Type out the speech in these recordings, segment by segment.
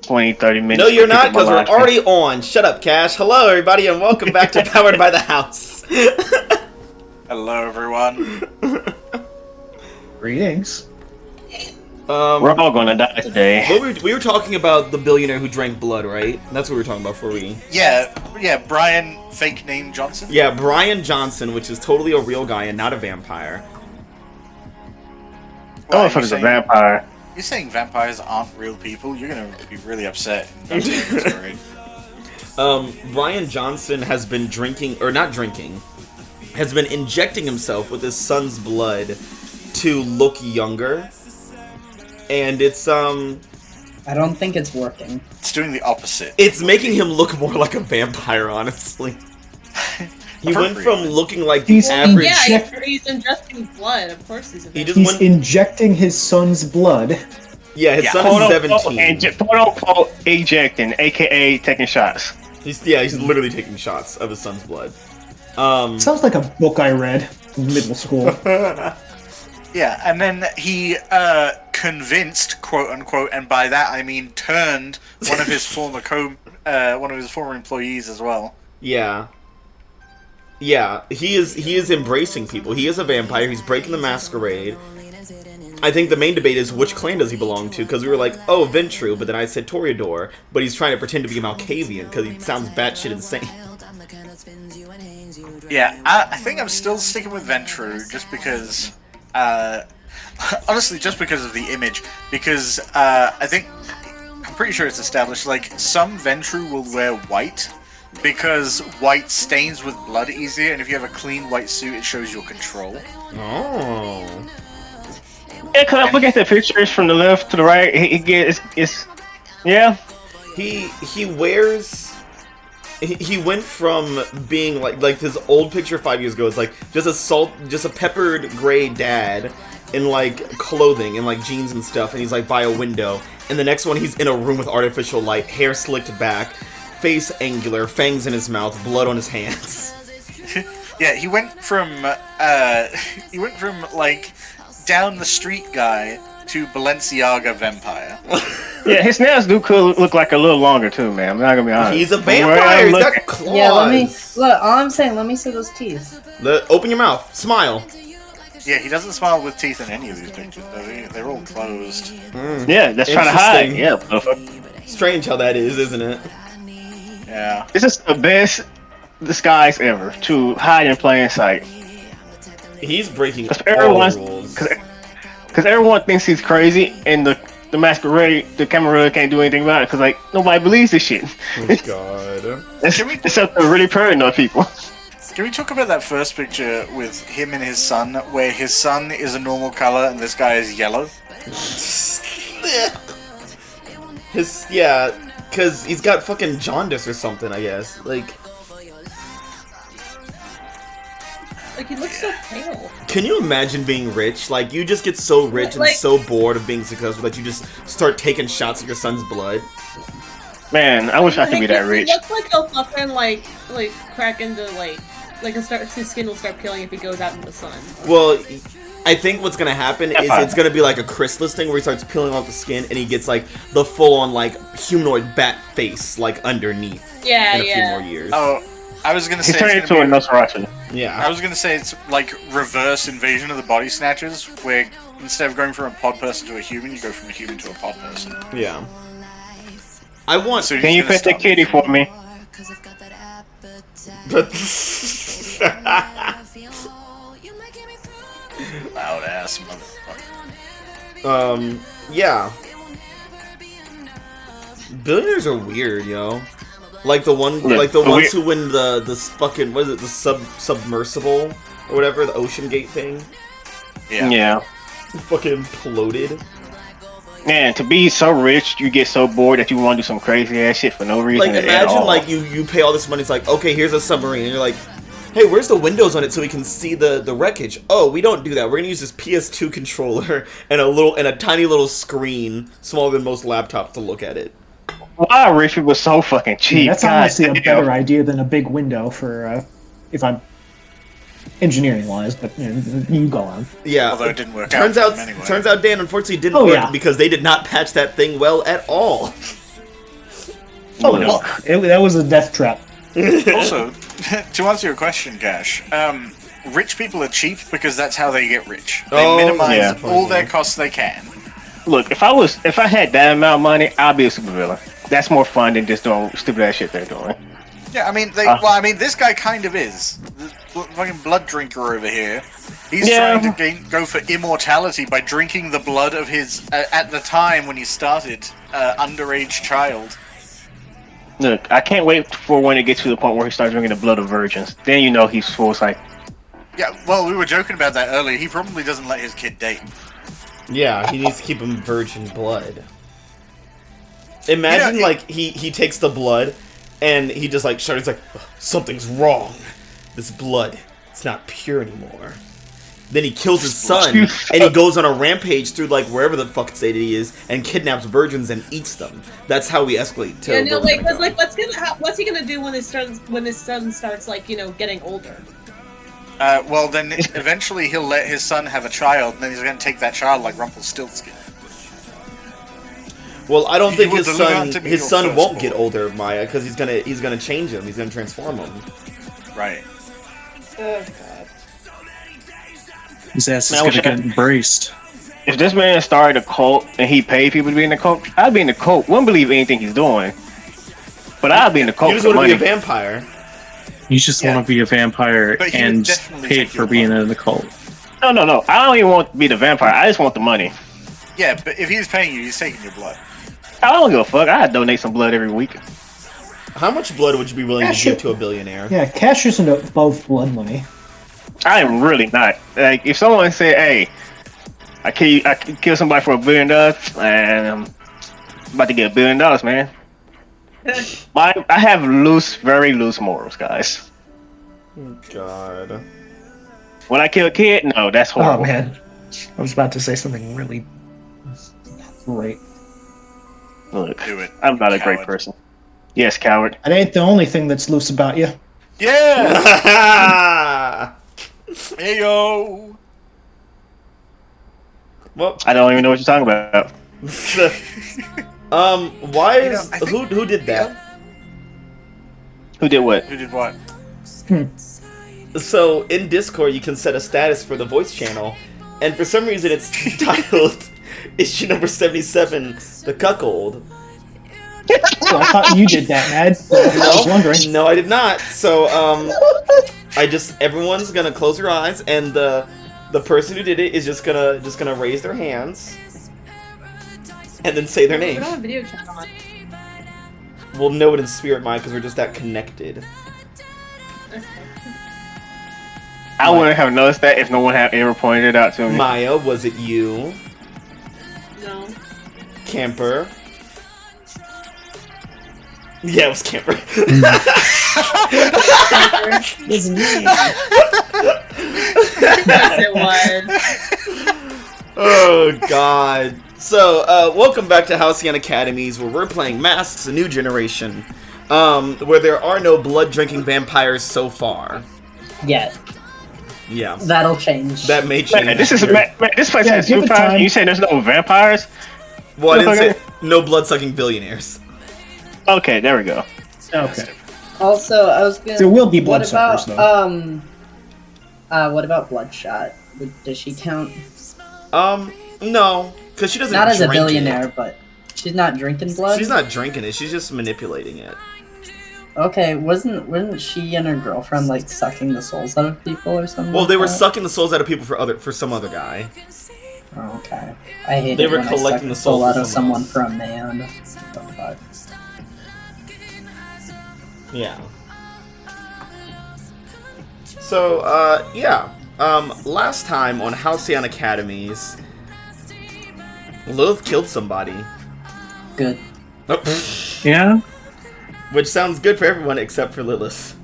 20, 30 minutes. No, you're not, because we're already on. Shut up, Cash. Hello, everybody, and welcome back to Powered by the House. Hello, everyone. Greetings. We're all gonna die today. We were talking about the billionaire who drank blood, right? That's what we were talking about before we... Yeah, Brian, fake name Johnson? Yeah, Brian Johnson, which is totally a real guy and not a vampire. Oh, if it's a vampire. You're saying vampires aren't real people? You're gonna be really upset. Sorry. Brian Johnson has been drinking, or not drinking, has been injecting himself with his son's blood to look younger. And it's, I don't think it's working. It's doing the opposite. It's making him look more like a vampire, honestly. He went from looking like the average... Yeah, he's ingesting blood. Of course he's a vampire. He's injecting his son's blood. Yeah, his son is 17. Quote-unquote ejecting, a.k.a. taking shots. He's literally taking shots of his son's blood. Sounds like a book I read in middle school. Yeah, and then he convinced, quote unquote, and by that I mean turned one of his former employees as well. Yeah. Yeah, he is embracing people. He is a vampire. He's breaking the masquerade. I think the main debate is which clan does he belong to? Because we were like, oh, Ventru, but then I said Toreador, but he's trying to pretend to be a Malkavian because he sounds batshit insane. Yeah, I think I'm still sticking with Ventru just because, honestly, just because of the image. Because I'm pretty sure it's established, like, some Ventru will wear white because white stains with blood easier, and if you have a clean white suit, it shows your control. Oh. Yeah, cause I'm looking at the pictures from the left to the right. He wears. He went from being like his old picture 5 years ago. It's like just a peppered gray dad in like clothing and like jeans and stuff, and he's like by a window. And the next one, he's in a room with artificial light, hair slicked back, face angular, fangs in his mouth, blood on his hands. Yeah, he went from like down the street guy to Balenciaga vampire. Yeah, his nails do look like a little longer too, man. I'm not gonna be honest. He's a vampire. He's got claws. Yeah, let me look. All I'm saying, let me see those teeth. Open your mouth. Smile. Yeah, he doesn't smile with teeth in any of these pictures. They're all closed. Yeah, that's trying to hide. Yeah, motherfucker. Strange how that is, isn't it? Yeah. This is the best disguise ever to hide in plain sight. He's breaking all the rules. Because everyone thinks he's crazy, and the masquerade, the camera can't do anything about it. Because like nobody believes this shit. Oh God. Except the really paranoid people. Can we talk about that first picture with him and his son, where his son is a normal color and this guy is yellow? Because he's got fucking jaundice or something, I guess. Like he looks so pale. Can you imagine being rich? Like, you just get so rich and so bored of being successful that you just start taking shots of your son's blood. Man, I wish I could be that rich. He looks like he'll fucking like crack into his skin will start peeling if he goes out in the sun. Well, I think what's gonna happen is it's gonna be like a chrysalis thing where he starts peeling off the skin and he gets like the full-on like humanoid bat face like underneath. Yeah, in a few more years. Oh, I was gonna say he's turning into a Nosferatu. Yeah. I was gonna say it's like reverse Invasion of the Body Snatchers, where instead of going from a pod person to a human, you go from a human to a pod person. Yeah. I want. So can you pet the kitty for me? Loud ass motherfucker. Yeah. Billionaires are weird, yo. Like the ones who win the fucking, what is it, the submersible or whatever, the Ocean Gate thing. Yeah. Fucking imploded. Man, to be so rich, you get so bored that you want to do some crazy ass shit for no reason. Like, imagine like you pay all this money. It's like, okay, here's a submarine, and you're like, hey, where's the windows on it so we can see the wreckage? Oh, we don't do that. We're gonna use this PS2 controller and a tiny little screen, smaller than most laptops, to look at it. Wow, rich people so fucking cheap. That's honestly a better idea than a big window for if I'm engineering wise, but you go on. Yeah. Although it didn't work turns out. Turns out, Dan, unfortunately, it didn't work because they did not patch that thing well at all. Oh no, that was a death trap. Also, to answer your question, Gash, rich people are cheap because that's how they get rich. They minimize yeah. all their costs they can. Look, if I had that amount of money, I'd be a supervillain. That's more fun than just doing stupid ass shit they're doing. Yeah, I mean, this guy kind of is. The fucking blood drinker over here. He's trying to go for immortality by drinking the blood of his, at the time when he started, underage child. Look, I can't wait for when it gets to the point where he starts drinking the blood of virgins. Then you know he's full cycle. Yeah, well, we were joking about that earlier. He probably doesn't let his kid date. Yeah, he needs to keep him virgin blood. Imagine, like, he takes the blood, and he just, like, starts, like, something's wrong. This blood, it's not pure anymore. Then he kills his son, and he goes on a rampage through, like, wherever the fuck state he is, and kidnaps virgins and eats them. That's how we escalate to... Yeah, no, like, cause, like, what's he gonna do when his son starts, like, you know, getting older? Well, then eventually he'll let his son have a child, and then he's going to take that child like Rumpelstiltskin. Well, I don't think will his deliver unto me his your son won't firstborn. get older, Maya, because he's gonna change him. He's gonna transform him. Right. Oh, God. His ass is Man, I wish gonna I get could- embraced. If this man started a cult and he paid people to be in the cult, I'd be in the cult. Wouldn't believe anything he's doing. But I'd be in the cult You just for want to be money. a vampire. You just Yeah. want to be a vampire But he would and definitely paid take for your being money. in the cult. No. I don't even want to be the vampire. I just want the money. Yeah, but if he's paying you, he's taking your blood. I don't give a fuck. I'd donate some blood every week. How much blood would you be willing to Cash give it. to a billionaire? Yeah, cash isn't above blood money. I am really not. Like, if someone said, "Hey, I kill somebody for $1 billion," and I'm about to get $1 billion, man. I have very loose morals, guys. God. When I kill a kid, no, that's horrible. Oh man, I was about to say something really great. Look, Do it. I'm not a great Coward. person. Yes, coward. It ain't the only thing that's loose about you. Yeah! Hey, yo! Well, I don't even know what you're talking about. why You know, is I think- who did that? Who did what? Who did what? So in Discord, you can set a status for the voice channel, and for some reason, it's titled issue number 77, the cuckold. So I thought you did that, Mad. I was wondering. No, I did not. So everyone's gonna close their eyes, and the person who did it is just gonna raise their hands, and then say their We name. don't have video chat on. We'll know it in spirit mind because we're just that connected. Okay. I wouldn't have noticed that if no one had ever pointed it out to me. Maya, was it you? No. Camper? Yeah, it was Camper. It's me. Yes, it was. Oh God. So, welcome back to Halcyon Academies, where we're playing Masks: A New Generation, where there are no blood-drinking vampires so far. Yet. Yeah, That'll change. that may change. Man, this is later. man, this place Yeah, has give it vampires. time. You say there's no vampires? Well, I didn't say no blood-sucking billionaires. Okay, there we go. Okay. Also, I was gonna. There will be what bloodsuckers, what about Bloodshot? Does she count? No, because she doesn't. Not as a drink billionaire, it. but she's not drinking blood. She's not drinking it. She's just manipulating it. Okay, wasn't she and her girlfriend like sucking the souls out of people or something? Well, like they were that? sucking the souls out of people for some other guy. Oh, okay. I hate They it were when collecting I the suck soul souls out of of someone someone for a man. What the fuck? Yeah. So, last time on Halcyon Academies, Lilith killed somebody. Good. Oh, Yeah? which sounds good for everyone except for Lilith.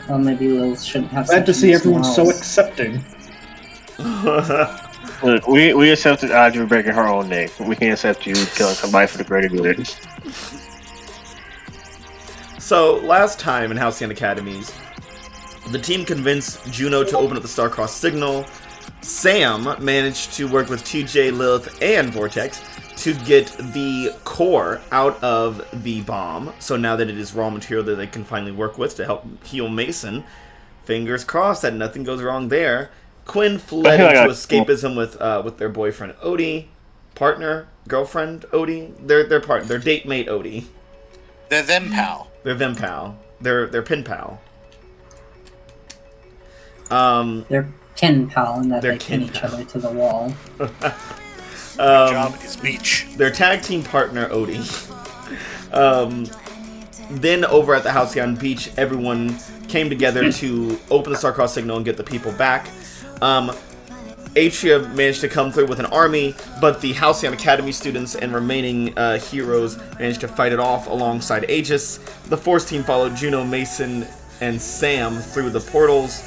Well, maybe Lilith shouldn't have. Glad to such see nice everyone so morals. accepting. Look, we accepted Audrey breaking her own neck. We can't accept you killing somebody for the greater good. So, last time in Halcyon Academies, the team convinced Juno to open up the Star-Crossed signal. Sam managed to work with TJ, Lilith, and Vortex to get the core out of the bomb. So now that it is raw material that they can finally work with to help heal Mason, fingers crossed that nothing goes wrong there. Quinn fled into escapism with their boyfriend Odie, girlfriend Odie, their date mate Odie. They're them pal. They're them pal. They're pen pal. They're kin pal, and that They're they pin kin each pal. other to the wall. Job is beach. Their tag team partner Odie. Then over at the Halcyon Beach, everyone came together to open the star-crossed signal and get the people back. Atria managed to come through with an army, but the Halcyon Academy students and remaining heroes managed to fight it off alongside Aegis. The Force team followed Juno, Mason, and Sam through the portals,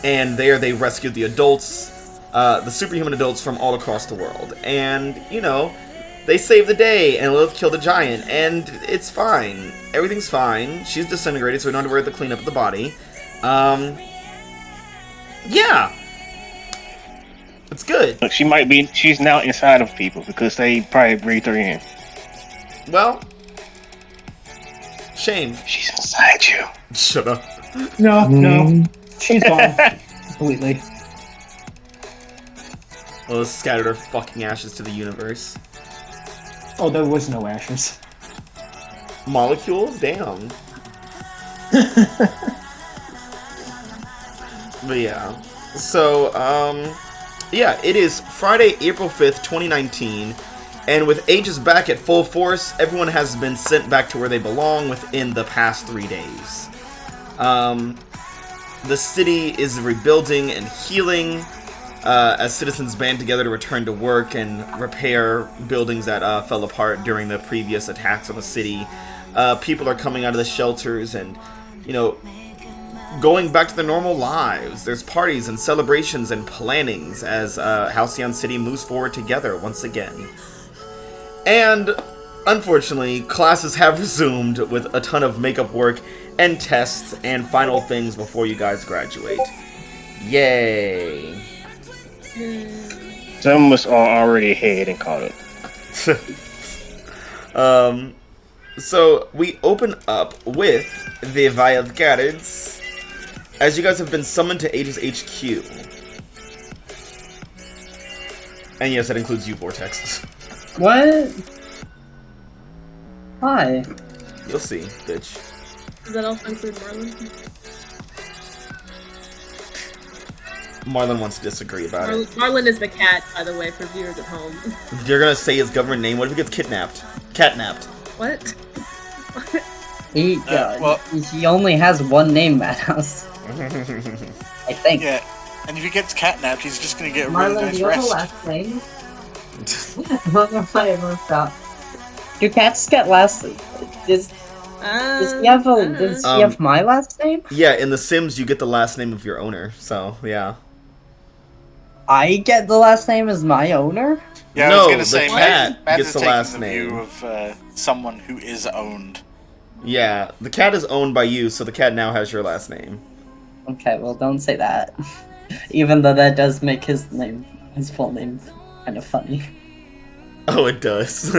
and there they rescued the adults, the superhuman adults from all across the world. And, you know, they saved the day, and Lilith killed a giant, and it's fine. Everything's fine. She's disintegrated, so we don't have to worry about the cleanup of the body. Yeah. It's good. Look, she's now inside of people because they probably breathed her in. Well, shame. She's inside you. Shut up. No. She's gone. Completely. Well, scattered her fucking ashes to the universe. Oh, there was no ashes. Molecules? Damn. But yeah. So, yeah, it is Friday, April 5th, 2019, and with Aegis back at full force, everyone has been sent back to where they belong within the past 3 days. The city is rebuilding and healing as citizens band together to return to work and repair buildings that fell apart during the previous attacks on the city. People are coming out of the shelters and, you know, going back to their normal lives. There's parties and celebrations and plannings as Halcyon City moves forward together once again. And, unfortunately, classes have resumed with a ton of makeup work and tests and final things before you guys graduate. Yay! Some of us are already ahead and caught up. So we open up with the Wildcards, as you guys have been summoned to Aegis HQ. And yes, that includes you, Vortex. What? Hi. You'll see, bitch. Does that also include Marlon? Marlon wants to disagree about it. Marlon is the cat, by the way, for viewers at home. You're gonna say his government name? What if he gets kidnapped? Catnapped. What? He only has one name, Madhouse. I think. Yeah, and if he gets catnapped, he's just gonna get a really Marlon, nice do you have a rest. last name? I don't know if I ever thought. Do cats get last? Does he have my last name? Yeah, in The Sims, you get the last name of your owner, so, yeah. I get the last name as my owner? Yeah, I No, was gonna the say, cat Matt gets is the taking last the name. view of someone who is owned. Yeah, the cat is owned by you, so the cat now has your last name. Okay, well, don't say that. Even though that does make his full name, kind of funny. Oh, it does.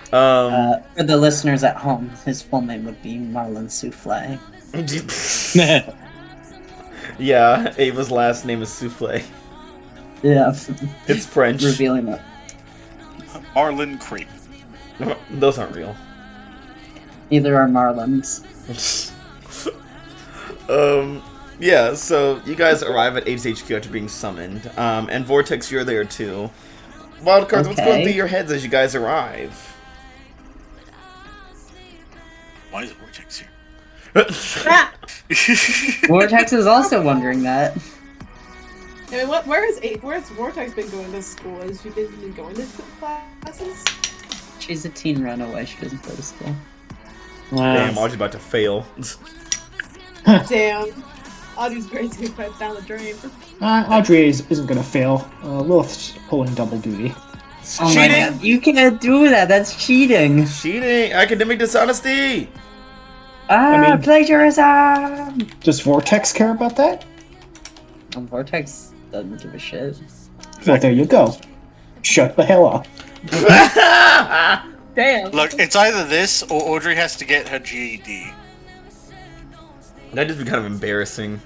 For the listeners at home, his full name would be Marlon Souffle. Yeah, Ava's last name is Souffle. Yeah. It's French. Revealing it. Marlon Creep. Those aren't real. Neither are Marlons. Yeah, so you guys arrive at Aegis HQ after being summoned. And Vortex, you're there too. Wildcards, what's going through your heads as you guys arrive? Why is Vortex here? Vortex is also wondering that. I mean, where's Vortex been going to school? Has she been going to classes? She's a teen runaway, she doesn't go to school. Damn, Audrey's about to fail. Damn. Audrey's grades went down the drain. Audrey isn't gonna fail. Lilith's pulling double duty. Oh my god, you can't do that, that's cheating! Cheating! Academic dishonesty! Plagiarism! Does Vortex care about that? Vortex doesn't give a shit. Well, there you go. Shut the hell up. Damn. Look, it's either this or Audrey has to get her GED. That'd just be kind of embarrassing.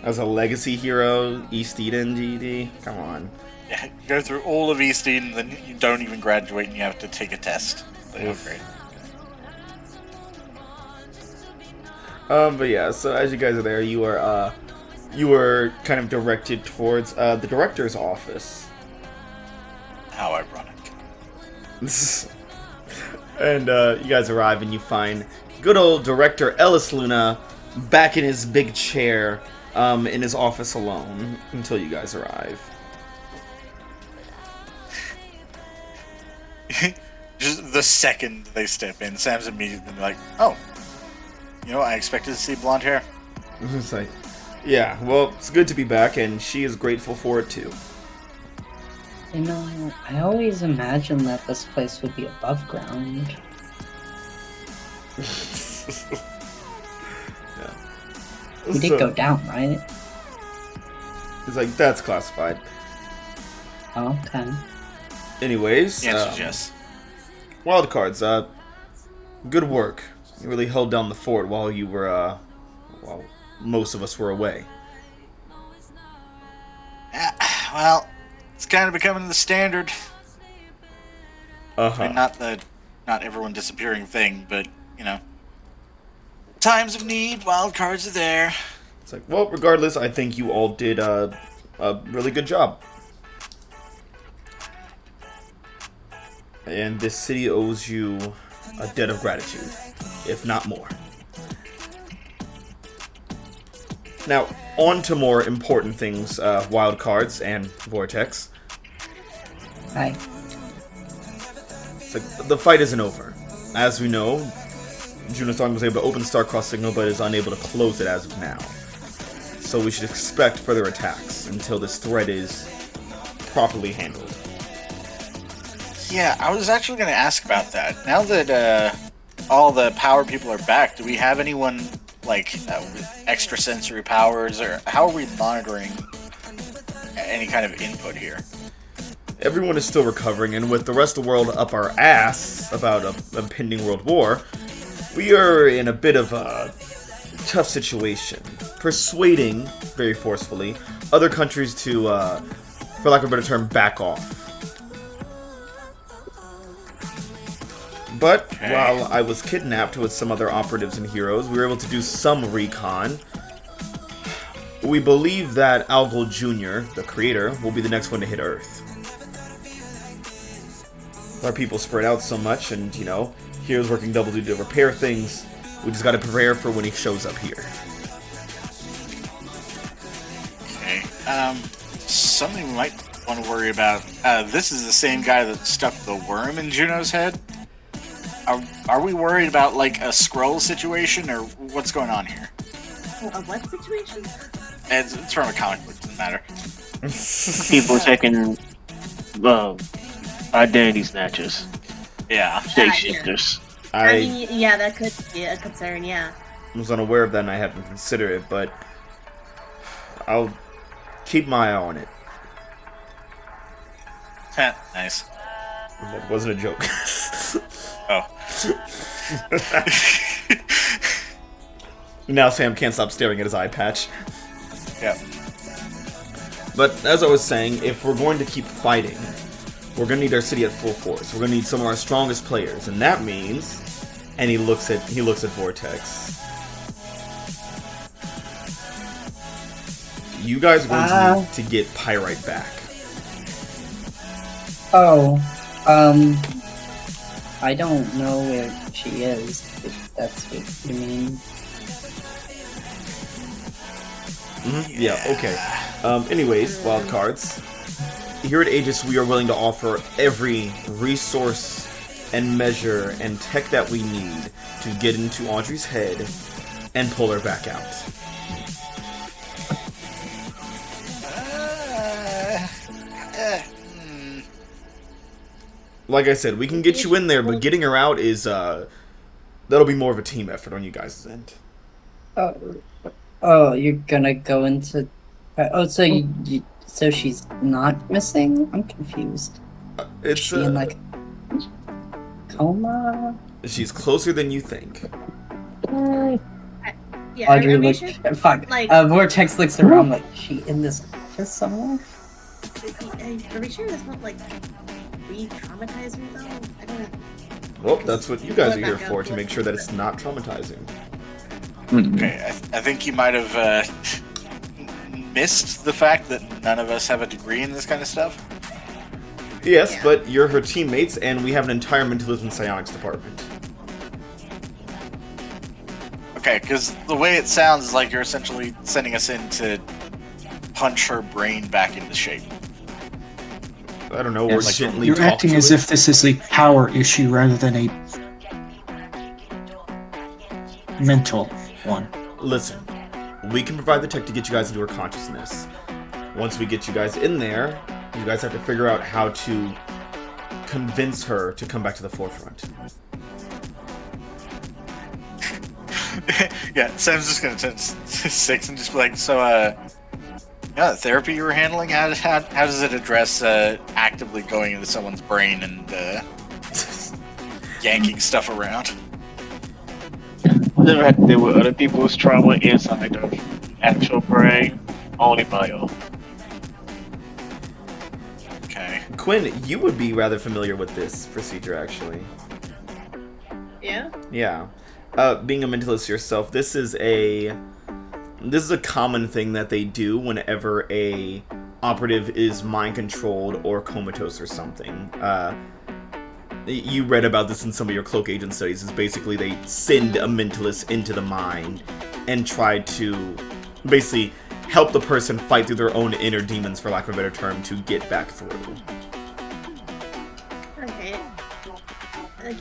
As a legacy hero, East Eden GED? Come on. Yeah, you go through all of East Eden, then you don't even graduate and you have to take a test. Like, oh, great. But yeah, so as you guys are there, you were kind of directed towards the director's office. How ironic. And you guys arrive and you find good old director Ellis Luna back in his big chair in his office alone until you guys arrive. Just the second they step in, Sam's immediately like, oh, I expected to see blonde hair. It's like, yeah, well, it's good to be back, and she is grateful for it too. I always imagined that this place would be above ground. Yeah. We did go down, right? He's like, that's classified. Okay. Anyways, The answer's yes. Wildcards, good work. You really held down the fort while you were, while most of us were away. Well, it's kind of becoming the standard. I mean, not everyone disappearing thing, but, times of need, wildcards are there. It's like, well, regardless, I think you all did a really good job. And this city owes you a debt of gratitude, if not more. Now, on to more important things, Wildcards and Vortex. Hi. It's like, the fight isn't over. As we know, Junosong was able to open the Star-Crossed signal, but is unable to close it as of now. So we should expect further attacks until this threat is properly handled. Yeah, I was actually going to ask about that. Now that all the power people are back, do we have anyone with extrasensory powers, or how are we monitoring any kind of input here? Everyone is still recovering, and with the rest of the world up our ass about a impending world war, we are in a bit of a tough situation. Persuading, very forcefully, other countries to, for lack of a better term, back off. But while I was kidnapped with some other operatives and heroes, we were able to do some recon. We believe that Algol Jr., the creator, will be the next one to hit Earth. Our people spread out so much, and, heroes working double duty to repair things. We just gotta prepare for when he shows up here. Okay. Something we might want to worry about. This is the same guy that stuck the worm in Juno's head. Are we worried about, a scroll situation, or what's going on here? A what situation? It's from a comic book, doesn't matter. People taking identity snatchers. Yeah. Shapeshifters. I mean, yeah, that could be a concern, yeah. I was unaware of that and I hadn't considered it, but I'll keep my eye on it. Nice. That wasn't a joke. Oh. Now Sam can't stop staring at his eye patch. Yeah. But as I was saying, if we're going to keep fighting, we're going to need our city at full force. We're going to need some of our strongest players, and that means, and he looks at Vortex. You guys are going to need to get Pyrite back. I don't know where she is, if that's what you mean. Mm-hmm. Yeah, okay. Anyways, Wildcards. Here at Aegis, we are willing to offer every resource and measure and tech that we need to get into Audrey's head and pull her back out. Like I said, we can get you in there, but getting her out is, that'll be more of a team effort on you guys' end. Oh, you're gonna go into... So she's not missing? I'm confused. Is It's she in like coma? she's closer than you think. Yeah, Audrey are we look. sure? Fuck. Like- Vortex looks around like, is she in this office somewhere? Are we sure that's not like re-traumatize her though? I don't know. Well, that's what you guys are Let here that for, go. to make sure that it's not traumatizing. Okay, I think you might have missed the fact that none of us have a degree in this kind of stuff. Yes, Yeah. but you're her teammates, and we have an entire mentalism psionics department. Okay, because the way it sounds is like you're essentially sending us in to punch her brain back into shape. I don't know, or Yes, gently you're talk acting to as it. if this is a power issue rather than a mental one. Listen, we can provide the tech to get you guys into her consciousness. Once we get you guys in there, you guys have to figure out how to convince her to come back to the forefront. Yeah, Sam's just gonna turn 6 and just be like, so, yeah, the therapy you were handling, how does it address actively going into someone's brain and yanking stuff around? I've never had to deal with other people's trauma inside of actual brain, only my own. Okay. Quinn, you would be rather familiar with this procedure, actually. Yeah. Yeah. Being a mentalist yourself, this is a common thing that they do whenever a operative is mind controlled or comatose or something. You read about this in some of your cloak agent studies. Is basically they send a mentalist into the mind and try to basically help the person fight through their own inner demons, for lack of a better term, to get back through. Okay.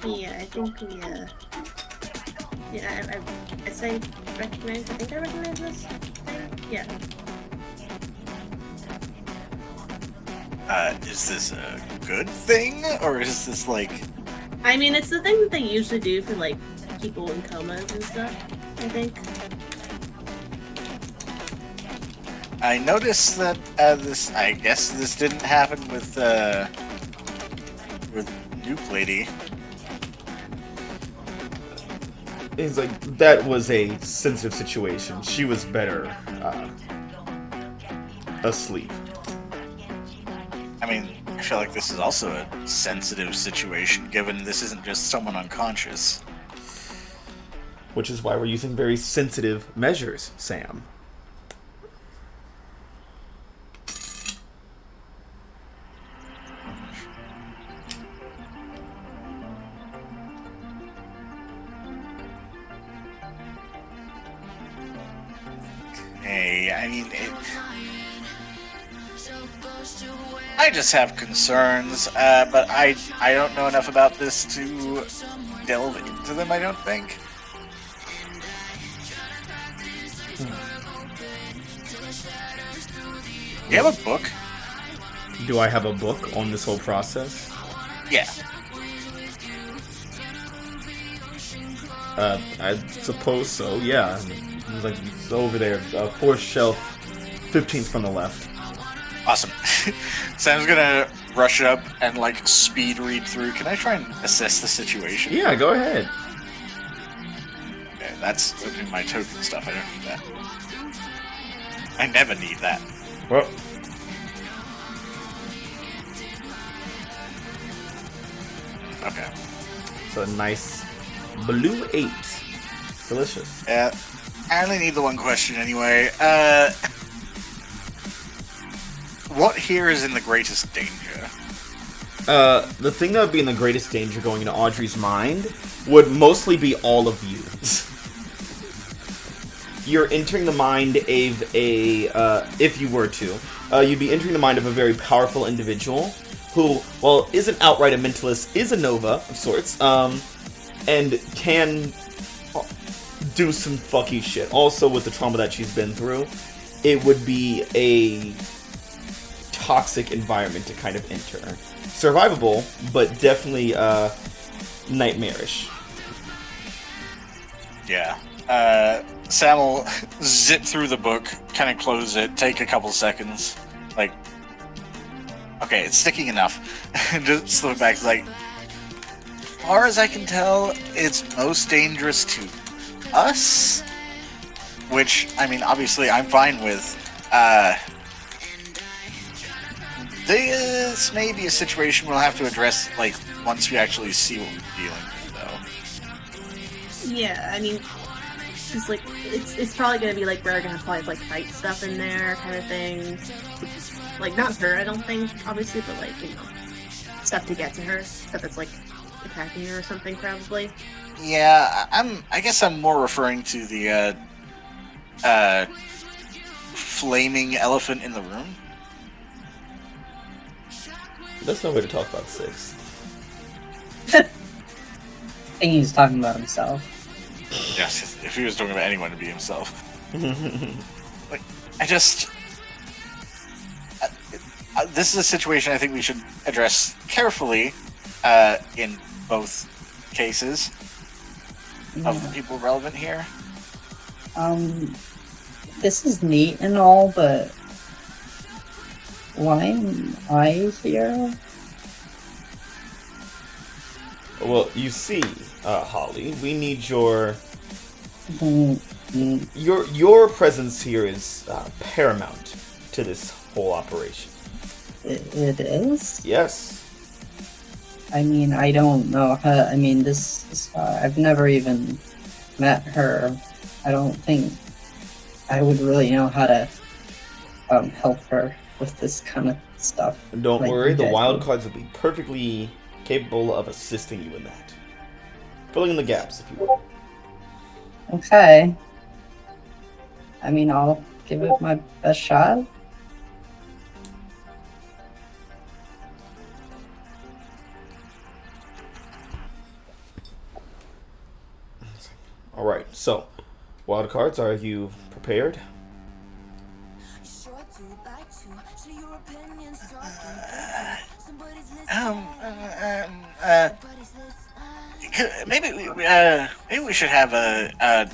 Yeah, I think we, yeah, I say recognize. I think I recognize this thing. Yeah. Is this a good thing, or is this like... I mean, it's the thing that they usually do for like people in comas and stuff. I think. I noticed that I guess this didn't happen with Nuke Lady. He's like, that was a sensitive situation. She was better asleep. I mean, I feel like this is also a sensitive situation, given this isn't just someone unconscious. Which is why we're using very sensitive measures, Sam. Hey, I mean, I just have concerns, but I don't know enough about this to delve into them, I don't think. You have a book? Do I have a book on this whole process? Yeah. I suppose so, yeah. It's like, it's over there, fourth shelf, 15th from the left. Awesome. Sam's gonna rush up and, like, speed read through. Can I try and assess the situation? Yeah, go ahead. Okay, that's in my token stuff. I don't need that. I never need that. Well, Okay. it's a nice blue 8. Delicious. Yeah. I only need the one question anyway. What here is in the greatest danger? The thing that would be in the greatest danger going into Audrey's mind would mostly be all of you. You're entering the mind of if you were to, you'd be entering the mind of a very powerful individual who, while isn't outright a mentalist, is a Nova of sorts, and can do some fucky shit. Also, with the trauma that she's been through, it would be a toxic environment to kind of enter. Survivable, but definitely nightmarish. Yeah. Sam will zip through the book, kind of close it, take a couple seconds, like okay, it's sticking enough. And just look back, it's like, as far as I can tell, it's most dangerous to us. Which, I mean, obviously I'm fine with. This may be a situation we'll have to address, like, once we actually see what we're dealing with, though. Yeah, I mean, just like it's probably gonna be like we're gonna probably like fight stuff in there, kind of thing. Like not her, I don't think, obviously, but like stuff to get to her, stuff that's like attacking her or something, probably. Yeah, I guess I'm more referring to the flaming elephant in the room. That's no way to talk about 6. I think he's talking about himself. Yes, if he was talking about anyone, it'd be himself. Like, I just... this is a situation I think we should address carefully in both cases of the people relevant here. This is neat and all, but why am I here? Well, you see, Holly, we need your presence here is paramount to this whole operation. It is? Yes. I mean, I don't know how. I mean, I've never even met her. I don't think I would really know how to help her with this kind of stuff. Don't like worry, the that. Wildcards will be perfectly capable of assisting you in that. Filling in the gaps, if you will. Okay. I mean, I'll give it my best shot. Alright, so, Wildcards, are you prepared? Maybe we should have a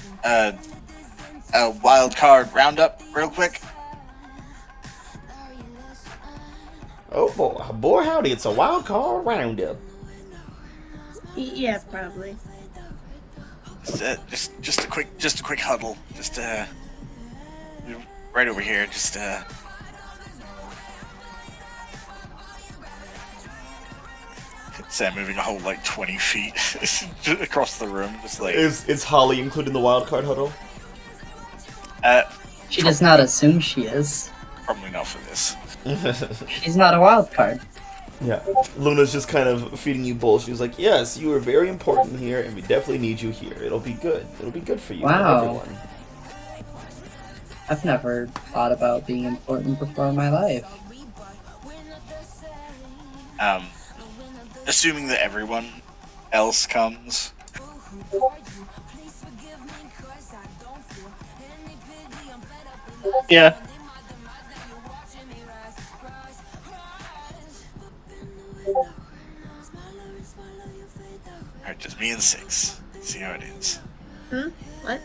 wild card roundup real quick. Oh boy, howdy! It's a Wildcard roundup. Yeah, probably. Just a quick huddle. Just right over here. Just Sam moving a whole like 20 feet across the room. Just like Is Holly included in the Wildcard huddle? She does not assume she is. Probably not for this. She's not a wild card. Yeah. Luna's just kind of feeding you bull. She's like, yes, you are very important here, and we definitely need you here. It'll be good. It'll be good for you. Wow. And everyone. I've never thought about being important before in my life. Assuming that everyone else comes. Yeah. Alright, just me and 6. See how it is. What?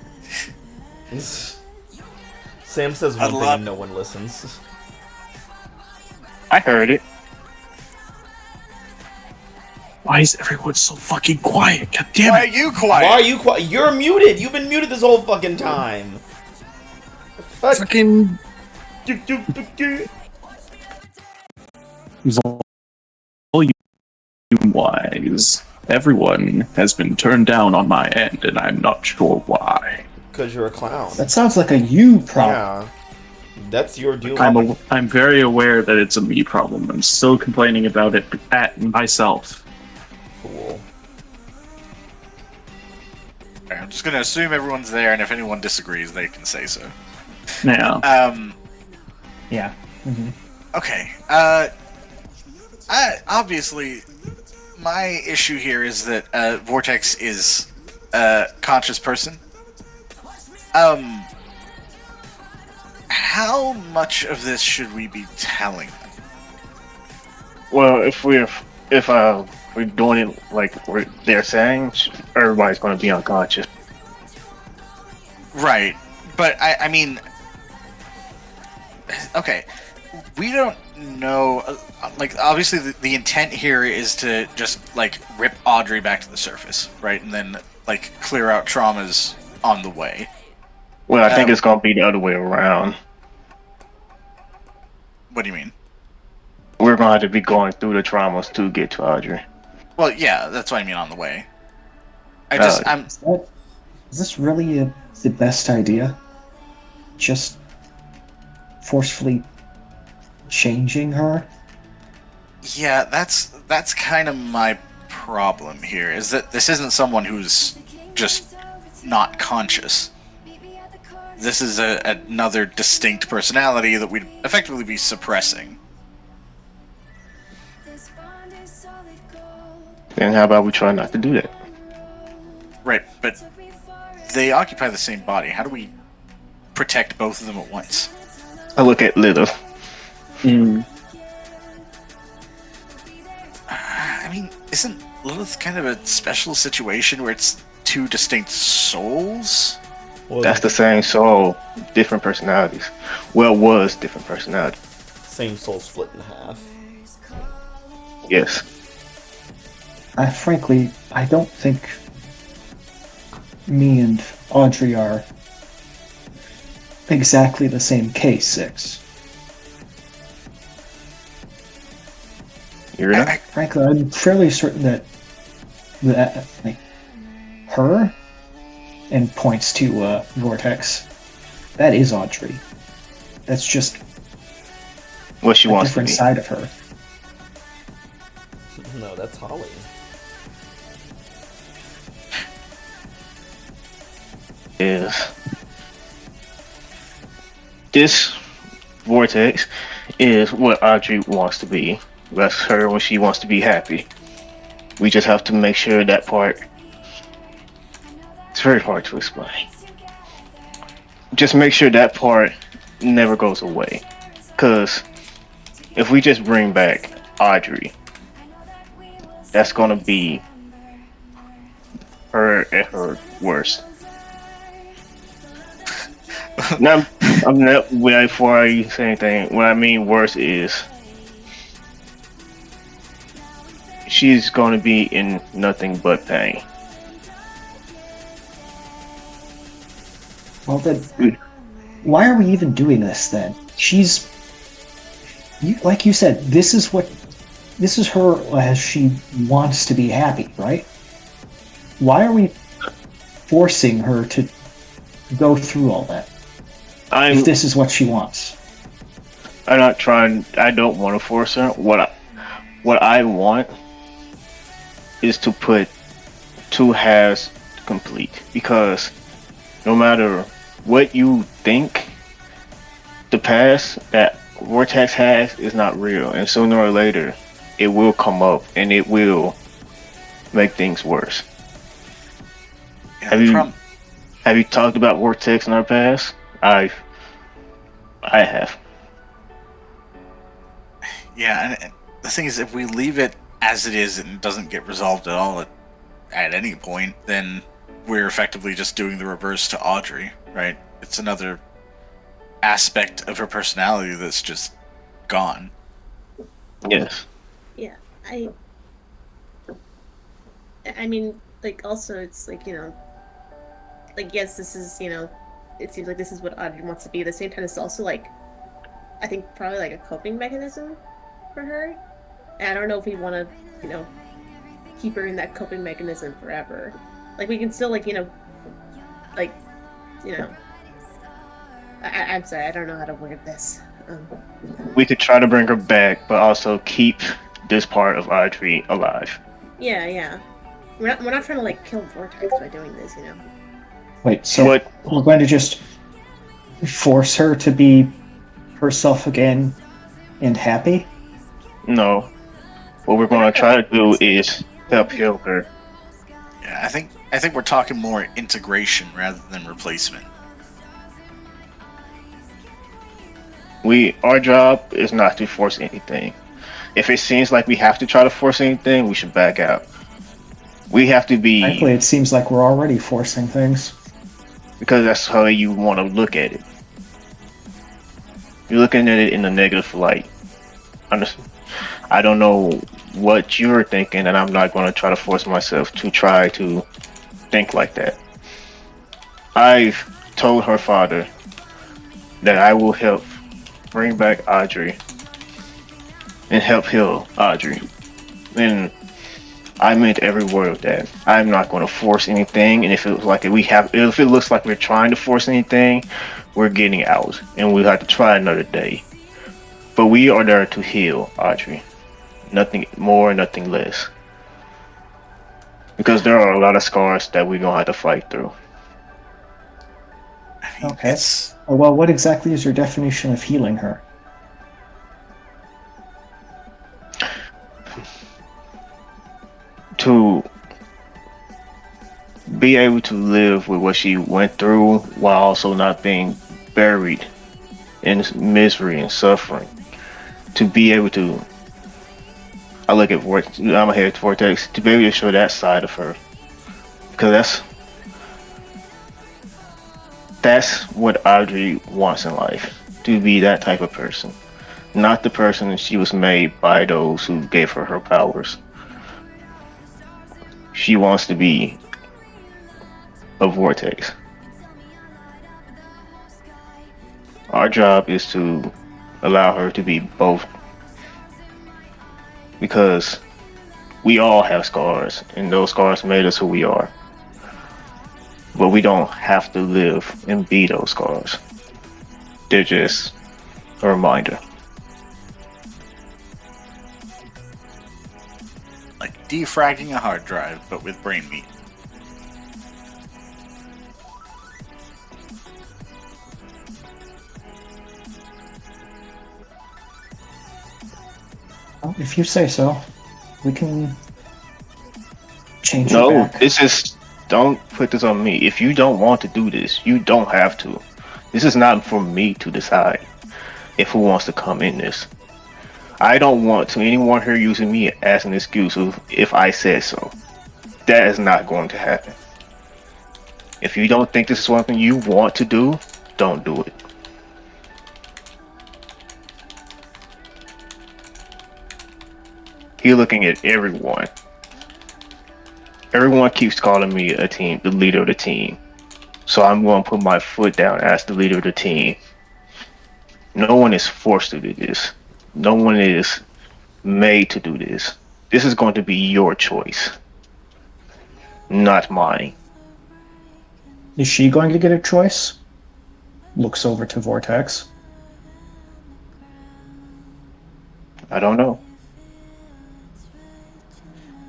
Sam says one Huddle thing up. and no one listens. I heard it. Why is everyone so fucking quiet? God damn Why are it! you quiet? Why are you quiet? You're muted! You've been muted this whole fucking time! Fucking volume-wise, everyone has been turned down on my end, and I'm not sure why. Because you're a clown. That sounds like a you problem. Yeah. That's your deal. I'm very aware that it's a me problem. I'm still complaining about it at myself. Cool. Alright, I'm just gonna assume everyone's there, and if anyone disagrees, they can say so. Now, Yeah. Mm-hmm. Okay. Obviously, my issue here is that Vortex is a conscious person. How much of this should we be telling them? Well, if we're doing it like they're saying, everybody's going to be unconscious. Right, but I mean, okay, we don't know. Like, obviously, the intent here is to just like rip Audrey back to the surface, right, and then like clear out traumas on the way. Well, I think it's gonna be the other way around. What do you mean? We're gonna have to be going through the traumas to get to Audrey. Well, yeah, that's what I mean on the way. I'm Is this really the best idea? Just forcefully changing her? Yeah, that's kind of my problem here. Is that this isn't someone who's just not conscious. This is another distinct personality that we'd effectively be suppressing. Then how about we try not to do that? Right, but they occupy the same body. How do we protect both of them at once? I look at Lilith. I mean, isn't Lilith kind of a special situation where it's two distinct souls? Well, That's the same soul, different personalities. Well, was different personalities. same soul split in half. Yes. Frankly, I don't think me and Audrey are exactly the same case, Six. You're right. Frankly, I'm fairly certain that like, her, and points to Vortex, that is Audrey. That's just What she a wants to different be. side of her. No, that's Holly. Is this Vortex is what Audrey wants to be. That's her when she wants to be happy. We just have to make sure that part. It's very hard to explain. Just make sure that part never goes away. Because if we just bring back Audrey, that's gonna be her at her worst. Now, I'm not. Before I say anything, what I mean worse is she's going to be in nothing but pain. Well then, why are we even doing this then? Like you said, this is her as she wants to be happy, right? Why are we forcing her to go through all that if this is what she wants? I'm not trying. I don't want to force her. What I want is to put two halves complete, because no matter what you think, the past that Vortex has is not real, and sooner or later it will come up and it will make things worse. Yeah, Have you talked about Vortex in our past? I have. Yeah, and the thing is, if we leave it as it is and it doesn't get resolved at all at any point, then we're effectively just doing the reverse to Audrey, right? It's another aspect of her personality that's just gone. Yes. Yeah, I mean, like, also, it's like, you know, like, yes, this is, you know, it seems like this is what Audrey wants to be. At the same time, it's also, like, I think probably, like, a coping mechanism for her. And I don't know if we want to, you know, keep her in that coping mechanism forever. Like, we can still, like, you know, I'm sorry, I don't know how to word this. We could try to bring her back, but also keep this part of Audrey alive. Yeah. We're not trying to, like, kill Vortex by doing this, you know? Wait, so we're going to just force her to be herself again and happy? No. What we're going to try to do is help heal her. Yeah, I think we're talking more integration rather than replacement. Our job is not to force anything. If it seems like we have to try to force anything, we should back out. We have to be... Frankly, it seems like we're already forcing things. Because that's how you want to look at it. You're looking at it in a negative light. I don't know what you're thinking, and I'm not going to try to force myself to try to think like that. I've told her father that I will help bring back Audrey and help heal Audrey. And I meant every word of that. I'm not going to force anything, and if it looks like we're trying to force anything, we're getting out, and we'll have to try another day. But we are there to heal Audrey. Nothing more, nothing less. Because there are a lot of scars that we're going to have to fight through. Okay. Well, what exactly is your definition of healing her? To be able to live with what she went through while also not being buried in misery and suffering. To be able to, I'm ahead at Vortex, to be able to show that side of her. Because that's what Audrey wants in life. To be that type of person. Not the person that she was made by those who gave her her powers. She wants to be a Vortex. Our job is to allow her to be both, because we all have scars, and those scars made us who we are. But we don't have to live and be those scars. They're just a reminder. Like defragging a hard drive, but with brain meat. Well, if you say so, we can change it No, back. it's just, don't put this on me. If you don't want to do this, you don't have to. This is not for me to decide if who wants to come in this. I don't want to anyone here using me as an excuse of if I said so. That is not going to happen. If you don't think this is something you want to do, don't do it. You're looking at everyone. Everyone keeps calling me the leader of the team. So I'm going to put my foot down as the leader of the team. No one is forced to do this. No one is made to do this. This is going to be your choice, not mine. Is she going to get a choice? Looks over to Vortex. I don't know.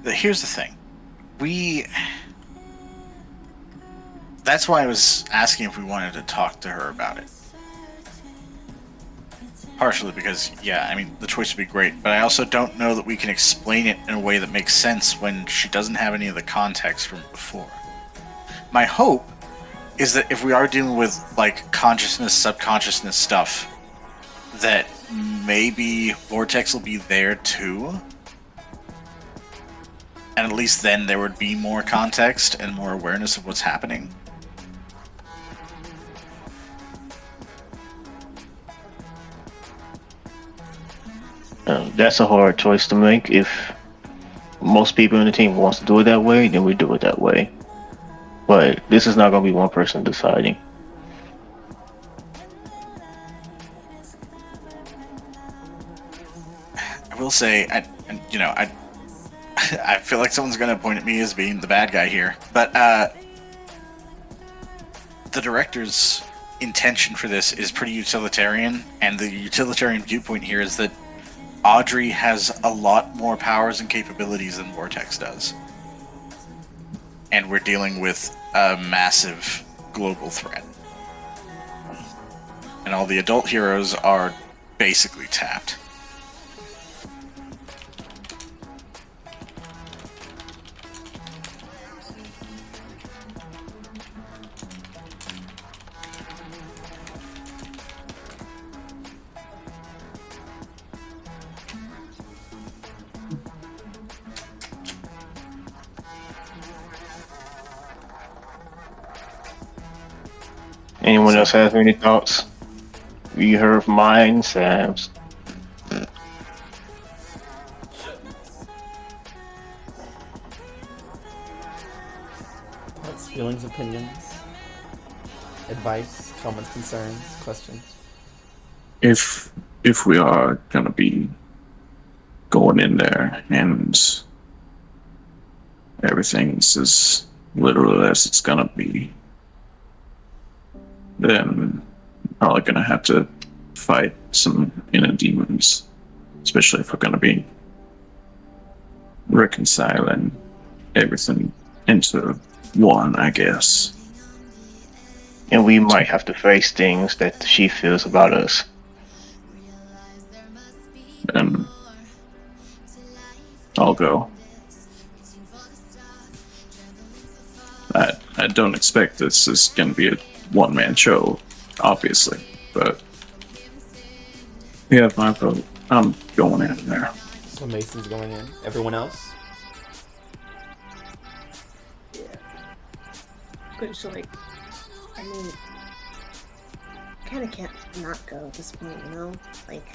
Here's the thing. That's why I was asking if we wanted to talk to her about it. Partially because, yeah, I mean, the choice would be great, but I also don't know that we can explain it in a way that makes sense when she doesn't have any of the context from before. My hope is that if we are dealing with, like, consciousness, subconsciousness stuff, that maybe Vortex will be there too. And at least then there would be more context and more awareness of what's happening. That's a hard choice to make. If most people in the team wants to do it that way, then we do it that way. But this is not going to be one person deciding. I will say, I feel like someone's going to point at me as being the bad guy here, but the director's intention for this is pretty utilitarian, and the utilitarian viewpoint here is that Audrey has a lot more powers and capabilities than Vortex does. And we're dealing with a massive global threat. And all the adult heroes are basically tapped. Anyone else have any thoughts? You heard mine, Sam's. thoughts, feelings, opinions, advice, comments, concerns, questions? If we are gonna be going in there and everything's as literal as it's gonna be, then probably gonna have to fight some inner demons, especially if we're gonna be reconciling everything into one, I guess. And we might have to face things that she feels about us. And I'll go. I don't expect this is going to be a one-man show, obviously, but yeah, my vote. I'm going in there. So Mason's going in. Everyone else? Yeah. Good, so like, I mean, kind of can't not go at this point, you know? Like,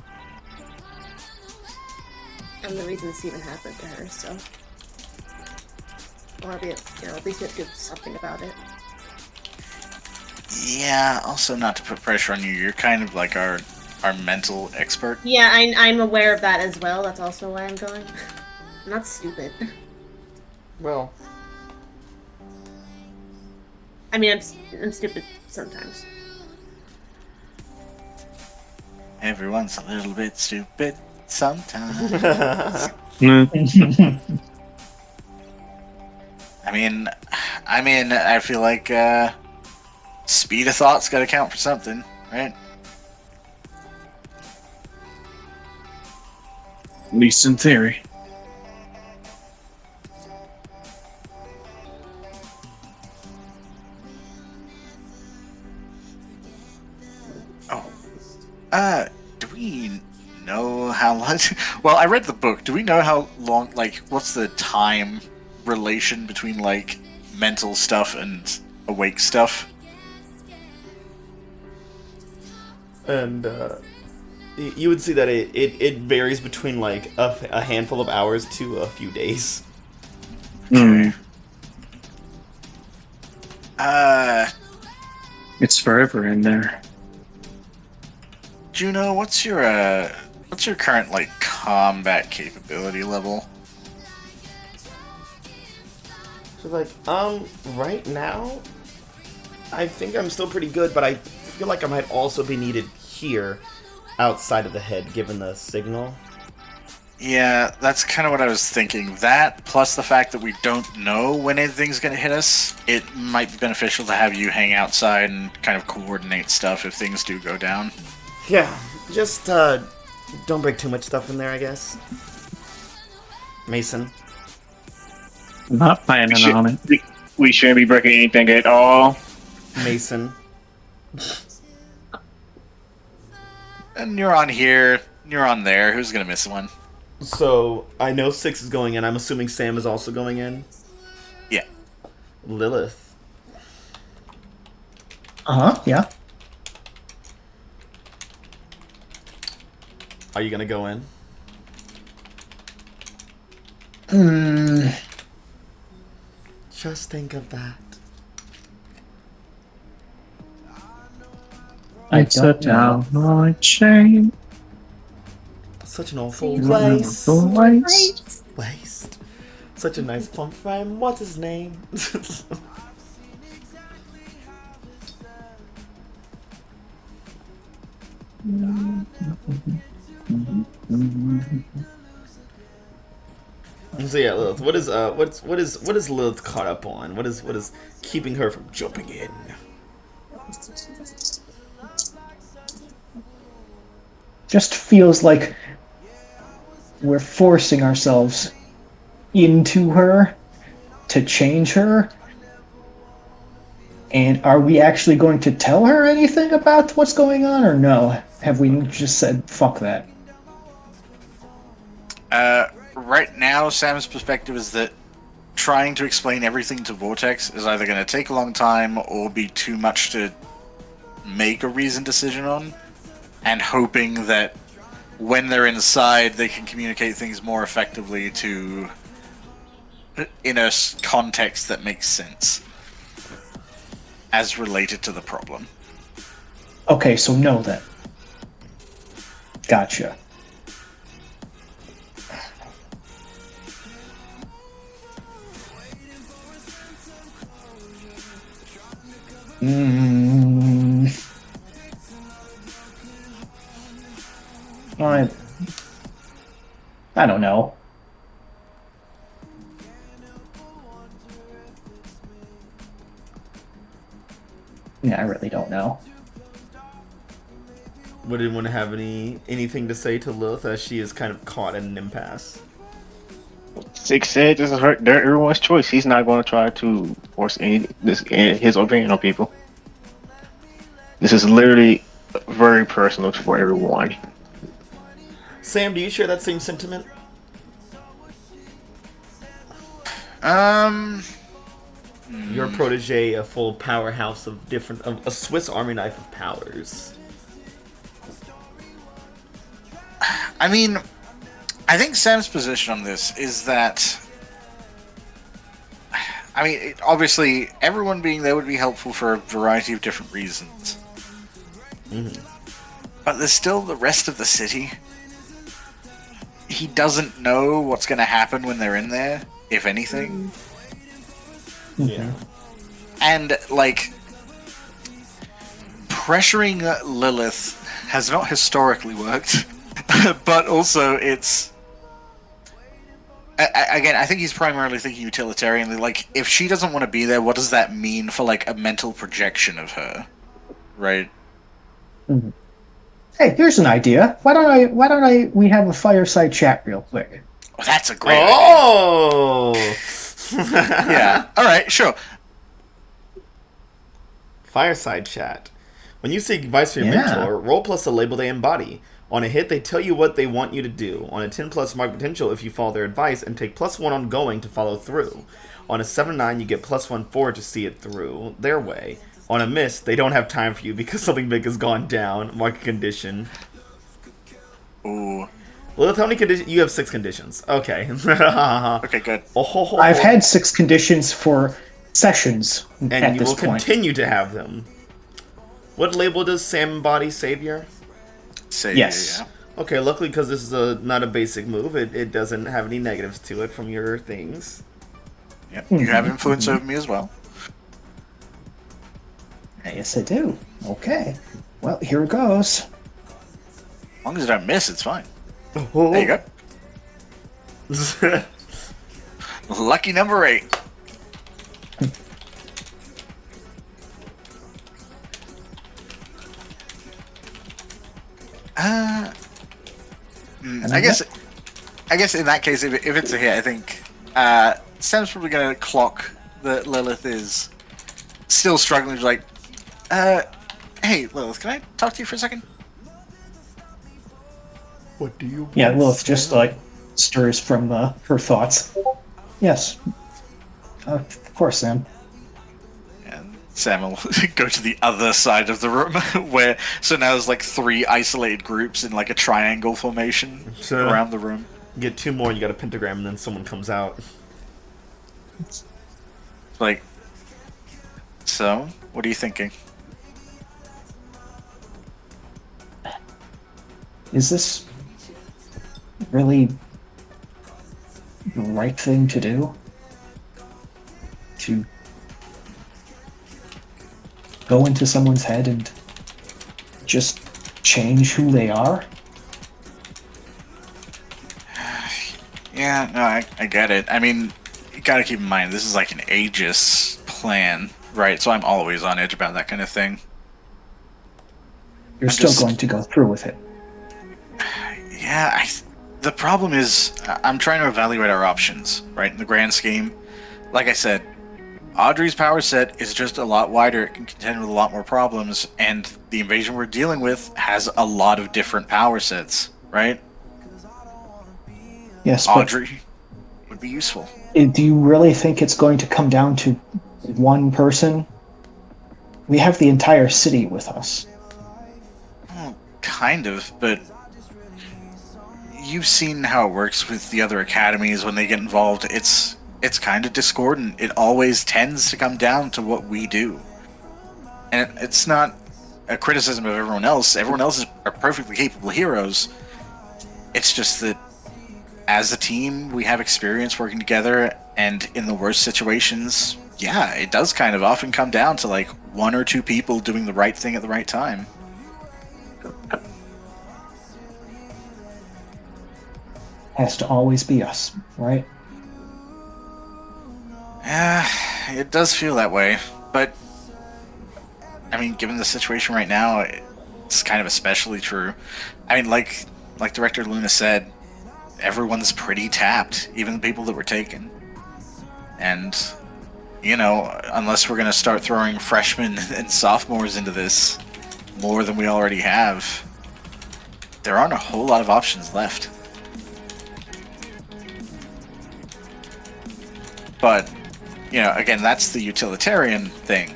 I'm the reason this even happened to her, so. Or be, at least we have to do something about it. Yeah, also not to put pressure on you, you're kind of like our mental expert. Yeah, I'm aware of that as well. That's also why I'm going. I'm not stupid. Well, I mean, I'm stupid sometimes. Everyone's a little bit stupid sometimes. I mean, I feel like speed of thought's got to count for something, right? At least in theory. Do we know how long? Well, I read the book. Do we know how long? Like, what's the time relation between like mental stuff and awake stuff? and you would see that it varies between like a handful of hours to a few days. Okay. It's forever in there. Juno, what's your current like combat capability level? So like, right now, I think I'm still pretty good, but I feel like I might also be needed here, outside of the head, given the signal. Yeah, that's kind of what I was thinking. That, plus the fact that we don't know when anything's going to hit us, it might be beneficial to have you hang outside and kind of coordinate stuff if things do go down. Yeah, just, don't break too much stuff in there, I guess. Mason. I'm not planning on it. We shouldn't be breaking anything at all. Mason. And you're on here, you're on there. Who's going to miss one? So, I know 6 is going in. I'm assuming Sam is also going in. Yeah. Lilith. Yeah. Are you gonna go in? Just think of that. I It's a don't know. downright shame. Such an awful Waste. waste. Such a nice plump friend. What's his name? So yeah, Lilith. What is Lilith caught up on? What is keeping her from jumping in? Just feels like we're forcing ourselves into her to change her. And are we actually going to tell her anything about what's going on, or no? Have we just said, fuck that? Right now, Sam's perspective is that trying to explain everything to Vortex is either going to take a long time or be too much to make a reasoned decision on, and hoping that when they're inside, they can communicate things more effectively in a context that makes sense. as related to the problem. Okay, so no then. Gotcha. I don't know. Yeah, I really don't know. Would anyone have anything to say to Lilith as she is kind of caught in an impasse? Six said this is everyone's choice. He's not going to try to force his opinion on people. This is literally very personal for everyone. Sam, do you share that same sentiment? Your protege, a full powerhouse of a Swiss Army knife of powers. I mean, I think Sam's position on this is that, I mean, obviously, everyone being there would be helpful for a variety of different reasons. Mm-hmm. But there's still the rest of the city. He doesn't know what's going to happen when they're in there, if anything. Yeah. And, like, pressuring Lilith has not historically worked. But also, it's... Again, I think he's primarily thinking utilitarianly. Like, if she doesn't want to be there, what does that mean for, like, a mental projection of her? Right? Mm-hmm. Hey, here's an idea. Why don't we have a fireside chat real quick? Oh, that's a great idea. Oh! Yeah. Alright, sure. Fireside chat. When you seek advice from your Yeah. mentor, roll plus a label they embody. On a hit, they tell you what they want you to do. On a 10 plus, mark potential if you follow their advice, and take +1 on going to follow through. On a 7-9, you get +1 forward to see it through their way. On a miss, they don't have time for you because something big has gone down. Mark a condition. Ooh. Lilith, how many conditions? You have 6 conditions. Okay. Okay, good. I've had 6 conditions for sessions and at you this will point. continue to have them. What label does Sam embody? Savior? Savior, Yes. yeah. Okay, luckily because this is not a basic move, it doesn't have any negatives to it from your things. Yep. You have influence over me as well. Yes, I do. Okay. Well, here it goes. As long as I don't miss, it's fine. There you go. Lucky number 8. I guess in that case, if it's a hit, I think Sam's probably going to clock that Lilith is still struggling. She's like, hey, Lilith, can I talk to you for a second? What do you? Yeah, Lilith just like stirs from her thoughts. Yes. Of course, Sam. And Sam will go to the other side of the room, so now there's like 3 isolated groups in like a triangle formation around the room. You get 2 more, and you got a pentagram, and then someone comes out. Like, so, what are you thinking? Is this really the right thing to do? To go into someone's head and just change who they are? Yeah, no, I get it. I mean, you gotta keep in mind, this is like an Aegis plan, right? So I'm always on edge about that kind of thing. You're still going to go through with it. Yeah, the problem is, I'm trying to evaluate our options, right, in the grand scheme. Like I said, Audrey's power set is just a lot wider, it can contend with a lot more problems, and the invasion we're dealing with has a lot of different power sets, right? Yes, but Audrey would be useful. do you really think it's going to come down to one person? We have the entire city with us. Well, kind of, but you've seen how it works with the other academies when they get involved. It's kind of discordant. It always tends to come down to what we do. And it's not a criticism of everyone else. Everyone else are perfectly capable heroes. It's just that as a team, we have experience working together, and in the worst situations, yeah, it does kind of often come down to like one or two people doing the right thing at the right time. Has to always be us, right? Yeah, it does feel that way. But, I mean, given the situation right now, it's kind of especially true. I mean, like Director Luna said, everyone's pretty tapped, even the people that were taken. And, you know, unless we're going to start throwing freshmen and sophomores into this more than we already have, there aren't a whole lot of options left. But, you know, again, that's the utilitarian thing.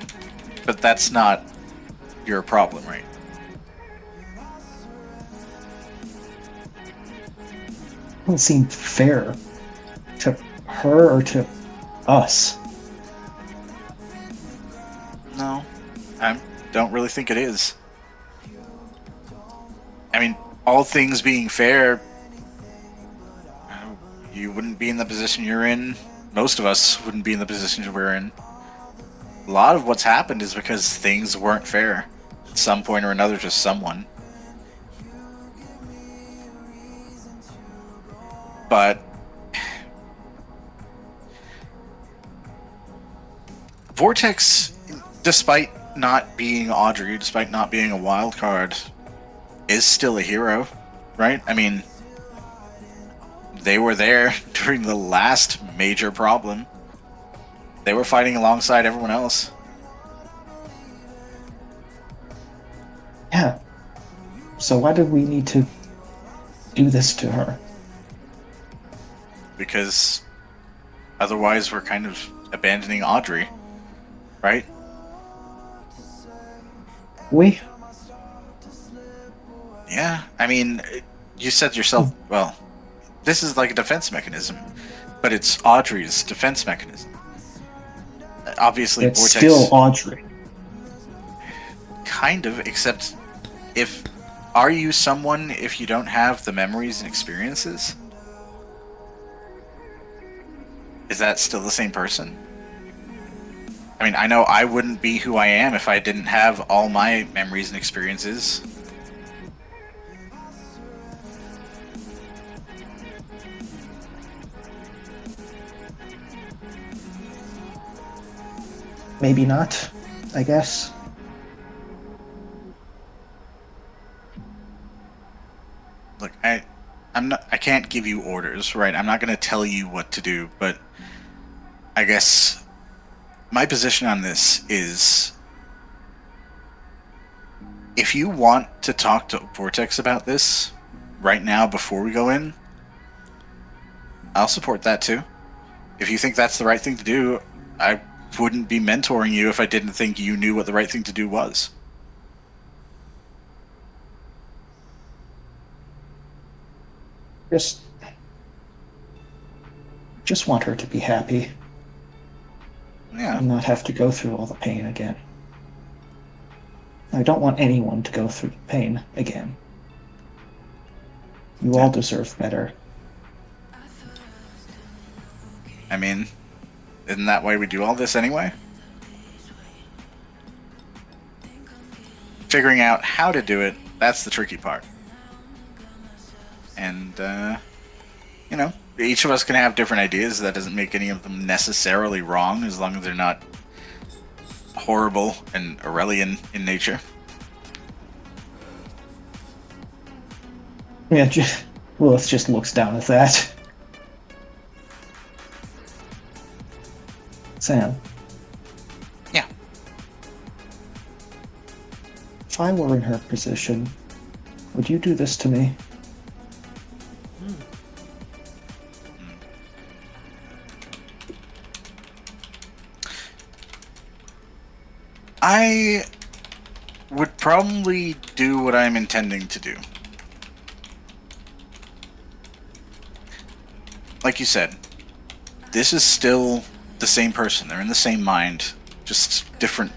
But that's not your problem, right? Doesn't seem fair to her or to us. No, I don't really think it is. I mean, all things being fair, you wouldn't be in the position you're in. Most of us wouldn't be in the position we're in. A lot of what's happened is because things weren't fair. At some point or another to someone. But Vortex, despite not being Audrey, despite not being a wild card, is still a hero, right? I mean, they were there during the last major problem. They were fighting alongside everyone else. Yeah. So why did we need to do this to her? Because otherwise we're kind of abandoning Audrey, right? We? Yeah, I mean, you said yourself, well, this is like a defense mechanism, but it's Audrey's defense mechanism. Obviously, It's Vortex... still Audrey. Kind of, except if... Are you someone if you don't have the memories and experiences? Is that still the same person? I mean, I know I wouldn't be who I am if I didn't have all my memories and experiences. Maybe not, I guess. Look, I can't give you orders, right? I'm not going to tell you what to do, but I guess my position on this is if you want to talk to Vortex about this right now before we go in, I'll support that too. If you think that's the right thing to do, I wouldn't be mentoring you if I didn't think you knew what the right thing to do was. Just want her to be happy Yeah. and not have to go through all the pain again. I don't want anyone to go through the pain again. You all deserve better. I mean, isn't that why we do all this anyway? Figuring out how to do it, that's the tricky part. And, you know, each of us can have different ideas. That doesn't make any of them necessarily wrong, as long as they're not horrible and Aurelian in nature. Yeah, Lilith just looks down at that. Sam. Yeah. If I were in her position, would you do this to me? I would probably do what I'm intending to do. Like you said, this is still the same person. They're in the same mind, just different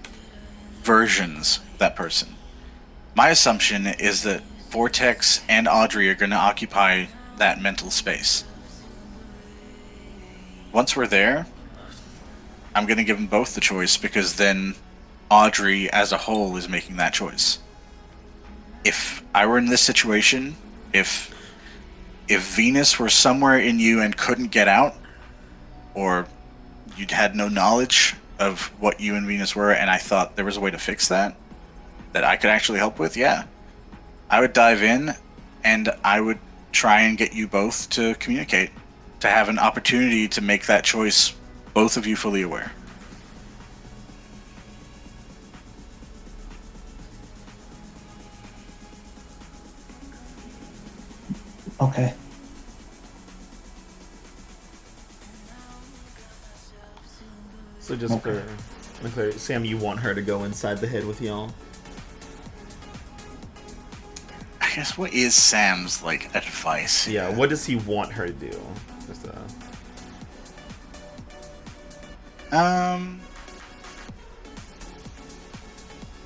versions of that person. My assumption is that Vortex and Audrey are going to occupy that mental space. Once we're there, I'm going to give them both the choice, because then Audrey as a whole is making that choice. If I were in this situation, if Venus were somewhere in you and couldn't get out, or you'd had no knowledge of what you and Venus were, and I thought there was a way to fix that I could actually help with, yeah, I would dive in and I would try and get you both to communicate, to have an opportunity to make that choice, both of you fully aware. Okay. So just for clarity, Sam, you want her to go inside the head with y'all? I guess, what is Sam's, like, advice? Yeah, what does he want her to do? Just,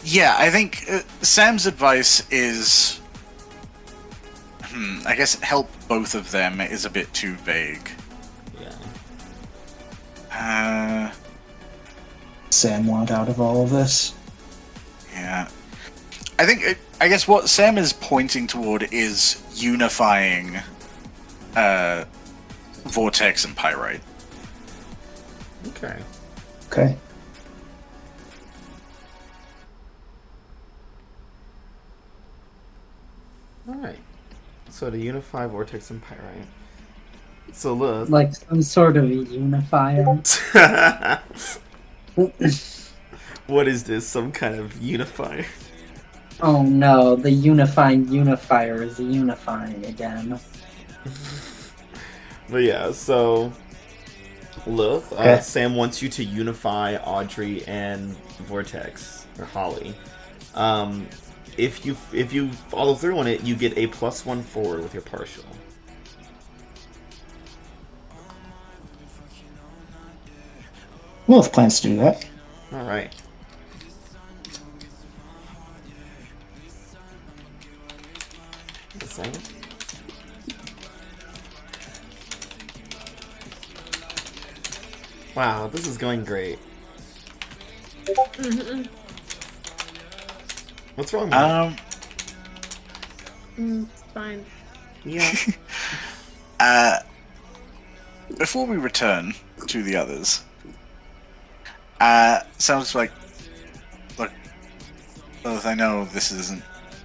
Yeah, I think Sam's advice is, I guess help both of them is a bit too vague. Yeah. Sam want out of all of this? Yeah. I guess what Sam is pointing toward is unifying Vortex and Pyrite. Okay. Okay. Alright. So to unify Vortex and Pyrite. So look. Like some sort of a unifier. What is this? Some kind of unifier? Oh no, the unifying unifier is unifying again. But yeah, so Lilith, Okay. Sam wants you to unify Audrey and Vortex, or Holly. If you follow through on it, you get a +1 forward with your partial. Lilith plans to do that. All right. A second. Wow, this is going great. What's wrong with It's fine. Yeah. Before we return to the others, sounds like, look, Lilith, I know this isn't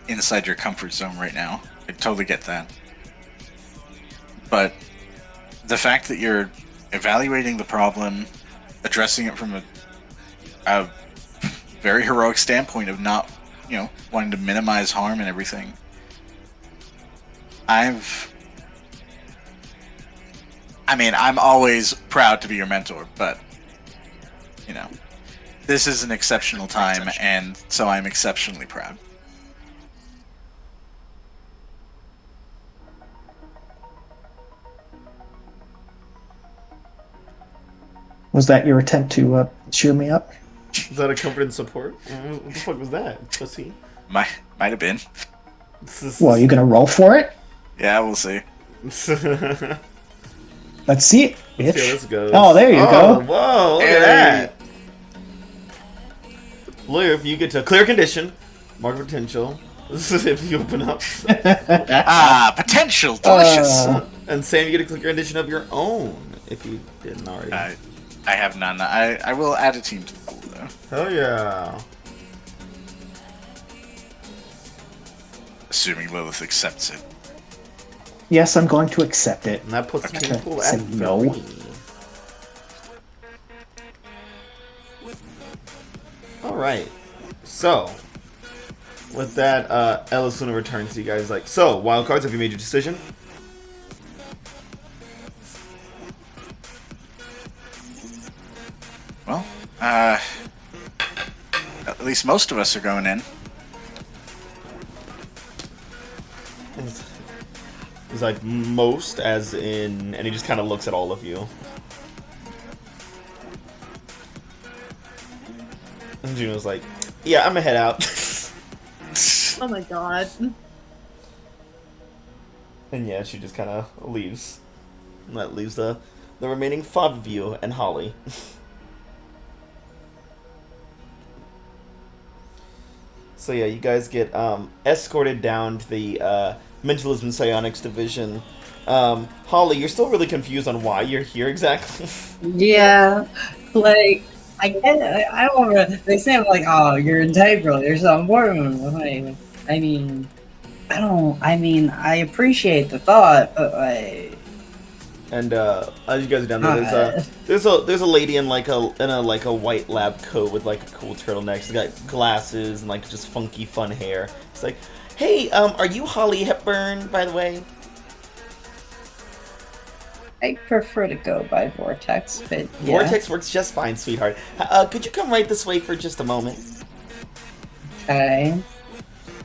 inside your comfort zone right now. I totally get that. But the fact that you're evaluating the problem, addressing it from a very heroic standpoint of not, wanting to minimize harm and everything. I'm always proud to be your mentor, but, this is an exceptional time, and so I'm exceptionally proud. Was that your attempt to cheer me up? Is that a comfort and support? What the fuck was that? Pussy. Might have been. Well, you gonna roll for it? Yeah, we'll see. Let's see it, bitch. Let's see how this goes. Oh, there you go. Whoa, look at that. Lawyer, you get to clear condition, mark potential. If you open up. Potential, delicious. And Sam, you get a clear condition of your own, if you didn't already. I have none. I will add a team to the pool, though. Hell yeah. Assuming Lilith accepts it. Yes, I'm going to accept it. And that puts you in the pool Say at no. 3. Alright. So, with that, Elisuna returns to you guys like, so, Wildcards, have you made your decision? Well, at least most of us are going in. He's like, most, as in, and he just kind of looks at all of you. And Juno's like, Yeah, I'm gonna head out. Oh my god. And yeah, she just kind of leaves. And that leaves the remaining 5 of you and Holly. So yeah, you guys get escorted down to the Mentalism Psionics division. Holly, you're still really confused on why you're here exactly. Yeah, like I get it. I don't remember. They say like, "Oh, you're integral. You're so important." Like, I mean, I don't. I mean, I appreciate the thought, but like, And as you guys are down there, there's a lady in like a white lab coat with like a cool turtleneck. She's got glasses and like just funky fun hair. It's like, hey, are you Holly Hepburn, by the way? I prefer to go by Vortex, but yeah. Vortex works just fine, sweetheart. Could you come right this way for just a moment? Okay.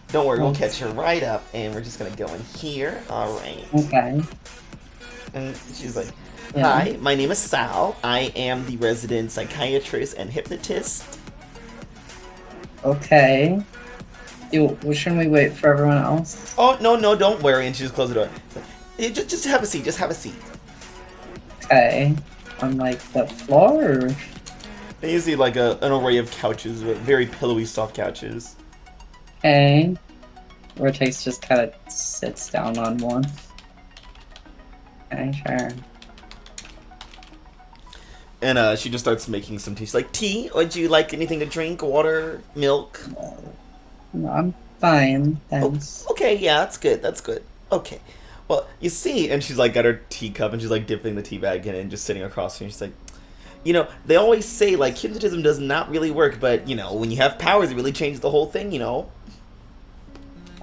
Don't worry, we'll catch her right up, and we're just gonna go in here. All right. Okay. And she's like, Yeah. "Hi, my name is Sal. I am the resident psychiatrist and hypnotist." Okay. Shouldn't we wait for everyone else? Oh no, don't worry. And she just closed the door. Just have a seat. Just have a seat. Okay. On like the floor? Or... And you see like an array of couches, very pillowy, soft couches. Okay. Vortex just kind of sits down on one. Okay, sure. And she just starts making some tea. She's like, tea? Would you like anything to drink? Water? Milk? No, I'm fine, thanks. Oh, okay, yeah, that's good. That's good. Okay. Well, you see, and she's like got her teacup and she's like dipping the tea bag in and just sitting across from you. She's like, you know, they always say like hypnotism does not really work, but you know, when you have powers, it really changes the whole thing, you know?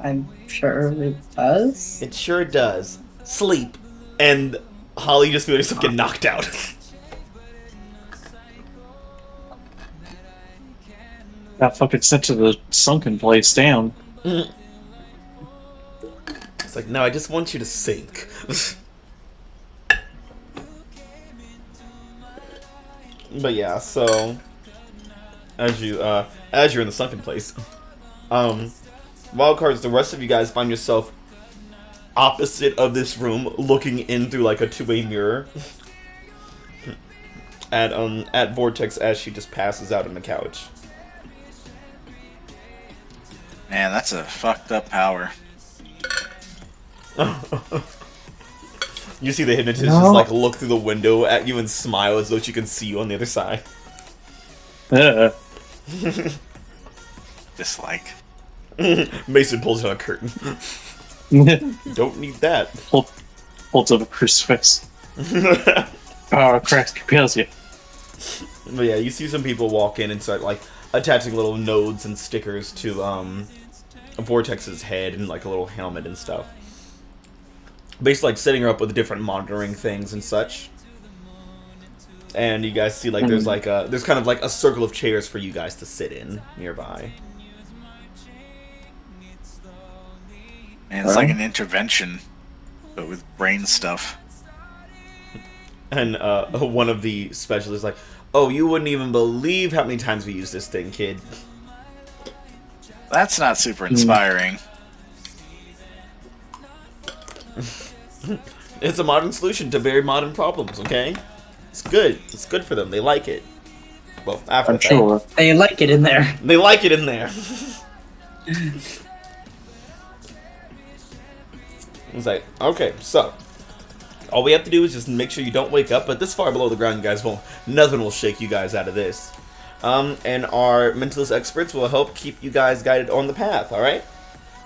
I'm sure it does. It sure does. Sleep. And Holly just feels herself get knocked out. Got fucking sent to the sunken place down. It's like, no, I just want you to sink. But yeah, so as you're in the sunken place, Wildcards, the rest of you guys find yourself opposite of this room, looking in through like a two-way mirror at Vortex as she just passes out on the couch. Man, that's a fucked up power. You see the hypnotist just like look through the window at you and smile as though she can see you on the other side. Dislike. Mason pulls down a curtain. Don't need that. Holds up a crucifix. Power of Christ compels you. But yeah, you see some people walk in and start like attaching little nodes and stickers to Vortex's head and like a little helmet and stuff. Basically like setting her up with different monitoring things and such. And you guys see like there's kind of like a circle of chairs for you guys to sit in nearby. And it's like an intervention, but with brain stuff. And one of the specialists is like, oh, you wouldn't even believe how many times we use this thing, kid. That's not super inspiring. It's a modern solution to very modern problems, okay? It's good. It's good for them. They like it. Well, after I'm sure. They like it in there. They like it in there. It's like, okay, so all we have to do is just make sure you don't wake up, but this far below the ground, you guys won't. Nothing will shake you guys out of this. And our mentalist experts will help keep you guys guided on the path, alright?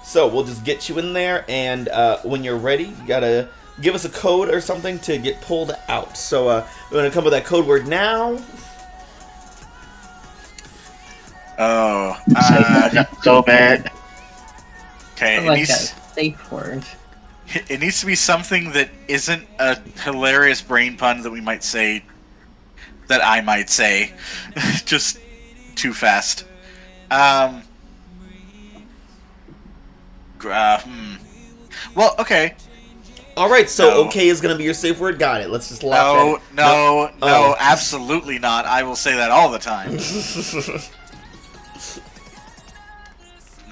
So we'll just get you in there, and when you're ready, you gotta give us a code or something to get pulled out. So we're gonna come with that code word now. Oh, so bad. Okay, I like a safe word. it needs to be something that isn't a hilarious brain pun that we might say, that I might say, just too fast. Well, okay. Alright, so No. okay is gonna be your safe word. Got it. Let's just lock that in. No, Oh. absolutely not. I will say that all the time.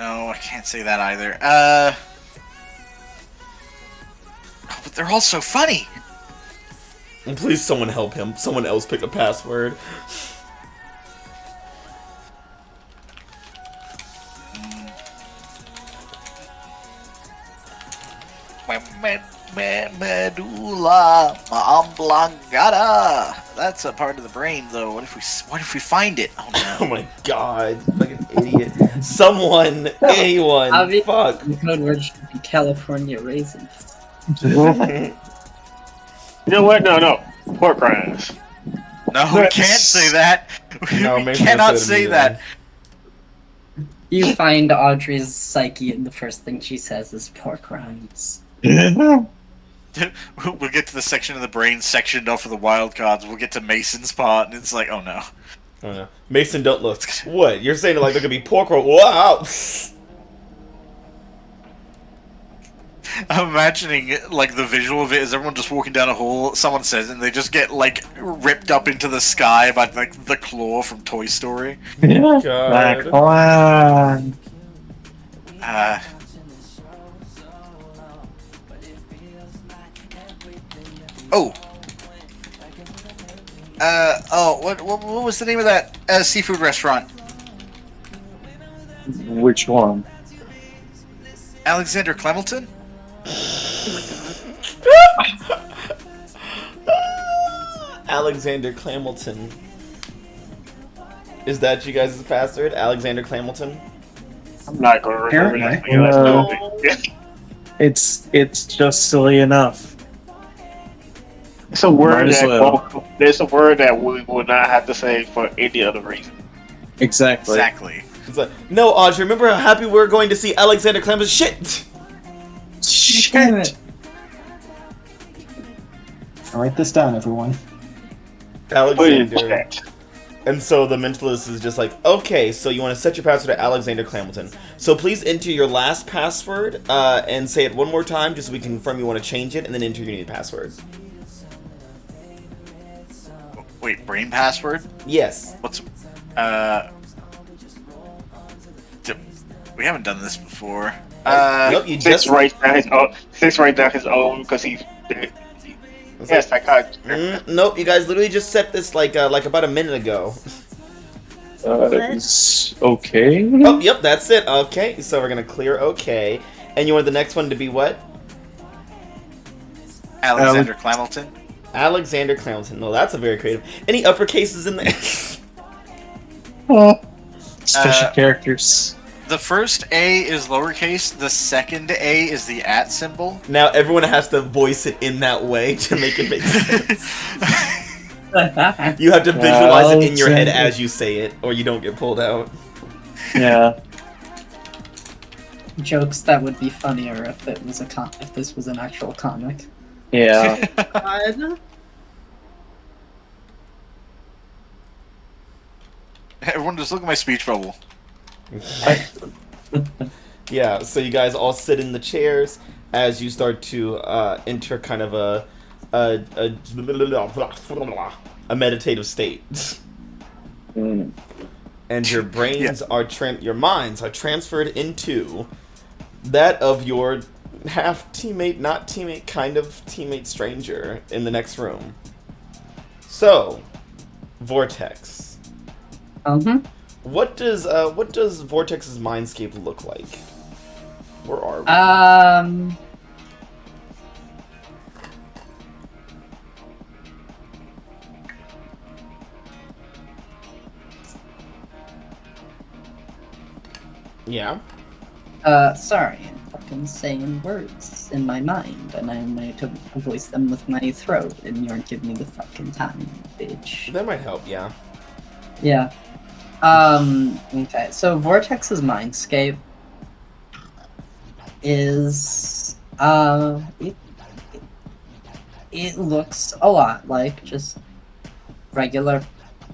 No, I can't say that either. But they're all so funny. And please, someone help him. Someone else pick a password. Medulla oblongata. That's a part of the brain, though. What if we find it? Oh no! Oh my god, like an idiot. Someone, anyone, fuck. The code word should be California raisins. You know what? No. Pork rinds. No, we can't say that. No, We maybe cannot that's say it that. You find Audrey's psyche, and the first thing she says is pork rinds. We'll get to the section of the brain sectioned off for the wild cards. We'll get to Mason's part, and it's like, oh no. Oh no. Mason, don't look. What? You're saying like there could be pork roll? Wow! I'm imagining like the visual of it is everyone just walking down a hall. Someone says, and they just get like ripped up into the sky by like the claw from Toy Story. God. Like, wow. What was the name of that seafood restaurant? Which one? Alexander Clemelton? Alexander Clamilton. Is that you guys' password? Alexander Clamilton? I'm not gonna remember that. Apparently. It's just silly enough. It's a word Might as that well. there's a word that we would not have to say for any other reason. Exactly. Exactly. It's like, no, Audrey, remember how happy we were going to see Alexander Clamilton? Shit! Damn it. Write this down, everyone. Alexander. And so the mentalist is just like, okay, so you want to set your password to Alexander Clamilton. So please enter your last password and say it one more time just so we can confirm you want to change it, and then enter your new password. Wait, brain password? Yes. What's we haven't done this before. Nope, you Six just writes down his own. Six writes down his own because he's. Yes, psychiatrist. Nope, you guys literally just set this like about a minute ago. It's okay. Oh, yep, that's it. Okay, so we're gonna clear okay. And you want the next one to be what? Alexander Clamilton? Alexander Clamilton. No, that's a very creative. Any uppercases in there? Special characters. The first A is lowercase, the second A is the @ symbol. Now everyone has to voice it in that way to make it make sense. You have to visualize it in your head as you say it, or you don't get pulled out. Yeah. Jokes that would be funnier if it was if this was an actual comic. Yeah. God. Everyone just look at my speech bubble. Yeah, so you guys all sit in the chairs as you start to enter kind of a meditative state. And your brains are your minds are transferred into that of your half teammate, not teammate, kind of teammate stranger in the next room. So, Vortex. What does Vortex's mindscape look like? Where are we? Yeah. Sorry, I'm fucking saying words in my mind, and I'm going to voice them with my throat, and you aren't giving me the fucking time, bitch. That might help, yeah. Yeah. Okay, so Vortex's mindscape is, it looks a lot like just regular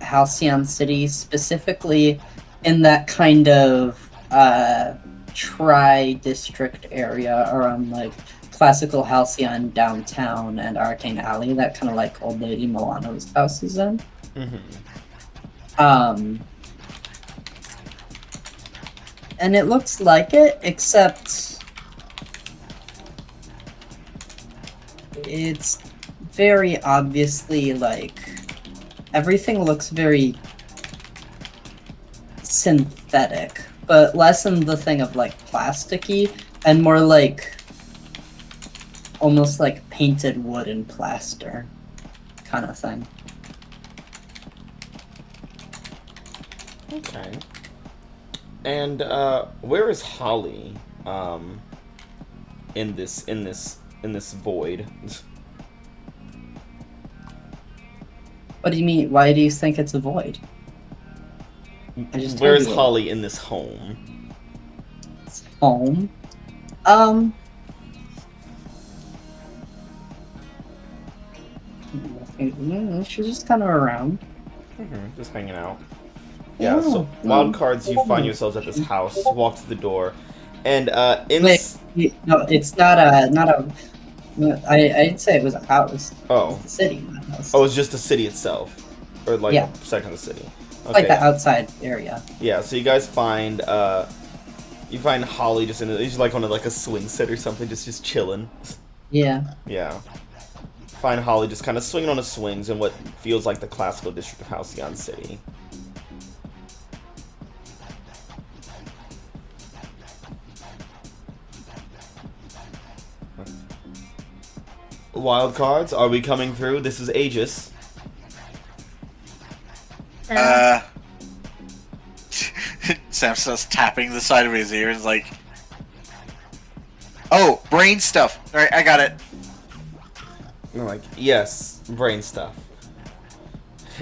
Halcyon City, specifically in that kind of, tri-district area around, like, classical Halcyon downtown and Arcane Alley, that kind of like old lady Milano's house is in. And it looks like it, except it's very obviously like everything looks very synthetic, but less in the thing of like plasticky and more like almost like painted wood and plaster kind of thing. Okay. And where is Holly in this void? What do you mean? Why do you think it's a void? Where is Holly in this home? Home? She's just kind of around. Just hanging out. Yeah, so Wildcards, you find yourselves at this house, walk to the door, and Wait, no, it's not a. I'd say it was a house. Oh. It's a city, not a house. Oh, it's just the city itself? Or like Yeah. a section of the city? It's like the outside area. Yeah, so you guys find Holly just she's like on like a swing set or something, just chilling. Yeah. Yeah. Find Holly just kind of swinging on the swings in what feels like the classical district of Halcyon City. Wildcards, are we coming through? This is Aegis. Sam starts tapping the side of his ears like, oh, brain stuff. All right, I got it. And I'm like, yes, brain stuff.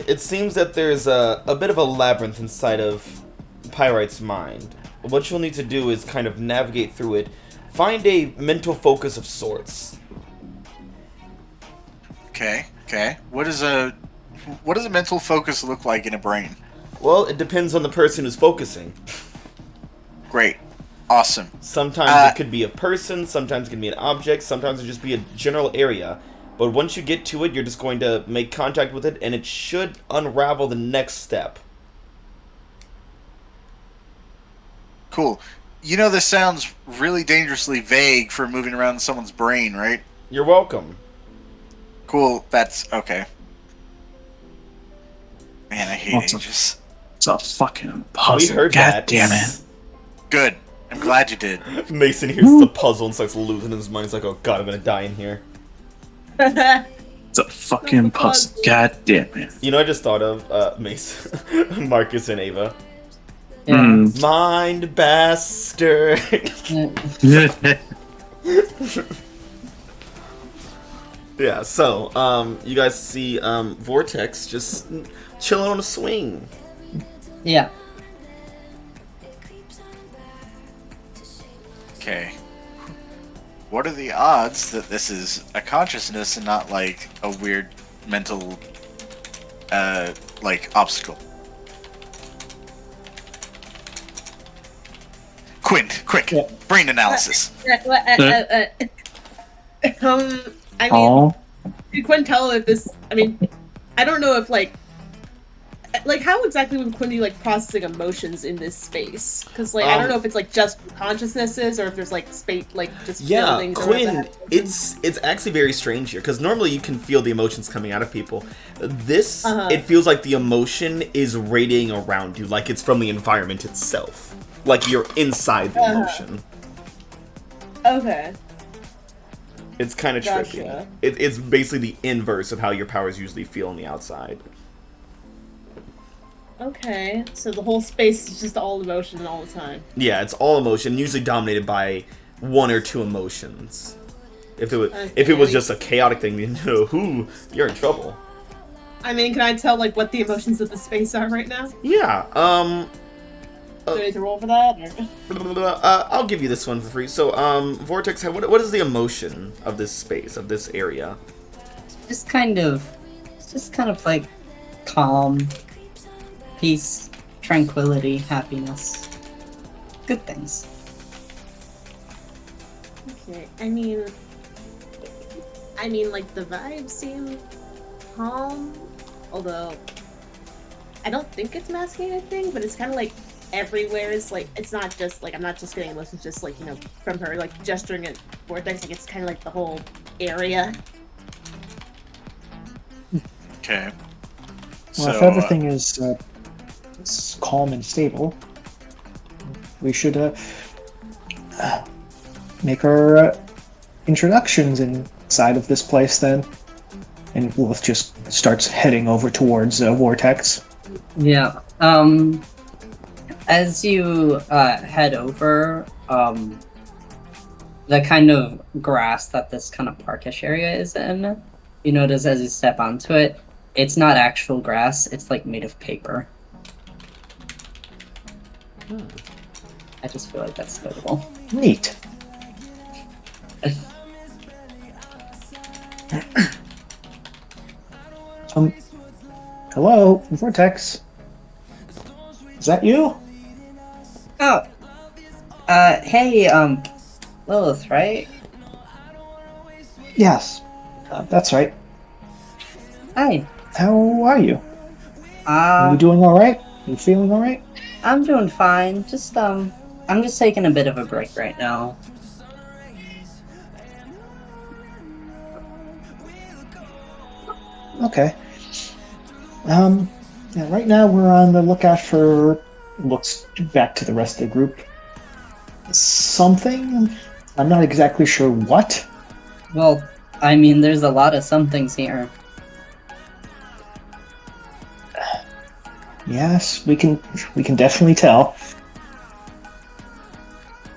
It seems that there's a bit of a labyrinth inside of Pyrite's mind. What you'll need to do is kind of navigate through it. Find a mental focus of sorts. Okay. What does a mental focus look like in a brain? Well, it depends on the person who's focusing. Great. Awesome. Sometimes it could be a person, sometimes it can be an object, sometimes it just be a general area. But once you get to it, you're just going to make contact with it, and it should unravel the next step. Cool. You know, this sounds really dangerously vague for moving around someone's brain, right? You're welcome. Cool. That's okay. Man, I hate Aegis. It's a fucking puzzle. We heard God that. damn it. Good. I'm glad you did. Mason hears the puzzle and starts losing his mind. He's like, oh god, I'm gonna die in here. It's a fucking puzzle. God damn it. You know, I just thought of Mason, Marcus, and Ava. Yeah. Mind bastard. Yeah, so, you guys see Vortex just chilling on a swing. Yeah. Okay. What are the odds that this is a consciousness and not like a weird mental, like obstacle? Quinn, quick, brain analysis. I mean, Oh, you couldn't tell if this. I mean, I don't know if like how exactly would Quinn be like processing emotions in this space? Because like I don't know if it's like just consciousnesses or if there's like space, like just Yeah, feelings. Quinn, it's actually very strange here, because normally you can feel the emotions coming out of people. This, it feels like the emotion is radiating around you, like it's from the environment itself. Like you're inside the emotion. Okay. It's kind of tricky. Gotcha. It's basically the inverse of how your powers usually feel on the outside. Okay. So the whole space is just all emotion all the time. Yeah, it's all emotion, usually dominated by one or two emotions. If it was just a chaotic thing, you know, you're in trouble. I mean, can I tell like what the emotions of the space are right now? Yeah, Do I need to roll for that? Or? I'll give you this one for free. So, Vortex, what is the emotion of this space, of this area? Just kind of like calm, peace, tranquility, happiness, good things. Okay. I mean, like the vibes seem calm, although I don't think it's masking anything, but it's kind of like everywhere. It's like it's not just like I'm not just getting emotions just like from her like gesturing at Vortex. Like it's kind of like the whole area. Okay. Well, if everything is calm and stable, we should make our introductions inside of this place then. And Wolf just starts heading over towards Vortex. Yeah. As you head over, the kind of grass that this kind of parkish area is in, you notice as you step onto it, it's not actual grass, it's like made of paper. I just feel like that's notable. Neat. Hello, Vortex. Is that you? Oh. Hey, Lilith, right? Yes, that's right. Hi. How are you? Are you doing all right? You feeling all right? I'm doing fine. I'm just taking a bit of a break right now. Okay. Yeah, right now we're on the lookout for, looks back to the rest of the group, something? I'm not exactly sure what. Well, I mean, there's a lot of somethings here. Yes, we can definitely tell.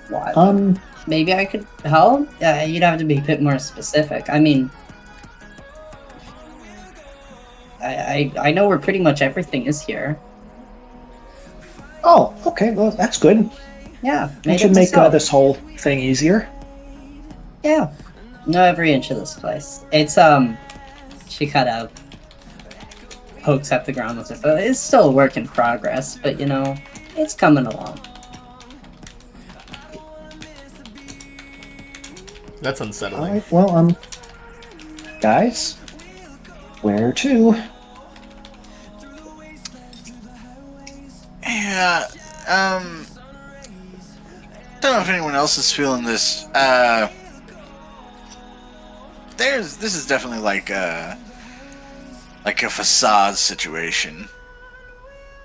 What? Maybe I could help? You'd have to be a bit more specific. I mean, I know where pretty much everything is here. Oh, okay, well, that's good. Yeah, That should make this whole thing easier. Yeah. Know every inch of this place. It's, she kind of pokes at the ground with her foot. It's still a work in progress, but, it's coming along. That's unsettling. Alright, well, guys, where to? Yeah, don't know if anyone else is feeling this. This is definitely like a facade situation.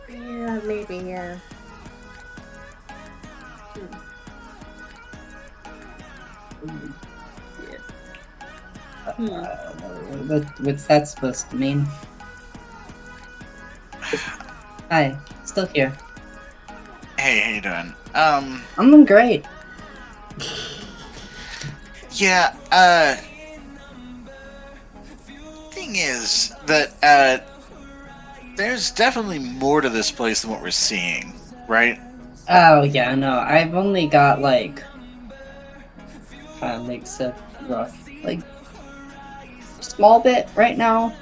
Yeah, maybe, yeah. What's that supposed to mean? Hi, still here. Hey, how you doing? I'm doing great. Yeah, thing is that, there's definitely more to this place than what we're seeing, right? Oh, yeah, no, I've only got, makes it rough. Small bit right now.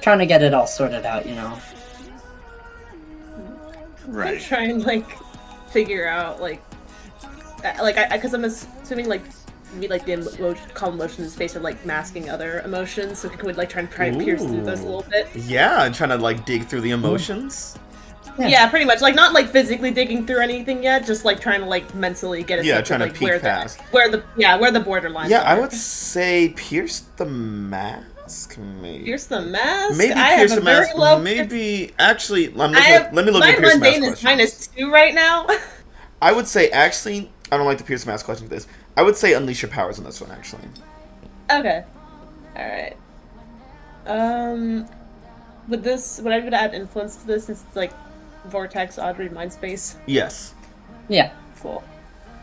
Trying to get it all sorted out, Right. I'm trying figure out because I'm assuming maybe the calm emotions in space are masking other emotions, so we would try and pierce through those a little bit. Yeah, and trying to dig through the emotions. Yeah, pretty much. Not physically digging through anything yet, just trying to mentally get a sense trying of to peek past. where the border lines Yeah, are. I would say pierce the mask, maybe. Pierce the mask? Maybe I pierce have the a very mask. low Maybe actually, let me look at pierce the my mask mundane is question. -2 right now. I would say actually, I don't like the pierce the mask question for this. I would say unleash your powers on this one actually. Okay. Alright. Would I add influence to this since it's Vortex, Audrey, Mindspace? Yes. Yeah. Cool.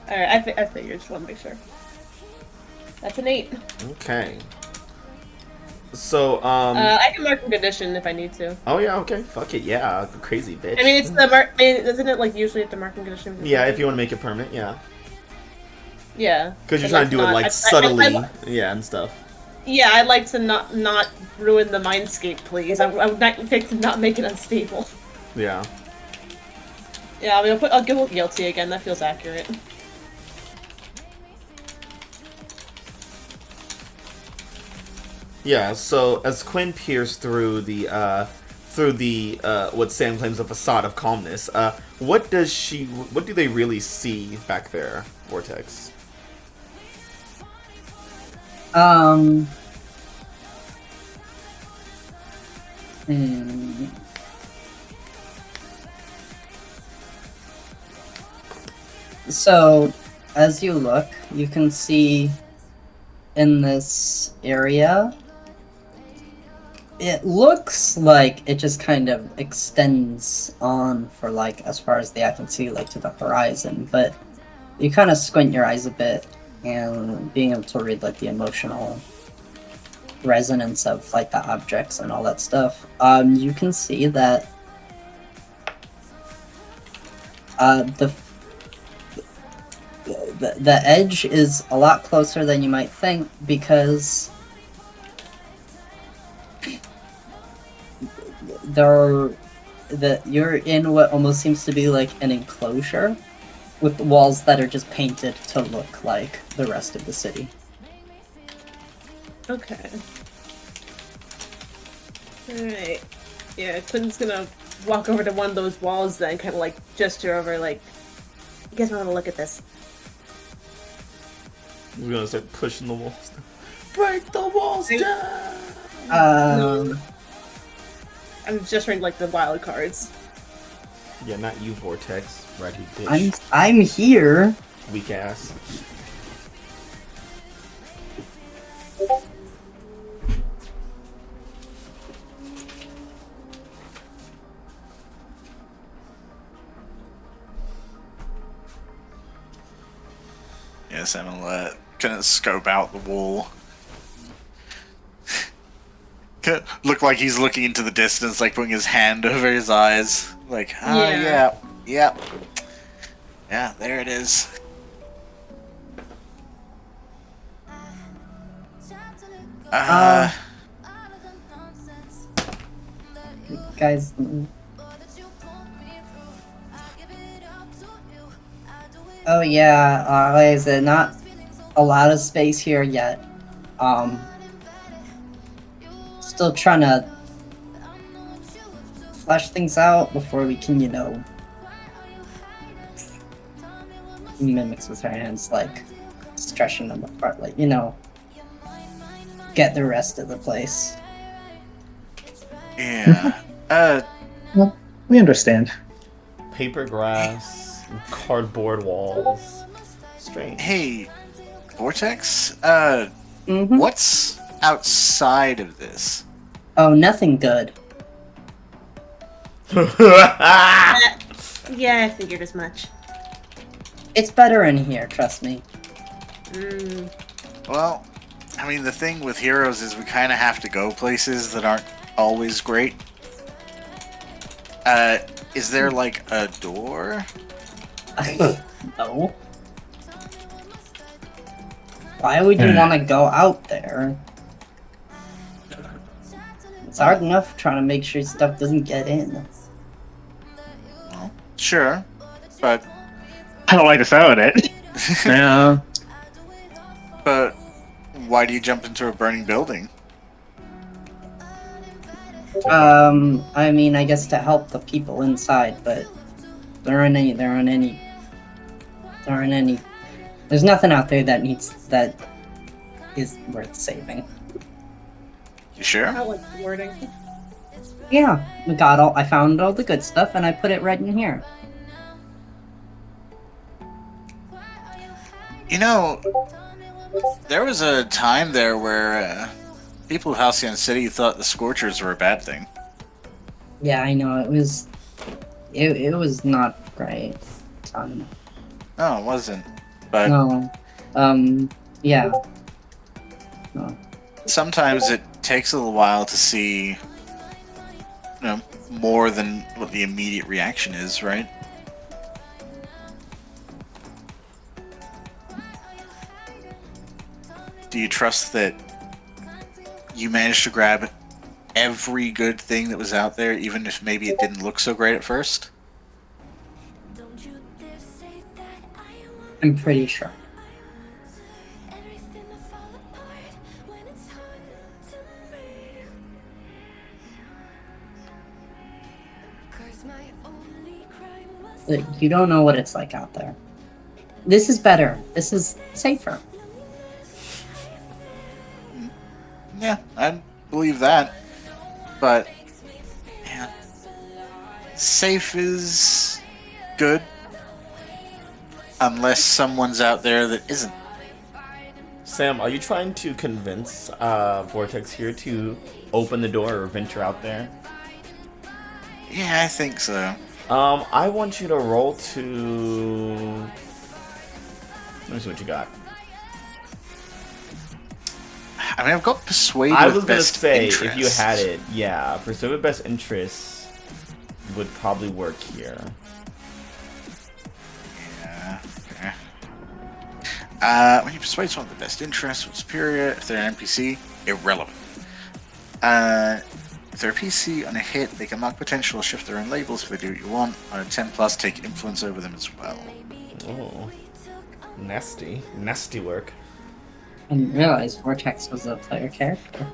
Alright, I figured, just want to make sure. That's an 8. Okay. So, I can mark and condition if I need to. oh yeah, okay. Fuck it, yeah. Crazy bitch. I mean, it's the mark. Isn't it usually at the mark and condition? Yeah, if you want to make it permanent, yeah. Yeah. Because you're trying to do it subtly, yeah, and stuff. Yeah, I'd like to not ruin the mindscape, please. I would not make it unstable. Yeah. Yeah, I mean, I'll go guilty again. That feels accurate. Yeah, so as Quinn peers through the through the what Sam claims a facade of calmness. What do they really see back there, Vortex? Hmm. So, as you look, you can see in this area, it looks like it just kind of extends on for, like, as far as the eye can see, like, to the horizon, but you kind of squint your eyes a bit, and being able to read, like, the emotional resonance of, like, the objects and all that stuff, you can see that the edge is a lot closer than you might think, because you're in what almost seems to be like an enclosure with walls that are just painted to look like the rest of the city. Okay. Alright. Yeah, Quentin's gonna walk over to one of those walls then, kind of like gesture over, like, you guys want to look at this? We're gonna start pushing the walls down. Break the walls down! I'm gesturing like the Wildcards. Yeah, not you, Vortex. Right, you bitch. I'm here. Weak ass. Yes, I'm gonna scope out the wall. Look like he's looking into the distance, like putting his hand over his eyes. Like, yeah, there it is. Guys, oh yeah, like I said, not a lot of space here yet. Still trying to flesh things out before we can, mimics with her hands, like, stretching them apart, like, get the rest of the place. Yeah. Well, we understand. Paper grass, cardboard walls. Strange. Hey, Vortex? Mm-hmm. What's outside of this? Oh, nothing good. Yeah, I figured as much. It's better in here, trust me. Well, I mean, the thing with heroes is we kind of have to go places that aren't always great. Is there, like, a door? No. Why would you want to go out there? It's hard enough trying to make sure stuff doesn't get in. Well, sure, but... I don't like the sound of it. Yeah. But why do you jump into a burning building? I mean, I guess to help the people inside, but there's nothing out there that is worth saving. You sure? I like the wording. Yeah, I found all the good stuff and I put it right in here. You know, there was a time there where people of Halcyon City thought the Scorchers were a bad thing. Yeah, I know, it was not great. No, it wasn't. But No. Yeah. No. sometimes it takes a little while to see, more than what the immediate reaction is, right? Do you trust that you managed to grab every good thing that was out there, even if maybe it didn't look so great at first? I'm pretty sure. You don't know what it's like out there. This is better. This is safer. Yeah, I believe that. But, yeah. Safe is good. Unless someone's out there that isn't. Sam, are you trying to convince Vortex here to open the door or venture out there? Yeah, I think so. I want you to roll to... Let me see what you got. I mean, I've got Persuade I with was gonna best say, interest. if you had it, yeah, Persuade with best interest would probably work here. Yeah, okay. When you persuade someone with the best interest or superior, if they're an NPC, irrelevant. If they're a PC on a hit, they can mark potential or shift their own labels if they do what you want. On a 10+, take influence over them as well. Oh. Nasty. Nasty work. I didn't realize Vortex was a player character.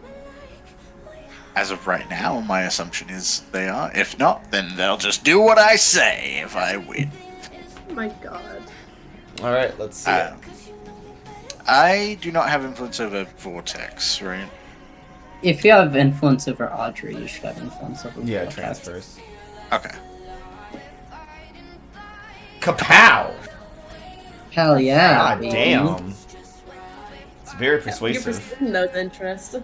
As of right now, my assumption is they are. If not, then they'll just do what I say if I win. Oh my god. Alright, let's see. I do not have influence over Vortex, right? If you have influence over Audrey, you should have influence over Yeah, Vortex. transfers. Okay. Kapow! Hell yeah. God baby. damn. It's very You're persuasive. pursuing those interests. So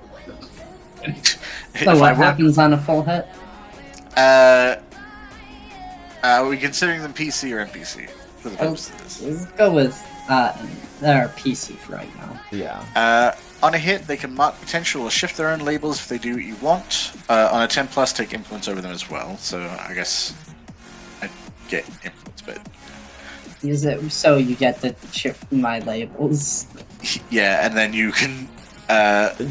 If what I were- happens on a full hit? Are we considering them PC or NPC for the purpose of this? Let's go with their PC for right now. Yeah. On a hit, they can mark potential or shift their own labels if they do what you want. On a 10+, take influence over them as well. So I guess I get influence, but Use it so you get to shift my labels. yeah, and then you can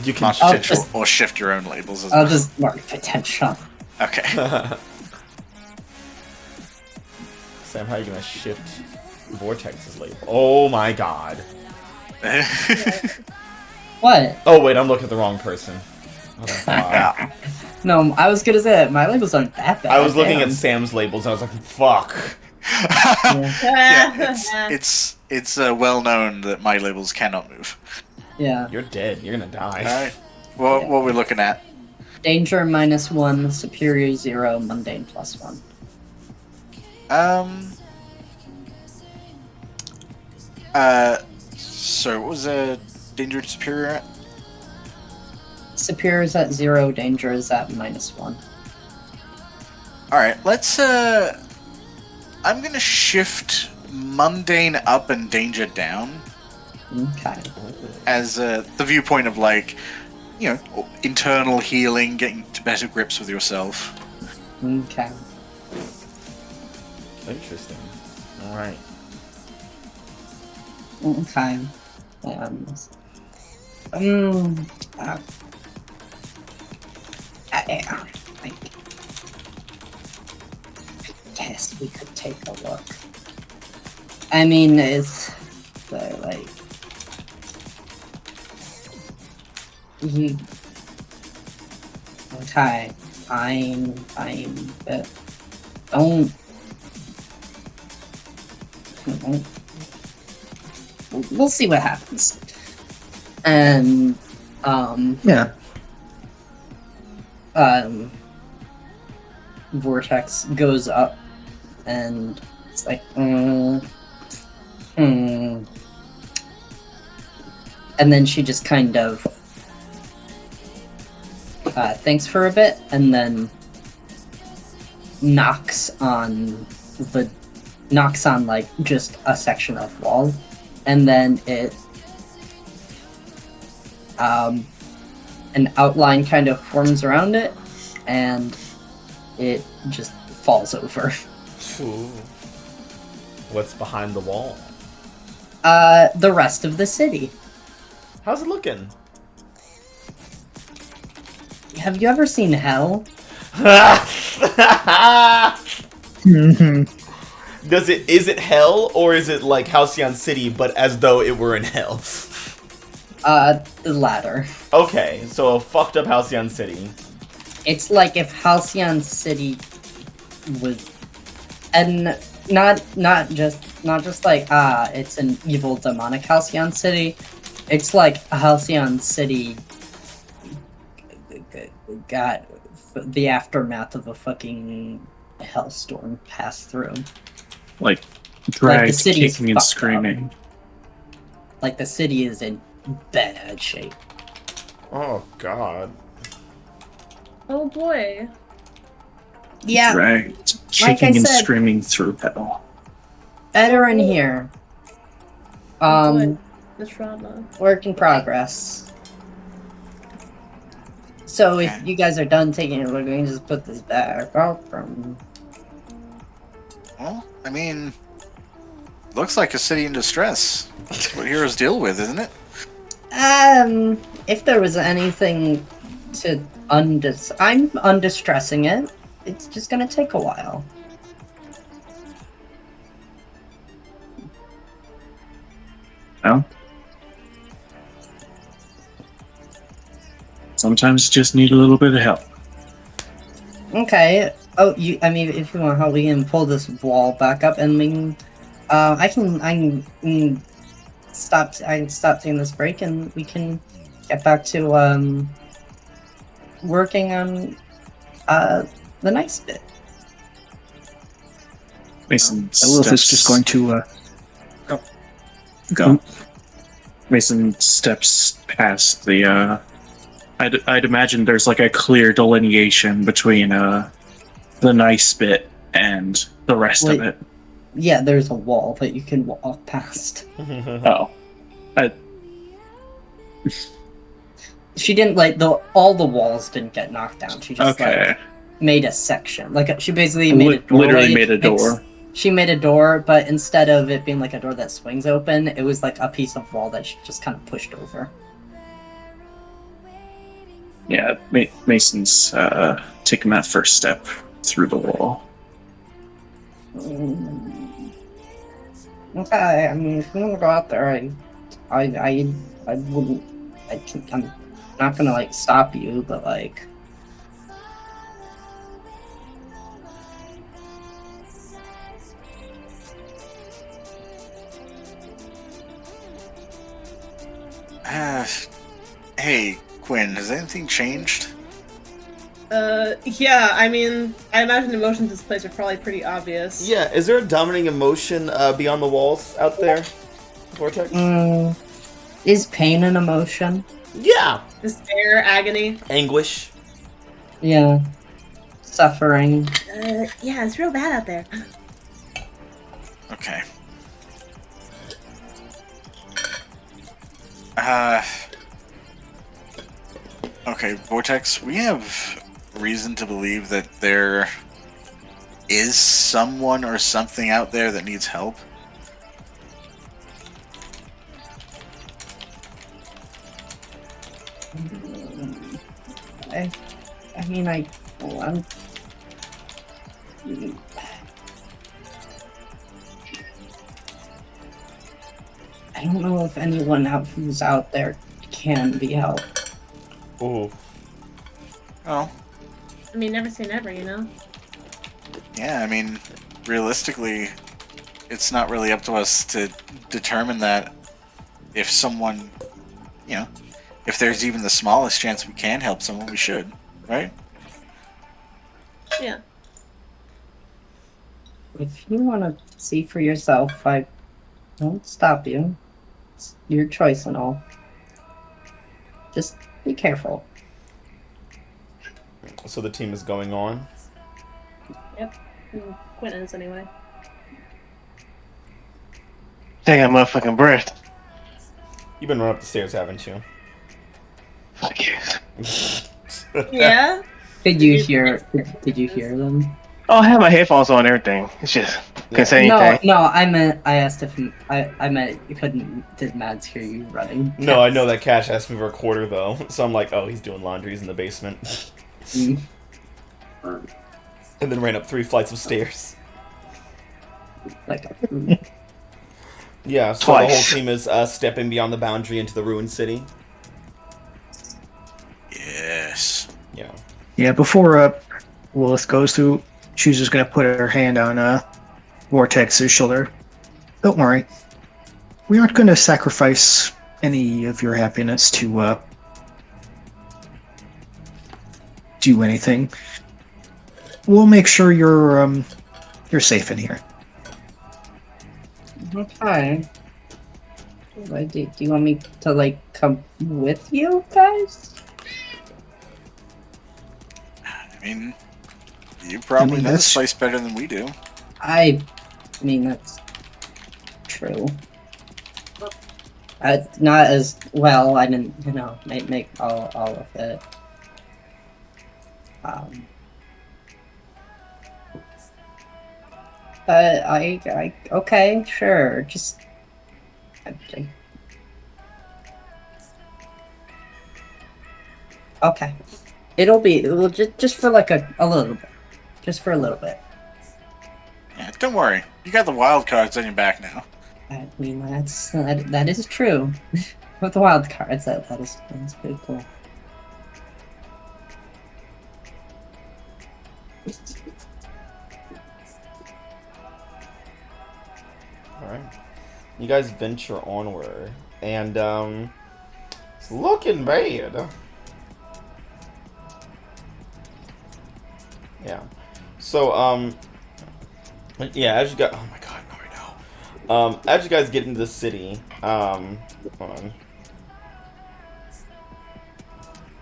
You can mark I'll potential just- or shift your own labels as I'll well. just mark potential. Okay. Sam, how are you gonna shift Vortex's label? Oh my god. What? Oh wait, I'm looking at the wrong person. What the fuck? No, I was gonna say my labels aren't that bad. I was looking damn. at Sam's labels and I was like, fuck. Yeah, it's well known that my labels cannot move. Yeah. You're dead. You're gonna die. Alright. What are we looking at? Danger -1, superior 0, mundane +1. So what was danger to superior at? Superior is at 0, danger is at -1. Alright, let's I'm gonna shift mundane up and danger down Okay. as the viewpoint of, like, you know, internal healing, getting to better grips with yourself. Okay. Interesting. Alright. Okay. I guess we could take a look. I mean, it's like you. Okay, fine, but don't. We'll see what happens. And Yeah. Vortex goes up and it's like and then she just kind of thinks for a bit and then knocks on like just a section of wall, and then it an outline kind of forms around it, and it just falls over. Ooh. What's behind the wall? The rest of the city. How's it looking? Have you ever seen hell? Is it hell, or is it like Halcyon City, but as though it were in hell? The latter. Okay, so a fucked up Halcyon City. It's like if Halcyon City was And not just like it's an evil demonic Halcyon City. It's like a Halcyon City got the aftermath of a fucking hellstorm passed through. Like dragged, city is kicking and fucked up. screaming. Like the city is in bad shape. Oh God. Oh boy. Yeah, Dragged, Like kicking I and said- screaming through hell. better in here. The trauma. Work in progress. So if you guys are done taking it, we're going to just put this back up from. Well, I mean, looks like a city in distress. That's what heroes deal with, isn't it? If there was anything to I'm undistressing it. It's just gonna take a while. No? Sometimes you just need a little bit of help. Okay. Oh, I mean, if you want help, we can pull this wall back up, and we can. I can stop taking this break, and we can get back to working on the nice bit. Mason Lilith is steps- just going to. Go. Mason steps past the. I'd imagine there's like a clear delineation between the nice bit and the rest of Wait. it. Yeah, there's a wall that you can walk past. Oh, She didn't all the walls didn't get knocked down. She just okay. made a section. She basically made a doorway. Literally made a door. She made a door, but instead of it being like a door that swings open, it was like a piece of wall that she just kind of pushed over. Yeah, Mason's taking that first step through the wall. Okay, I mean, if you want to go out there, I wouldn't. I'm not gonna like stop you, but like. Hey, Quinn, has anything changed? Yeah, I mean, I imagine emotions in this place are probably pretty obvious. Yeah, is there a dominating emotion beyond the walls out there, Vortex? Is pain an emotion? Yeah! Despair, agony. Anguish. Yeah. Suffering. Yeah, it's real bad out there. Okay. Okay, Vortex, we have reason to believe that there is someone or something out there that needs help. I mean, I'm. I don't know if anyone who's out there can be helped. Ooh. Oh, I mean, never say never, you know? yeah, I mean, realistically, it's not really up to us to determine that if someone, if there's even the smallest chance we can help someone, we should, right? Yeah. If you want to see for yourself, I won't stop you. It's your choice and all. Just be careful. So the team is going on. Yep. Quinn is, anyway. Taking a motherfucking breath. You've been running up the stairs, haven't you? Fuck yes. Yeah? Did you hear them? Oh, I have my headphones on and everything. It's just couldn't say anything. No, I asked if I meant you couldn't. Did Mads hear you running? No, I know that Cash asked me for a quarter though, so I'm like, oh, he's doing laundry. He's in the basement, Mm. and then ran up 3 flights of stairs. Like, Yeah, so Twice. the whole team is stepping beyond the boundary into the ruined city. Yes. Yeah. Yeah, before Willis goes to She's just gonna put her hand on Vortex's shoulder. Don't worry. We aren't gonna sacrifice any of your happiness to do anything. We'll make sure you're safe in here. Okay. Do you want me to, like, come with you guys? I mean, you probably know this place better than we do. I mean, that's true. Not as well. I didn't, make all of it. But okay, sure. Just, okay. It'll just for like a little bit, just for a little bit. Yeah, don't worry. You got the wild cards on your back now. I mean, that is true. With the wild cards, that is pretty cool. Alright. You guys venture onward, and it's looking bad. Yeah. So, yeah, as you got, oh my god, no. As you guys get into the city, hold on.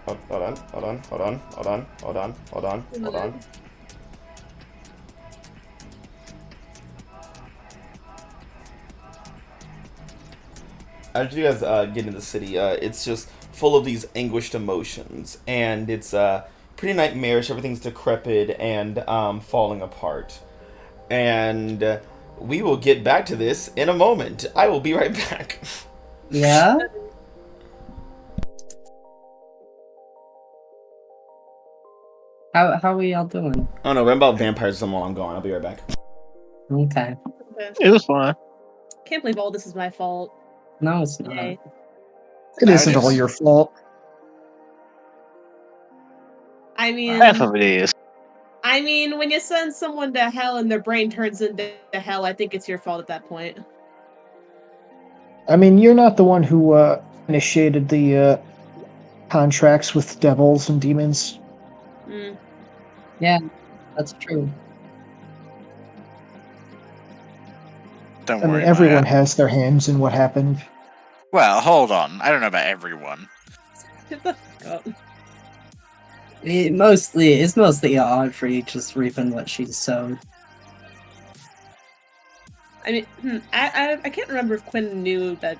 Hold on. As you guys get into the city, it's just full of these anguished emotions, and it's pretty nightmarish. Everything's decrepit and falling apart. And we will get back to this in a moment. I will be right back. Yeah? How are we all doing? Oh no, we're about vampires some while I'm gone. I'll be right back. Okay. It was fun. Can't believe all this is my fault. No, it's not. Yay. It isn't all your fault. I mean, Half of it is. I mean, when you send someone to hell and their brain turns into hell, I think it's your fault at that point. I mean, you're not the one who initiated the contracts with devils and demons. Mm. Yeah, that's true. Don't I worry. mean, everyone about it. has their hands in what happened. Well, hold on. I don't know about everyone. Get the fuck up. It's mostly Audrey just reaping what she sowed. I mean, I can't remember if Quinn knew that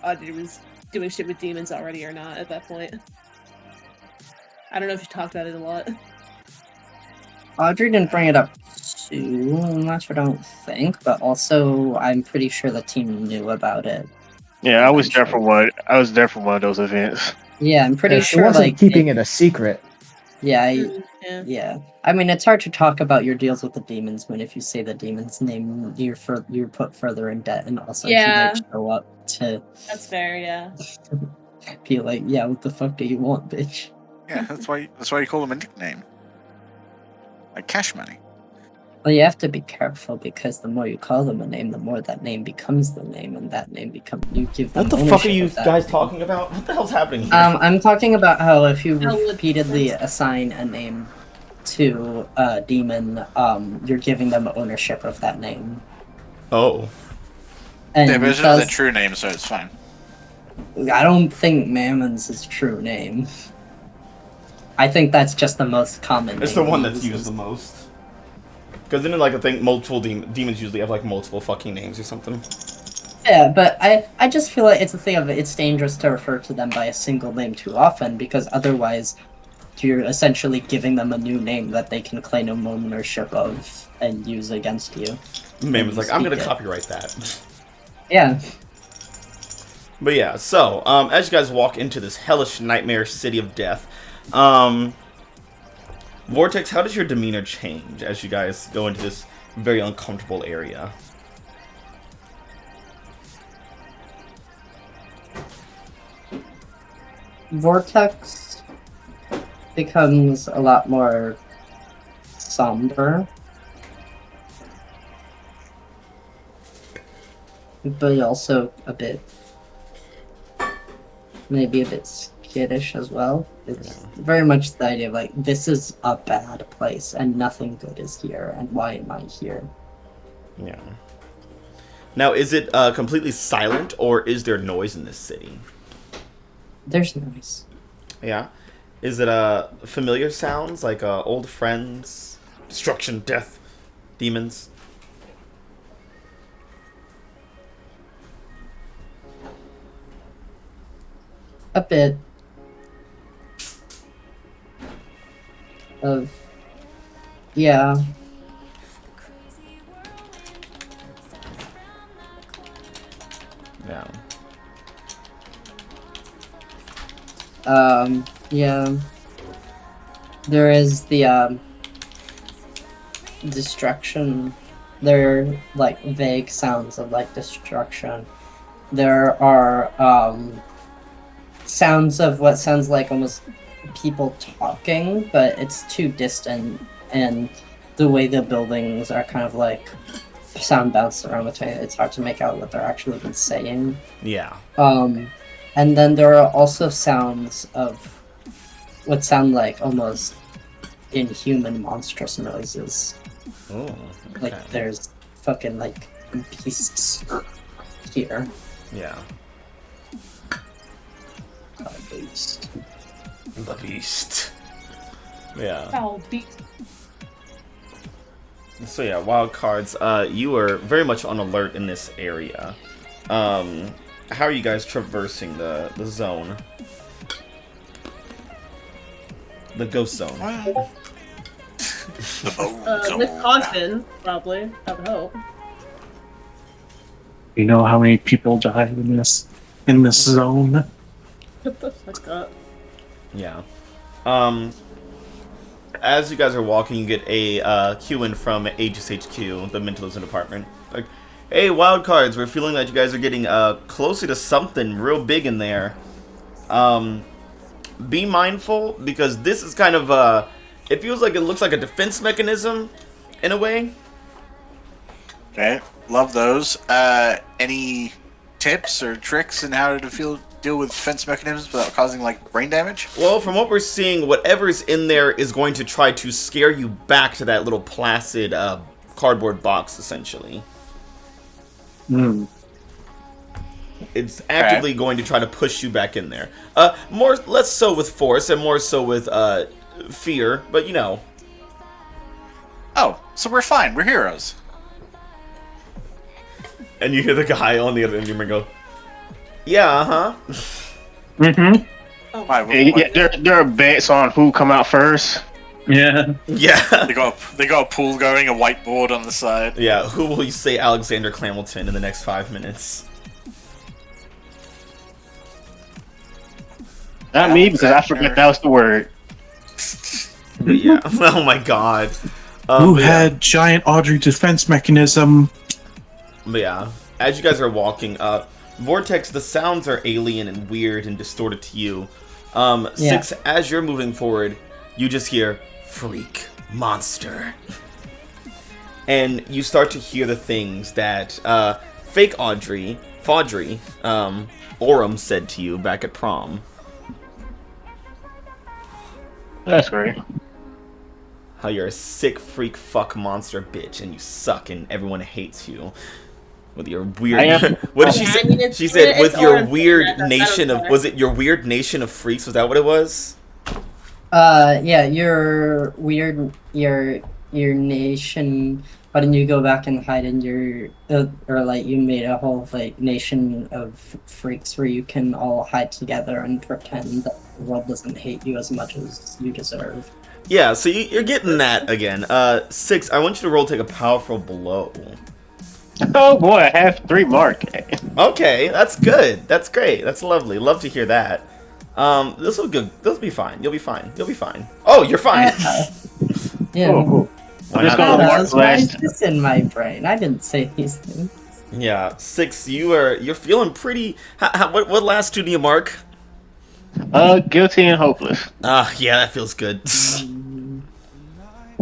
Audrey was doing shit with demons already or not at that point. I don't know if you talked about it a lot. Audrey didn't bring it up too much, I don't think, but also I'm pretty sure the team knew about it. Yeah, I was there for one. I was there for one of those events. Yeah, I'm pretty She sure. wasn't Like keeping it a secret. Yeah, Yeah. yeah. I mean, it's hard to talk about your deals with the demons when if you say the demon's name, you're put further in debt, and also Yeah. he might show up to That's fair, yeah. be like, yeah, what the fuck do you want, bitch? Yeah, that's why you call them a nickname. Like cash money. Well, you have to be careful because the more you call them a name, the more that name becomes the name, and that name you give them. What the fuck are ownership you of that guys name. talking about? What the hell's happening here? I'm talking about how if you How would- repeatedly assign a name to a demon, you're giving them ownership of that name. Oh. And Yeah, but it's not thus- the true name, so it's fine. I don't think Mammon's his true name. I think that's just the most common. It's the name one he that's uses. used the most. Because then, like, I think multiple demons usually have, like, multiple fucking names or something. Yeah, but I just feel like it's a thing of it's dangerous to refer to them by a single name too often because otherwise you're essentially giving them a new name that they can claim ownership of and use against you. Man was like, I'm gonna Speak it. copyright that. Yeah. But yeah, so, as you guys walk into this hellish nightmare city of death, Vortex, how does your demeanor change as you guys go into this very uncomfortable area? Vortex becomes a lot more somber but also maybe a bit skittish as well. It's very much the idea of like, this is a bad place and nothing good is here, and why am I here? Yeah. Now, is it completely silent, or is there noise in this city? There's noise. Yeah. Is it familiar sounds, like old friends, destruction, death, demons? A bit of, yeah. Yeah. Yeah. There is the destruction. There are like vague sounds of like destruction. There are sounds of what sounds like almost people talking, but it's too distant, and the way the buildings are kind of like sound bounced around between it, it's hard to make out what they're actually even saying. Yeah. And then there are also sounds of what sound like almost inhuman, monstrous noises. Oh, okay. Like there's fucking like beasts here. Yeah. A beast. The beast. Yeah. Foul beast. So yeah, Wildcards, you are very much on alert in this area. How are you guys traversing the zone? The ghost zone. The bone zone. With caution, probably. I would hope. You know how many people died in this zone? What the fuck up? Yeah. As you guys are walking, you get a cue in from Aegis HQ, the mentalism department. Like, hey, Wildcards, we're feeling that you guys are getting closer to something real big in there. Be mindful, because this is kind of it feels like it looks like a defense mechanism in a way. Okay, love those. Any tips or tricks in how to deal with defense mechanisms without causing like brain damage? Well, from what we're seeing, whatever's in there is going to try to scare you back to that little placid cardboard box, essentially. Hmm. It's actively going to try to push you back in there. Less so with force and more so with fear, but you know. Oh, so we're fine. We're heroes. And you hear the guy on the other end of the room go, yeah, uh-huh. Mm-hmm. Oh, Why, Yeah, there are bets on who come out first. Yeah. Yeah. They got a pool going, a whiteboard on the side. Yeah, who will you say Alexander Clamilton in the next 5 minutes? Not me, because I forgot that was the word. But yeah. Oh my god. Who but had giant Audrey defense mechanism? But yeah, as you guys are walking up, Vortex, the sounds are alien and weird and distorted to you. Six, as you're moving forward, you just hear, freak, monster. And you start to hear the things that fake Audrey, Aurum said to you back at prom. That's great. How you're a sick freak fuck monster bitch and you suck and everyone hates you. With your weird what did she say? I mean, She said with your Aurum weird said that, nation of was it your weird nation of freaks? Was that what it was? Yeah, your weird, your nation. Why didn't you go back and hide in your, or like you made a whole like nation of freaks where you can all hide together and pretend that the world doesn't hate you as much as you deserve. Yeah, so you're getting that again. Six, I want you to roll take a powerful blow. Oh boy, I have 3 mark. Okay, that's good. That's great. That's lovely. Love to hear that. This will good. This will be fine. You'll be fine. You'll be fine. Oh, you're fine. Yeah. Cool. I'm just Oh, gonna mark why is last. this in my brain? I didn't say these things. Yeah, Six, you're feeling pretty. What last two do you mark? Guilty and hopeless. Yeah, that feels good.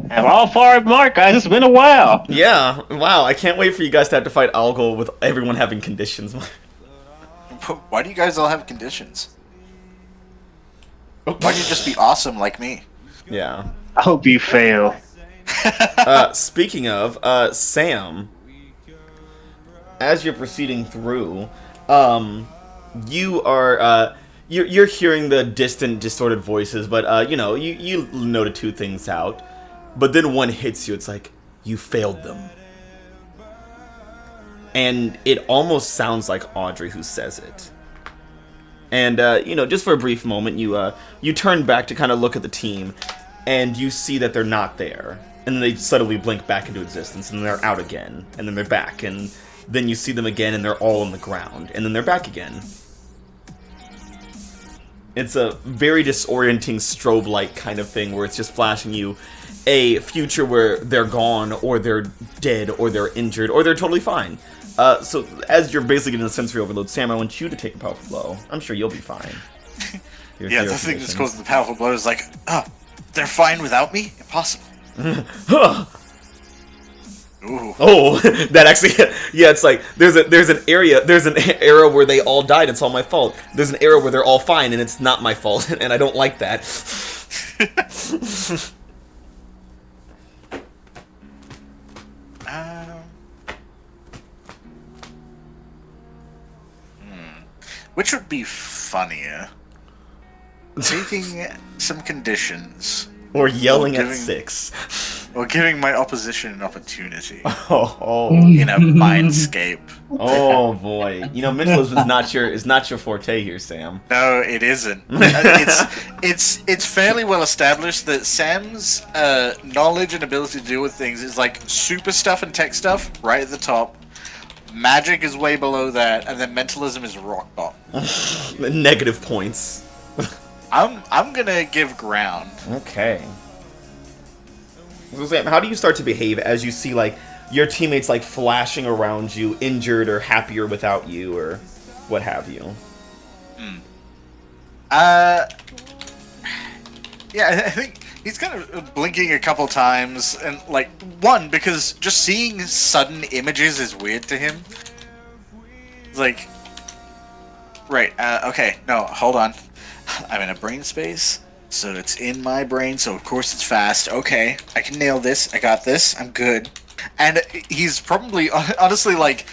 Have all far mark, guys. It's been a while. Yeah, wow, I can't wait for you guys to have to fight Algol with everyone having conditions. Why do you guys all have conditions? Why don't you just be awesome like me? Yeah. I hope you fail. Speaking of, Sam, as you're proceeding through, you are, you're hearing the distant, distorted voices, but, you noted two things out. But then one hits you, it's like, you failed them. And it almost sounds like Audrey who says it. And, just for a brief moment, you turn back to kind of look at the team, and you see that they're not there. And then they suddenly blink back into existence, and they're out again, and then they're back, and then you see them again, and they're all on the ground, and then they're back again. It's a very disorienting strobe-like kind of thing, where it's just flashing you a future where they're gone, or they're dead, or they're injured, or they're totally fine. So, as you're basically getting a sensory overload, Sam, I want you to take a powerful blow. I'm sure you'll be fine. Yeah, the thing that's causing the powerful blow is like, they're fine without me? Impossible. Ooh. Oh, that actually, yeah, it's like, there's an era where they all died, it's all my fault. There's an era where they're all fine, and it's not my fault, and I don't like that. Which would be funnier? Taking some conditions. Or yelling at 6. Or giving my opposition an opportunity. Oh. In a mindscape. Oh boy. Mentalism is not your forte here, Sam. No, it isn't. It's fairly well established that Sam's knowledge and ability to deal with things is like super stuff and tech stuff right at the top. Magic is way below that, and then mentalism is rock bottom. Negative points. I'm gonna give ground. Okay. So Sam, how do you start to behave as you see like your teammates like flashing around you, injured or happier without you, or what have you? Yeah, I think he's kind of blinking a couple times, and like one because just seeing sudden images is weird to him. It's like, right? Okay, no, hold on. I'm in a brain space, so it's in my brain, so of course it's fast. Okay, I can nail this. I got this. I'm good. And he's probably, honestly, like,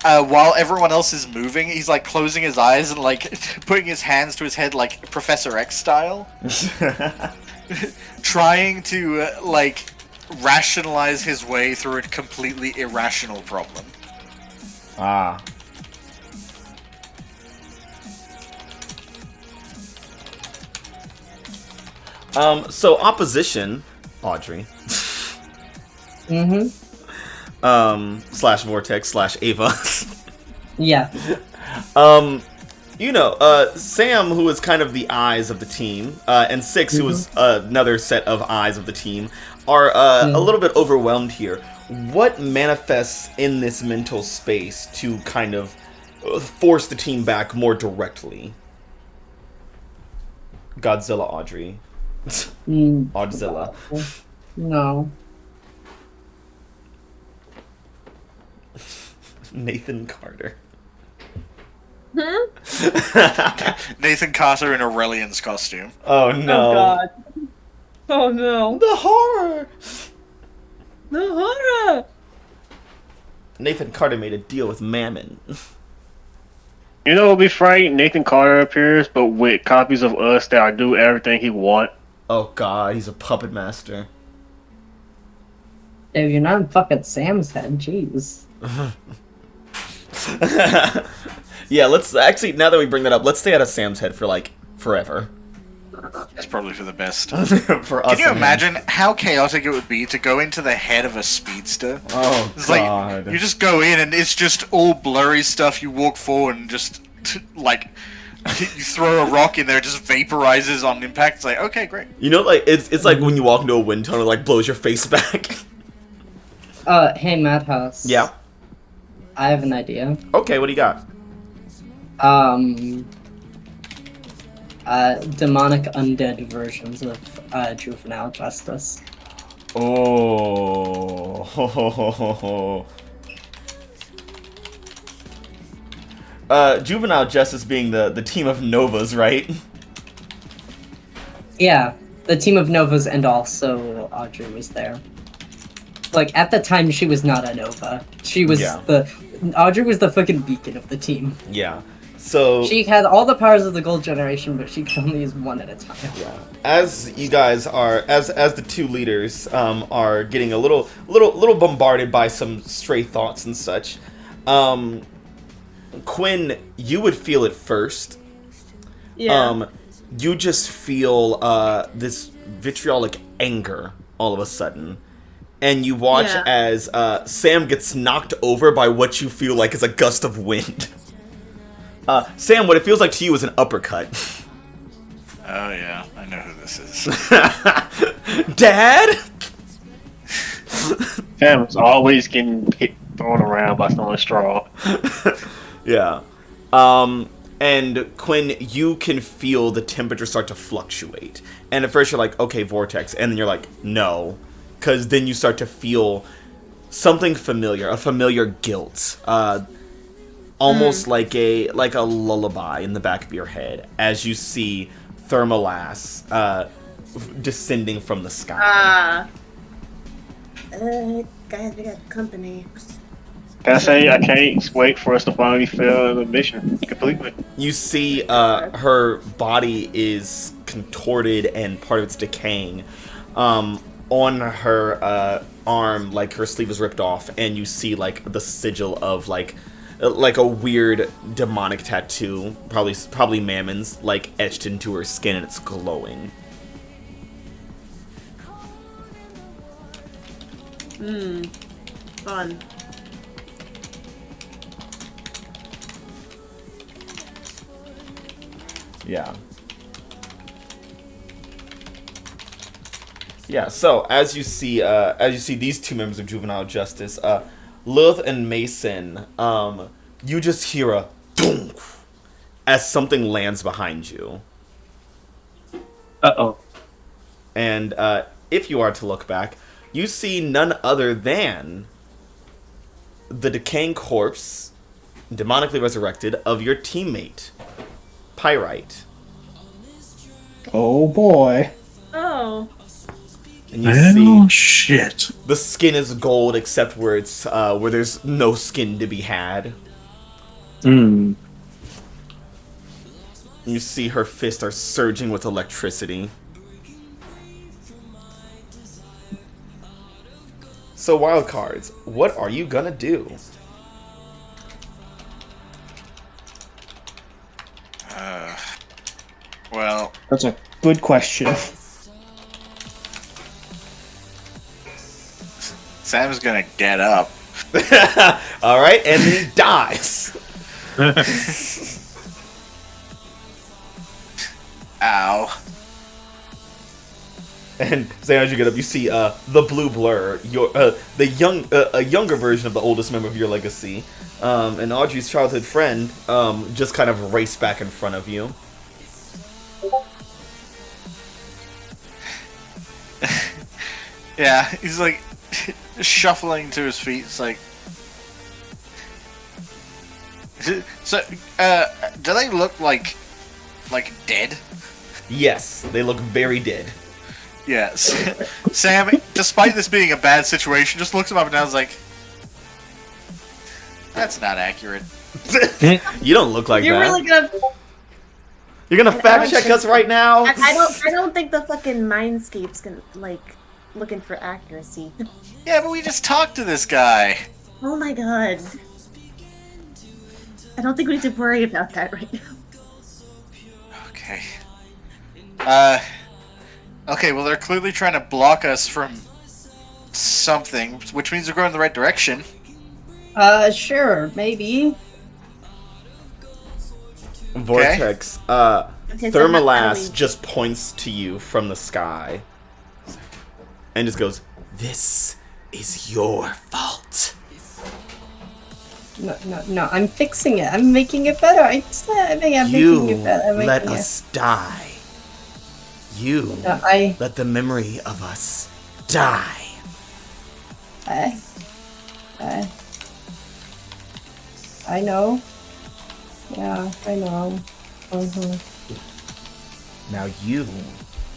while everyone else is moving, he's, like, closing his eyes and, like, putting his hands to his head, like, Professor X style. Trying to, like, rationalize his way through a completely irrational problem. Ah. So opposition, Audrey. Slash Vortex slash Ava. Yeah. Sam, who is kind of the eyes of the team, and 6, who is another set of eyes of the team, are a little bit overwhelmed here. What manifests in this mental space to kind of force the team back more directly? Godzilla, Audrey. Audzilla. No. Nathan Carter. Nathan Carter in Aurelian's costume. Oh no. Oh god. Oh no. The horror! The horror! Nathan Carter made a deal with Mammon. You know what would be frank? Nathan Carter appears, but with copies of us that do everything he want. Oh god, he's a puppet master. If you're not in fucking Sam's head, jeez. Yeah, let's actually, now that we bring that up, let's stay out of Sam's head for like forever. It's probably for the best. For us. Can you imagine how chaotic it would be to go into the head of a speedster? Oh It's god. like, you just go in and it's just all blurry stuff. You walk forward and just, like, you throw a rock in there, it just vaporizes on impact. It's like, okay, great. You know, like, it's like when you walk into a wind tunnel, it like blows your face back. Hey, Madhouse. Yeah. I have an idea. Okay, what do you got? Demonic undead versions of juvenile justice. Oh. Juvenile Justice being the team of Novas, right? Yeah, the team of Novas, and also Audrey was there. Like, at the time, she was not a Nova. She was Audrey was the fucking beacon of the team. Yeah. So she had all the powers of the Gold Generation, but she could only use one at a time. Yeah. As you guys are, as the two leaders are getting a little bombarded by some stray thoughts and such, Quinn, you would feel it first. Yeah. You just feel this vitriolic anger all of a sudden. And you watch as Sam gets knocked over by what you feel like is a gust of wind. Sam, what it feels like to you is an uppercut. Oh yeah, I know who this is. Dad? Sam is always getting thrown around by someone straw. Yeah. And Quinn, you can feel the temperature start to fluctuate. And at first you're like, okay, Vortex. And then you're like, no. Because then you start to feel something familiar, a familiar guilt. Almost like a lullaby in the back of your head as you see Thermalass descending from the sky. Guys, we got company. Can I say I can't wait for us to finally fill the mission completely? You see her body is contorted and part of it's decaying. On her arm, like her sleeve is ripped off, and you see like the sigil of like a weird demonic tattoo, probably Mammon's, like etched into her skin, and it's glowing. Fun. Yeah. Yeah, so as you see these two members of Juvenile Justice, Lilith and Mason, you just hear a boom as something lands behind you. Uh-oh. And if you are to look back, you see none other than the decaying corpse, demonically resurrected, of your teammate, Pyrite. Oh boy. Oh. And you see shit. the skin is gold except where it's where there's no skin to be had. You see her fists are surging with electricity. So Wildcards, what are you gonna do? Well, That's a good question. Sam's gonna get up. Alright, and then he dies. Ow. And Sam, as you get up, you see the blue blur, a younger version of the oldest member of your legacy, and Audrey's childhood friend, just kind of race back in front of you. Yeah, he's like shuffling to his feet. It's like, so, do they look like dead? Yes, they look very dead. Yes. Sam, despite this being a bad situation, just looks him up and down and is like, that's not accurate. You don't look like You're that. really gonna. You're gonna fact check us right now? I don't think the fucking mindscape's gonna looking for accuracy. Yeah, but we just talked to this guy. Oh my god. I don't think we need to worry about that right now. Okay. Okay, well, they're clearly trying to block us from something, which means we're going in the right direction. Sure, maybe. Vortex, Okay, so Thermalass just points to you from the sky and just goes, "This is your fault." No, I'm fixing it. I'm making it better. I think I'm You making it better. let us die. You No, let the memory of us die. I know. Yeah, I know. Now you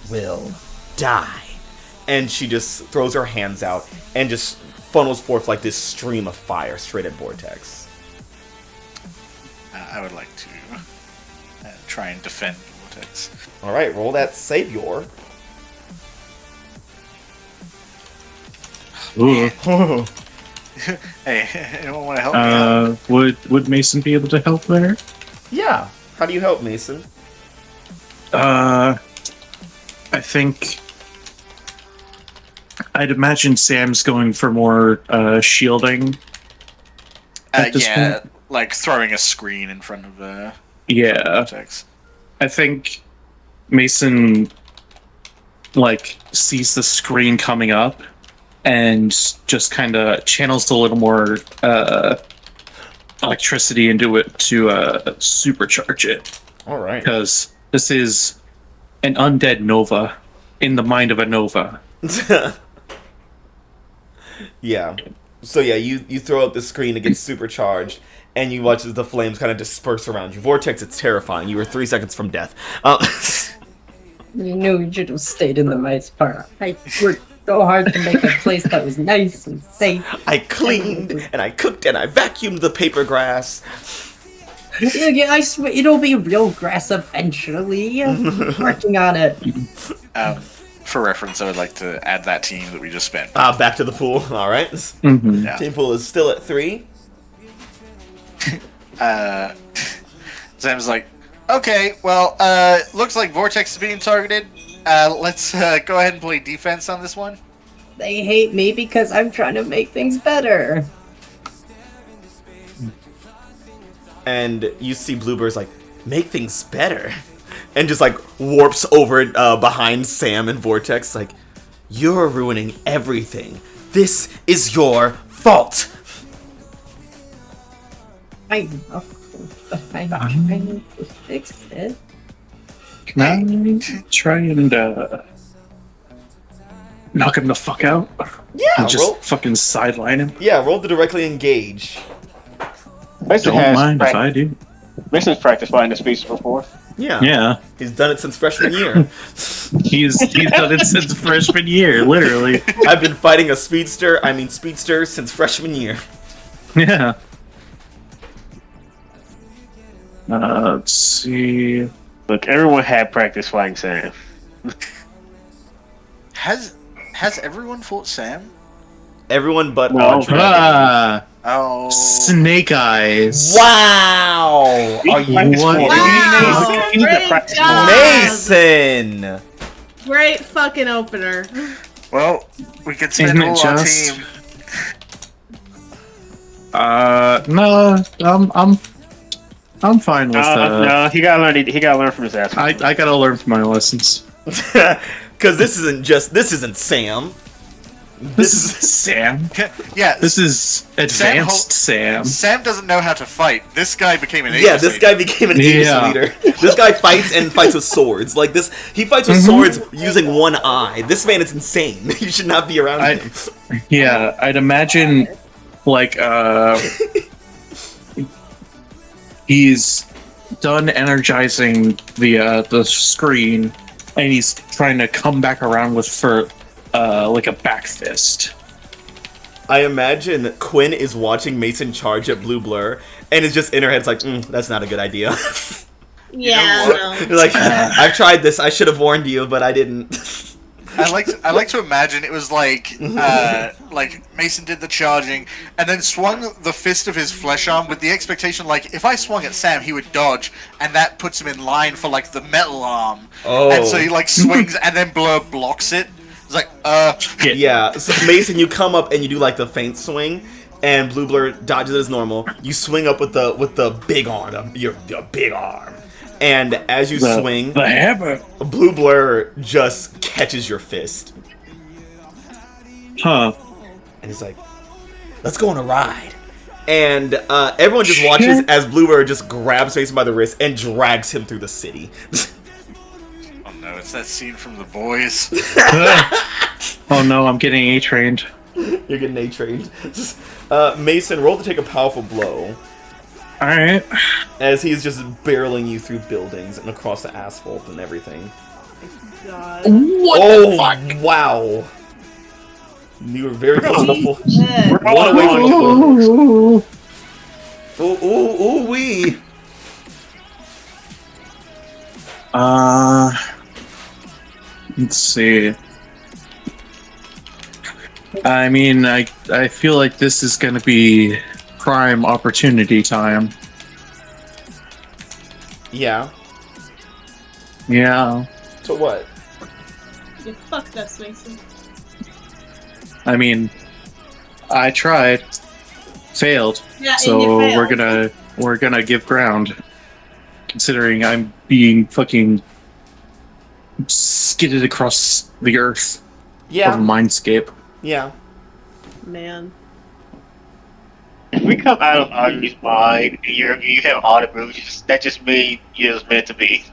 will die. And she just throws her hands out and just funnels forth like this stream of fire straight at Vortex. I would like to try and defend Vortex. Alright, roll that savior. Ooh. Hey, anyone want to help me out? Would Mason be able to help there? Yeah. How do you help, Mason? I think I'd imagine Sam's going for more shielding. At this Yeah, point. like throwing a screen in front of Yeah, Vortex. I think Mason sees the screen coming up and just kind of channels a little more electricity into it to supercharge it. All right. Because this is an undead Nova in the mind of a Nova. Yeah. So yeah, you throw up the screen, it gets supercharged, and you watch as the flames kind of disperse around you. Vortex, it's terrifying. You were 3 seconds from death. You knew you should have stayed in the nice part. I worked so hard to make a place that was nice and safe. I cleaned, and I cooked, and I vacuumed the paper grass. Yeah, I swear it'll be real grass eventually. Working on it. For reference, I would like to add that team that we just spent. Back to the pool. All right. Mm-hmm. Yeah. Team pool is still at 3. Sam's like, okay, well, looks like Vortex is being targeted. Let's go ahead and play defense on this one. They hate me because I'm trying to make things better. And you see Bluebird's like, make things better. And just warps over behind Sam and Vortex like, you're ruining everything. This is your fault. I know. I'm trying to fix it. Can I try and knock him the fuck out? Yeah, And just roll. fucking sideline him? Yeah, roll to directly engage. Mason Don't has mind if I do. Mason's practiced flying the speech before. Yeah. Yeah. He's done it since freshman year. He's done it since freshman year, literally. I've been fighting a speedster since freshman year. Yeah. Let's see. Look, everyone had practice flying Sam. Has everyone fought Sam? Everyone but No. Audrey. Oh, Snake Eyes. Wow! Are you What? Wow! He's a Great practice job! Mason? Great fucking opener. well, we could spend Isn't it all our just? team. No, I'm fine with No, he gotta learn. He gotta learn from his ass. I gotta learn from my lessons. Because this isn't Sam. This is Sam. Yeah, This is advanced Sam. Sam doesn't know how to fight. This guy became an Yeah, Aegis this leader. guy became an Aegis Yeah. leader. This guy fights with swords. Like this, he fights with swords using one eye. This man is insane. You should not be around him. Yeah, I'd imagine he's done energizing the screen, and he's trying to come back around with a back fist. I imagine Quinn is watching Mason charge at Blue Blur, and is just in her head like, that's not a good idea. Yeah, what? no. Like, I've tried this. I should have warned you, but I didn't. I like to imagine it was like Mason did the charging and then swung the fist of his flesh arm with the expectation like if I swung at Sam he would dodge and that puts him in line for like the metal arm. Oh. And so he like swings and then Blur blocks it. It's like Yeah, so Mason, you come up and you do like the feint swing, and Blue Blur dodges it as normal. You swing up with the big arm, your big arm, and as you swing, The hammer. Blue Blur just catches your fist, Huh. and he's like, "Let's go on a ride." And everyone just watches as Blue Blur just grabs Mason by the wrist and drags him through the city. oh no, it's that scene from The Boys. Oh no, I'm getting A-trained. You're getting A-trained. Mason, roll to take a powerful blow. Alright. As he's just barreling you through buildings and across the asphalt and everything. God. What Oh, the fuck? wow. You were very close to the full. Yeah. One away from the full. Ooh, wee. Let's see. I mean, I feel like this is gonna be prime opportunity time. Yeah. Yeah. So what? You fucked us, Mason. I mean, I tried, failed. Yeah, and So you failed. we're gonna give ground. Considering I'm being fucking skidded across the earth of Yeah. Mindscape. Yeah. Man. If we come out of Audrey's mind, and you have all the moves, that just means you're just meant to be.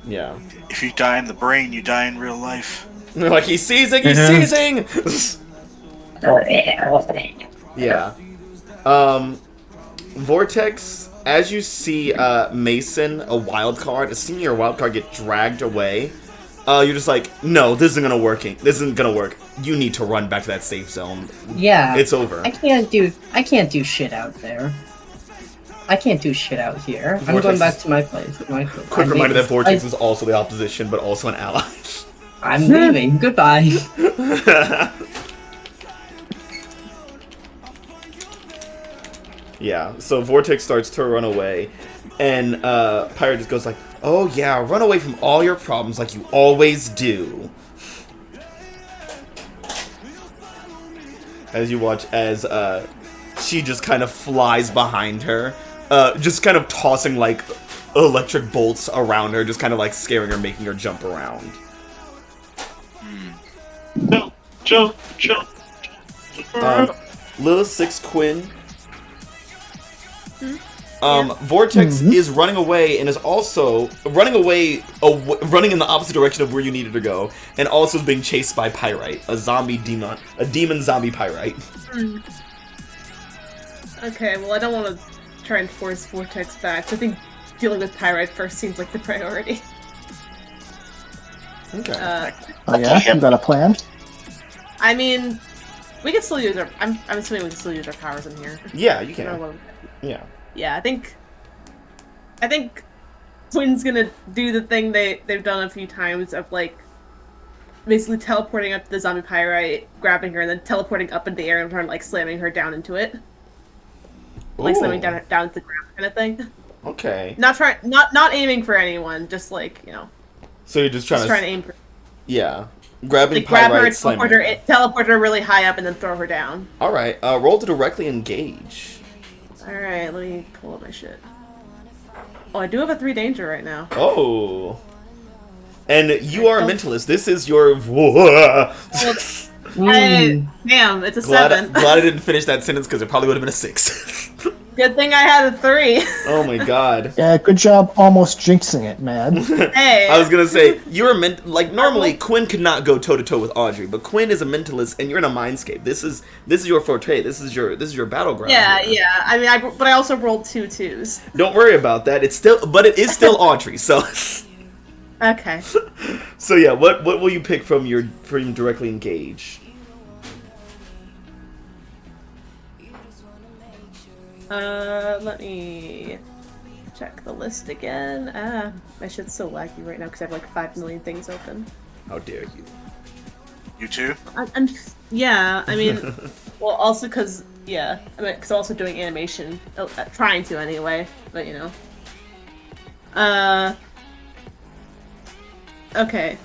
Yeah. If you die in the brain, you die in real life. They're like, he's seizing, he's seizing! Yeah. Vortex, as you see Mason, a wild card, a senior wild card, get dragged away, you're just like, no, this isn't gonna work. This isn't gonna work. You need to run back to that safe zone. Yeah. It's over. I can't do shit out there. I can't do shit out here. I'm Vortex going back is- to my place. Quick reminder that Vortex is also the opposition, but also an ally. I'm leaving. Goodbye. Yeah, so Vortex starts to run away, and Pirate just goes like, oh yeah, run away from all your problems like you always do. As you watch as she just kind of flies behind her, just kind of tossing like electric bolts around her, just kind of like scaring her, making her jump around. Jump. Lilith 6 Quinn. Vortex is running away and is also running in the opposite direction of where you needed to go, and also is being chased by Pyrite, a demon zombie Pyrite. Okay, well, I don't want to try and force Vortex back. So I think dealing with Pyrite first seems like the priority. Okay. Oh yeah, you got a plan? I mean, we can still use our. I'm assuming we can still use our powers in here. Yeah, you I don't can. know what- Yeah. Yeah, I think Quinn's gonna do the thing they've done a few times of like basically teleporting up to the zombie Pyrite, grabbing her, and then teleporting up in the air and trying like slamming her down into it. Like slamming Ooh. down to the ground kind of thing. Okay. Not aiming for anyone, just like, you know, So you're just trying just to. trying to aim for Yeah. Grabbing like grab her Pyrite, and slamming teleport her really high up and then throw her down. Alright, roll to directly engage. Alright, let me pull up my shit. Oh, I do have a 3 danger right now. Oh. And you are a mentalist. This is your. Damn, it's a 7. Glad I didn't finish that sentence because it probably would have been a 6. Good thing I had a 3. Oh my god. Yeah, good job almost jinxing it, man. Hey. I was gonna say, you're a normally Quinn could not go toe to toe with Audrey, but Quinn is a mentalist and you're in a mindscape. This is your forte. This is your battleground. Yeah, here. yeah. I mean, but I also rolled 2 2s. Don't worry about that. It is still Audrey. So, Okay. so yeah. What will you pick from directly engage? Let me check the list again. My shit's so laggy right now because I have like 5 million things open. How dare you? You too? Yeah, I mean, well, also because, yeah, I mean, because I'm also doing animation, trying to anyway, but you know. Okay.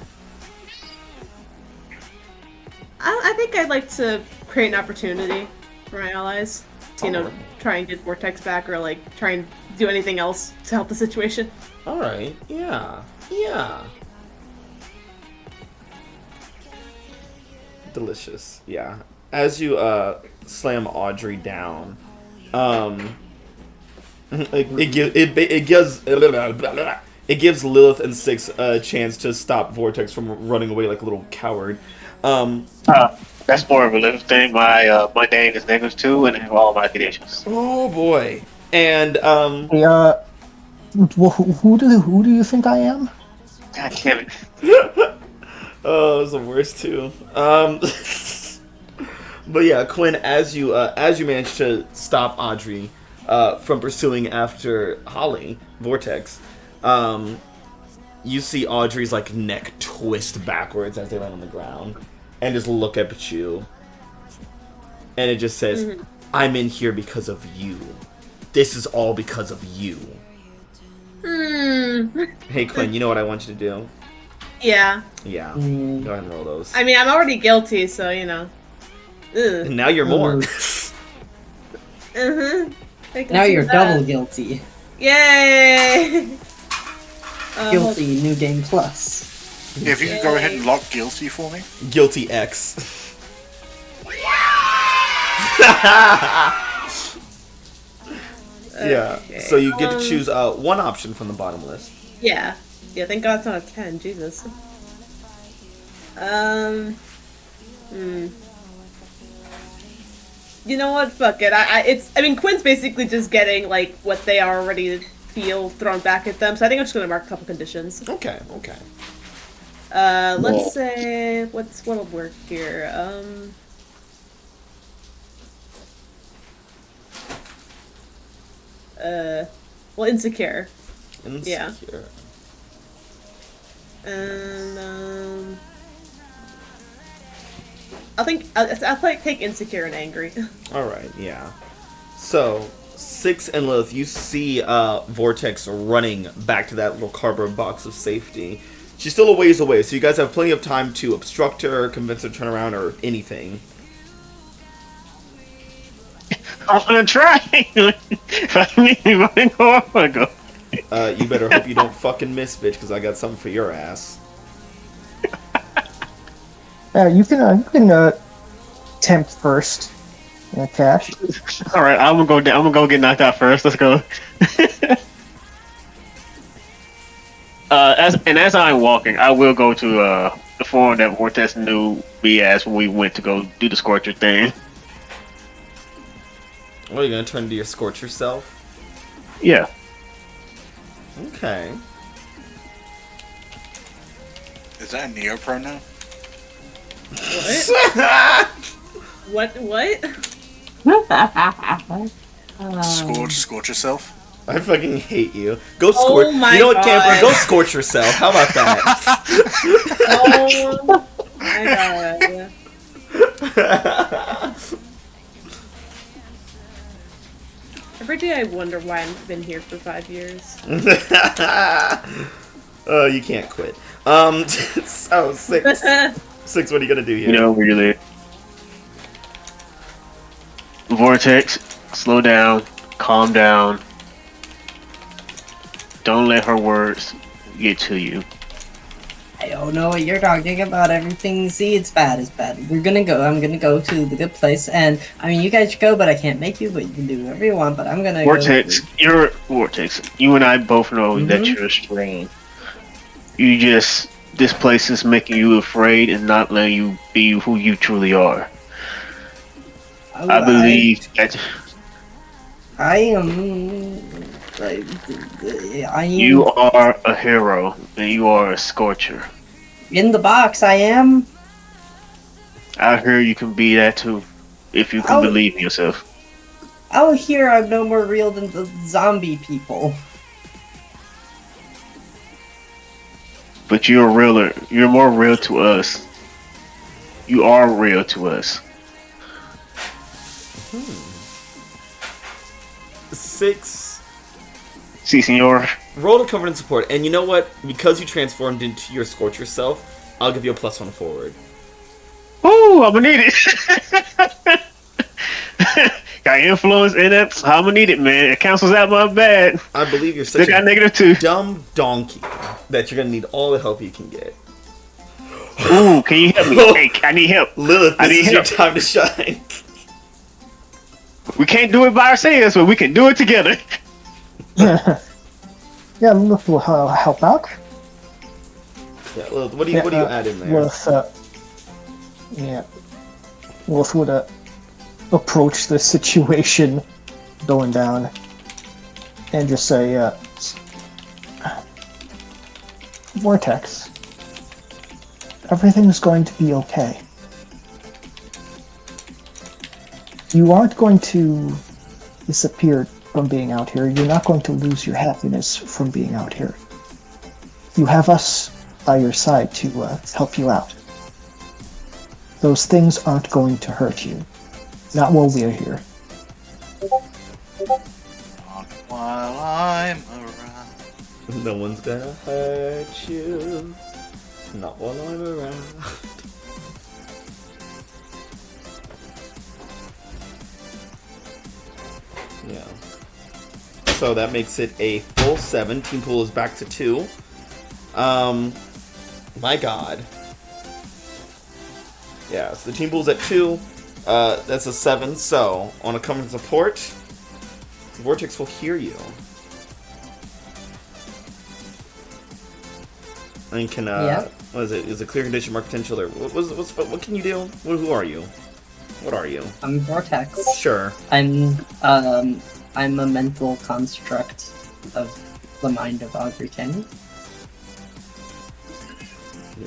I think I'd like to create an opportunity for my allies to, you know, try and get Vortex back or like try and do anything else to help the situation. All right. Yeah. Yeah. Delicious. Yeah. As you slam Audrey down, it gives Lilith and Six a chance to stop Vortex from running away like a little coward. That's more of a living thing. My name is Nicholas too, and I have all my credentials. Oh boy. And Hey, who do you think I am? God damn it. oh, it was the worst too. But yeah, Quinn, as you manage to stop Audrey from pursuing after Holly, Vortex, you see Audrey's like neck twist backwards as they land on the ground, and just look up at you, and it just says, "I'm in here because of you. This is all because of you." Hey Quinn, you know what I want you to do? Yeah. Yeah, go ahead and roll those. I mean, I'm already guilty, so you know. Ugh. And now you're more. Now you're double guilty. Yay! Guilty New Game Plus. If you could go ahead and lock guilty for me. Guilty X. Yeah. Okay. So you get to choose one option from the bottom list. Yeah. Yeah, thank God it's not a 10, Jesus. You know what? Fuck it. I mean, Quinn's basically just getting, like, what they already feel thrown back at them, so I think I'm just gonna mark a couple conditions. Okay. Let's say, what'll work here? Well, insecure. Yeah. And, I'll take insecure and angry. Alright, yeah. So, Six and Lilith, you see Vortex running back to that little cardboard box of safety. She's still a ways away, so you guys have plenty of time to obstruct her, convince her to turn around, or anything. I'm gonna try. If I need me running, I'm gonna go. You better hope you don't fucking miss, bitch, because I got something for your ass. You can tempt first. Cash. All right, I'm gonna go down. I'm gonna go get knocked out first. Let's go. As I'm walking, I will go to the form that Vortex knew me as when we went to go do the Scorcher thing. What, are you gonna turn to your Scorcher self? Yeah. Okay. Is that a neopronoun? What? Scorch yourself. I fucking hate you. Go scorch. Oh my you know what, God. Camper? Go scorch yourself. How about that? Oh my God. Every day I wonder why I've been here for 5 years. You can't quit. So, Six. Six, what are you gonna do here? You know, really. Vortex, slow down, calm down. Don't let her words get to you. I don't know what you're talking about. Everything, see, it's bad. I'm gonna go to the good place, and I mean, you guys should go, but I can't make you, but you can do whatever you want, but I'm gonna Vortex, go. you're Vortex. You and I both know that you're strong. This place is making you afraid and not letting you be who you truly are. I believe that I am. I am. you are a hero and you are a Scorcher. In the box, I am. Out here, you can be that too, if you can believe in yourself. Out here, I'm no more real than the zombie people. But you're realer. You're more real to us. You are real to us. Six. Si, senor. Roll to cover and support, and you know what? Because you transformed into your Scorch yourself, I'll give you a +1 forward. Ooh, I'm gonna need it. Got influence in it. I'm gonna need it, man. It cancels out my bad. I believe you're Still such got a -2. dumb donkey that you're gonna need all the help you can get. Ooh, can you help me? Hey, I need help. Lilith, I this need is your help. time to shine. We can't do it by ourselves, but we can do it together. Yeah, Lilith will help out. Yeah, Lilith, what do you add in there? With, yeah. Wolf would approach the situation going down and just say, Vortex, everything's going to be okay. You aren't going to disappear from being out here. You're not going to lose your happiness from being out here. You have us by your side to help you out. Those things aren't going to hurt you. Not while we're here. Not while I'm around. No one's gonna hurt you. Not while I'm around. Yeah. So that makes it a full 7. Team pool is back to 2. My god. Yeah, so the team pool's at 2. That's a 7. So, on a coming support, Vortex will hear you. And can, what is it? Is it clear condition, mark potential, or what can you do? Who are you? What are you? I'm Vortex. Sure. I'm a mental construct of the mind of Audrey Kenny.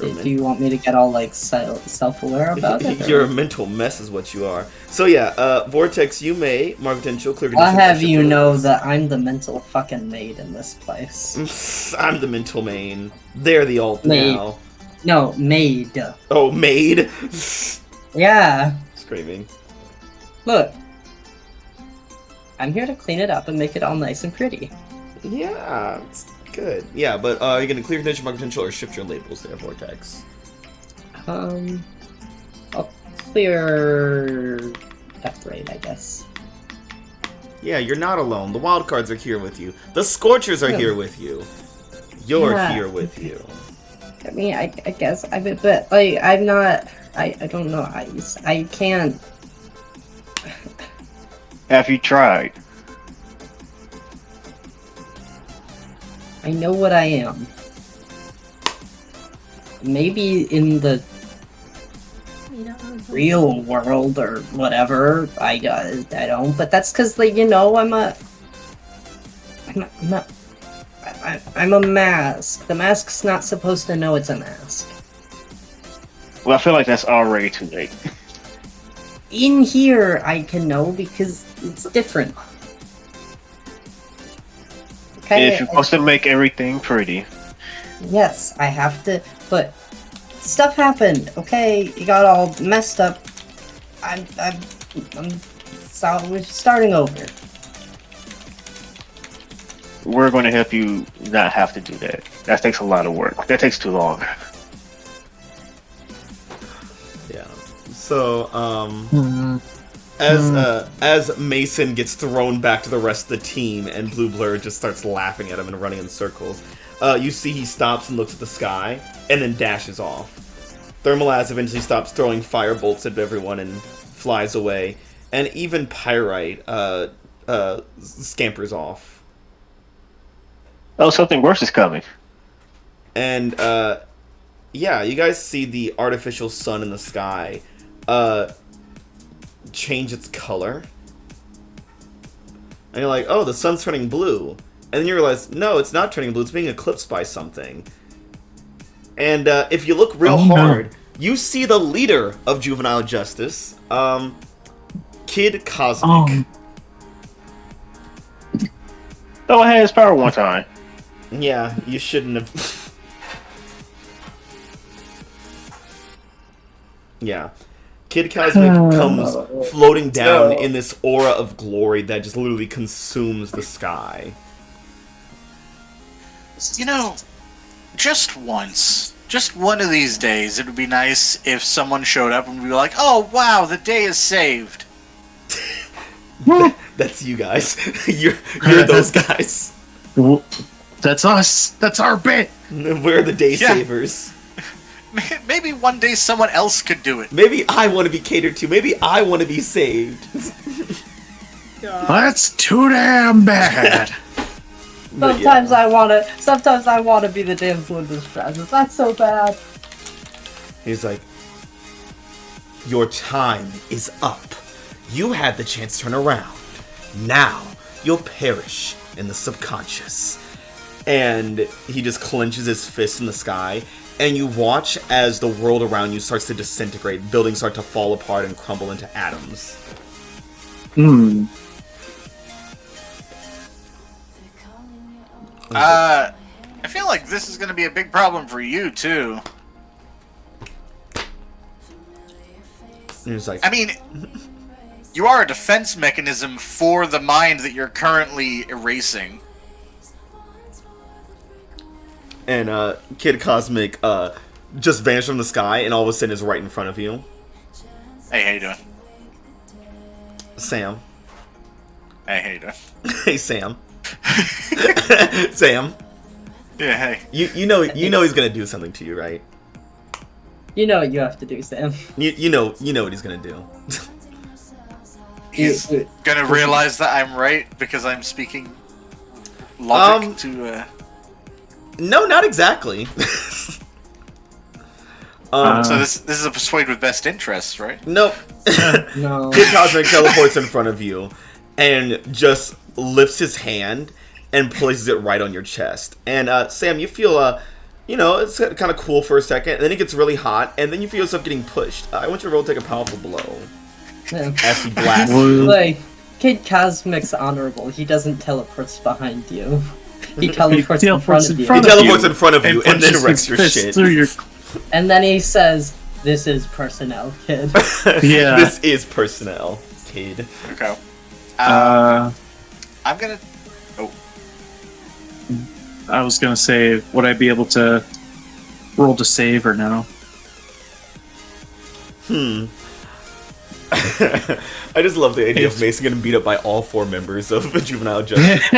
Do you want me to get all like self-aware about it? You're a mental mess, is what you are. So yeah, Vortex, you may mark potential, clear condition. I'll have you know that I'm the mental fucking maid in this place. I'm the mental main. They're the alt Maid. now. No, maid. Oh, maid. Yeah. Screaming. Look. I'm here to clean it up and make it all nice and pretty. Yeah, it's good. Yeah, but are you gonna clear condition, mark potential, or shift your labels there, Vortex? I'll clear F-rate, I guess. Yeah, you're not alone. The Wildcards are here with you. The Scorchers are here with you. You're here with you. I mean, I guess, but, like, I'm not, I don't know, I can't. Have you tried? I know what I am. Maybe in the real world or whatever, I don't, but that's because, like, you know, I'm a mask. The mask's not supposed to know it's a mask. Well, I feel like that's already too late. In here, I can know because it's different. If you're supposed to make everything pretty. Yes, I have to, but stuff happened, okay? It got all messed up. We're starting over. We're going to help you not have to do that. That takes a lot of work. That takes too long. Yeah. So, as Mason gets thrown back to the rest of the team and Blue Blur just starts laughing at him and running in circles, you see he stops and looks at the sky and then dashes off. Thermalaz eventually stops throwing fire bolts at everyone and flies away, and even Pyrite scampers off. Oh, something worse is coming. And yeah, you guys see the artificial sun in the sky change its color. And you're like, oh, the sun's turning blue. And then you realize, no, it's not turning blue, it's being eclipsed by something. And if you look real hard, you see the leader of Juvenile Justice, Kid Cosmic. Oh, I had his power one time. Yeah, you shouldn't have. Yeah. Kid Cosmic comes floating down in this aura of glory that just literally consumes the sky. You know, just once, just one of these days, it would be nice if someone showed up and we were like, oh, wow, the day is saved. That's you guys. You're those guys. That's us. That's our bit. We're the day savers. Maybe one day someone else could do it. Maybe I want to be catered to. Maybe I want to be saved. That's too damn bad. Sometimes I wanna be the damsel in distress. That's so bad. He's like, Your time is up. You had the chance to turn around. Now, you'll perish in the subconscious. And he just clenches his fist in the sky, and you watch as the world around you starts to disintegrate. Buildings start to fall apart and crumble into atoms. I feel like this is going to be a big problem for you, too. And he's like, I mean, you are a defense mechanism for the mind that you're currently erasing. and Kid Cosmic just vanished from the sky and all of a sudden is right in front of you. Hey, how you doing? Sam. Hey, how you doing? Hey, Sam. Sam. Yeah, hey. You know he's gonna do something to you, right? You know what you have to do, Sam. You know what he's gonna do. He's gonna realize that I'm right because I'm speaking logic to. No, not exactly. So this is a persuade with best interests, right? Nope. No. Kid Cosmic teleports in front of you and just lifts his hand and places it right on your chest. And Sam, you feel it's kind of cool for a second, and then it gets really hot, and then you feel yourself getting pushed. I want you to roll take a powerful blow. Yeah. As he blasts. Like, Kid Cosmic's honorable. He doesn't teleport behind you. He teleports in front of you. He teleports in front of you and then wrecks your shit. And then he says, "This is personnel, kid." Yeah. This is personnel, kid. Okay. Uh, I'm gonna. Oh, I was gonna say, would I be able to roll to save or no? I just love the idea of Mason getting beat up by all 4 members of Juvenile Justice.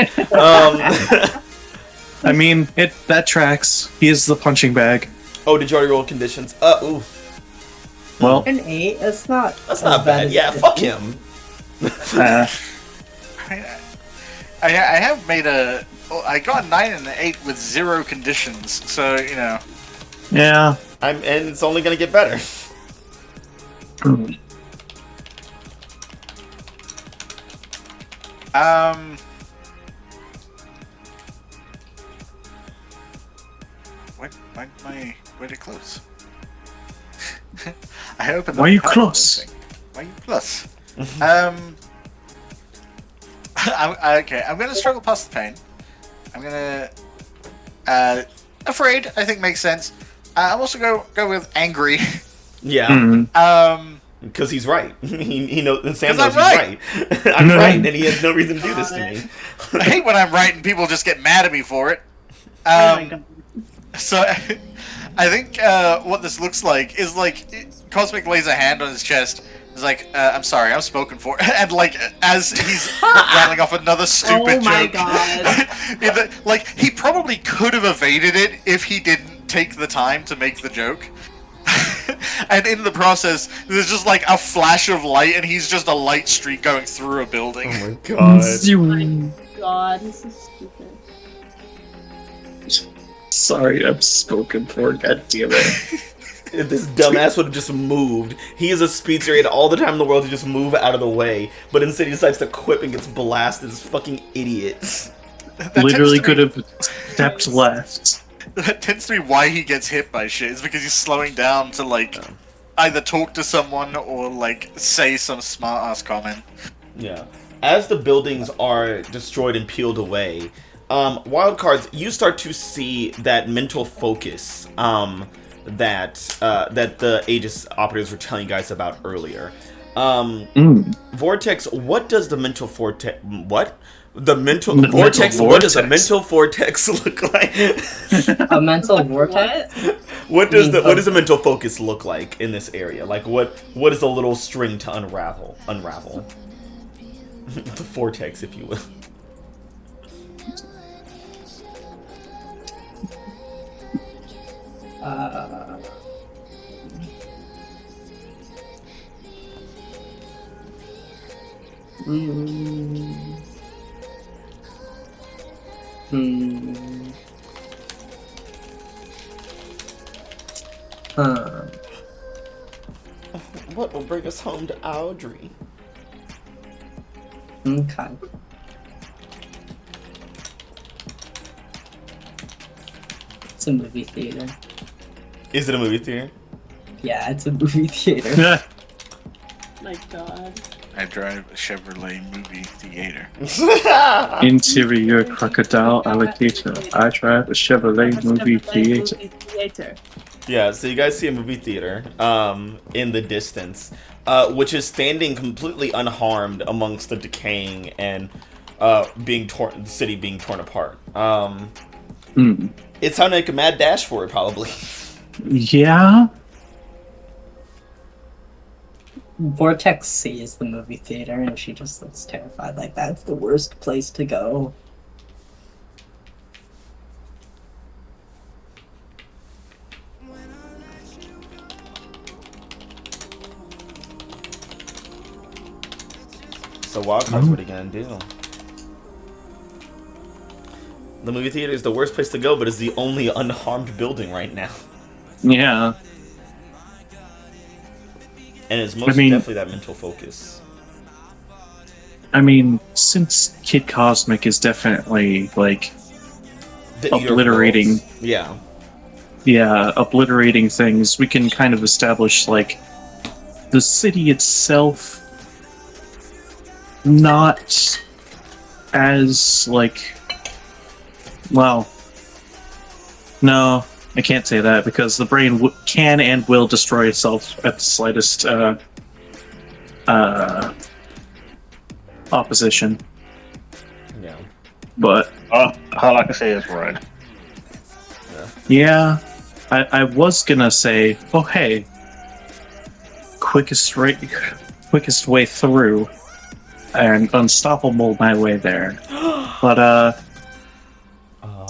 I mean, that tracks. He is the punching bag. Oh, did you already roll conditions? Ooh. Well, An 8. That's not. That's not bad. Yeah, fuck him. I have made a. I got a 9 and an 8 with 0 conditions, so you know. yeah. And it's only gonna get better. Where'd it close? I opened. Why are you close? Why are you plus? Okay, I'm gonna struggle past the pain. I'm gonna. Afraid, I think makes sense. I'm also go with angry. Yeah. Because he's right. he knows. And Sam knows he's right. I'm right, and he has no reason to do this to me. I hate when I'm right and people just get mad at me for it. Oh my god. So, I think what this looks like is like Cosmic lays a hand on his chest. Is like, I'm sorry, I'm spoken for, and like as he's rattling off another stupid Oh my joke. god. Like he probably could have evaded it if he didn't take the time to make the joke. And in the process, there's just like a flash of light, and he's just a light streak going through a building. Oh my god. God, this is stupid. Sorry, I'm spoken for. God damn it. If this dumbass would have just moved, he is a speedster. He had all the time in the world to just move out of the way, but instead he decides to quip and gets blasted. This fucking idiot. Literally could have stepped left. That tends to be why he gets hit by shit. Is because he's slowing down to like either talk to someone or like say some smart ass comment. Yeah. As the buildings are destroyed and peeled away, Wildcards, you start to see that mental focus that the Aegis operatives were telling you guys about earlier. Vortex, what does the mental vortex? What? The mental vortex? What does a mental vortex look like? A mental vortex? What does a mental focus look like in this area? Like what is a little string to unravel? The vortex, if you will. What will bring us home to Audrey? Okay. It's a movie theater. Is it a movie theater? Yeah, it's a movie theater. My God. I drive a Chevrolet movie theater. Interior crocodile alligator. I drive a Chevrolet movie theater. Yeah, so you guys see a movie theater in the distance, which is standing completely unharmed amongst the decaying and the city being torn apart. It's how to make a mad dash for it, probably. Yeah. Vortex sees the movie theater and she just looks terrified. Like, that's the worst place to go. So Wildcards, what are you gonna do? The movie theater is the worst place to go, but it's the only unharmed building right now. Yeah. And it's most definitely that mental focus. I mean, since Kid Cosmic is definitely, like, The Eater of obliterating... Worlds. Yeah. Yeah, obliterating things, we can kind of establish, like, the city itself not as, like... Well... No, I can't say that, because the brain can and will destroy itself at the slightest, opposition. Yeah. But... all I can say is run. Yeah, I was gonna say, oh hey, quickest way through, and unstoppable my way there. But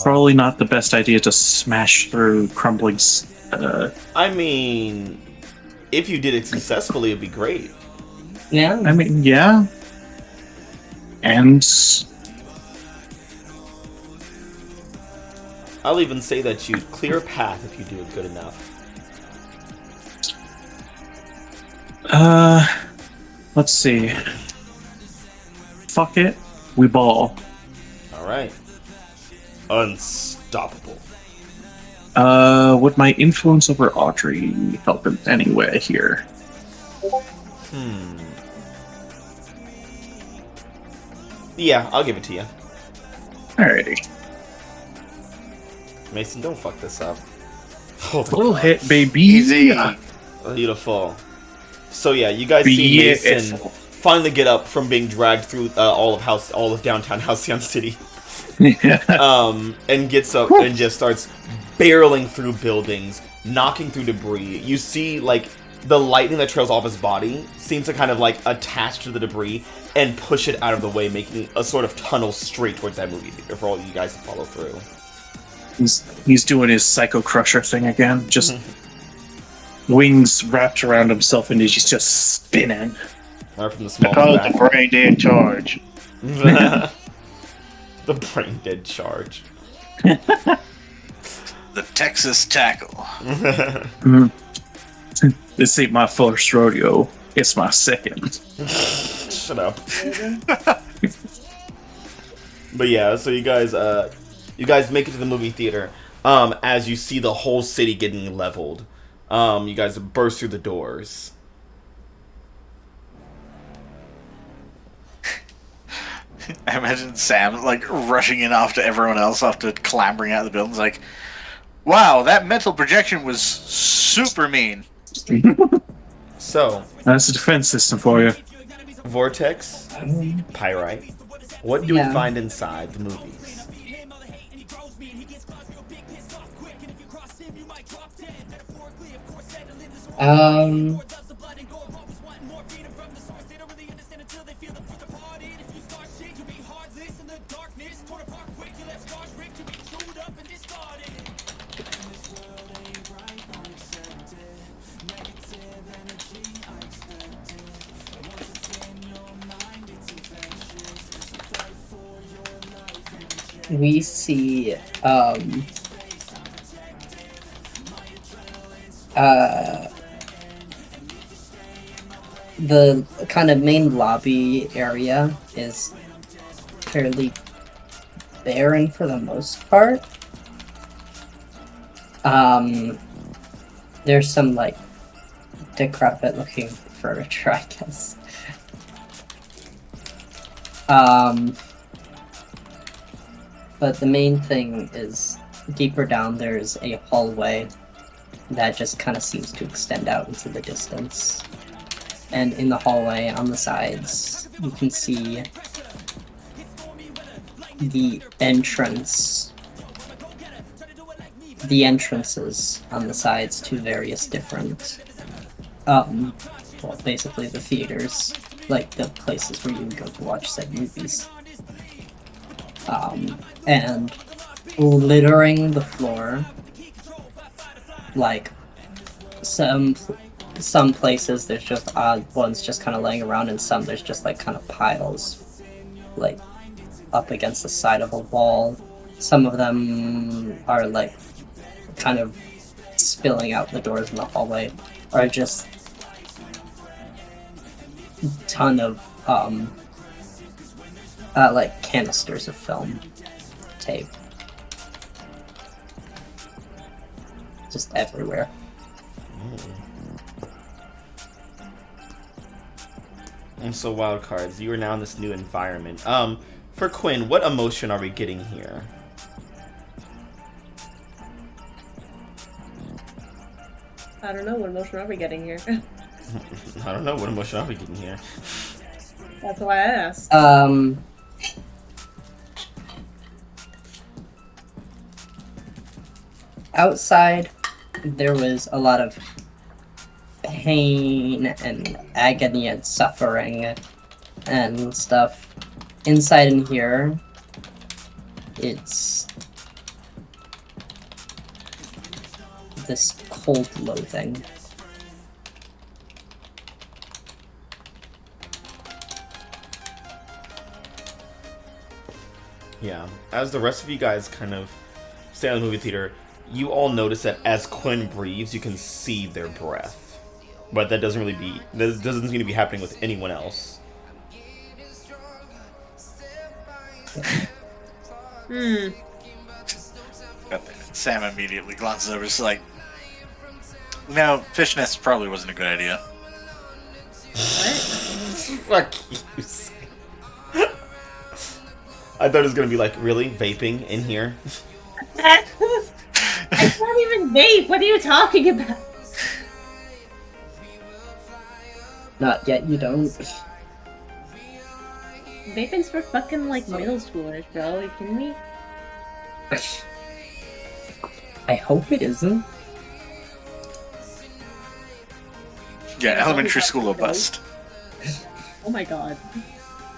probably not the best idea to smash through crumbling. I mean, if you did it successfully, it'd be great. Yeah. I mean, yeah, and I'll even say that you clear a path if you do it good enough. let's see. Fuck it, we ball. Alright. Unstoppable. Would my influence over Audrey help in any way here? Yeah, I'll give it to you. Alrighty. Mason, don't fuck this up. Oh, Full hit, baby. Easy. beautiful. So yeah, you guys see Mason Beautiful. finally get up from being dragged through all of downtown Halcyon City. And gets up and just starts barreling through buildings, knocking through debris. You see, like, the lightning that trails off his body seems to kind of, like, attach to the debris and push it out of the way, making a sort of tunnel straight towards that movie theater for all you guys to follow through. He's doing his Psycho Crusher thing again. Just wings wrapped around himself and he's just spinning. Right from the small Call it back. the brain dead charge. The brain dead charge. The Texas tackle. This ain't my first rodeo. It's my second. Shut up. But yeah, so you guys make it to the movie theater. As you see the whole city getting leveled. You guys burst through the doors. I imagine Sam like rushing in after everyone else after clambering out of the building. Like, wow, that mental projection was super mean. So, That's a defense system for you. Vortex, Pyrite, what do we find inside the movies? We see the kind of main lobby area is fairly barren for the most part. There's some like decrepit looking furniture, I guess. But the main thing is deeper down there's a hallway that just kind of seems to extend out into the distance. And in the hallway on the sides, you can see the entrances on the sides to various different, well, basically the theaters, like the places where you would go to watch said movies. And littering the floor, like some places there's just odd ones just kind of laying around, and some there's just like kind of piles, like up against the side of a wall. Some of them are like kind of spilling out the doors in the hallway, are just a ton of like canisters of film tape just everywhere. And so, Wildcards, you are now in this new environment. For Quinn, what emotion are we getting here? I don't know, what emotion are we getting here? I don't know, what emotion are we getting here? That's why I asked. Outside, there was a lot of pain and agony and suffering and stuff. Inside in here, it's this cold loathing. Yeah, as the rest of you guys kind of stay in the movie theater, you all notice that as Quinn breathes, you can see their breath. But that doesn't seem to be happening with anyone else. Sam immediately glances over. It's like, no, fishnets probably wasn't a good idea. Fuck you. I thought it was gonna be like, really? Vaping in here? I can't even vape. What are you talking about? Not yet, you don't. Vaping's for fucking like middle schoolers, bro. Are you kidding me? I hope it isn't. Yeah, elementary school will bust. Oh my god.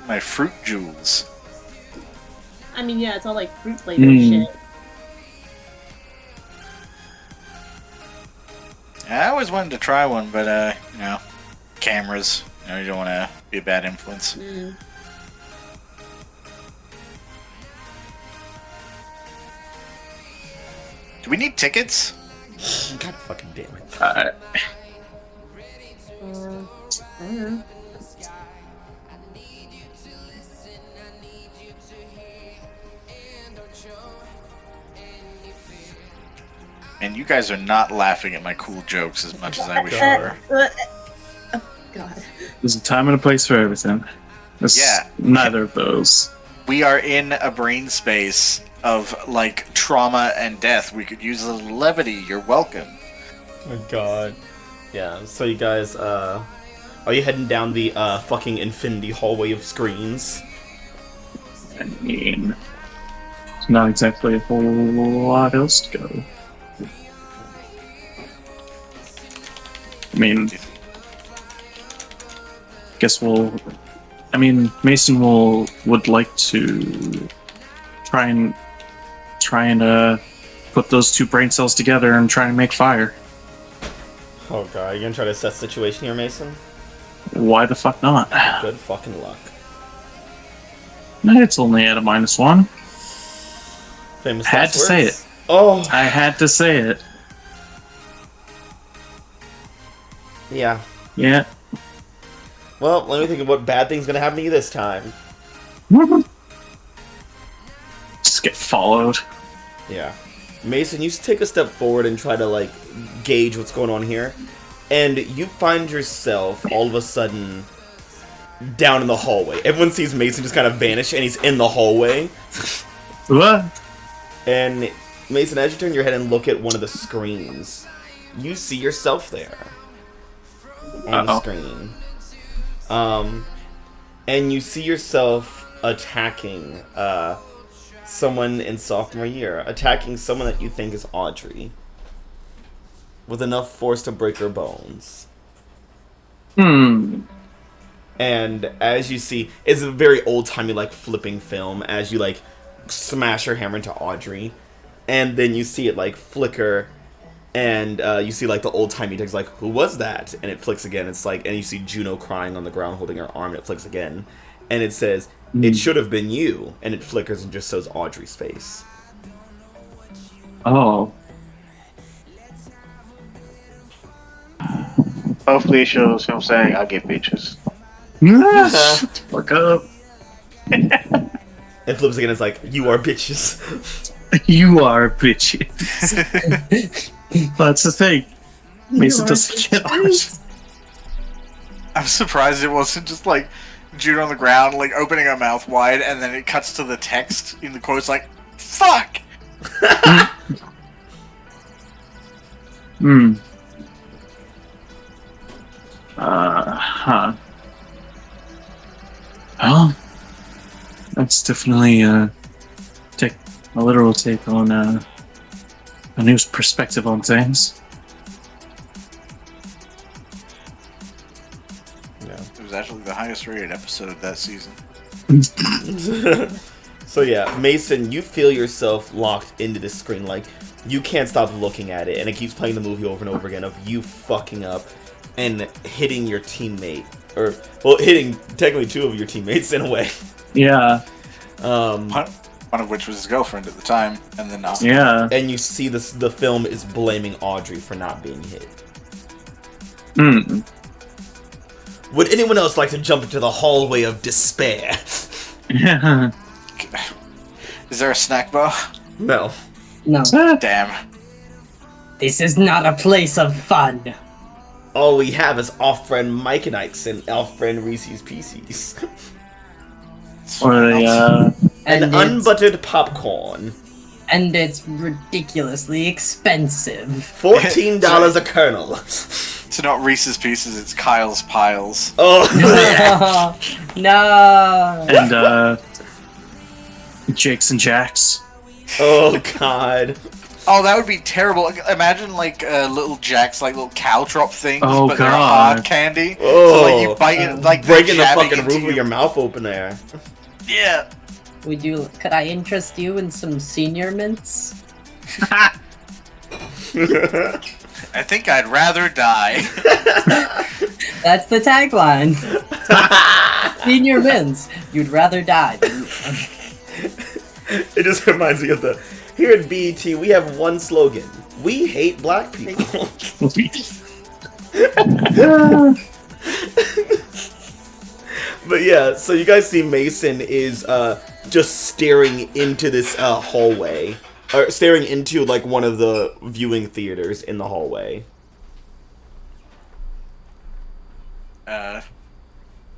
My fruit jewels. I mean, yeah, it's all like fruit flavored shit. I always wanted to try one, but you know, cameras. You know, you don't want to be a bad influence. Do we need tickets? God fucking damn it. I don't know. And you guys are not laughing at my cool jokes as much as I wish you were. Oh god. There's a time and a place for everything. It's Yeah. neither of those. We are in a brain space of like trauma and death. We could use a little levity. You're welcome. Oh my god. Yeah, so you guys, are you heading down the fucking infinity hallway of screens? I mean, there's not exactly a whole lot else to go. I mean, Mason would like to try and put those two brain cells together and try and make fire. Oh god, you gonna try to assess the situation here, Mason? Why the fuck not? Good fucking luck. It's only at a -1. Famous Had last to say words? it. Oh! I had to say it. Yeah. Yeah. Well, let me think of what bad thing's gonna happen to you this time. Just get followed. Yeah. Mason, you take a step forward and try to, like, gauge what's going on here. And you find yourself, all of a sudden, down in the hallway. Everyone sees Mason just kind of vanish, and he's in the hallway. What? And, Mason, as you turn your head and look at one of the screens, you see yourself there. On the screen. And you see yourself attacking, someone in sophomore year. Attacking someone that you think is Audrey. With enough force to break her bones. Hmm. And as you see, it's a very old-timey, like, flipping film as you, like, smash her hammer into Audrey. And then you see it, like, flicker, and you see, like, the old-timey text, like, who was that? And it flicks again, it's like, and you see Juno crying on the ground holding her arm, and it flicks again. And it says, it should have been you, and it flickers and just shows Audrey's face. Oh. Hopefully it shows him saying, I get bitches. Shut the fuck up. It flips again, it's like, you are bitches. You are bitches. That's the thing. Mason doesn't get ours. I'm surprised it wasn't just like Jude on the ground, like opening her mouth wide, and then it cuts to the text in the quotes like, fuck! Hmm. Huh. Well, that's definitely take a literal take on a new perspective on things. Yeah. It was actually the highest rated episode of that season. So yeah, Mason, you feel yourself locked into this screen, like, you can't stop looking at it, and it keeps playing the movie over and over again of you fucking up and hitting your teammate. Or, well, hitting technically two of your teammates in a way. Yeah. One of which was his girlfriend at the time, and then not. Yeah. And you see this, the film is blaming Audrey for not being hit. Hmm. Would anyone else like to jump into the hallway of despair? Yeah. Is there a snack bar? No. No. Damn. This is not a place of fun. All we have is off-brand Micanites and off-brand Reese's Pieces. Or the And it's- unbuttered popcorn. And it's ridiculously expensive. $14 a kernel. It's not Reese's Pieces, it's Kyle's Piles. Oh, No. and Jakes and Jacks. oh God. Oh, that would be terrible. Imagine like little Jacks, like little caltrop things, Oh, but they're God. hard candy. Oh. So like you bite it, like they're Breaking the jabbing fucking into roof of your mouth open there. Yeah. Could I interest you in some senior mints? I think I'd rather die. That's the tagline. Senior mints. You'd rather die. It just reminds me of the, here at BET we have one slogan. We hate black people. But yeah, so you guys see Mason is just staring into this hallway. Or staring into like one of the viewing theaters in the hallway.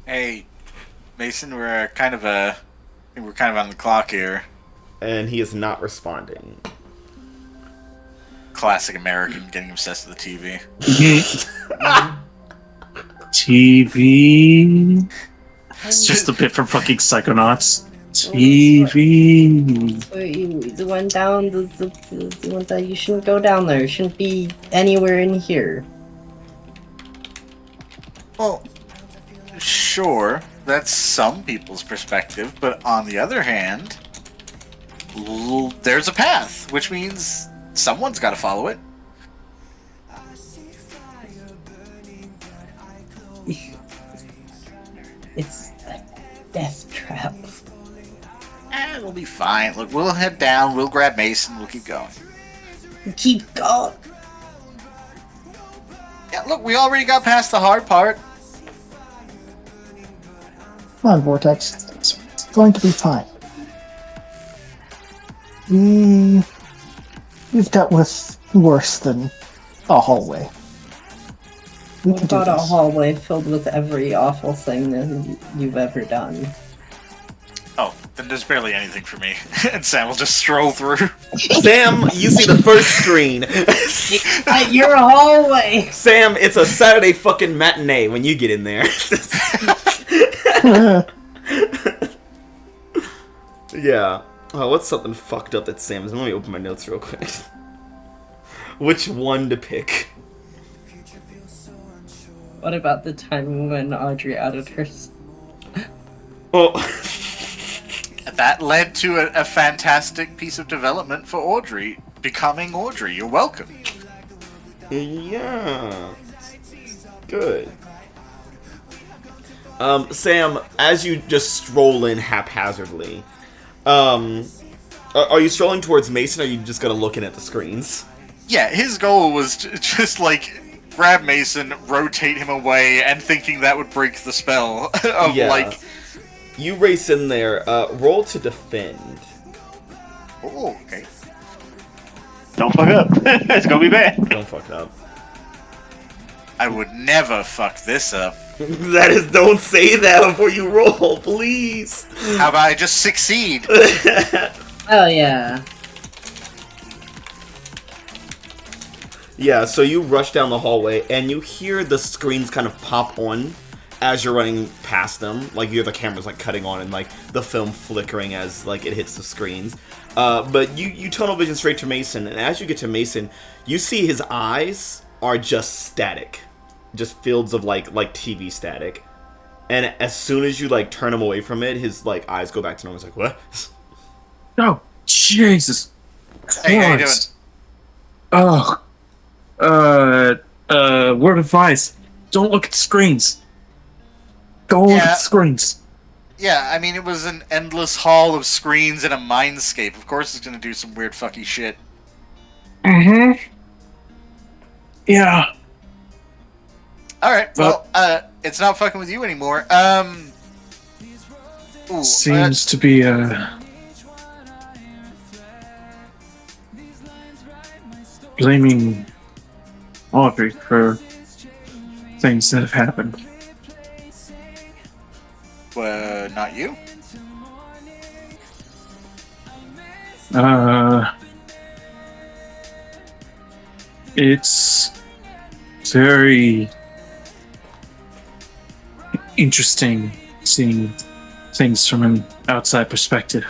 Hey, Mason, we're kind of I think we're kind of on the clock here. And he is not responding. Classic American getting obsessed with the TV. TV. It's just a bit from fucking Psychonauts. TV. The one down, the one that you shouldn't go down there. Shouldn't be anywhere in here. Well, sure, that's some people's perspective, but on the other hand, there's a path, which means someone's got to follow it. It's a death trap. We'll be fine. Look, we'll head down, we'll grab Mason, we'll keep going. Keep going. Yeah, look, we already got past the hard part. Come on, Vortex. It's going to be fine. We've dealt with worse than a hallway. We What can do about a this. hallway filled with every awful thing that you've ever done? Oh, then there's barely anything for me. And Sam will just stroll through. Sam, you see the first screen. Your hallway! Sam, it's a Saturday fucking matinee when you get in there. Yeah. Oh, what's something fucked up that Sam is? Let me open my notes real quick. Which one to pick? What about the time when Audrey outed her? Oh, That led to a fantastic piece of development for Audrey. Becoming Audrey. You're welcome. yeah. Good. Sam, as you just stroll in haphazardly, are you strolling towards Mason, or are you just gonna looking at the screens? Yeah, his goal was to just, like, grab Mason, rotate him away, and thinking that would break the spell of, Yeah. like... You race in there, roll to defend. Oh, okay. Don't fuck up. It's gonna be bad. Don't fuck up. I would never fuck this up. That is, don't say that before you roll, please. How about I just succeed? Oh yeah. Yeah, so you rush down the hallway, and you hear the screens kind of pop on as you're running past them. Like, you hear the cameras, like, cutting on, and, like, the film flickering as, like, it hits the screens. But you tunnel vision straight to Mason, and as you get to Mason, you see his eyes are just static. Just fields of, like TV static. And as soon as you, like, turn him away from it, his, like, eyes go back to normal. He's like, what? Oh, Jesus. Hey, how you doing? Christ. Word of advice. Don't look at screens. Go look Yeah. at screens. Yeah, I mean, it was an endless hall of screens and a mindscape. Of course it's gonna do some weird fucky shit. Mm-hmm. Yeah. Alright, well, it's not fucking with you anymore. Ooh, Seems to be, blaming Audrey for things that have happened. not you? It's very interesting seeing things from an outside perspective.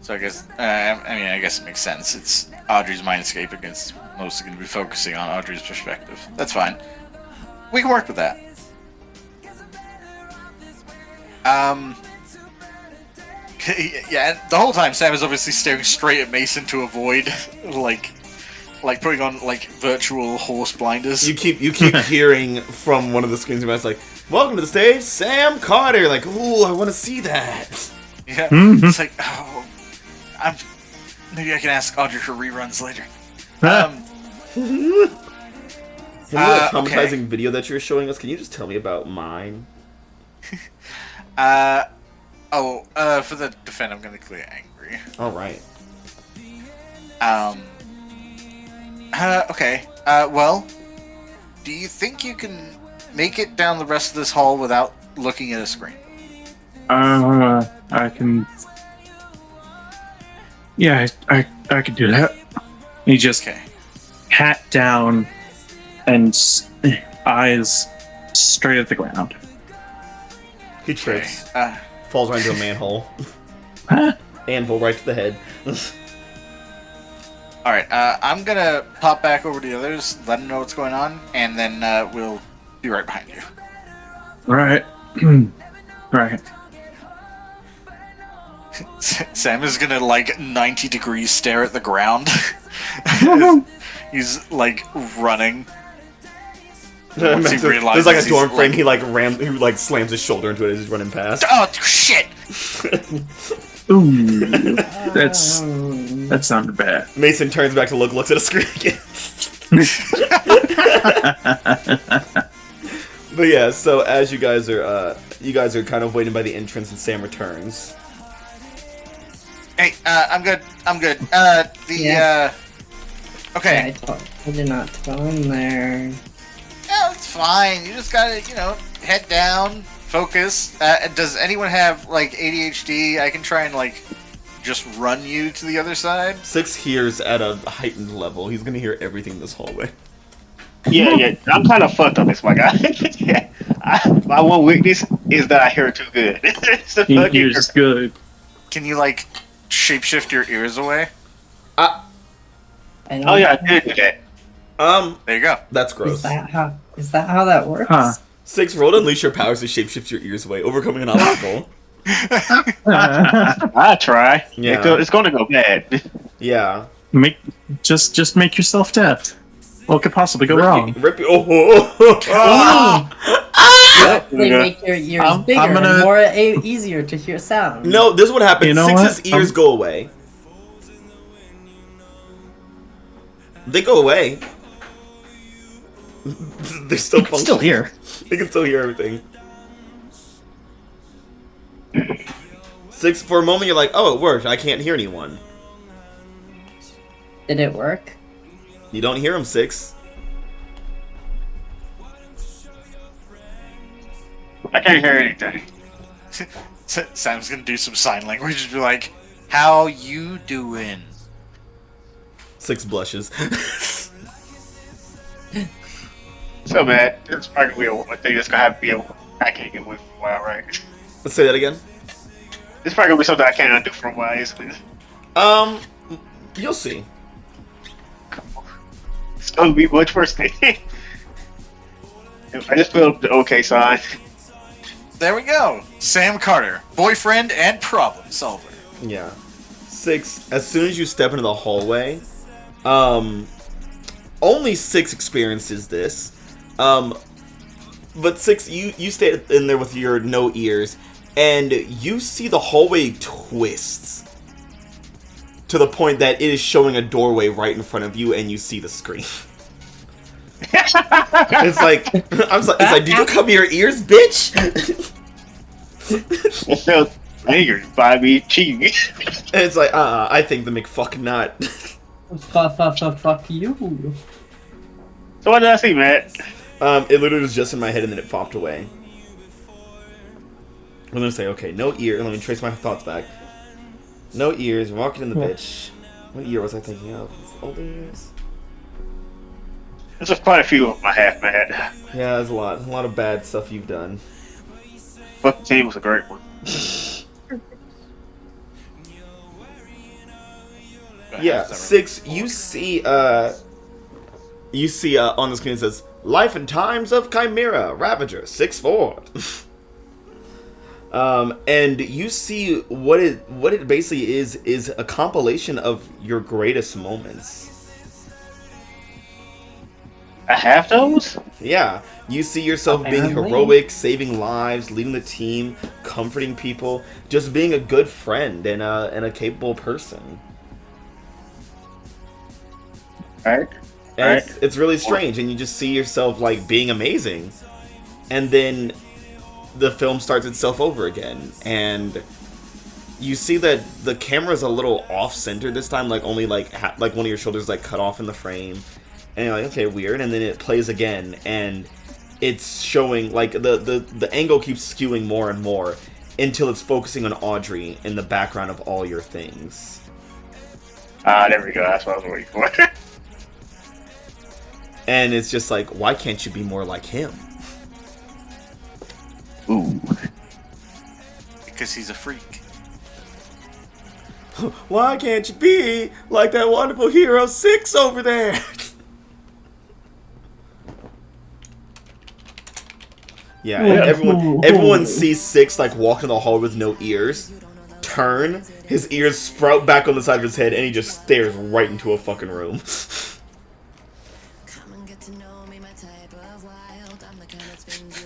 So I guess, I guess it makes sense. It's Audrey's mindscape against mostly going to be focusing on Audrey's perspective. That's fine. We can work with that. Yeah, the whole time Sam is obviously staring straight at Mason to avoid, like putting on, like, virtual horse blinders. You keep hearing from one of the screens about it's like, "Welcome to the stage, Sam Carter." Like, ooh, I want to see that. Yeah, Mhm. it's like, oh, maybe I can ask Audrey for reruns later. Remember that okay. traumatizing video that you were showing us? Can you just tell me about mine? For the defend, I'm gonna clear angry. All right. Okay. Well, do you think you can make it down the rest of this hall without looking at a screen? I can. Yeah, I can do that. He just Okay. hat down and eyes straight at the ground. He Okay. trips, falls right into a manhole, anvil right to the head. Alright, I'm gonna pop back over to the others, let them know what's going on, and then we'll be right behind you. Right. Right. Sam is gonna, like, 90 degrees stare at the ground. He's, like, running. Once he realizes There's like a he's, door frame. like- He like slams his shoulder into it as he's running past. Oh, shit! Ooh, that sounded bad. Mason turns back to looks at a screen again. But yeah, so as you guys are kind of waiting by the entrance, and Sam returns. Hey, I'm good. Yeah. Okay. I did not go in there. Yeah, it's fine. You just gotta, head down, focus. Does anyone have, like, ADHD? I can try and, like, just run you to the other side. 6 hears at a heightened level. He's gonna hear everything in this hallway. Yeah. I'm kind of fucked up, this my guy. My one weakness is that I hear too good. It's a fucking- You're just good. Can you, like, shapeshift your ears away? Oh yeah, I did do that. There you go. That's Is gross. that how that works? Huh. 6, roll to unleash your powers to shapeshift your ears away, overcoming an obstacle. I try. Yeah. It's gonna go bad. Yeah. Just make yourself deaf. What could possibly go wrong? They make your ears bigger and more easier to hear sound. No, this is what happens. You know Six's what? ears go away. They go away. They're still functioning. Still here. They can still hear everything. 6, for a moment you're like, oh, it worked. I can't hear anyone. Did it work? You don't hear him, 6. I can't hear anything. Sam's gonna do some sign language. Just be like, "How you doing?" 6 blushes. So man, it's probably a thing that's gonna have to be I can't get away for a while, right? Let's say that again. It's probably gonna be something I can't undo for a while, isn't it? You'll see. It's gonna be much worse than I just put up the okay sign. There we go. Sam Carter, boyfriend and problem solver. Yeah. 6, as soon as you step into the hallway, only 6 experiences this. But 6, you stay in there with your no ears, and you see the hallway twists to the point that it is showing a doorway right in front of you, and you see the screen. It's like, it's like, did you cover your ears, bitch? I felt angered by me cheating. And it's like, I think the McFucking not. Fuck you. So what did I see, Matt? It literally was just in my head and then it popped away. I'm gonna say, okay, no ear. Let me trace my thoughts back. No ears, walking in the bitch. What ear was I thinking of? Older ears? There's quite a few of my half, Matt. Yeah, there's a lot of bad stuff you've done. Fucking team was a great one. Yeah, 6, you see on the screen it says, Life and Times of Chimera, Ravager, 6 forward. And you see what it basically is a compilation of your greatest moments. I have those? Yeah, you see yourself being Apparently. heroic, saving lives, leading the team, comforting people, just being a good friend and a capable person. Alright. And it's really strange, and you just see yourself like being amazing, and then the film starts itself over again, and you see that the camera's a little off-center this time, like only like one of your shoulders like cut off in the frame, and you're like, okay, weird, and then it plays again, and it's showing like the angle keeps skewing more and more until it's focusing on Audrey in the background of all your things. There we go. That's what I was waiting for. And it's just like, why can't you be more like him? Ooh. Because he's a freak. Why can't you be like that wonderful hero 6 over there? Yeah, and everyone sees 6 like walk in the hall with no ears, turn, his ears sprout back on the side of his head, and he just stares right into a fucking room.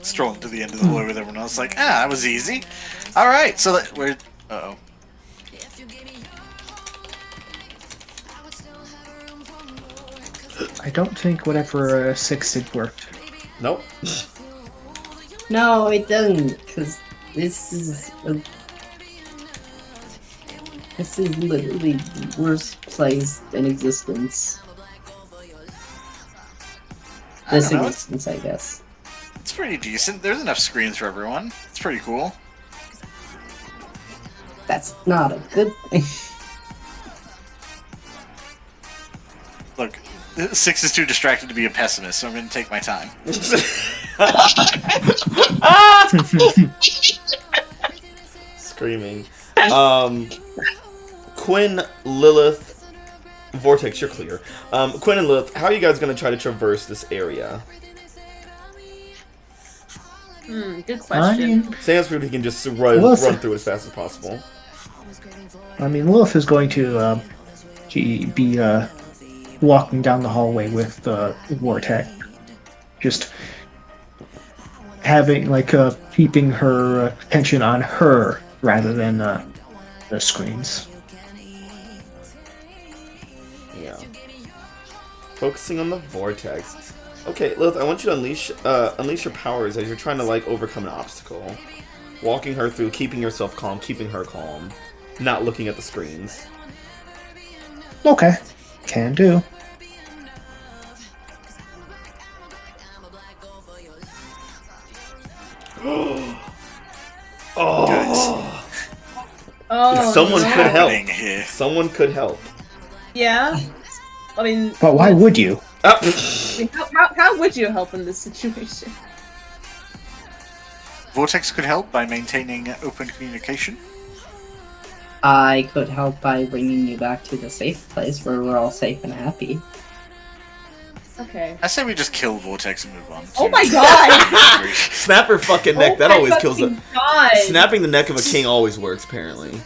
Strolling to the end of the hallway with everyone else, like, that was easy. All right, so we're. Uh-oh. I don't think whatever 6 did worked. Nope. No, it doesn't, because this is literally the worst place in existence. This know, existence, I guess. It's pretty decent. There's enough screens for everyone. It's pretty cool. That's not a good thing. Look, 6 is too distracted to be a pessimist, so I'm going to take my time. Screaming. Quinn, Lilith, Vortex, you're clear. Quinn and Lilith, how are you guys going to try to traverse this area? Good question. Sam's food, he can just run through as fast as possible. I mean, Lilith is going to be walking down the hallway with Vortex, just having keeping her attention on her rather than the screens. Yeah. Focusing on the Vortex. Okay, Lilith, I want you to unleash your powers as you're trying to overcome an obstacle. Walking her through, keeping yourself calm, keeping her calm, not looking at the screens. Okay, can do. Oh, Oh, someone no. could help. Happening here. Someone could help. Yeah. I mean, But why would you? Ah. I mean, how would you help in this situation? Vortex could help by maintaining open communication. I could help by bringing you back to the safe place where we're all safe and happy. Okay. I say we just kill Vortex and move on. Oh my god! Snap her fucking neck. That Oh my always kills fucking it. God. Snapping the neck of a king always works, apparently.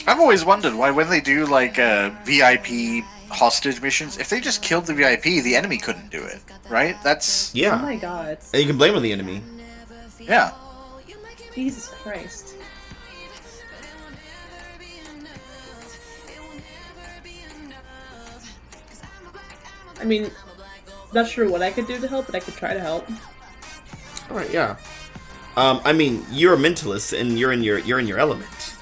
I've always wondered why when they do VIP hostage missions, if they just killed the VIP, the enemy couldn't do it, right? That's Oh Yeah. my god. And you can blame on the enemy. yeah. Jesus Christ. I mean, not sure what I could do to help, but I could try to help. Alright, yeah. I mean, you're a mentalist and you're in your element.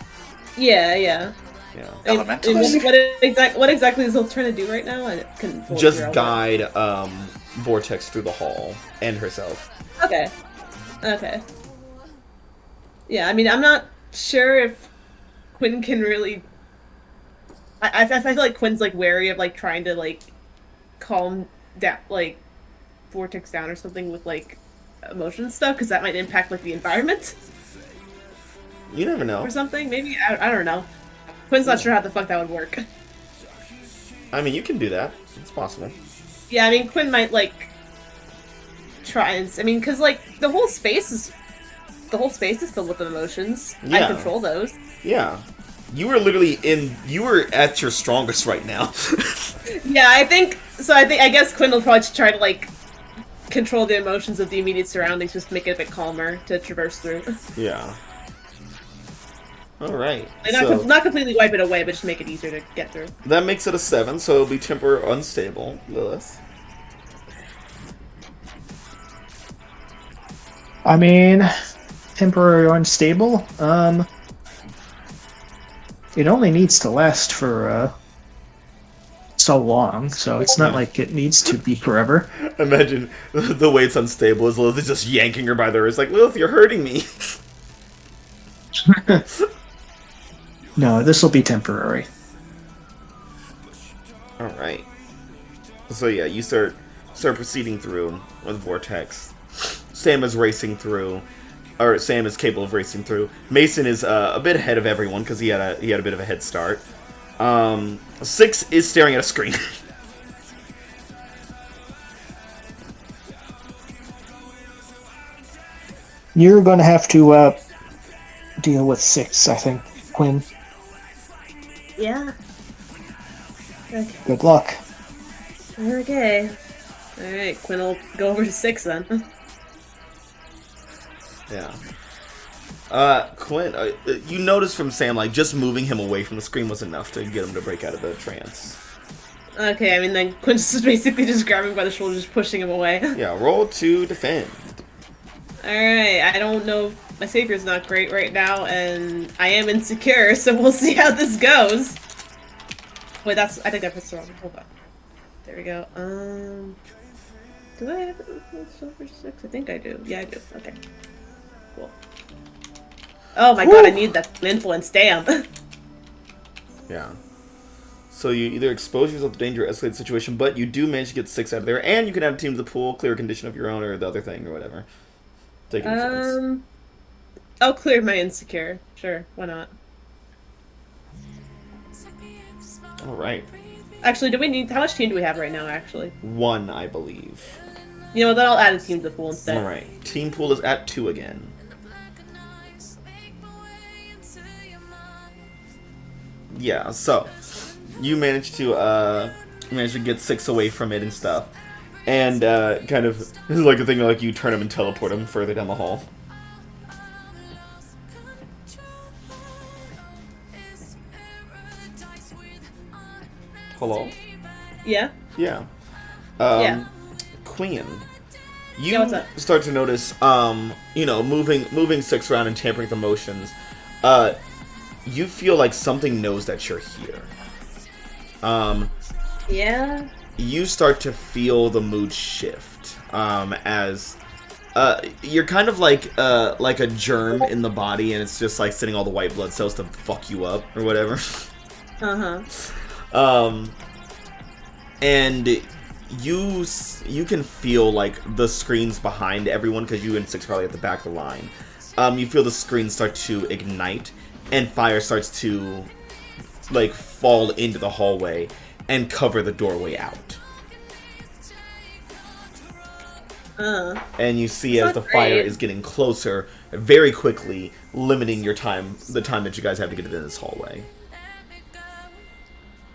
Yeah, yeah. Yeah. I mean, Elementalist? what exactly is Zil trying to do right now? I couldn't fully Just figure out guide Vortex through the hall and herself. what. Okay. Okay. Yeah, I mean, I'm not sure if Quinn can really. I feel like Quinn's wary of trying to calm down Vortex down or something with emotion stuff because that might impact the environment You never know. or something. Maybe I don't know. Quinn's not sure how the fuck that would work. I mean, you can do that. It's possible. Yeah, I mean Quinn might try and because the whole space is filled with emotions. I Yeah. control those. Yeah. You were literally you were at your strongest right now. Yeah, I guess Quinn will probably try to control the emotions of the immediate surroundings, just make it a bit calmer to traverse through. Yeah. Alright. Not completely wipe it away, but just make it easier to get through. That makes it a 7, so it'll be temper unstable, Lilith. I mean, temporary unstable. It only needs to last for so long, so it's not like it needs to be forever. Imagine the way it's unstable is Lilith is just yanking her by the wrist, Lilith, you're hurting me. No, this will be temporary. Alright. So yeah, you start proceeding through with Vortex. Sam is racing through, or Sam is capable of racing through. Mason is a bit ahead of everyone because he had a bit of a head start. 6 is staring at a screen. You're going to have to deal with 6, I think, Quinn. Yeah. Okay. Good luck. Okay. Alright, Quinn will go over to 6 then. Yeah. Quinn, you notice from Sam, just moving him away from the screen was enough to get him to break out of the trance. Okay, I mean, then Quinn's just basically just grabbing him by the shoulder, just pushing him away. Yeah, roll to defend. Alright, I don't know if my savior's not great right now, and I am insecure, so we'll see how this goes. Wait, I think I pressed the wrong one. Hold on. There we go. Do I have silver 6? I think I do. Yeah, I do. Okay. Cool. Oh my god, I need that influence, damn. Yeah. So you either expose yourself to danger or escalate the situation, but you do manage to get 6 out of there, and you can add a team to the pool, clear a condition of your own, or the other thing, or whatever. Take it. I'll clear my insecure. Sure, why not? Alright. Actually, how much team do we have right now, actually? 1, I believe. You know, then I'll add a team to the pool instead. Alright. Team pool is at 2 again. Yeah, so you managed to get 6 away from it and stuff. And kind of this is like a thing like you turn them and teleport them further down the hall. Hello? Yeah? Yeah. Yeah. Queen. You Yeah, what's up? start to notice, moving 6 around and tampering the motions. You feel like something knows that you're here. Yeah? You start to feel the mood shift, as you're kind of like a germ in the body, and it's just like sending all the white blood cells to fuck you up or whatever. And you can feel like the screens behind everyone, because you and 6 probably at the back of the line. You feel the screens start to ignite, and fire starts to like fall into the hallway and cover the doorway out. And you see as the fire is getting closer, very quickly limiting the time that you guys have to get in this hallway.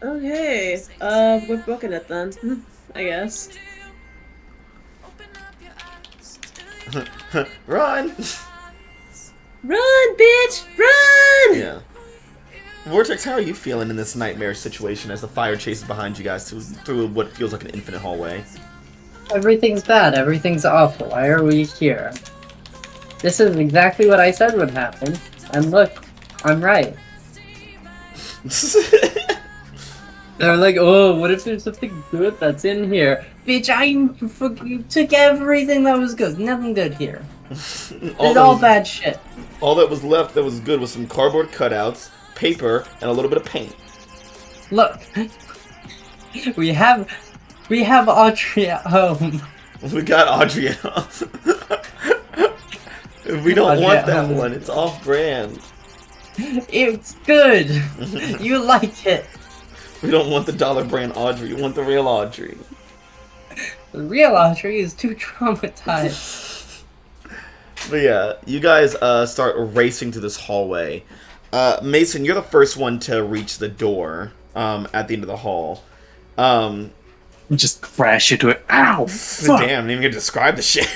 Okay. We're booking it then. I guess. Run! Run, bitch! Run! Yeah. Vortex, how are you feeling in this nightmare situation as the fire chases behind you guys through what feels like an infinite hallway? Everything's bad. Everything's awful. Why are we here? This is exactly what I said would happen. And look, I'm right. They're like, oh, what if there's something good that's in here? Bitch, you took everything that was good. Nothing good here. It's all bad shit. All that was left that was good was some cardboard cutouts, paper, and a little bit of paint. Look, we have Audrey at home. We got Audrey at home. We don't Audrey want at that home. one. It's off brand. It's good. You like it. We don't want the dollar brand Audrey. We want the real Audrey. The real Audrey is too traumatized. But yeah, you guys start racing to this hallway. Mason, you're the first one to reach the door at the end of the hall. Just crash into it. Ow! Fuck. Damn, I didn't even get to describe the shit.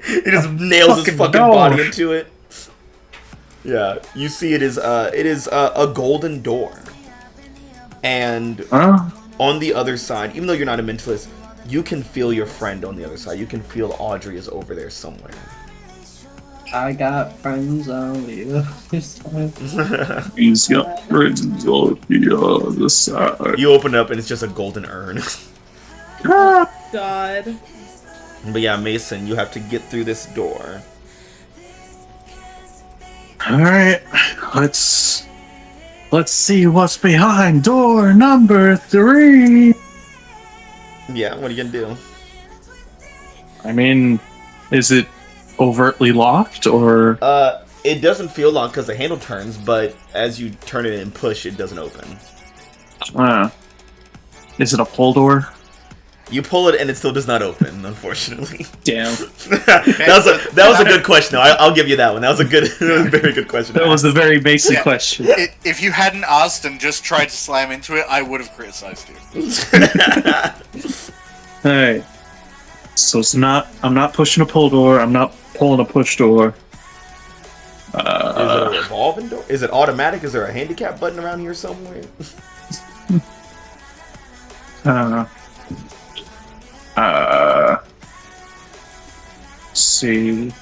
He just nails his fucking door. body into it. Yeah, you see it is a golden door. And on the other side, even though you're not a mentalist, you can feel your friend on the other side. You can feel Audrey is over there somewhere. I got friends on the other side. He's got friends on the other side. You open it up and it's just a golden urn. God. But yeah, Mason, you have to get through this door. Alright, let's see what's behind door number 3. Yeah, what are you gonna do? I mean, is it overtly locked, or? It doesn't feel locked because the handle turns, but as you turn it and push, it doesn't open. Is it a pull door? You pull it and it still does not open, unfortunately. Damn. that was a good question, though. I'll give you that one. That was a very good question. That was a very basic question. If you hadn't asked and just tried to slam into it, I would have criticized you. Hey. So I'm not pushing a pull door, I'm not pulling a push door. Is it a revolving door? Is it automatic? Is there a handicap button around here somewhere? Let's see.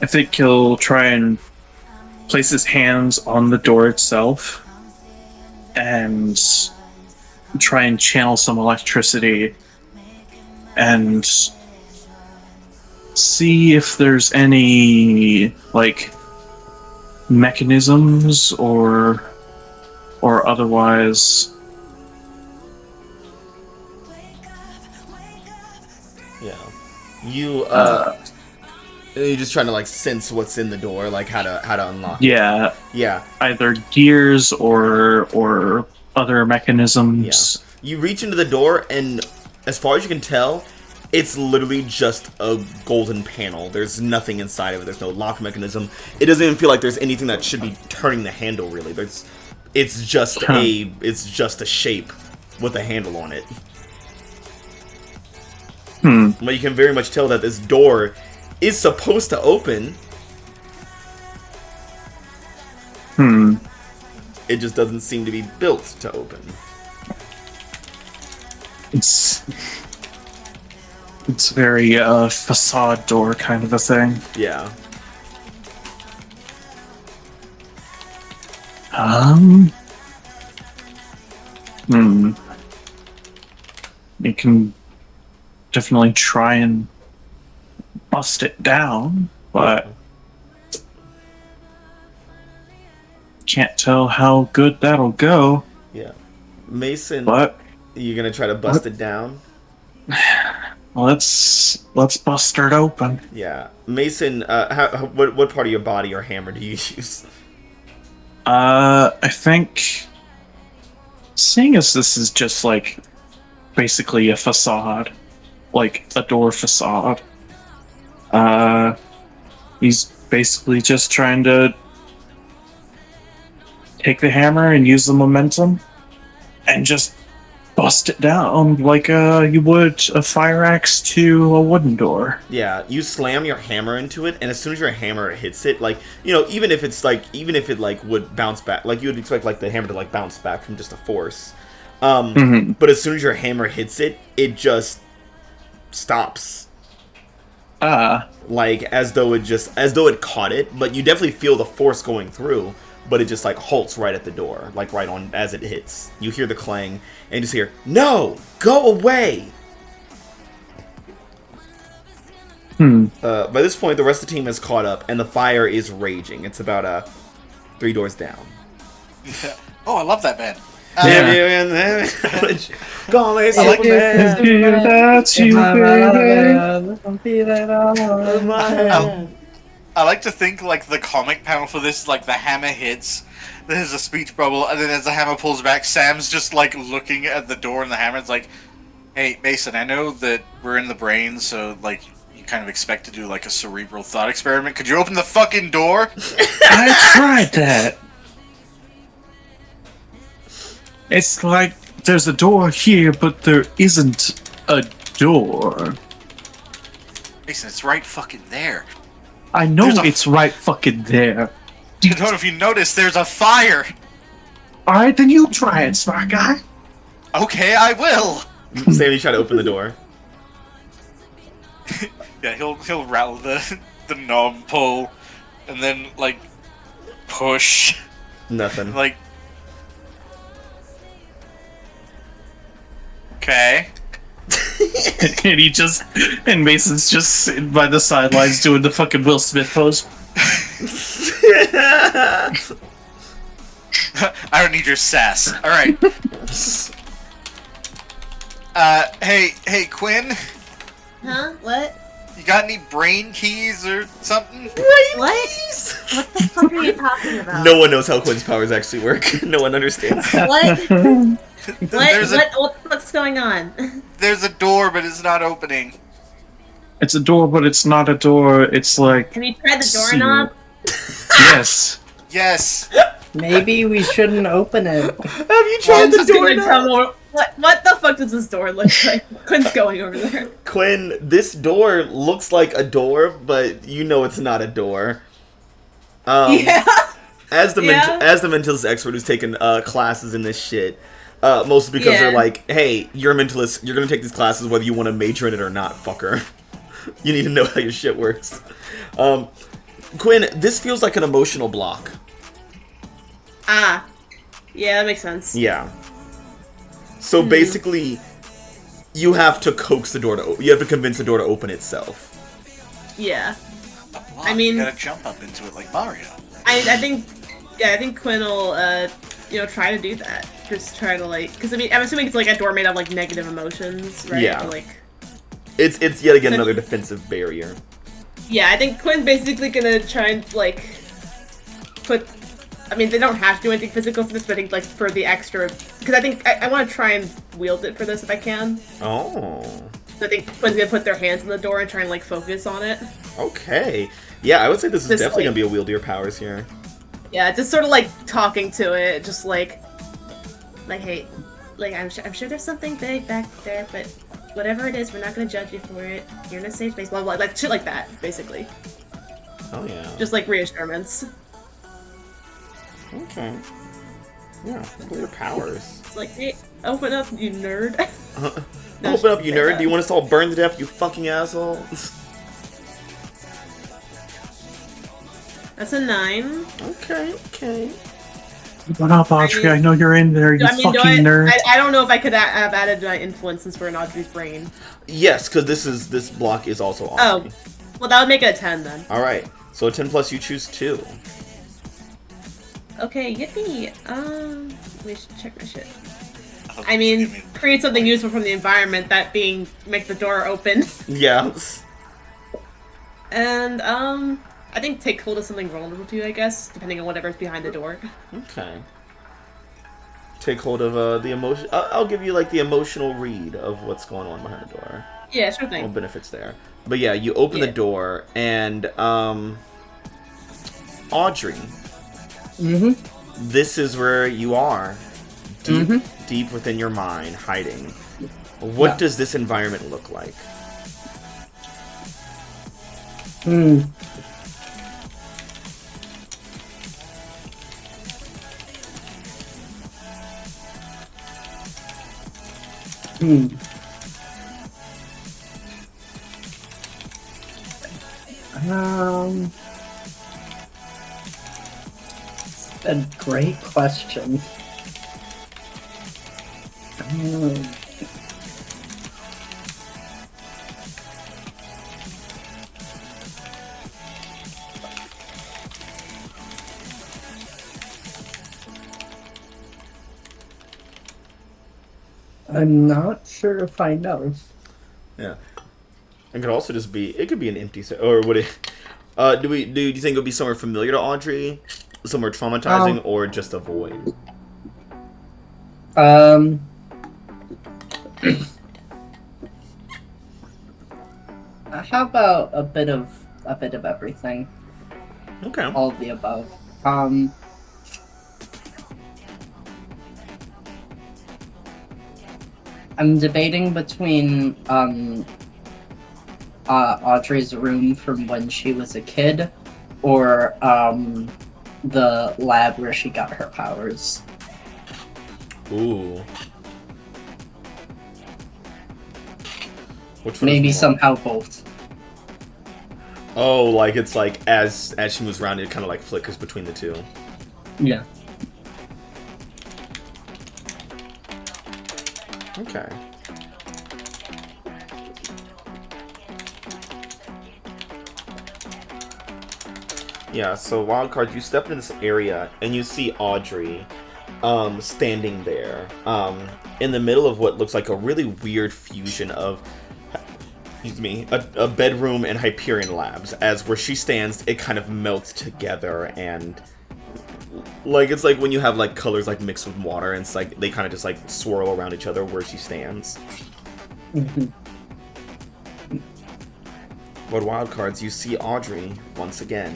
I think he'll try and place his hands on the door itself and try and channel some electricity and see if there's any like mechanisms or otherwise. Yeah. You're just trying to like sense what's in the door, like how to unlock it. Yeah, Yeah. either gears or other mechanisms. Yeah. You reach into the door, and as far as you can tell, it's literally just a golden panel. There's nothing inside of it. There's no lock mechanism. It doesn't even feel like there's anything that should be turning the handle. Really, it's just a shape with a handle on it. But you can very much tell that this door is supposed to open. It just doesn't seem to be built to open. It's very facade door kind of a thing. Yeah. You can definitely try and bust it down, but can't tell how good that'll go. Yeah. Mason, But you gonna try to bust it down? let's bust it open. Yeah. Mason, what part of your body or hammer do you use? I think, seeing as this is just like basically a facade, like a door facade, he's basically just trying to take the hammer and use the momentum and just bust it down like you would a fire axe to a wooden door. Yeah, you slam your hammer into it, and as soon as your hammer hits it, like, you know, even if it would bounce back, like you would expect like the hammer to like bounce back from just a force. But as soon as your hammer hits it, it just stops. Like as though it caught it, but you definitely feel the force going through, but it just like halts right at the door, like right on as it hits. You hear the clang, and you just hear, "No! Go away!" By this point, the rest of the team has caught up, and the fire is raging. It's about 3 doors down. Oh, I love that band. Go on, I like to think like the comic panel for this, like the hammer hits, there's a speech bubble, and then as the hammer pulls back, Sam's just like looking at the door and the hammer. It's like, hey Mason, I know that we're in the brain, so like you kind of expect to do like a cerebral thought experiment. Could you open the fucking door? I tried that. It's like there's a door here, but there isn't a door. Mason, it's right fucking there. I know it's right fucking there. I don't know if you noticed, there's a fire. Alright, then you try it, smart guy. Okay, I will. Sammy try to open the door. Yeah, he'll rattle the knob pull, and then like push. Nothing. Like, okay. and Mason's just sitting by the sidelines doing the fucking Will Smith pose. I don't need your sass. All right. Hey, Quinn. Huh? What? You got any brain keys or something? What? What the fuck are you talking about? No one knows how Quinn's powers actually work. No one understands. What? What What the fuck's going on? There's a door, but it's not opening. It's a door, but it's not a door. It's like... Have you tried the doorknob? Yes. Yes. Maybe we shouldn't open it. Have you tried the doorknob? What the fuck does this door look like? Quinn's going over there. Quinn, this door looks like a door, but you know it's not a door. Yeah. As the mentalist expert who's taken classes in this shit, mostly because they're like, hey, you're a mentalist, you're gonna take these classes whether you want to major in it or not, fucker. You need to know how your shit works. Quinn, this feels like an emotional block. Ah. Yeah, that makes sense. Yeah. So basically, you have to coax the door to. You have to convince the door to open itself. Yeah. Block, I mean- you gotta jump up into it like Mario. I think Quinn will, try to do that. Just try to, like, because, I mean, I'm assuming it's, like, a door made of, like, negative emotions, right? Yeah. Or, like, It's yet again another defensive barrier. yeah, I think Quinn's basically gonna try and, like, put... I mean, they don't have to do anything physical for this, but I think, like, for the extra... Because I think I want to try and wield it for this if I can. Oh. So I think Quinn's gonna put their hands on the door and try and, like, focus on it. Okay. Yeah, I would say this is Just, definitely like- gonna be a wieldier powers here. Yeah, just sort of, like, talking to it, just, like, hey, like, I'm sure there's something big back there, but whatever it is, we're not gonna judge you for it. You're in a safe space, blah, blah, like, shit like that, basically. Oh yeah. Just, like, reassurance. Okay. Yeah, wieldier powers. It's like, hey, open up, you nerd. No, Open up, you shit like nerd. that. Do you want us to all burn to death, you fucking asshole? That's a 9. Okay. What up, Audrey? I know you're in there, you fucking nerd. I don't know if I could have added my influence since we're in Audrey's brain. Yes, because this block is also Audrey. Well, that would make it a 10 then. Alright, so a 10 plus you choose 2. Okay, yippee. Let me check my shit. hope I you mean, give me- create something useful from the environment, that being make the door open. Yes. And, I think take hold of something vulnerable to you, I guess, depending on whatever's behind the door. Okay. Take hold of the emotion. I'll give you like the emotional read of what's going on behind the door. Yeah, sure All thing. benefits there. But yeah, you open the Yeah. door and Audrey, this is where you are. Deep within your mind, hiding. What Yeah. does this environment look like? A great question. I'm not sure if I know. Yeah. It could also just be. It could be an empty set, or would it? Do you think it would be somewhere familiar to Audrey, somewhere traumatizing, or just a void? How about a bit of everything? Okay. All of the above. I'm debating between Audrey's room from when she was a kid, or the lab where she got her powers. Ooh. Which one Maybe is more? somehow both. Oh, like it's like as she moves around, it kind of like flickers between the two. Yeah. Okay. Yeah, so Wildcards, you step into this area and you see Audrey standing there in the middle of what looks like a really weird fusion of a bedroom and Hyperion labs, as where she stands it kind of melts together, and like it's like when you have like colors like mixed with water, and it's like they kind of just like swirl around each other where she stands. But Wildcards, you see Audrey once again.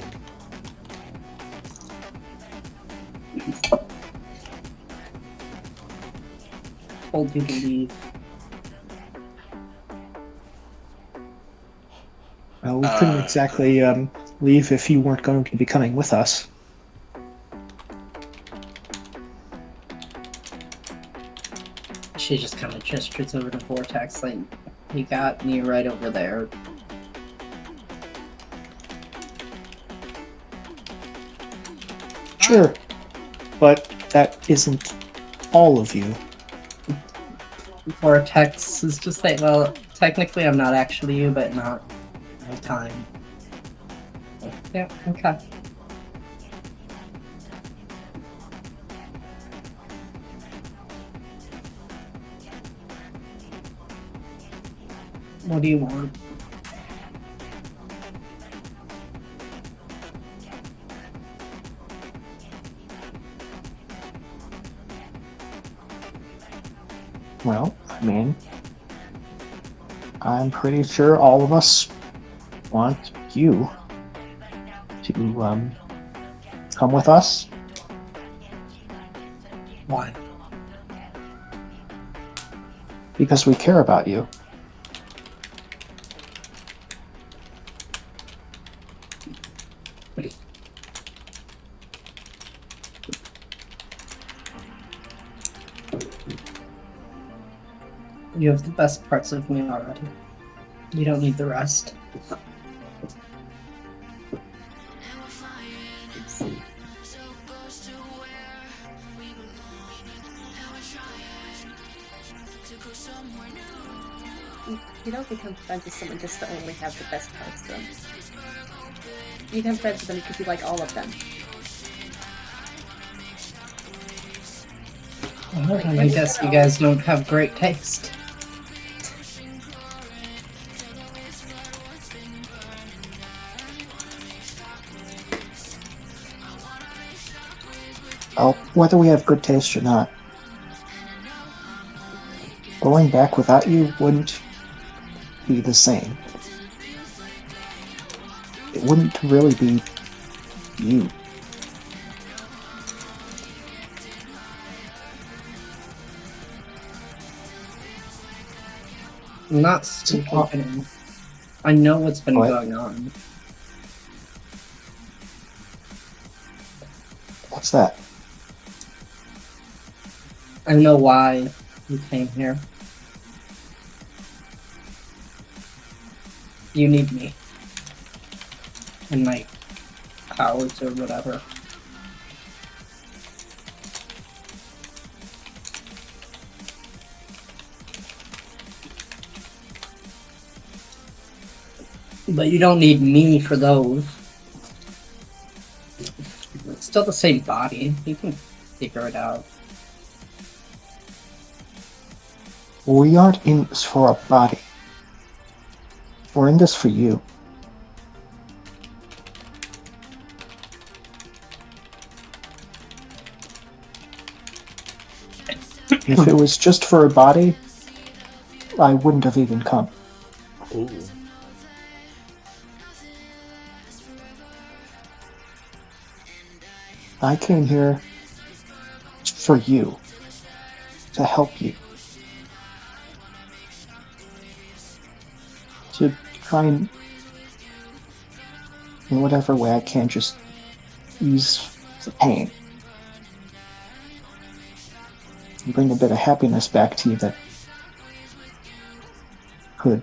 Told you to leave. Well, we couldn't exactly leave if you weren't going to be coming with us. She just kind of gestures over to Vortex, like, you got me right over there. Sure, but that isn't all of you. Vortex is just like, well, technically I'm not actually you, but not my time. Yeah, okay. What do you want? Well, I mean, I'm pretty sure all of us want you to come with us. Why? Because we care about you. You have the best parts of me already. You don't need the rest. You don't become friends with someone just to only have the best parts of them. You become friends with them because you like all of them. Well, then I guess you guys don't have great taste. Well, whether we have good taste or not, going back without you wouldn't be the same. It wouldn't really be you. I'm not stupid. I know what's been going on. What's that? I know why you came here. You need me. And my powers or whatever. But you don't need me for those. It's still the same body. You can figure it out. We aren't in this for a body. We're in this for you. If it was just for a body, I wouldn't have even come. Ooh. I came here for you, to help you, to try and, in whatever way I can, just ease the pain and bring a bit of happiness back to you that could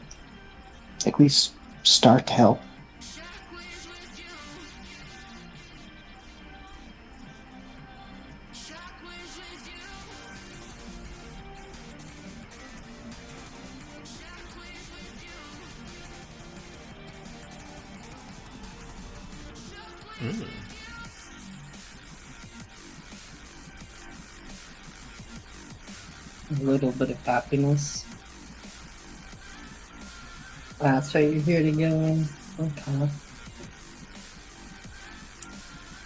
at least start to help. A little bit of happiness. That's why you're here to go. Okay.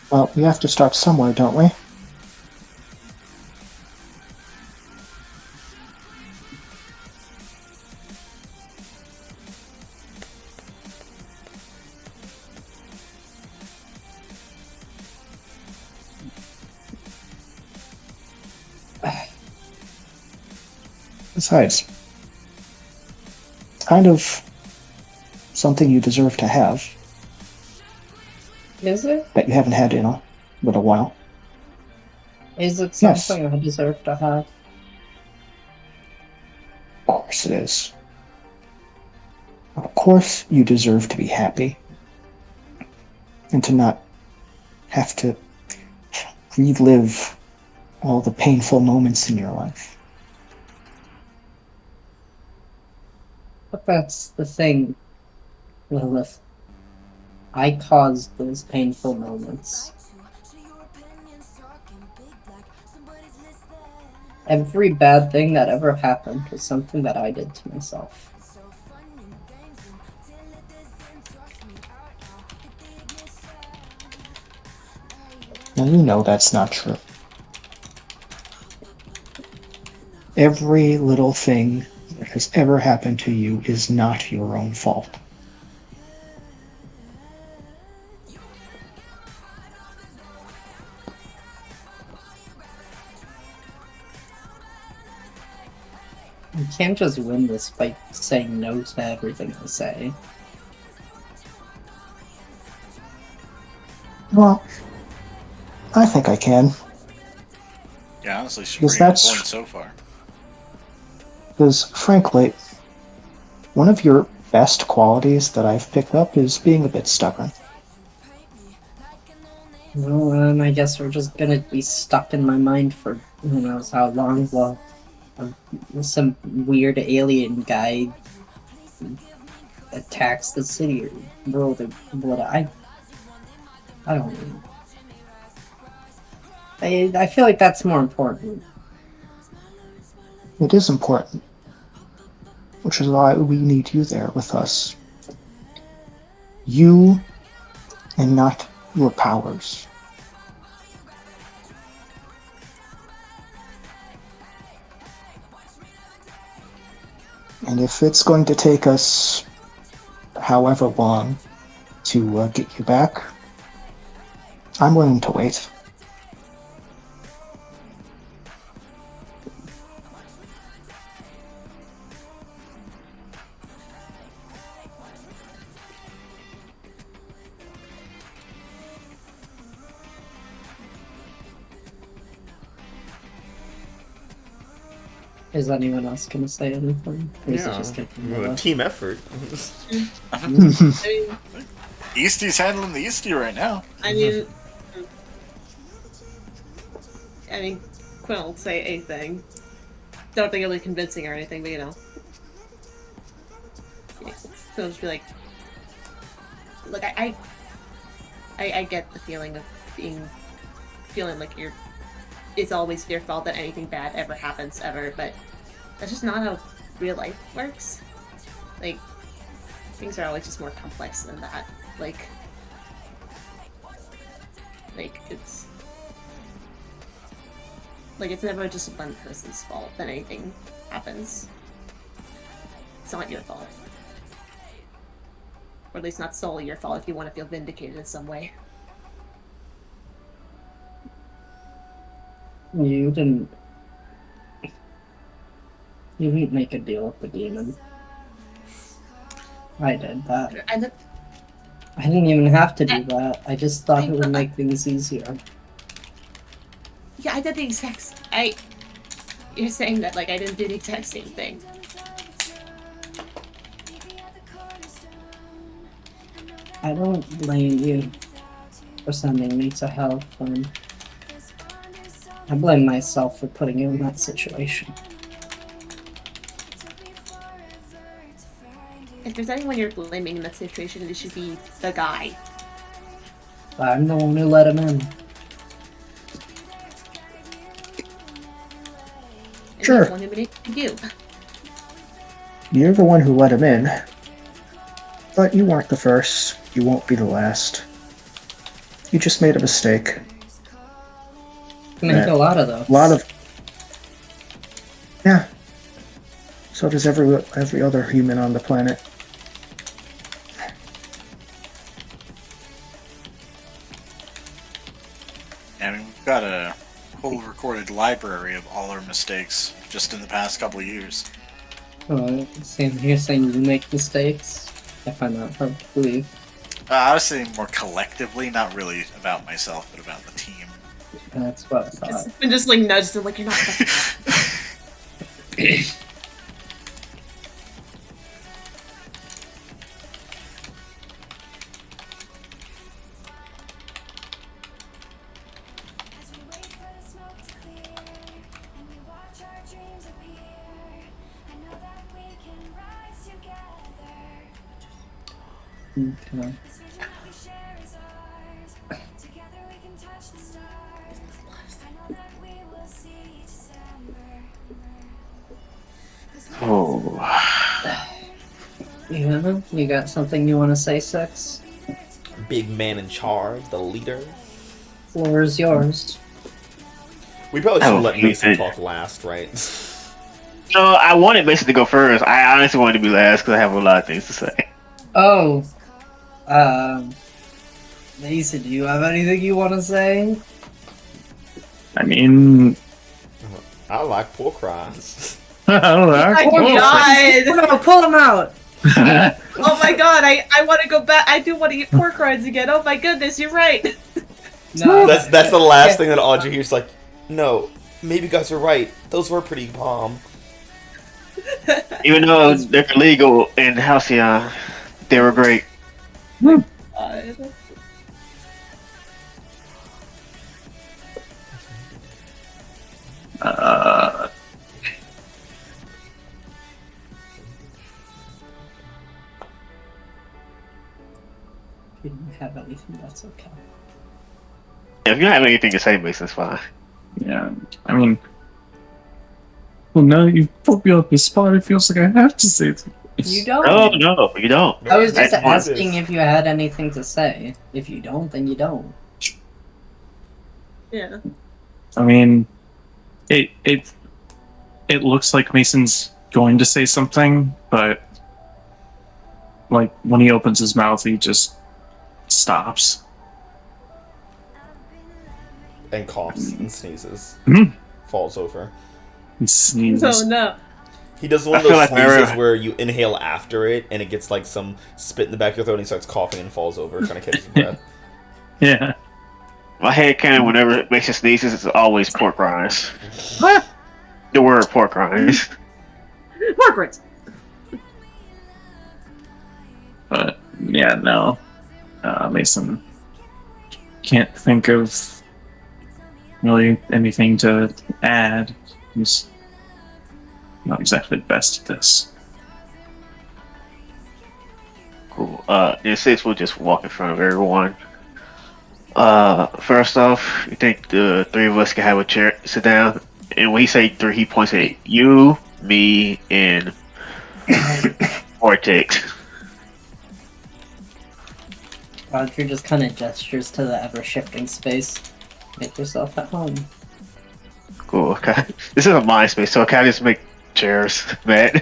Well, we have to start somewhere, don't we? Besides, it's kind of something you deserve to have Is it? that you haven't had in a little while. Is it Yes. something I deserve to have? Of course it is. Of course you deserve to be happy. And to not have to relive all the painful moments in your life. But that's the thing, Lilith. I caused those painful moments. Every bad thing that ever happened was something that I did to myself. Now you know that's not true. Every little thing that has ever happened to you is not your own fault. You can't just win this by saying no to everything I say. Well, I think I can. Yeah, honestly, she's Because pretty on that's- point so far. Because, frankly, one of your best qualities that I've picked up is being a bit stubborn. Well, I guess we're just gonna be stuck in my mind for who knows how long while some weird alien guy attacks the city or world or what. I don't know. I feel like that's more important. It is important, which is why we need you there with us. You and not your powers. And if it's going to take us however long to get you back, I'm willing to wait. Is anyone else gonna say anything? Or is it just gonna be a Noah? team effort. I mean, Eastie's handling the Eastie right now. I mean, Quinn will say anything. Don't think it'll be convincing or anything, but you know. Yeah, Quinn will just be like, look, I get the feeling of feeling like it's always your fault that anything bad ever happens ever, but that's just not how real life works. Like, things are always just more complex than that. Like it's never just one person's fault that anything happens. It's not your fault. Or at least not solely your fault if you want to feel vindicated in some way. You didn't make a deal with the demon. I did that. I didn't even have to do that. I just thought it would make things easier. Yeah, I did the exact. You're saying that like I didn't do the exact same thing. I don't blame you for sending me to hell, Flynn. I blame myself for putting you in that situation. If there's anyone you're blaming in that situation, it should be the guy. I'm the one who let him in. And Sure. he's the one who made you. You're the one who let him in. But you weren't the first. You won't be the last. You just made a mistake. You make a lot of those. Yeah. So does every other human on the planet. I mean, we've got a whole recorded library of all our mistakes just in the past couple of years. Same here, saying you make mistakes. I find that hard to believe. I was saying more collectively, not really about myself, but about the team. That's what I thought. Just like nudged him like you're not fucking up. Okay. Oh, You got something you want to say, Six? Big man in charge, the leader. Floor is yours. We probably should Oh, let you Mason did. talk last, right? no, I wanted Mason to go first. I honestly wanted to be last because I have a lot of things to say. Oh, Mason, do you have anything you want to say? I mean, I like pork rinds. I don't know. Oh my god! No, pull him out! Oh my god, I want to go back. I do want to eat pork rinds again. Oh my goodness, you're right. No, That's the last thing that Audrey hears. Like, no, maybe you guys are right. Those were pretty bomb. Even though they're illegal in Halcyon, they were great. God. you don't have anything, that's okay. If you don't have anything to say, Mason, it's fine. Yeah, I mean, well, now you've put me on the spot. It feels like I have to say it. You don't. No, you don't. I was just That's asking if you had anything to say. If you don't, then you don't. Yeah. I mean, it looks like Mason's going to say something, but like when he opens his mouth, he just stops. And coughs and sneezes. Mhm. Falls over. He sneezes. Oh no. He does one I of those feel like sneezes Mara- where you inhale after it and it gets like some spit in the back of your throat and he starts coughing and falls over trying to catch his breath. Yeah. My head canon, whenever it makes it sneezes, it's always pork rinds. The word pork rinds. Pork rinds. But yeah, no. Mason can't think of really anything to add. He's not exactly the best at this. Cool. In six, we'll just walk in front of everyone. First off, you think the three of us can have a chair, sit down, and when he say three, he points at you, me, and Vortex. Audrey just kind of gestures to the ever-shifting space. Make yourself at home. Cool. Okay. This is a mind space, so can I just make chairs, man?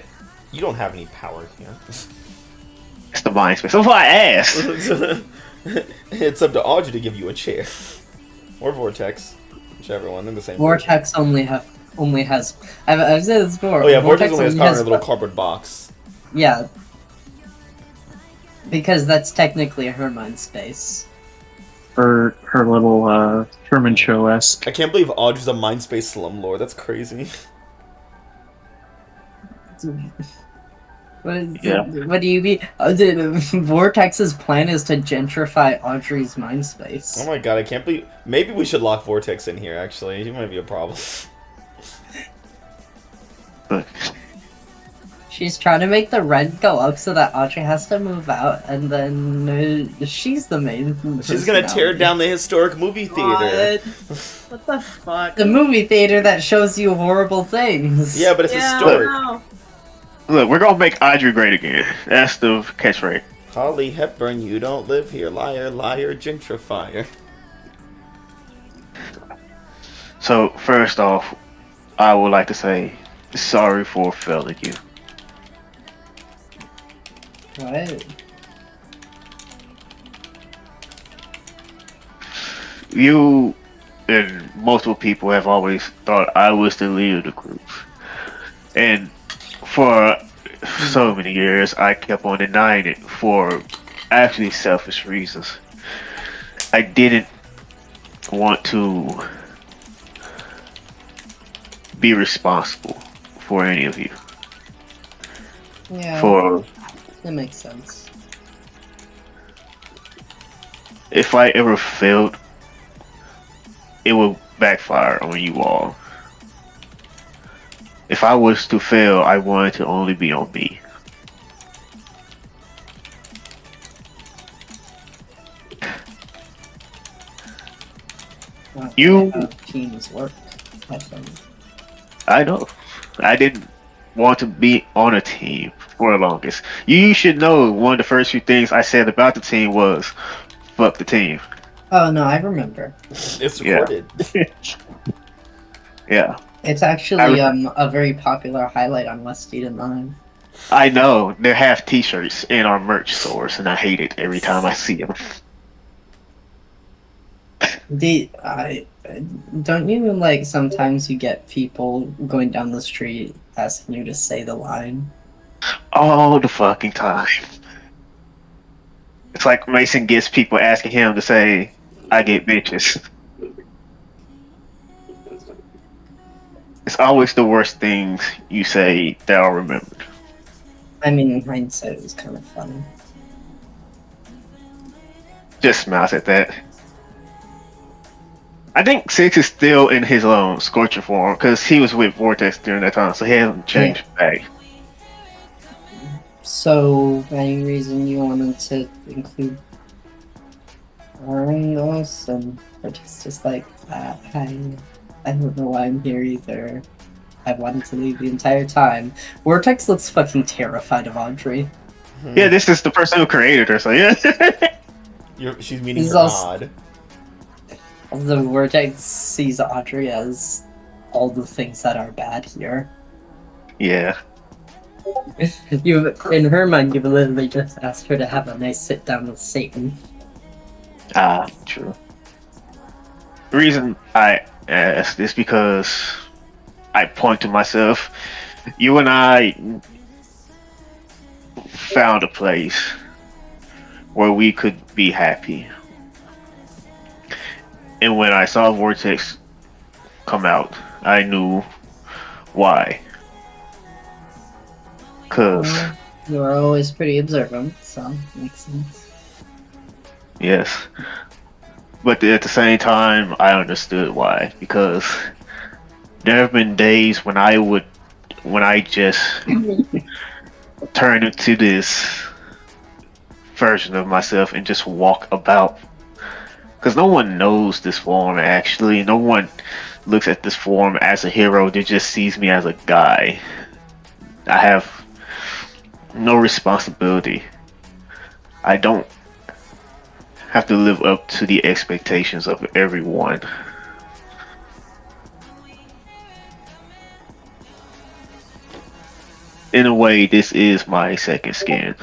You don't have any power here. It's the mind space. That's why I asked. It's up to Audrey to give you a chair. Or Vortex. Whichever one. They're the same. Vortex only has. I've said this before. Oh yeah, Vortex only has power in a little cardboard box. Yeah. Because that's technically her mind space. Her little Truman Show-esque. I can't believe Audrey's a Mindspace slumlord. That's crazy. What do you mean? Vortex's plan is to gentrify Audrey's mind space. Oh my god, I can't believe. Maybe we should lock Vortex in here, actually. He might be a problem. She's trying to make the rent go up so that Audrey has to move out, and then she's the main. She's gonna tear down the historic movie theater. What the fuck? The movie theater that shows you horrible things. Yeah, but it's Yeah, historic. no. Look, we're gonna make Audrey great again. That's the catchphrase. Holly Hepburn, you don't live here. Liar, liar, gentrifier. So first off, I would like to say sorry for failing you. What? You and multiple people have always thought I was the leader of the group. And for so many years, I kept on denying it for actually selfish reasons. I didn't want to be responsible for any of you. Yeah. For That makes sense. if I ever failed, it will backfire on you all. If I was to fail, I wanted to only be on me. You, how teams work. I think. I know. I didn't want to be on a team for the longest. You should know one of the first few things I said about the team was fuck the team. Oh no, I remember. It's Yeah. recorded. Yeah. It's actually a very popular highlight on West Eden Live. I know. They have t-shirts in our merch stores and I hate it every time I see them. Don't you like sometimes you get people going down the street asking you to say the line? All the fucking time. It's like Mason gets people asking him to say, I get bitches. It's always the worst things you say that are remembered. I mean, in hindsight, it was kind of funny. Just smiles at that. I think Six is still in his Scorcher form because he was with Vortex during that time, so he hasn't changed back. So, any reason you wanted to include Arangos and just like, I don't know why I'm here either. I've wanted to leave the entire time. Vortex looks fucking terrified of Audrey. Yeah, this is the person who created her, so yeah. She's meeting He's her also- god. The Vortex sees Audrey as all the things that are bad here. Yeah. In her mind, you've literally just asked her to have a nice sit down with Satan. Ah, true. The reason I asked is because I point to myself. You and I found a place where we could be happy. And when I saw Vortex come out, I knew why. Cause You are always pretty observant, so makes sense. yes, but at the same time, I understood why. Because there have been days when I just turn into this version of myself and just walk about. Because no one knows this form actually. No one looks at this form as a hero. They just sees me as a guy. I have no responsibility. I don't have to live up to the expectations of everyone. In a way, this is my second skin.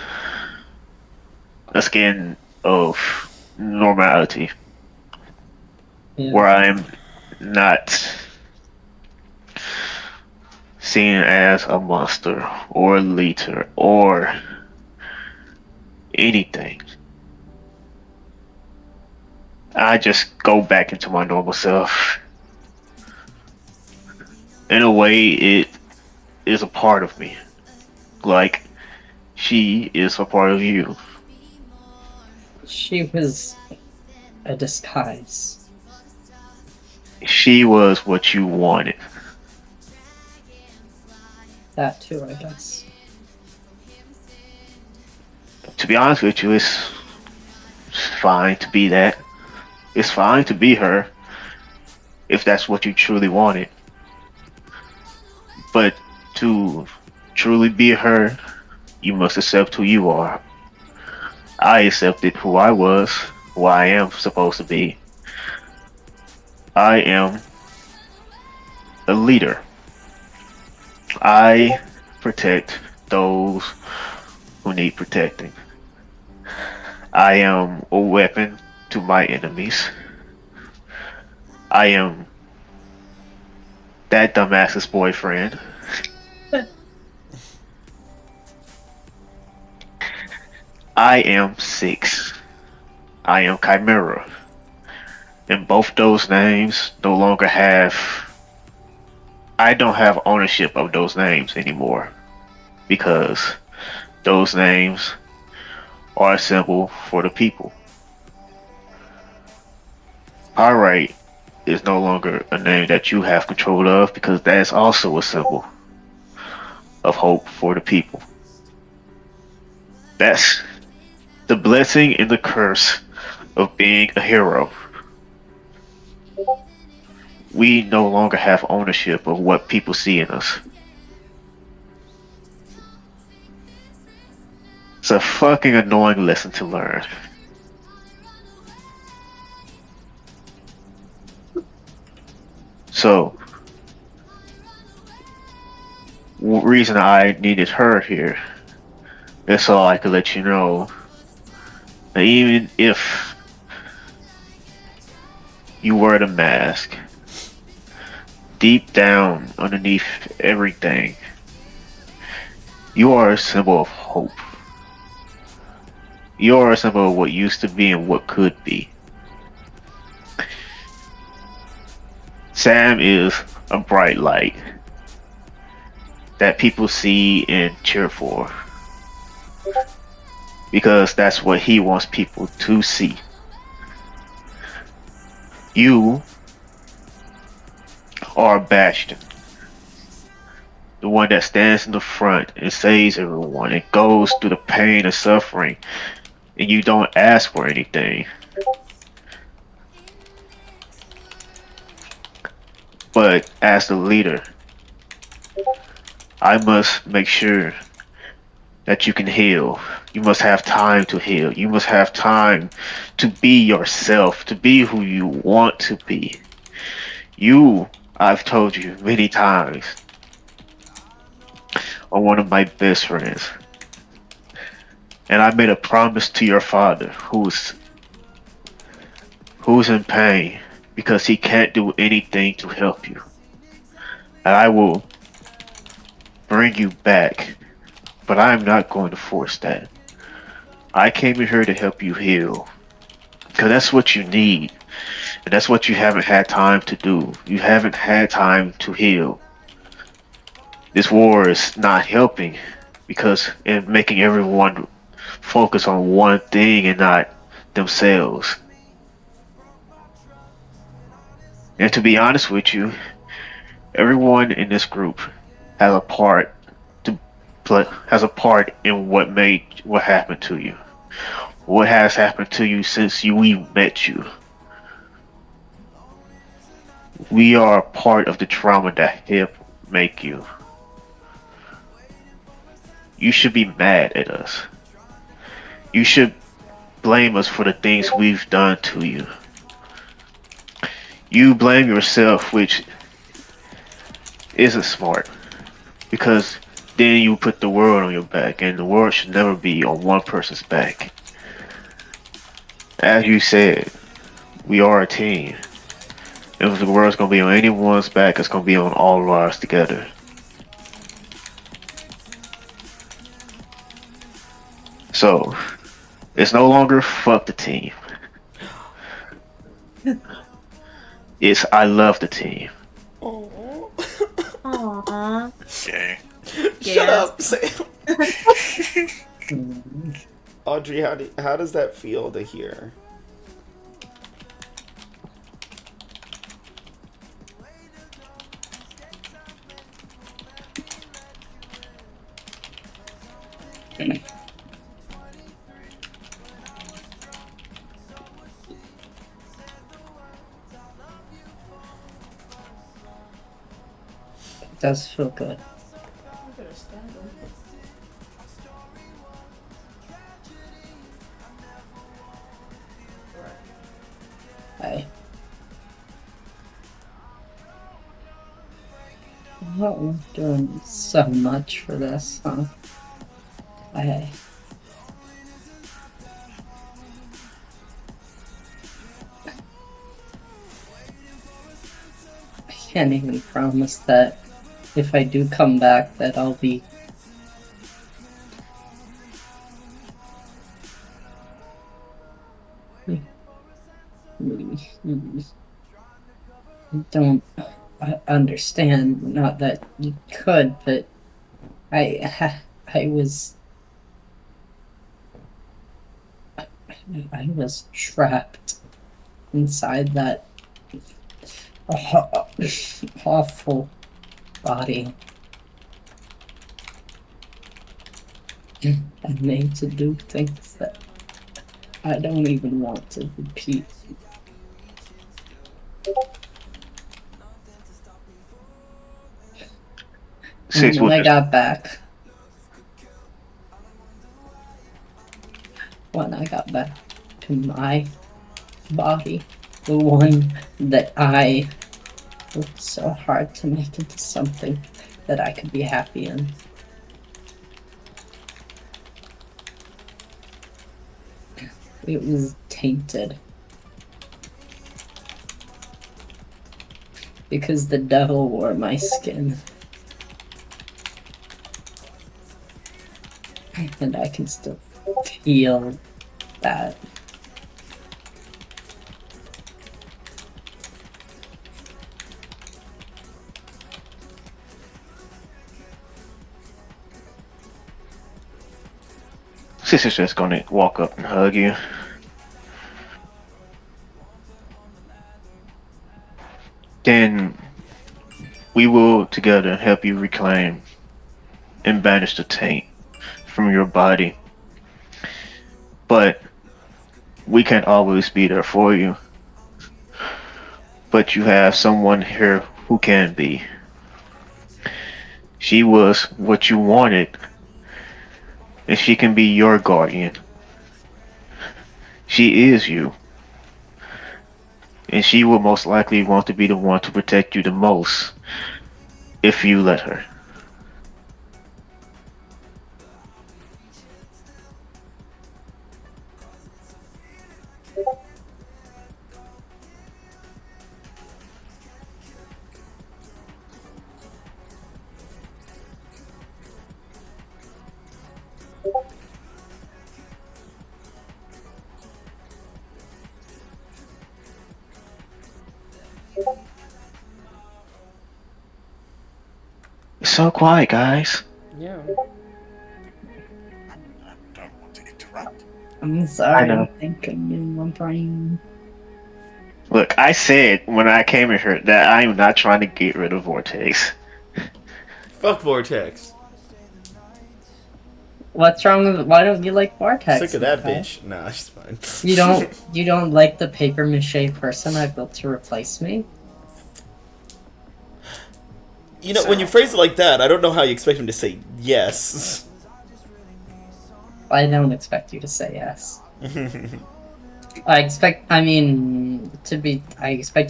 A skin of normality. Yeah. Where I'm not seen as a monster or a leader or anything. I just go back into my normal self. In a way, it is a part of me. Like, she is a part of you. She was a disguise. She was what you wanted. That too, I guess. To be honest with you, it's fine to be that. It's fine to be her if that's what you truly wanted. But to truly be her, you must accept who you are. I accepted who I was, who I am supposed to be. I am a leader. I protect those who need protecting. I am a weapon to my enemies. I am that dumbass's boyfriend. I am Six. I am Chimera. And both those names no longer have... I don't have ownership of those names anymore. Because those names are a symbol for the people. Pyrite is no longer a name that you have control of because that is also a symbol of hope for the people. That's the blessing and the curse of being a hero. we no longer have ownership of what people see in us. It's a fucking annoying lesson to learn. So, reason I needed her here is so I could let you know that even if you wear the mask, deep down underneath everything, you are a symbol of hope. You are a symbol of what used to be and what could be. Sam is a bright light that people see and cheer for, because that's what he wants people to see. You are Bastion, the one that stands in the front and saves everyone and goes through the pain and suffering, and you don't ask for anything. But as the leader, I must make sure that you can heal. You must have time to heal. You must have time to be yourself, to be who you want to be. You, I've told you many times, are one of my best friends. And I made a promise to your father, who's in pain because he can't do anything to help you. And I will bring you back, but I am not going to force that. I came in here to help you heal, because that's what you need, and that's what you haven't had time to do. You haven't had time to heal. This war is not helping, because it's making everyone focus on one thing and not themselves. And to be honest with you, everyone in this group has a part to play, has a part in what happened to you. What has happened to you since we met you. We are part of the trauma that helped make you. You should be mad at us. You should blame us for the things we've done to you. You blame yourself, which isn't smart, because then you put the world on your back, and the world should never be on one person's back. As you said, we are a team. If the world's gonna be on anyone's back, it's gonna be on all of ours together. So, it's no longer fuck the team. It's I love the team. Aww. Okay. Shut up, Sam. Audrey, how does that feel to hear? It does feel good. Hey. Oh, we're doing so much for this, huh? Hey. I can't even promise that if I do come back that I'll be don't understand, not that you could, but I was trapped inside that awful body and made to do things that I don't even want to repeat. Six when I with got back, to my body, the one that I worked so hard to make into something that I could be happy in. It was tainted. Because the devil wore my skin. And I can still feel that. Sister's just gonna walk up and hug you. Then we will together help you reclaim and banish the taint from your body. But we can't always be there for you. But you have someone here who can be. She was what you wanted, and she can be your guardian. She is you. And she will most likely want to be the one to protect you the most if you let her. It's so quiet, guys. Yeah. I don't want to interrupt. I'm sorry, I know. I'm thinking in my brain. Look, I said when I came in here that I am not trying to get rid of Vortex. Fuck Vortex. What's wrong with why don't you like Vortex? Sick of that okay? bitch. Nah, she's fine. You don't like the paper mache person I built to replace me? You know, when you phrase it like that, I don't know how you expect him to say yes. I don't expect you to say yes. I expect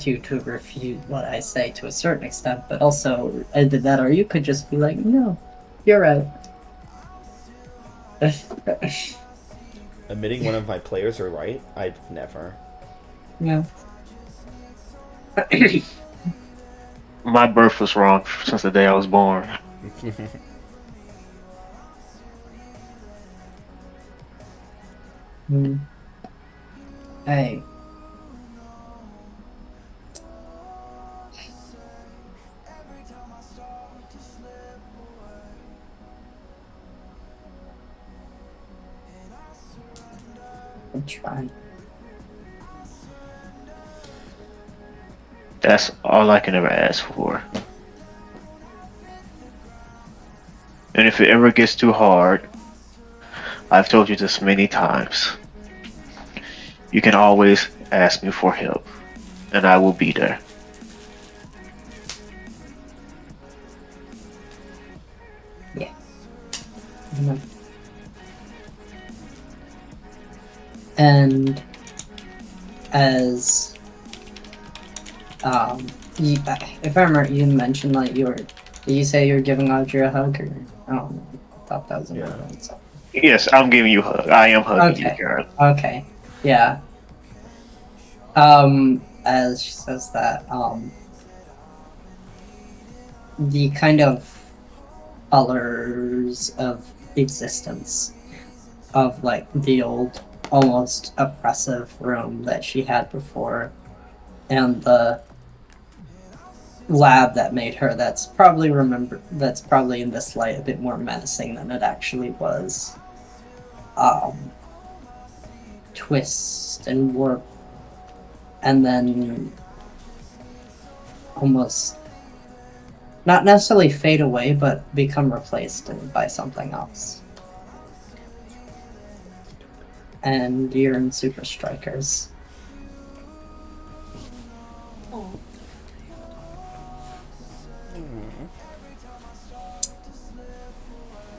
you to refute what I say to a certain extent, but also either that or you could just be like, no, you're right. Admitting one of my players are right? I'd never. Yeah. My birth was wrong since the day I was born. Hey. I'm trying. That's all I can ever ask for. And if it ever gets too hard, I've told you this many times. You can always ask me for help, and I will be there. Yeah. Mhm. And as if I remember, you mentioned like did you say you were giving Audrey a hug, or I don't know. I thought that was another one. So. Yes, I'm giving you a hug. I am hugging you, Karen. Okay. Yeah. As she says that, the kind of colors of existence of like the old, almost oppressive room that she had before, and the lab that made her, that's probably in this light a bit more menacing than it actually was. Twist and warp, and then almost not necessarily fade away, but become replaced by something else. And you're in Super Strikers.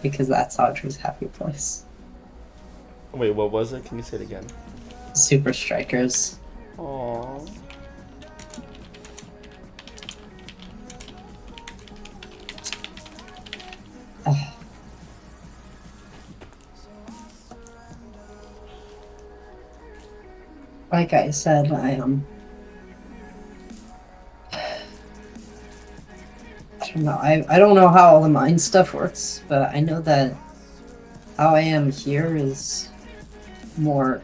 because that's Audrey's happy place. Wait, what was it? Can you say it again? Super Strikers. Aww. Like I said, I don't know. I don't know how all the mind stuff works, but I know that how I am here is more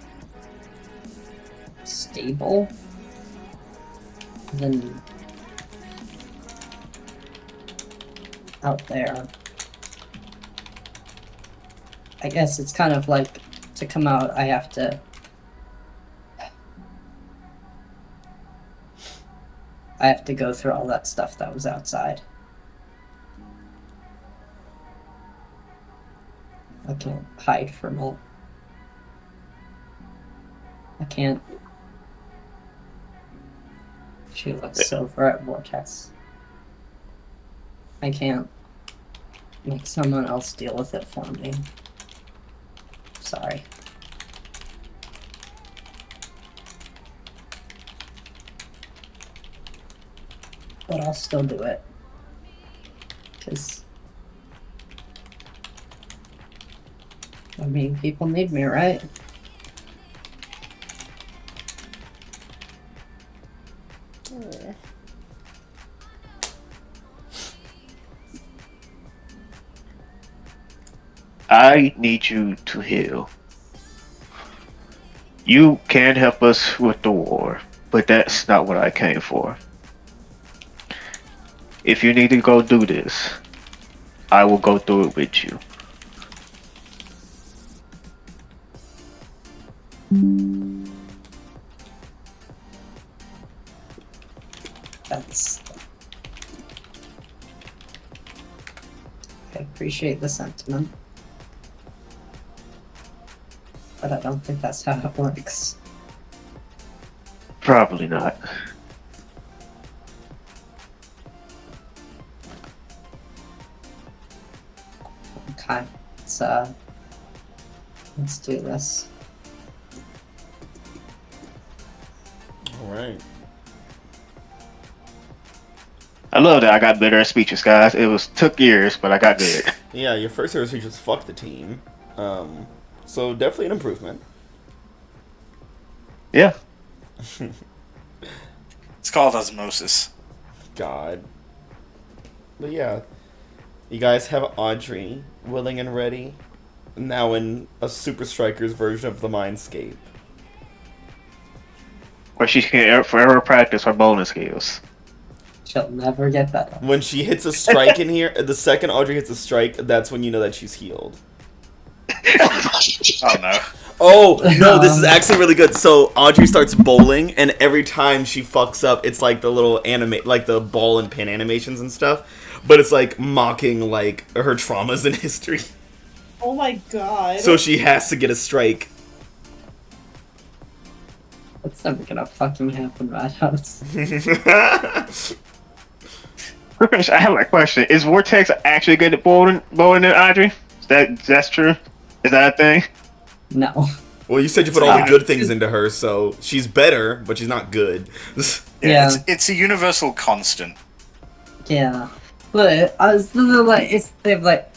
stable than out there. I guess it's kind of like to come out, I have to go through all that stuff that was outside. I can't hide from it. I can't. She looks over at Vortex. I can't make someone else deal with it for me. Sorry. But I'll still do it. Because, I mean, people need me, right? I need you to heal. You can help us with the war, but that's not what I came for. If you need to go do this, I will go through it with you. I appreciate the sentiment. But I don't think that's how it works. Probably not. Okay, let's do this. Alright. I love that I got better at speeches, guys. It took years, but I got good. Yeah, your first service features fuck the team. So definitely an improvement. Yeah. It's called osmosis. God. But yeah. You guys have Audrey willing and ready. Now in a Super Strikers version of the Mindscape. Where she can forever practice her bowling skills. She'll never get better. When she hits a strike in here, the second Audrey hits a strike, that's when you know that she's healed. Oh no. Oh, no, this is actually really good. So Audrey starts bowling, and every time she fucks up, it's like the little like the ball and pin animations and stuff. But it's like mocking like her traumas in history. Oh my god. So she has to get a strike. That's never gonna fucking happen, Madhouse. I have a question. Is Vortex actually good at bowling than Audrey? That's true? Is that a thing? No. Well, you said you put all the good things into her, so she's better, but she's not good. Yeah. It's a universal constant. Yeah. But I was like, they're like,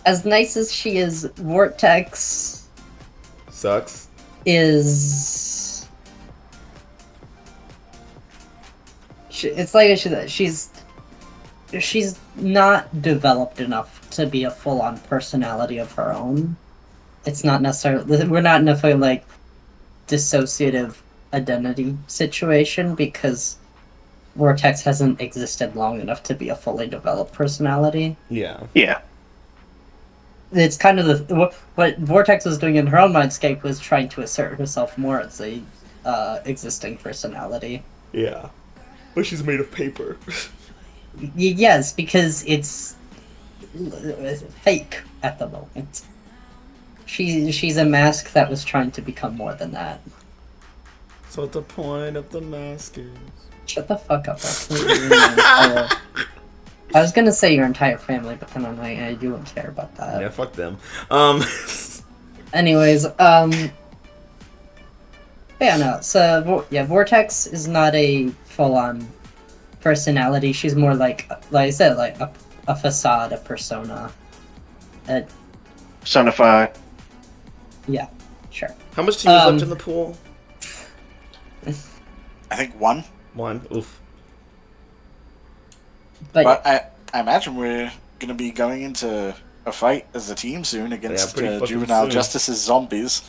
as nice as she is, Vortex Sucks. is. It's like she's not developed enough to be a full-on personality of her own. It's not necessarily, we're not necessarily like dissociative identity situation because Vortex hasn't existed long enough to be a fully developed personality. Yeah. Yeah. It's kind of what Vortex was doing in her own Mindscape was trying to assert herself more as a existing personality. Yeah. But she's made of paper. Yes, because it's fake at the moment. She's a mask that was trying to become more than that. So what the point of the mask is? Shut the fuck up. That's not even I was gonna say your entire family, but then I'm like, I don't care about that. Yeah, fuck them. Anyways, yeah, no. So yeah, Vortex is not a full-on personality. She's more like I said, like a facade, a persona. Personified. Yeah, sure. How much team is left in the pool? I think one. One. Oof. But I imagine we're going to be going into a fight as a team soon against pretty fucking Juvenile soon. Justice's zombies.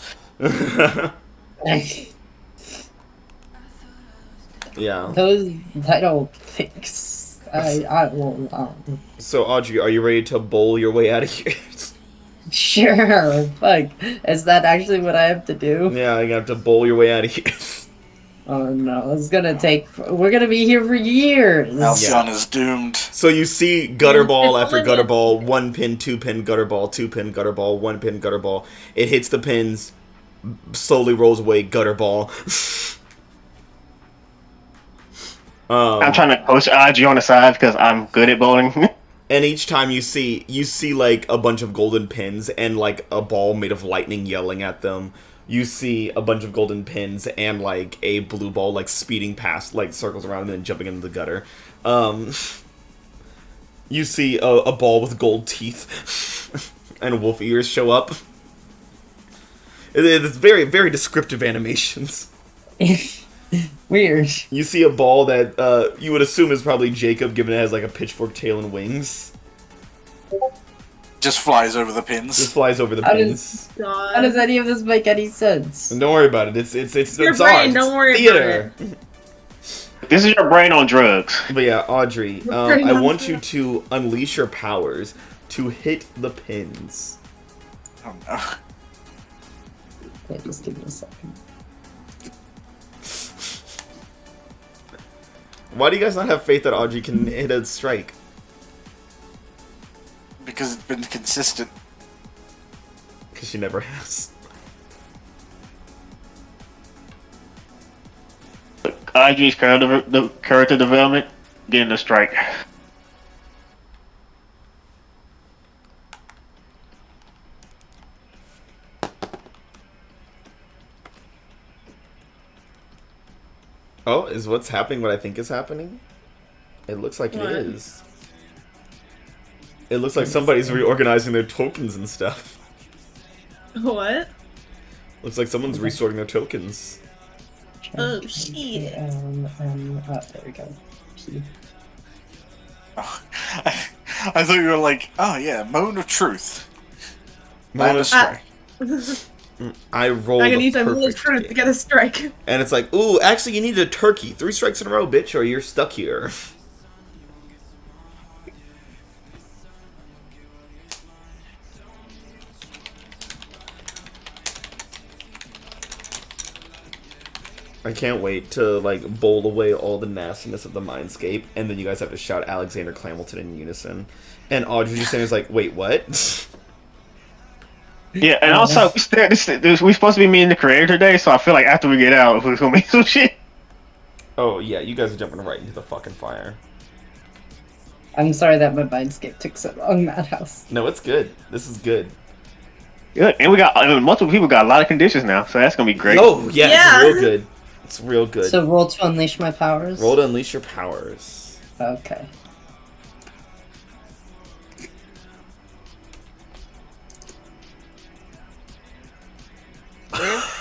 Yeah. Those I don't think. I will. So Audrey, are you ready to bowl your way out of here? Sure. Fuck. Is that actually what I have to do? Yeah, you have to bowl your way out of here. Oh no, it's gonna take. We're gonna be here for years. Halcyon is doomed. So you see gutter ball after gutter ball, 1 pin, 2 pin, gutter ball, 2 pin, gutter ball, 1 pin, gutter ball. It hits the pins, slowly rolls away, gutter ball. I'm trying to coach Audrey on the side because I'm good at bowling. And each time you see like a bunch of golden pins and like a ball made of lightning yelling at them. You see a bunch of golden pins and like a blue ball like speeding past, like circles around and then jumping into the gutter. You see a ball with gold teeth and wolf ears show up. It's very, very descriptive animations. Weird. You see a ball that you would assume is probably Jacob, given it has like a pitchfork tail and wings. Just flies over the pins. Just flies over the pins. How does any of this make any sense? And don't worry about it. It's Your it's brain, art. don't worry Theater. about it. This is your brain on drugs. But yeah, Audrey, brain I on want you drugs. to unleash your powers to hit the pins. Oh no. Wait, just give me a second. Why do you guys not have faith that Audrey can hit a strike? Because it's been consistent. Because she never has. Audrey's character development, getting a strike. Oh, is what's happening what I think is happening? It looks like What? it is. It looks like somebody's reorganizing their tokens and stuff. What? Looks like someone's resorting their tokens. Oh shit. There we go. Oh, I thought you were like, oh yeah, Moan of Truth. Moment of strike. I rolled I'm gonna a use my perfect village fruit to get a strike. And it's like, ooh, actually you need a turkey. 3 strikes in a row, bitch, or you're stuck here. I can't wait to, like, bowl away all the nastiness of the Mindscape, and then you guys have to shout Alexander Clamilton in unison. And Audrey just is like, wait, what? Yeah, and also, we're supposed to be meeting the creator today, so I feel like after we get out, we're gonna make some shit. Oh, yeah, you guys are jumping right into the fucking fire. I'm sorry that my mindscape took so long, Madhouse. No, it's good. This is good. Good, and we got multiple people got a lot of conditions now, so that's gonna be great. Oh, yeah, Yeah. it's real good. It's real good. So roll to unleash my powers? Roll to unleash your powers. Okay.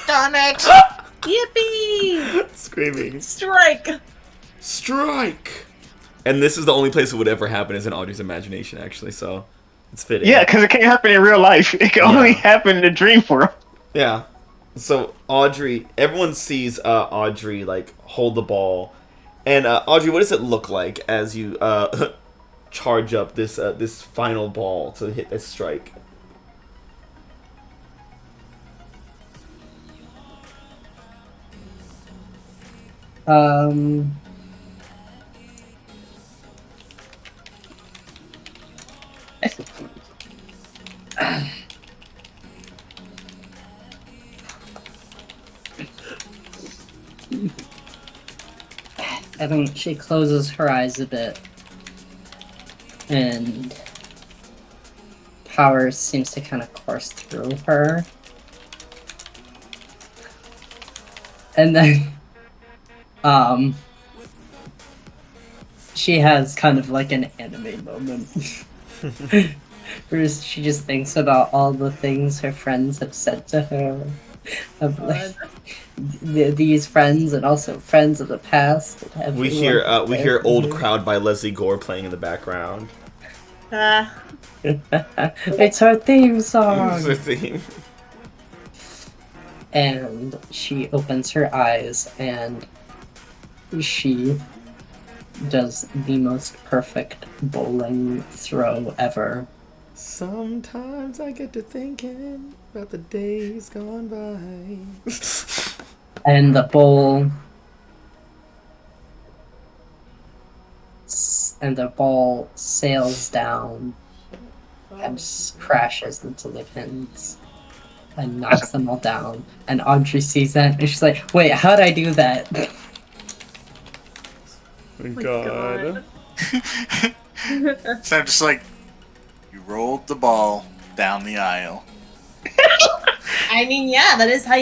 Done it! Yippee! Screaming. Strike! Strike! And this is the only place it would ever happen is in Audrey's imagination, actually, so it's fitting. Yeah, because it can't happen in real life. It can only happen in the dream world. Yeah. So Audrey, everyone sees Audrey like hold the ball, and Audrey, what does it look like as you charge up this this final ball to hit this strike? I think she closes her eyes a bit. and power seems to kind of course through her. And then, she has kind of like an anime moment. Where she just thinks about all the things her friends have said to her. Of like, these friends and also friends of the past. And We hear "Old Crowd" by Leslie Gore playing in the background. It's her theme song. It's her theme. And she opens her eyes and she does the most perfect bowling throw ever. Sometimes I get to thinking about the days gone by. And the ball sails down and crashes into the pins and knocks them all down. And Audrey sees that and she's like, "Wait, how'd I do that?" Oh my God. So I'm just like, you rolled the ball down the aisle. I mean, yeah, that is how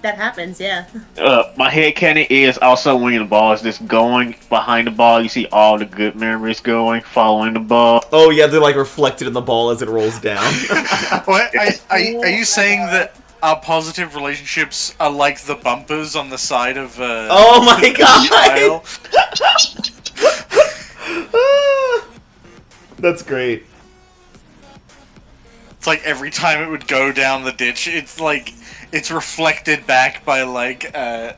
that happens, yeah. My headcanon is also when the ball is just going behind the ball, you see all the good memories going, following the ball. Oh yeah, they're like reflected in the ball as it rolls down. What? Are you saying that our positive relationships are like the bumpers on the side of Oh my God! That's great. It's like every time it would go down the ditch, it's like it's reflected back by like a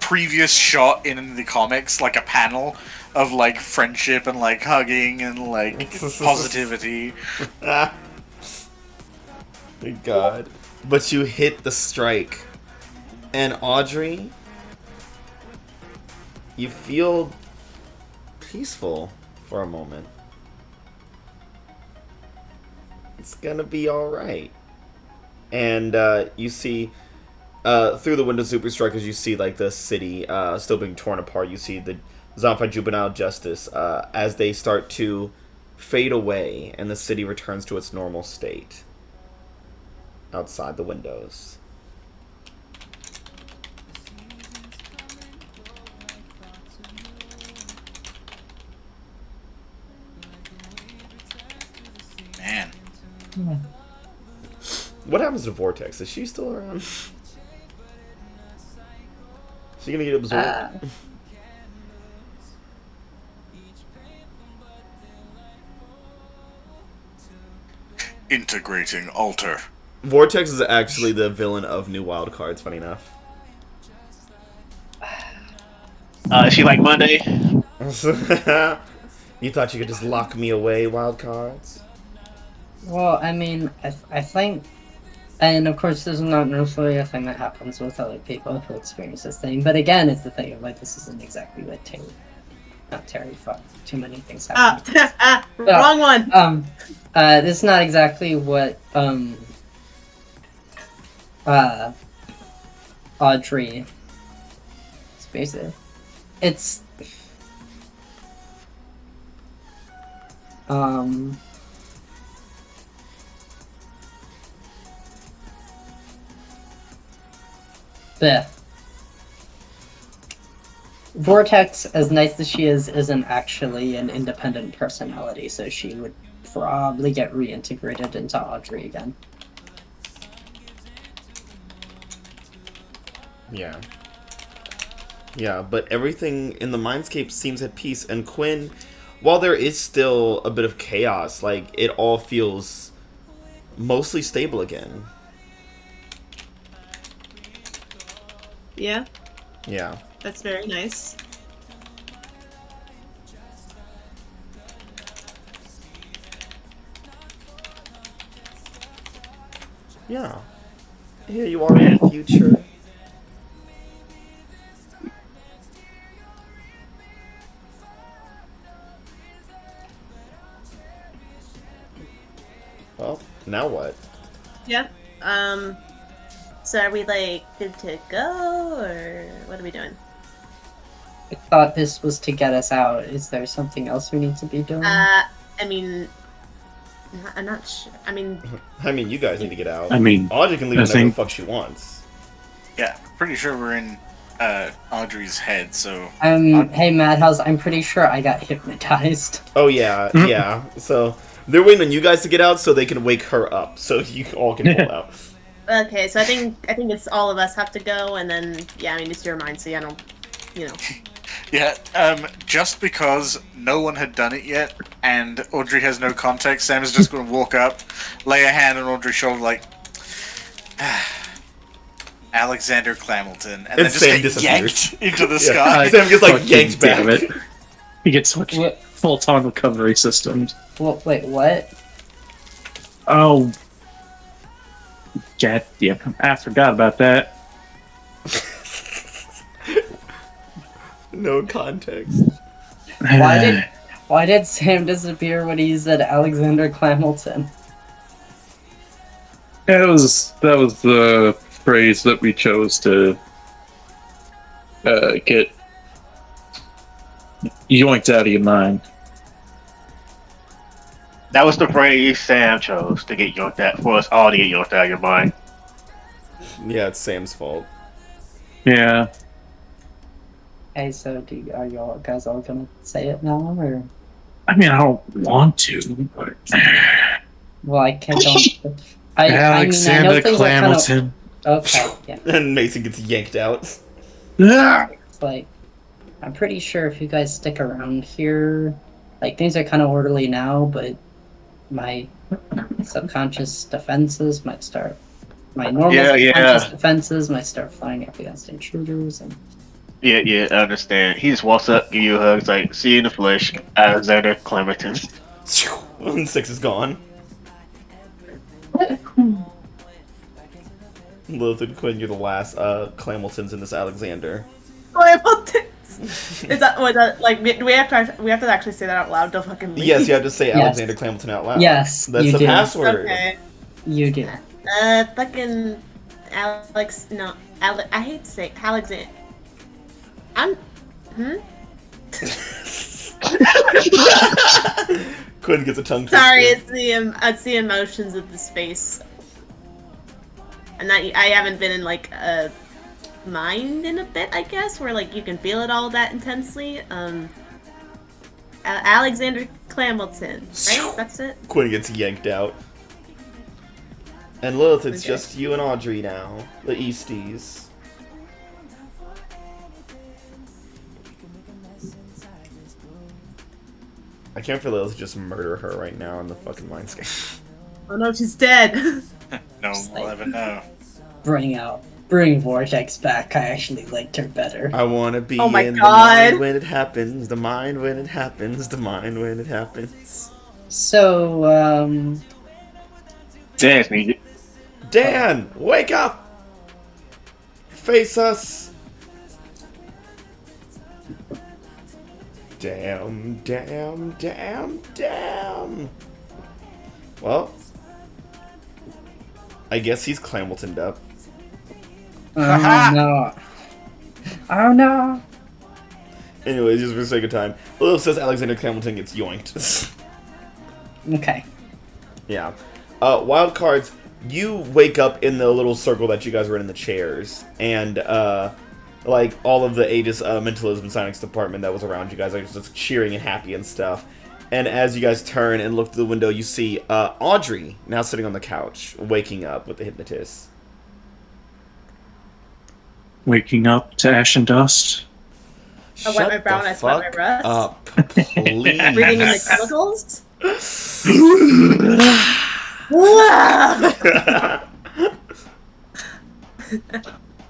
previous shot in the comics, like a panel of like friendship and like hugging and like positivity. My God. But you hit the strike. And Audrey, you feel peaceful for a moment. It's gonna be alright. And you see, through the window super strikers, you see like the city still being torn apart. You see the Zombie Juvenile Justice as they start to fade away and the city returns to its normal state outside the windows. Man. What happens to Vortex? Is she still around? Is she gonna get absorbed? Integrating alter. Vortex is actually the villain of New Wildcards, funny enough. Is she like Monday? You thought you could just lock me away, Wildcards? Well, I mean, I think, and of course, this is not necessarily a thing that happens with other people who experience this thing. But again, it's the thing of like, this isn't exactly what Terry. Fuck, too many things happen. Wrong one. This is not exactly what Audrey. Basically, it's the Vortex, as nice as she is, isn't actually an independent personality, so she would probably get reintegrated into Audrey again. Yeah. Yeah, but everything in the Mindscape seems at peace, and Quinn, while there is still a bit of chaos, like, it all feels mostly stable again. Yeah, Yeah. that's very nice. Yeah. Here you are in the future. Well, now what? Yeah. So are we like good to go, or what are we doing? I thought this was to get us out. Is there something else we need to be doing? I mean, I'm not sure. I mean, you guys need to get out. I mean, Audrey can leave I whenever the think- fuck she wants. Yeah, pretty sure we're in Audrey's head, so... Hey Madhouse, I'm pretty sure I got hypnotized. Oh yeah, yeah. So they're waiting on you guys to get out so they can wake her up, so you all can pull out. okay, so I think it's all of us have to go, and then yeah, I mean it's your mind, so yeah, I don't, you know. Yeah, just because no one had done it yet, and Audrey has no context, Sam is just going to walk up, lay a hand on Audrey's shoulder like... Alexander Clamilton, and then just Sam get disappears. yanked into the Yeah. sky. Sam gets like Fucking yanked back. damn it. He gets fucking What? full-time recovery systems. Well, wait, what? Oh. God damn. I forgot about that. No context. Why did Sam disappear when he said Alexander Clamilton? That was the phrase that we chose to get yoinked out of your mind. That was the phrase Sam chose to get yoinked out, for us all to get yoinked out of your mind. Yeah, it's Sam's fault. Yeah. Hey, so are y'all guys all gonna say it now, or? I mean, I don't want to, but... Well, I can't. I Alexander know things are kind of Clamilton. okay. Yeah, And Mason gets yanked out. Ah! it's like I'm pretty sure if you guys stick around here, like things are kind of orderly now, but my subconscious defenses might start. My normal subconscious defenses might start flying up against intruders and. Yeah, I understand. He just walks up, give you a hug, it's like, see you in the flesh, Alexander Clamilton. 6 is gone. Lilith and Quinn, you're the last Clamiltons in this Alexander. Is that like do we have to actually say that out loud to fucking leave? Yes, you have to say Yes. Alexander Clamilton out loud. Yes, That's you the do. password. Okay. You do. Fucking Alex. No, I hate to say Alexander. Quinn gets a tongue Sorry, twister. it's the emotions of the space, and I haven't been in like a mind in a bit, I guess, where like you can feel it all that intensely. Alexander Clamilton, right? That's it. Quinn gets yanked out. And Lilith, it's Okay. just you and Audrey now. The Easties. I can't feel Lilith just murder her right now in the fucking mindscape. Oh no, she's dead. No one will ever know. Bring Vortex back. I actually liked her better. I wanna be Oh my in the God. mind when it happens, the mind when it happens, the mind when it happens. So, Dance music. Dan, wake up! Face us! Damn. Well, I guess he's Clamiltoned up. oh no. Oh no. Anyways, just for the sake of time, Lilith says Alexander Clamilton gets yoinked. Okay. Yeah. Wildcards, you wake up in the little circle that you guys were in the chairs, and like all of the Aegis Mentalism Science department that was around you guys are just cheering and happy and stuff. And as you guys turn and look through the window, you see Audrey now sitting on the couch, waking up with the hypnotist. Waking up to ash and dust. I wet my brow and I sweat my rust. up, please. Breathing in the chemicals.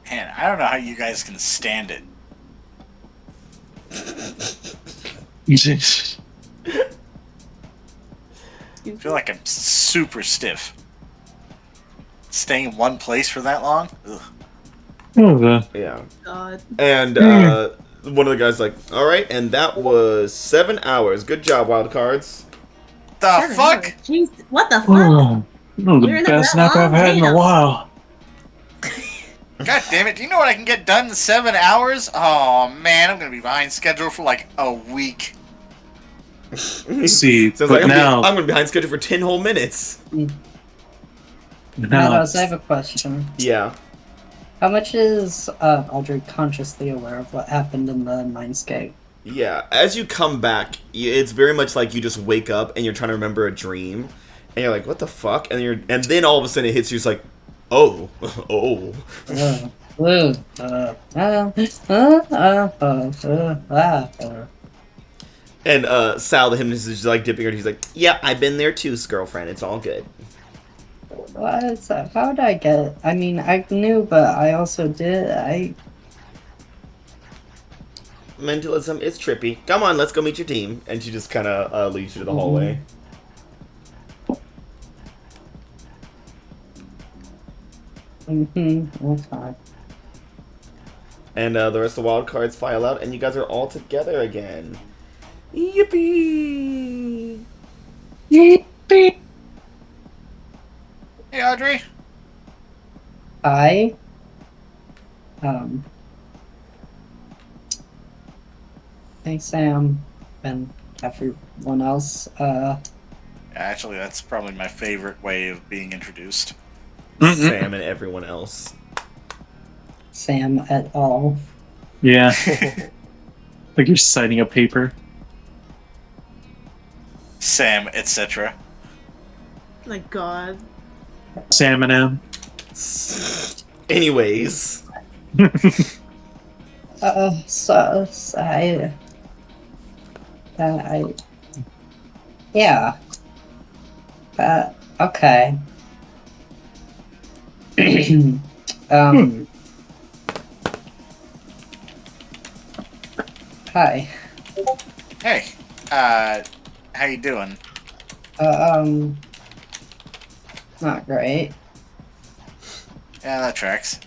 Man, I don't know how you guys can stand it. I feel like I'm super stiff. Staying in one place for that long? Ugh. Yeah. God. And one of the guys like, all right, and that was 7 hours. Good job, Wildcards. The fuck? Jeez, what the fuck? Oh, We're the in best that nap I've long had in a later. while. God damn it! Do you know what I can get done in 7 hours? Oh man, I'm gonna be behind schedule for like a week. See, Sounds but like now, I'm gonna be behind schedule for 10 whole minutes. now Meadows, I have a question. Yeah. How much is Audrey consciously aware of what happened in the Mindscape? Yeah, as you come back, it's very much like you just wake up and you're trying to remember a dream, and you're like, "What the fuck?" And then all of a sudden it hits you. It's like, "Oh, oh." And Sal, the hypnotist, is just like dipping her. He's like, "Yeah, I've been there too, girlfriend. It's all good." What is that? How did I get it? I mean, I knew, but I also did. Mentalism, it's trippy. Come on, let's go meet your team. And she just kind of leads you to the hallway. That's fine. And the rest of the wild cards file out, and you guys are all together again. Yippee! Yippee! Hey, Audrey. I Thanks, Sam, and everyone else. Actually, that's probably my favorite way of being introduced. Sam and everyone else. Sam et al. yeah, like you're signing a paper. Sam, etc. My God. Sam and M. Anyways. So yeah. Okay. Hi. Hey, how you doing? Not great. Yeah, that tracks.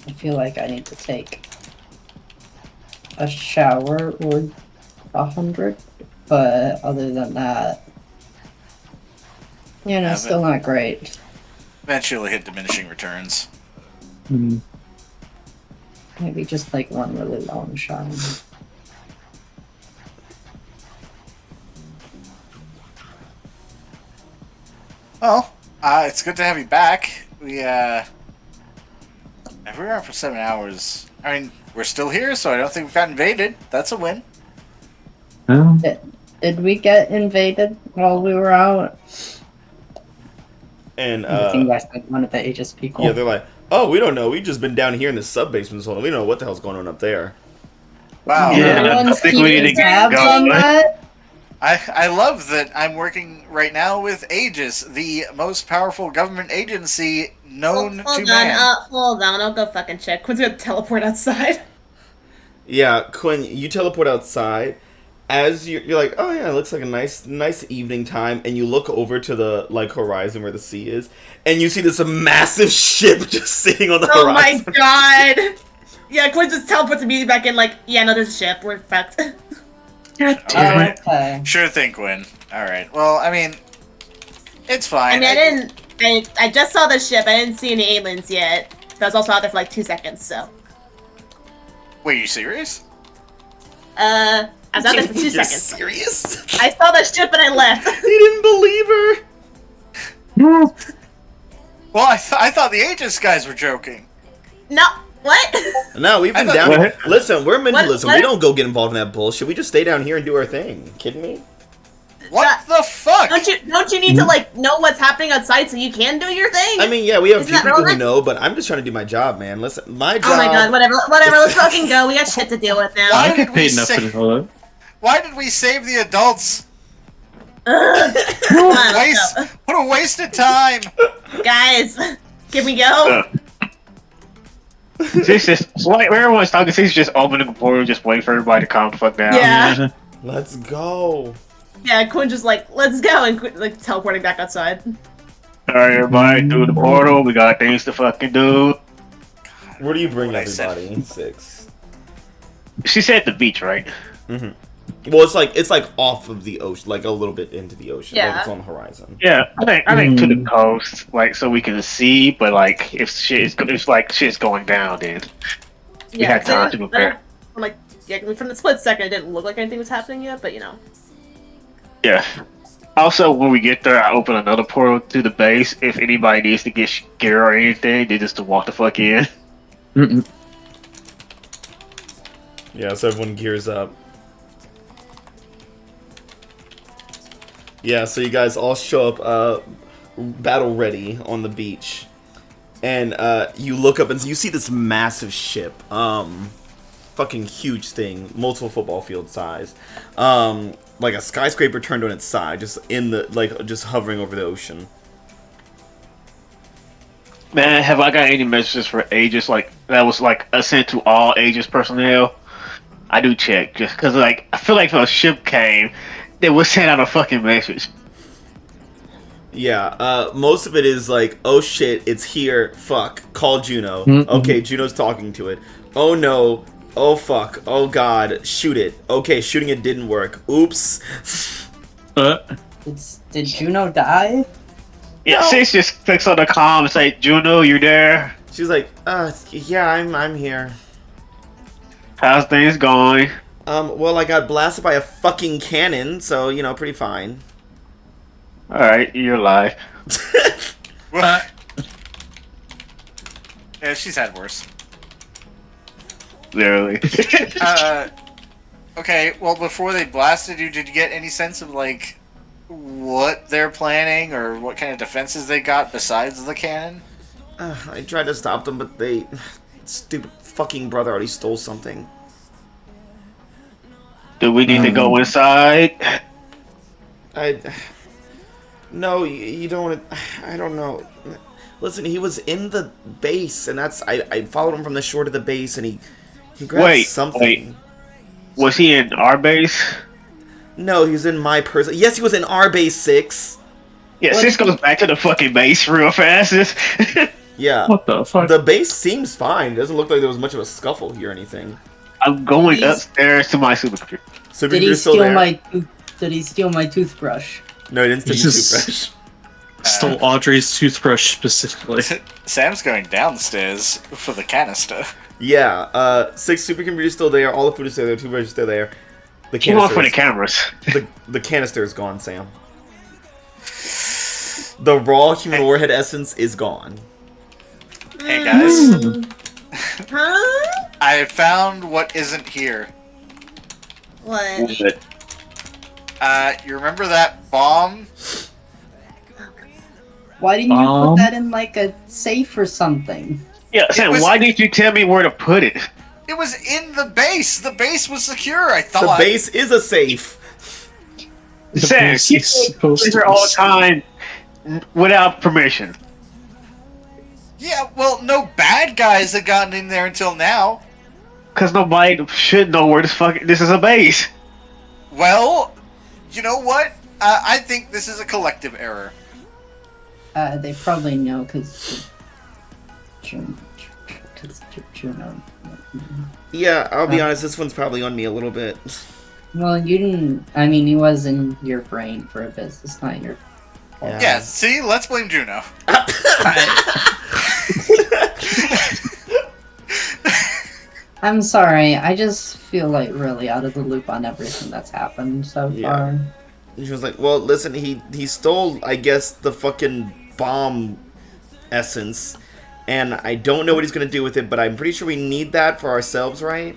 I feel like I need to take a shower or 100, but other than that, still not great. Eventually hit diminishing returns. Mm. Maybe just like one really long shower. Well, it's good to have you back. We were out for 7 hours. I mean, we're still here, so I don't think we got invaded. That's a win. Oh. Did we get invaded while we were out? And I think I said one of the Aegis people. yeah, they're like, "Oh, we don't know. We've just been down here in the sub basement this whole time. We don't know what the hell's going on up there." Wow. Yeah, I think we need to get tabs on going. that? I love that I'm working right now with Aegis, the most powerful government agency known to man. Hold on, I'll go fucking check. Quinn's gonna teleport outside. Yeah, Quinn, you teleport outside. As you're like, "Oh yeah, it looks like a nice evening time," and you look over to the horizon where the sea is, and you see this massive ship just sitting on the Oh horizon. my God! Yeah, Quinn just teleports immediately back in. Like, yeah, no, there's a ship. We're fucked. Okay. Sure thing, Quinn. All right. Well, I mean, it's fine. I just saw the ship. I didn't see any aliens yet. I was also out there for like 2 seconds. So. Wait, you serious? I was out there for 2 You're seconds. serious? I saw the ship and I left. He didn't believe her. Well, I thought the Aegis guys were joking. No, what? No, we've been I thought- down here. Listen, we're mentalism. What? We don't go get involved in that bullshit. We just stay down here and do our thing. Kidding me? What the fuck? Don't you need to like know what's happening outside so you can do your thing? I mean, yeah, we have a Isn't few that people who relevant? know, but I'm just trying to do my job, man. Listen, my job. Oh my God, whatever, let's fucking go. We got shit to deal with now. Why I did get we paid enough say- for all that. Why did we save the adults? Ugh. Come on, let's go. What a waste of time. Guys, can we go? She's just like everyone's talking. She's just opening the portal, just waiting for everybody to calm the fuck down. Yeah. Let's go. Yeah, Quinn just like, let's go, and Quinn, like teleporting back outside. All right, everybody, through the portal. We got things to fucking do. Where do you bring What I said. everybody? 6. She said the beach, right? Mm-hmm. Well, it's like off of the ocean, like a little bit into the ocean. Like Yeah. it's on the horizon. Yeah, I think to the coast, like so we can see. But like if shit's going down, then we had time to prepare. Like, yeah, from the split second, it didn't look like anything was happening yet, but you know. Yeah. Also, when we get there, I open another portal to the base. If anybody needs to get gear or anything, they just to walk the fuck in. Mm-mm. Yeah, so everyone gears up. Yeah, so you guys all show up battle ready on the beach. And you look up and you see this massive ship. Fucking huge thing, multiple football field size. Like a skyscraper turned on its side, just in the just hovering over the ocean. Man, have I got any messages for Aegis like that was like sent to all Aegis personnel? I do check just because like I feel like if a ship came, they would send out a fucking message. Yeah, most of it is like, oh shit, it's here, fuck, call Juno. Okay, Juno's talking to it. Oh no, oh fuck, oh god, shoot it. Okay, shooting it didn't work. Oops. Did Juno die? Yeah, Sis just clicks on the comm and say, Juno, you're there. She's like, yeah, I'm here. How's things going? Well, I got blasted by a fucking cannon, so, you know, pretty fine. Alright, you're alive. What? Yeah, she's had worse. Literally. Okay, well, before they blasted you, did you get any sense of, like, what they're planning or what kind of defenses they got besides the cannon? I tried to stop them, but they... Stupid fucking brother already stole something. Do we need to go inside? No, you don't want to... I don't know. Listen, he was in the base, and that's... I followed him from the shore to the base, and he grabbed something. Wait. Was he in our base? No, he was in my person. Yes, he was in our base 6. Yeah, 6 goes back to the fucking base real fast. Yeah. What the fuck? The base seems fine. It doesn't look like there was much of a scuffle here or anything. I'm going upstairs to my supercomputer. Did he steal my toothbrush? No, he didn't steal He your just- toothbrush. Stole Audrey's toothbrush specifically. Sam's going downstairs for the canister. Yeah, 6 supercomputers still there, all the food is still there, toothbrush is still there. The Keep on for the canister cameras. the canister is gone, Sam. The raw human warhead essence is gone. Hey guys, Huh? I found what isn't here. What? You remember that bomb? Why didn't you put that in like a safe or something? Yeah, Sam, why didn't you tell me where to put it? It was in the base. The base was secure, I thought. The base is a safe. Sam, you here all the time without permission. Yeah, well, no bad guys had gotten in there until now. Because nobody should know where this is a base. Well, you know what? I think this is a collective error. They probably know because Juno. Yeah, I'll be honest, this one's probably on me a little bit. Well, you didn't. I mean, he was in your brain for a bit. It's not your fault. Yeah, see? Let's blame Juno. I'm sorry. I just feel like really out of the loop on everything that's happened so far. She was like, well, listen, he stole, I guess, the fucking bomb essence, and I don't know what he's gonna do with it, but I'm pretty sure we need that for ourselves, right?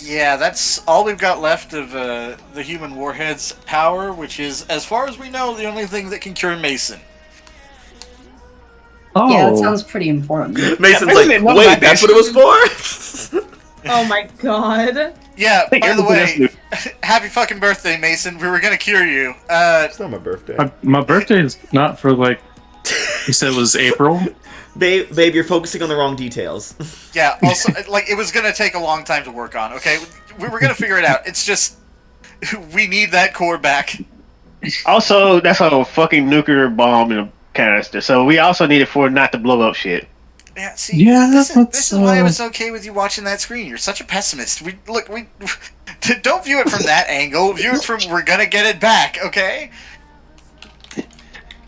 Yeah, that's all we've got left of the human warhead's power, which is, as far as we know, the only thing that can cure Mason. Oh. Yeah, that sounds pretty important. Mason's like, wait, that's what it was for? Oh my god. Yeah, by the way, happy fucking birthday, Mason. We were gonna cure you. It's not my birthday. My birthday is not for like. You said it was April. Babe, you're focusing on the wrong details. Yeah, also, like, it was gonna take a long time to work on, okay? We were gonna figure it out. It's just, we need that core back. Also, that's a fucking nuclear bomb in a canister, so we also need it for not to blow up shit. Yeah, see, Yeah, this is why I that's, was okay with you watching that screen. You're such a pessimist. Don't view it from that angle. View it from we're gonna get it back, okay?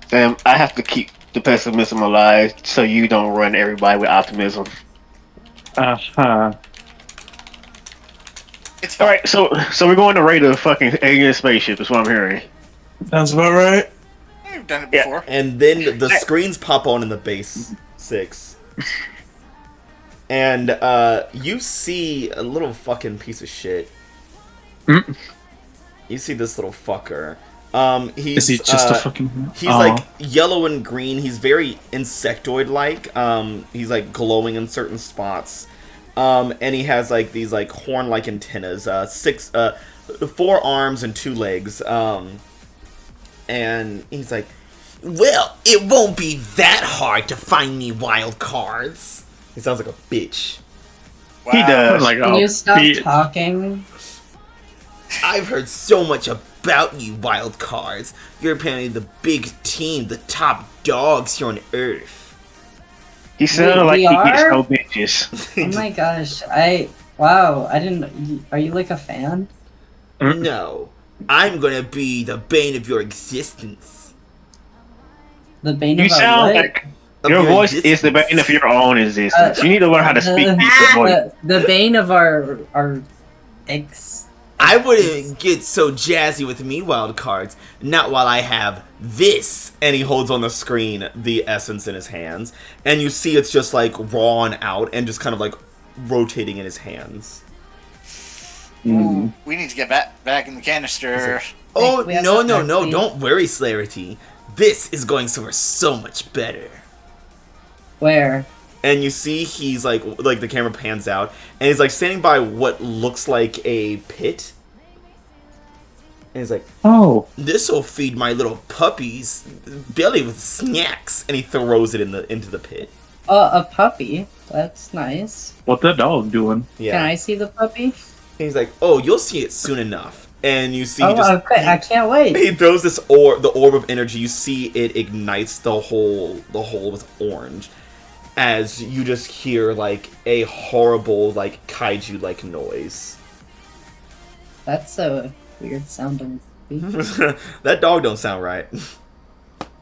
Sam, I have to keep the pessimism alive so you don't run everybody with optimism. Uh-huh. It's fine. Alright, so we're going to raid a fucking alien spaceship, is what I'm hearing. Sounds about right. We've done it Yeah. before. And then the screens pop on in the base 6. And you see a little fucking piece of shit. Mm. You see this little fucker. He's, Is he just a fucking... He's like yellow and green. He's very insectoid-like. He's like glowing in certain spots. And he has like these like horn-like antennas. 4 arms and 2 legs. And he's like, well, it won't be that hard to find me wild cards. He sounds like a bitch. Wow. He does. Like, Can oh, you stop be- talking? I've heard so much about you, wild cards. You're apparently the big team, the top dogs here on Earth. He sounded like we he gets are? no bitches. Oh my gosh, wow, I didn't, are you like a fan? No, I'm gonna be the bane of your existence. The bane You of our sound what? like Of your your voice is the bane of your own existence. You need to learn how to speak decent voice. the bane of our ex. I wouldn't get so jazzy with me, wild cards. Not while I have this. And he holds on the screen the essence in his hands. And you see it's just like rawn out and just kind of like rotating in his hands. Mm. We need to get back in the canister. Oh, we have no, some no, back, no. please. Don't worry, Slarity. This is going somewhere so much better. Where? And you see he's like the camera pans out, and he's like standing by what looks like a pit. And he's like, Oh. "This'll feed my little puppy's belly with snacks." And he throws it into the pit. A puppy. That's nice. What the dog doing? Yeah. Can I see the puppy? And he's like, "Oh, you'll see it soon enough." And you see, Oh, just, okay. I can't wait. he throws this the orb of energy. You see it ignites the hole with orange. As you just hear like a horrible like kaiju like noise. That's a weird sounding puppy. That dog don't sound right.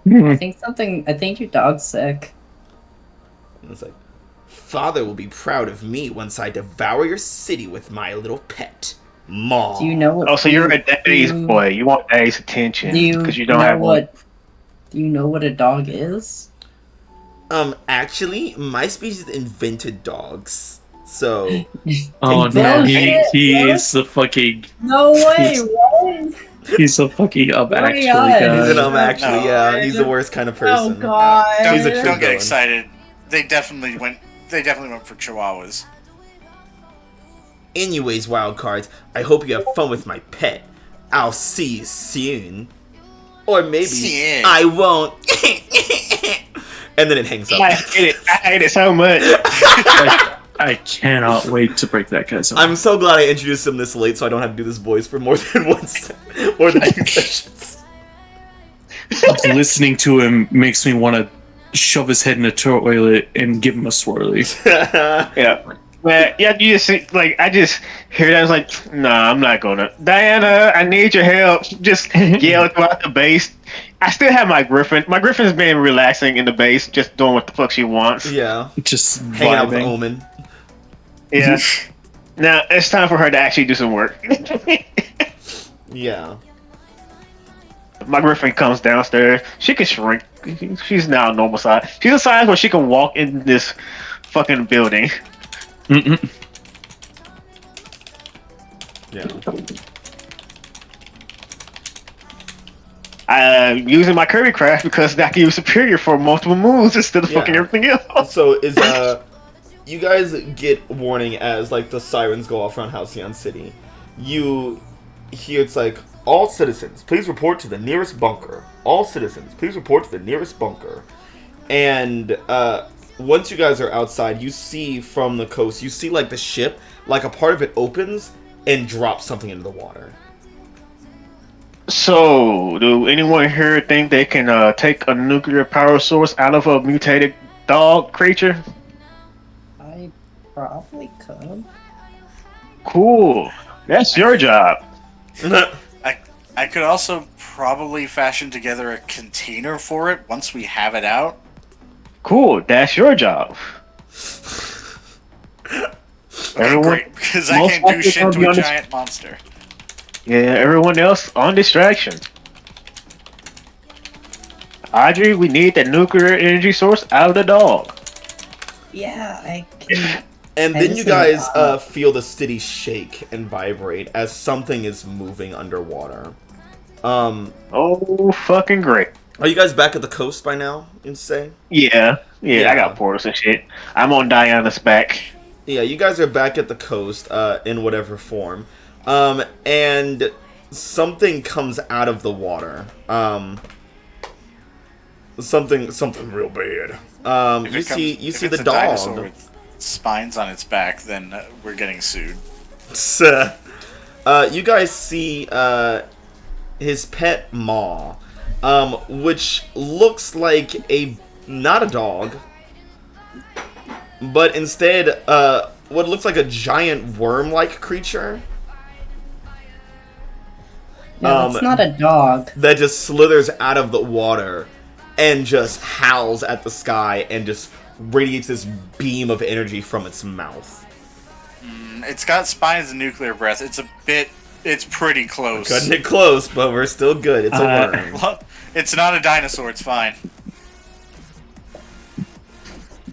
I think your dog's sick. And it's like, Father will be proud of me once I devour your city with my little pet, Mom. Do you know what? Oh, so you're a daddy's do you- boy. You want daddy's attention Do you because you don't know have one. what? Do you know what a dog is? Actually, my species invented dogs. So, Oh no, Bullshit, he's the fucking... No way! What? He's a fucking actually God. he's an guy. actually, No. yeah, he's the worst kind of person. Oh god! He's a true Don't get villain. excited. They definitely went for chihuahuas. Anyways, wild cards, I hope you have fun with my pet. I'll see you soon. Or maybe Soon. I won't. And then it hangs up. I hate it so much. I cannot wait to break that guy's arm. I'm so glad I introduced him this late so I don't have to do this voice for more than more than 2 sessions. Listening to him makes me want to shove his head in a toilet and give him a swirly. Yeah. Man, yeah, you just see, like, I just hear that. I was like, nah, I'm not gonna. Diana, I need your help. Just yell throughout the base. I still have my Griffin. My Griffin's been relaxing in the base, just doing what the fuck she wants. Yeah. Just Hanging out with vibing. Omen. Yeah. Now, it's time for her to actually do some work. Yeah. My Griffin comes downstairs. She can shrink. She's now normal size. She's a size where she can walk in this fucking building. Mm-mm. Yeah. I'm using my Kirby Craft because that can use superior for multiple moves instead of Yeah. fucking everything else. So is you guys get warning as like the sirens go off around Halcyon City. You hear it's like, all citizens, please report to the nearest bunker. All citizens, please report to the nearest bunker. And once you guys are outside, you see from the coast, you see like the ship, like a part of it opens and drops something into the water. So, do anyone here think they can take a nuclear power source out of a mutated dog creature? I probably could. Cool. That's your job. I could also probably fashion together a container for it once we have it out. Cool. That's your job. Okay, great, because I most can't do likely shit gonna to be a on this- giant monster. Yeah, everyone else on distraction. Audrey, we need that nuclear energy source out of the dog. Yeah, I can. And I then just you see guys that. feel the city shake and vibrate as something is moving underwater. Oh, fucking great. Are you guys back at the coast by now, you say? Yeah, Yeah. I got portals and shit. I'm on Diana's back. Yeah, you guys are back at the coast, in whatever form. And something comes out of the water. Something real bad. If You it comes- see if the it's a dinosaur dog. with spines on its back, then we're getting sued. You guys see his pet Maw, which looks like not a dog, but instead what looks like a giant worm-like creature. No, it's not a dog. That just slithers out of the water and just howls at the sky and just radiates this beam of energy from its mouth. It's got spines and nuclear breath. It's pretty close. Cutting it close, but we're still good. It's a worm. Well, it's not a dinosaur. It's fine.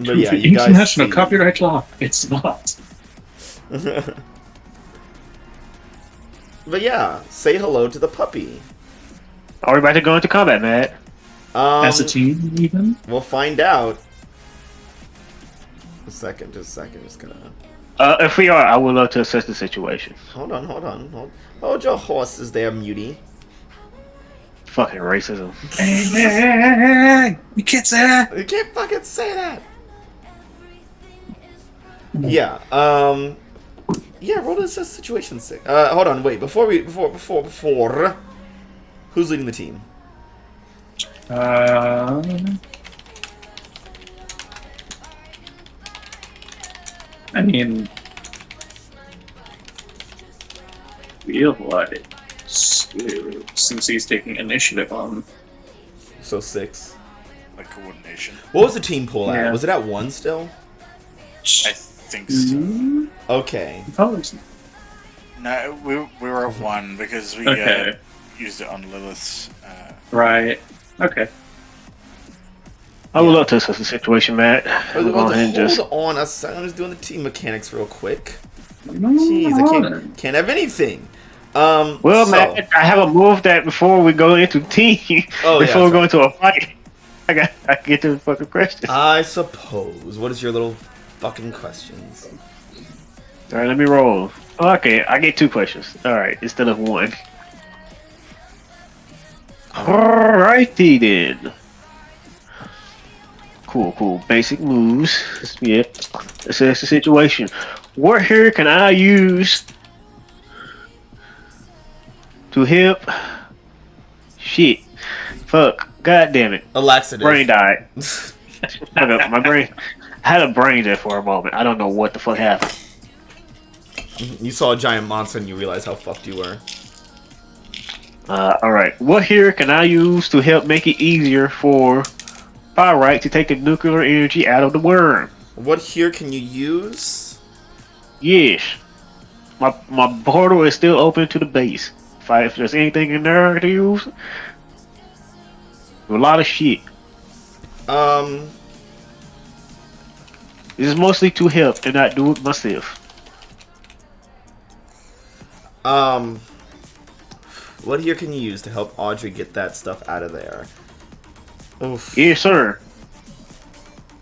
But yeah, you guys International see... copyright law. It's not. But yeah, say hello to the puppy. Are we about to go into combat, Matt? As a team, even? We'll find out. Just a second. Just gonna... If we are, I would love to assess the situation. Hold on. Hold your horses there, Mutie. Fucking racism. Hey, you can't say that. You can't fucking say that. Yeah. Yeah. Roll this situation. Hold on. Wait. Before. Who's leading the team? I mean, feel like since he's taking initiative on. So 6. Like coordination. What was the team pool at? Yeah. Was it at 1 still? I think so. Okay. Oh, No, we were at 1 because we okay. used it on Lilith's. Right. Okay. I would love to assess the situation, Matt. Hold We'll go ahead and just. on a second. I'm just doing the team mechanics real quick. No, Jeez, I can't have anything. Well, so- Matt, I have a move that before we go into team, Oh, yeah, before we sorry. go into a fight, I get to the fucking question. I suppose. What is your little fucking questions? All right, let me roll. Okay, I get 2 questions. All right, instead of 1. Alrighty then. Cool. Basic moves. Yep. Assess the situation. What here can I use to help? Shit. Fuck. God damn it. A laxative. Brain died. Fuck up, my brain. I had a brain dead for a moment. I don't know what the fuck happened. You saw a giant monster and you realized how fucked you were. Alright. What here can I use to help make it easier for Pyrite to take the nuclear energy out of the worm? What here can you use? Yes. My portal is still open to the base. If there's anything in there to use, a lot of shit. This is mostly to help and not do it myself. What here can you use to help Audrey get that stuff out of there? Oof. Yes, sir.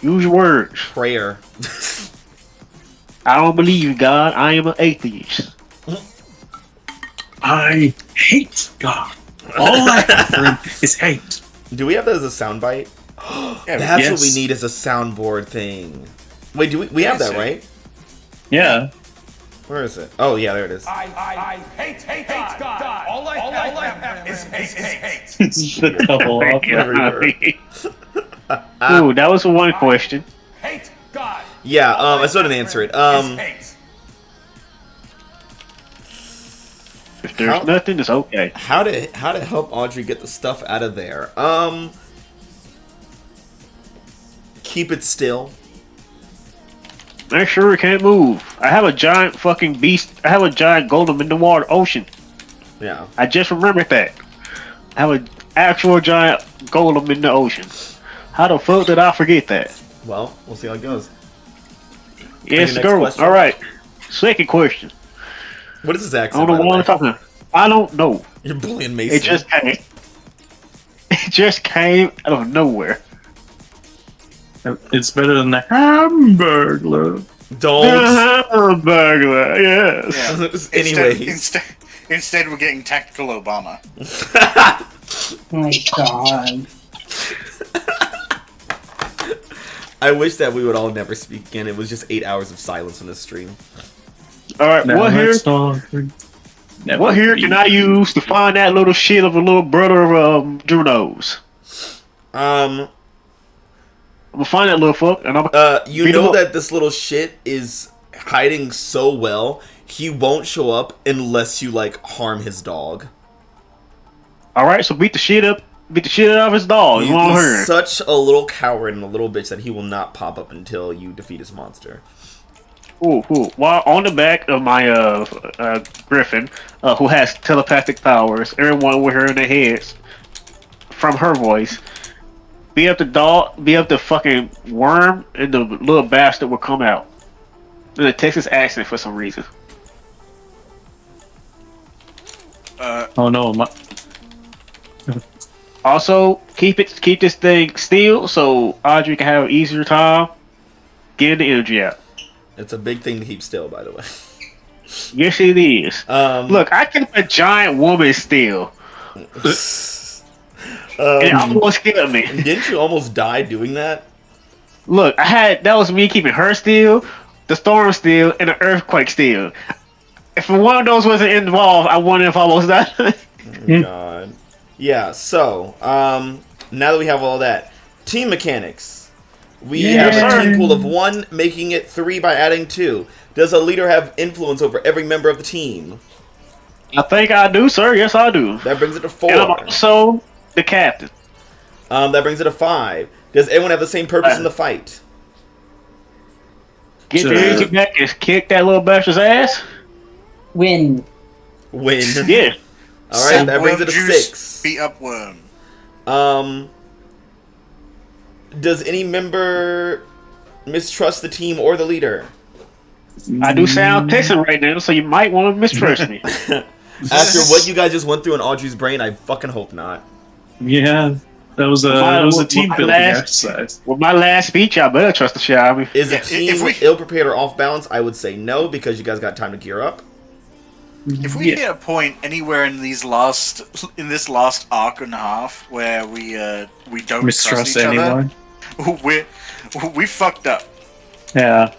Use your words. Prayer. I don't believe in God. I am an atheist. I hate God. All I have for him is hate. Do we have that as a soundbite? Yeah, That's yes. what we need as a soundboard thing. Wait, do we have that, Yes, right? Yeah. Where is it? Oh, yeah, there it is. I hate God. All I have is hate. It's the double up. Ooh, that was one question. Hate God. Yeah, I still didn't answer it. Is hate. there's nothing, it's okay. How to help Audrey get the stuff out of there? Keep it still. Make sure it can't move. I have a giant fucking beast. I have a giant golem in the water ocean. Yeah. I just remembered that. I have an actual giant golem in the ocean. How the fuck did I forget that? Well, we'll see how it goes. Yes, next girl. question? All right. Second question. What is this I accent? don't know by the what I'm way? talking about. I don't know. You're bullying Mason. It just came. It just came out of nowhere. It's better than the Hamburglar. Don't. Burglar, yes. Anyways. Instead, we're getting tactical Obama. Oh my god. I wish that we would all never speak again. It was just 8 hours of silence on this stream. All right, Now what here? let's talk. Never What here be- can I use to find that little shit of a little brother of Juno's? I'm gonna find that little fuck, and I'm You beat him know up. that this little shit is hiding so well, he won't show up unless you, like, harm his dog. All right, so beat the shit out of his dog. Is what I'm He's hearing. such a little coward and a little bitch that he will not pop up until you defeat his monster. Ooh. While on the back of my Griffin, who has telepathic powers, everyone with her in their heads, from her voice, be up the fucking worm, and the little bastard will come out. In a Texas accent for some reason. Oh no, Also, keep this thing still so Audrey can have an easier time getting the energy out. It's a big thing to keep still, by the way. Yes, it is. Look, I kept a giant woman still. It almost killed me. Didn't you almost die doing that? Look, that was me keeping her still, the storm still, and the earthquake still. If one of those wasn't involved, I wonder if I almost died. Oh, God. Yeah, so, now that we have all that, team mechanics. We have a team pool of 1, making it 3 by adding 2. Does a leader have influence over every member of the team? I think I do, sir. Yes, I do. That brings it to 4. And I'm also the captain. That brings it to 5. Does everyone have the same purpose in the fight? Get the energy back and kick that little bastard's ass. Win. Win. Yeah. Alright, that brings it to Juice, 6. beat up worm. Does any member mistrust the team or the leader? I do sound pissing right now, so you might want to mistrust me. After what you guys just went through in Audrey's brain, I fucking hope not. Yeah, that was a team building exercise. With my last speech, I better trust the shit out of me. Is a team ill-prepared or off-balance? I would say no, because you guys got time to gear up. If we hit a point anywhere in this last arc and a half where we don't Mistrust trust each anyone. other, we fucked up. Yeah.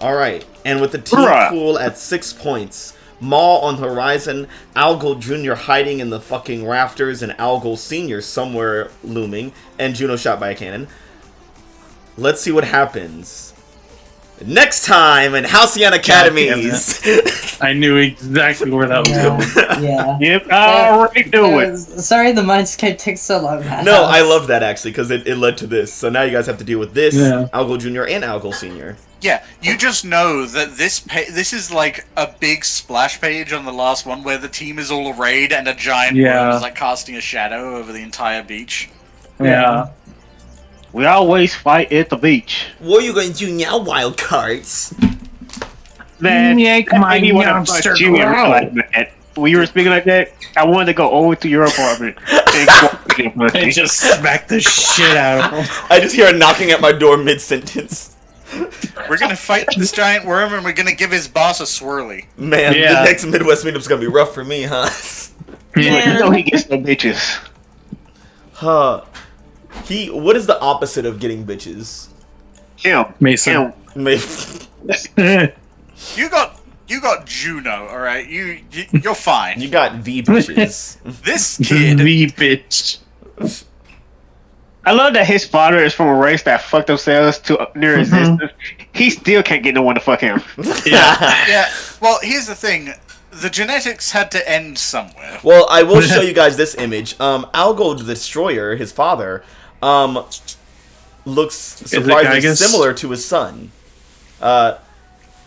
Alright, and with the team pool at 6 points, Maul on the horizon, Algol Jr. hiding in the fucking rafters, and Algol Sr. somewhere looming, and Juno shot by a cannon. Let's see what happens. Next time in Halcyon Academies. I knew exactly where that was going. Yeah. Yep, I already knew it. Sorry, the Mindscape takes so long. No, I love that actually, because it led to this. So now you guys have to deal with this, Yeah. Algol Jr. and Algol Sr. Yeah, you just know that this is like a big splash page on the last one where the team is all arrayed and a giant worm is like casting a shadow over the entire beach. Yeah. We always fight at the beach. What are you going to do now, Wildcards? Man, Make that my made me wanna youngster punch you in grow. like that. When you were speaking like that, I wanted to go over to your apartment And just smack the shit out of him. I just hear a knocking at my door mid-sentence. We're gonna fight this giant worm and we're gonna give his boss a swirly. Man, Yeah. the next Midwest meetup's gonna be rough for me, huh? You know he gets no bitches. Huh. What is the opposite of getting bitches? Him. Mason. Him. You got Juno, all right. You're fine. You got V bitches. This kid. The bitch. I love that his father is from a race that fucked themselves to near existence. He still can't get no one to fuck him. Yeah. Yeah. Well, here's the thing. The genetics had to end somewhere. Well, I will show you guys this image. Algol the Destroyer, his father, looks surprisingly similar to his son.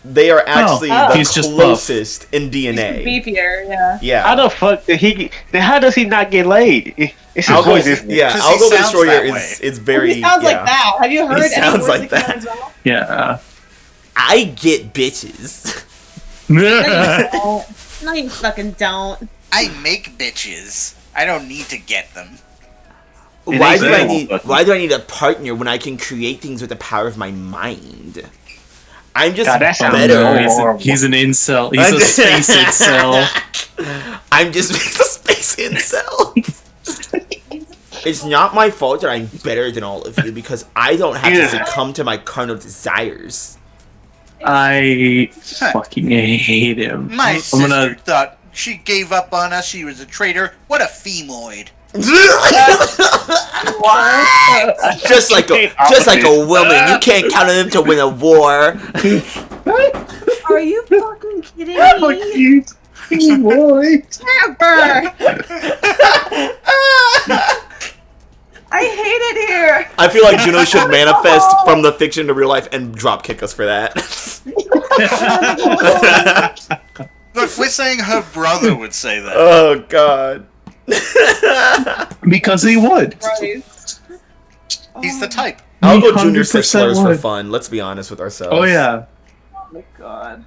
They are actually the closest in DNA. He's beefier, yeah. Yeah. How the fuck did he? How does he not get laid? It's his voice, isn't it? Yeah, Algol the Destroyer is very. He sounds like that. Have you heard? He sounds like that. Yeah. I get bitches. No, you fucking don't. I make bitches. I don't need to get them. Why do I need a partner when I can create things with the power of my mind? I'm just better. He's an incel. He's a space incel. I'm just a space incel. It's not my fault that I'm better than all of you because I don't have to succumb to my carnal desires. I fucking hate him. My sister thought she gave up on us. She was a traitor. What a femoid. just like a woman, you can't count on them to win a war. Are you fucking kidding me? Boy. Never. I hate it here. I feel like Juno should manifest from the fiction to real life and drop kick us for that. Look, we're saying her brother would say that. Oh god. Because he would. Right. He's the type. I'll go junior sex slurs for fun. Let's be honest with ourselves. Oh yeah. Oh my god.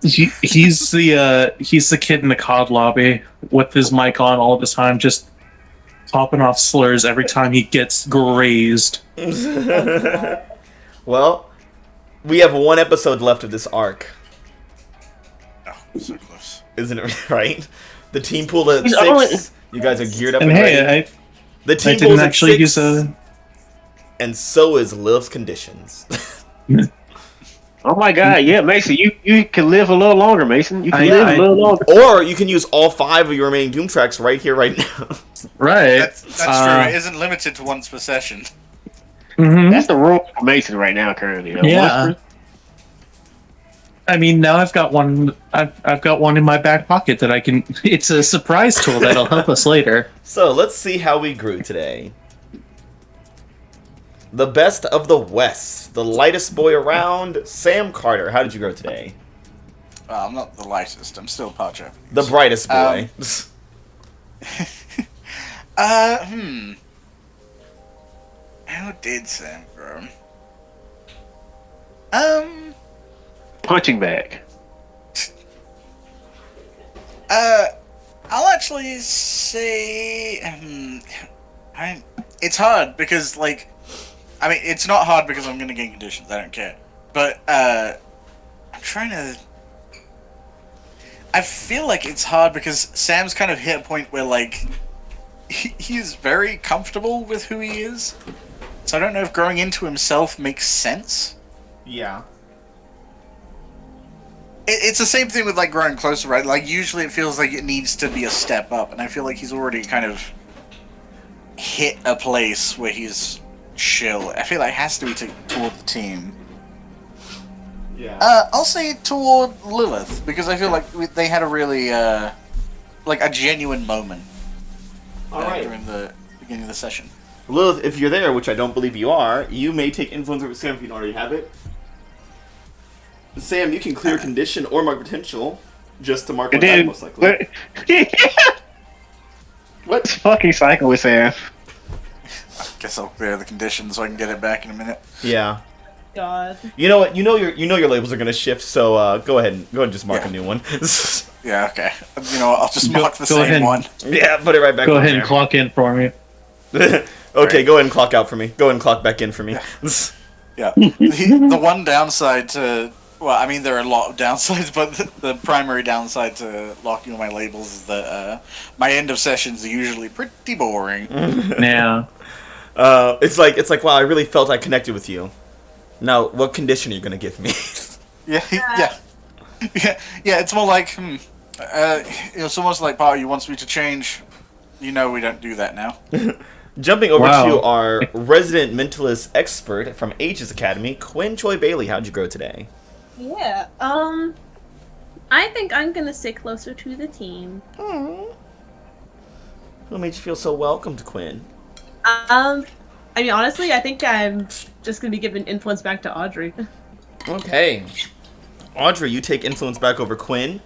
He's the kid in the COD lobby with his mic on all the time, just popping off slurs every time he gets grazed. Well, we have one episode left of this arc. Oh, so close. Isn't it right? The team pool at 6. You guys are geared up and ready. The team pool's at 6. And so is Liv's conditions. Oh my god, yeah, Mason, you can live a little longer, Mason. You can live a little longer. Or you can use all 5 of your remaining Doom tracks right here, right now. Right. That's true. It isn't limited to once per session. Mm-hmm. That's the rule for Mason right now, currently. Yeah. I mean, now I've got one. I've got one in my back pocket that I can. It's a surprise tool that'll help us later. So let's see how we grew today. The best of the West, the lightest boy around, Sam Carter. How did you grow today? I'm not the lightest. I'm still Pacho. The brightest boy. How did Sam grow? Punching bag. I'll actually say, it's hard because, like, I mean, it's not hard because I'm gonna gain conditions. I don't care, but I'm trying to. I feel like it's hard because Sam's kind of hit a point where, like, he's very comfortable with who he is. So I don't know if growing into himself makes sense. Yeah. It's the same thing with, like, growing closer, right? Like, usually it feels like it needs to be a step up, and I feel like he's already kind of hit a place where he's chill. I feel like it has to be toward the team. Yeah. I'll say toward Lilith, because I feel like they had a really, like, a genuine moment during the beginning of the session. Lilith, if you're there, which I don't believe you are, you may take influence over Sam if you don't already have it. Sam, you can clear condition or mark potential just to mark what that most likely. What's fucking cycle with Sam? I guess I'll clear the condition so I can get it back in a minute. Yeah. God. You know what? You know your labels are gonna shift, so go ahead and just mark a new one. Yeah, okay. You know what, I'll just mark the same one. Yeah, put it right back. Go ahead and clock in for me. Okay, go ahead and clock out for me. Go ahead and clock back in for me. Yeah. The one downside to... Well, I mean, there are a lot of downsides, but the primary downside to locking all my labels is that my end of sessions are usually pretty boring. Yeah. It's like, wow, I really felt I connected with you. Now, what condition are you gonna give me? Yeah. It's more like, it's almost like part of you wants me to change. You know, we don't do that now. Jumping over to our resident mentalist expert from Aegis Academy, Quinn Choi Bailey. How'd you grow today? Yeah. I think I'm gonna stay closer to the team. Who made you feel so welcomed, Quinn? I mean, honestly, I think I'm just gonna be giving influence back to Audrey. Okay. Audrey, you take influence back over Quinn.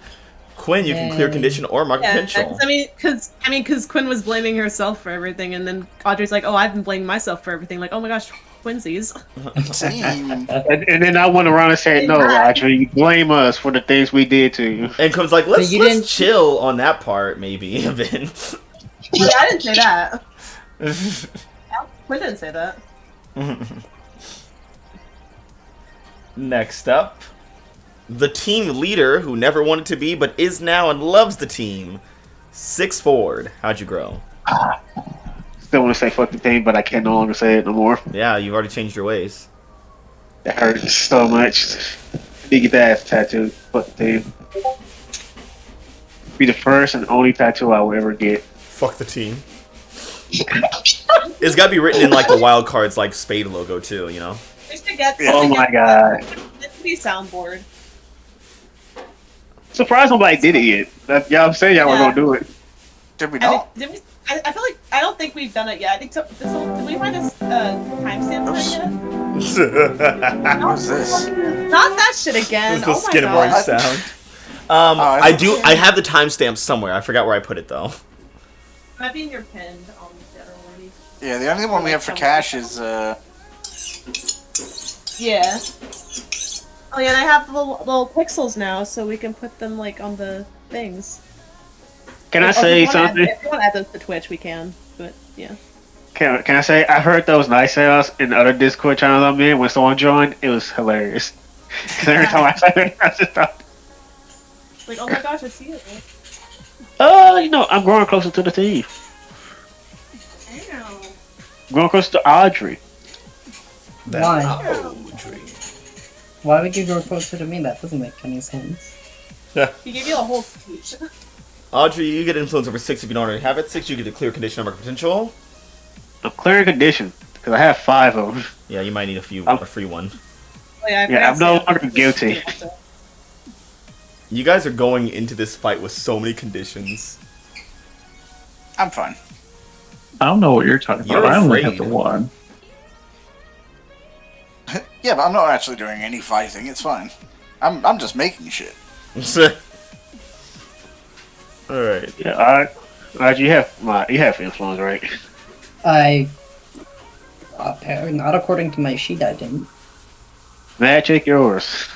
Quinn, you can clear Yay. condition or mark Yeah, potential. because Quinn was blaming herself for everything, and then Audrey's like, "Oh, I've been blaming myself for everything." Like, oh my gosh, Twinsies. Same. And then I went around and said, "No, Audrey, you blame us for the things we did to you." And Quinn's like, let's you didn't- chill on that part, maybe, a bit. Yeah, I didn't say that. Quinn didn't say that. Next up, the team leader who never wanted to be but is now and loves the team. 6 Ford. How'd you grow? Still want to say fuck the team, but I can no longer say it no more. Yeah, you've already changed your ways. It hurts so much. I need to get that ass tattooed. Fuck the team. Be the first and only tattoo I will ever get. Fuck the team. It's gotta be written in like the Wildcards like Spade logo too, you know? We should get. Oh my god. This could be a soundboard. Surprised nobody did it yet. Y'all saying y'all were Yeah. gonna do it. Did we I, not? think, did we, I feel like I don't think we've done it yet. I think so. Did we find this timestamp thing yet? What is this? Not that shit again. It's the Oh my Skinnamarink god. sound. I I have the timestamp somewhere. I forgot where I put it though. Might be in your pinned on the other one. Yeah, the only one we have for cash is Yeah. Oh yeah, and I have the little pixels now, so we can put them like on the things. Can I If you say wanna add- something? If you want to add those to Twitch, we can. But yeah. Can I say I heard those night sales in other Discord channels I'm in when someone joined? It was hilarious. 'Cause every time I said it, I just thought, Like, oh my gosh, I see it. I'm growing closer to the team. Damn. Growing closer to Audrey. Why? Audrey. Why would you go closer to me? That doesn't make any sense. He gave you a whole speech. Audrey, you get influence over 6 if you don't already have it. 6, you get a clear condition or mark potential. I'm clearing condition because I have 5 of them. Yeah, you might need a free one. Oh, yeah, Yeah, I'm no longer guilty. You guys are going into this fight with so many conditions. I'm fine. I don't know what you're talking about. You're I only have afraid. the one. Yeah, but I'm not actually doing any fighting. It's fine. I'm just making shit. Alright. Yeah, Audrey, you have influence, right? Not according to my sheet, I didn't. Magic yours.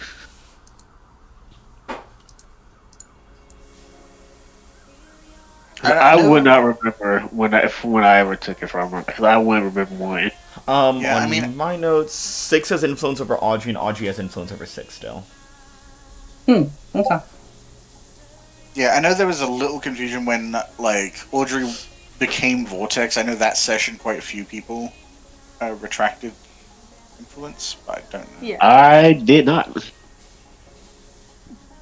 I know- would not remember when I ever took it from her because I wouldn't remember one. Yeah, on I mean- my notes, 6 has influence over Audrey, and Audrey has influence over 6 still. Okay. Yeah, I know there was a little confusion when like Audrey became Vortex. I know that session quite a few people retracted influence, but I don't know. Yeah. I did not.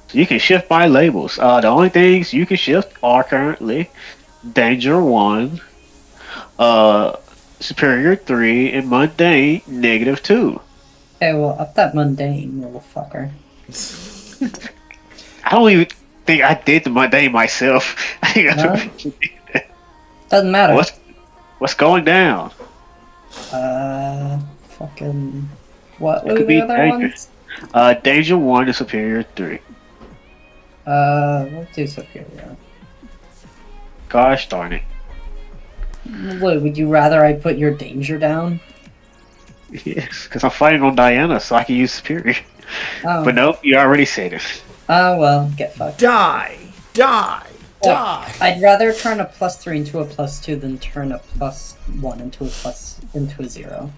So you can shift my labels. The only things you can shift are currently Danger 1, Superior 3, and Mundane -2. Okay, well, up that mundane, little fucker. I don't even think I did the Mundane myself. No? Doesn't matter. What's going down? Fucking. What It were could the be other dangerous. ones? Danger 1 and Superior 3. We'll do Superior. Gosh darn it. What, would you rather I put your danger down? Yes, because I'm fighting on Diana, so I can use Superior. Oh. But nope, you already said it. Oh, well, get fucked. Die! Die! Die! I'd rather turn a +3 into a +2 than turn a +1 into a 0.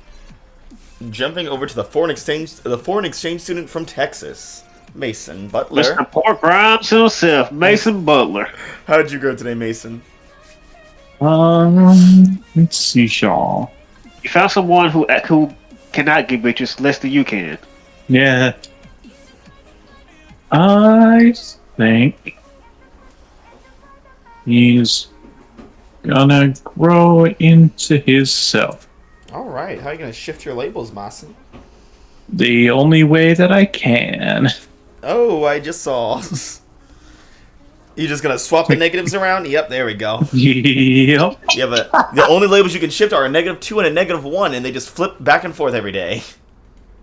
Jumping over to the foreign exchange student from Texas, Mason Butler. Mr. Port Grimes himself, Mason Butler. How did you grow today, Mason? Let's see, y'all. You found someone who cannot get bitches less than you can. Yeah. I think he's gonna grow into himself. Alright, how are you gonna shift your labels, Mason? The only way that I can. Oh, I just saw. You just gonna swap the negatives around? Yep, there we go. Yep. Yeah, but the only labels you can shift are a -2 and a -1, and they just flip back and forth every day.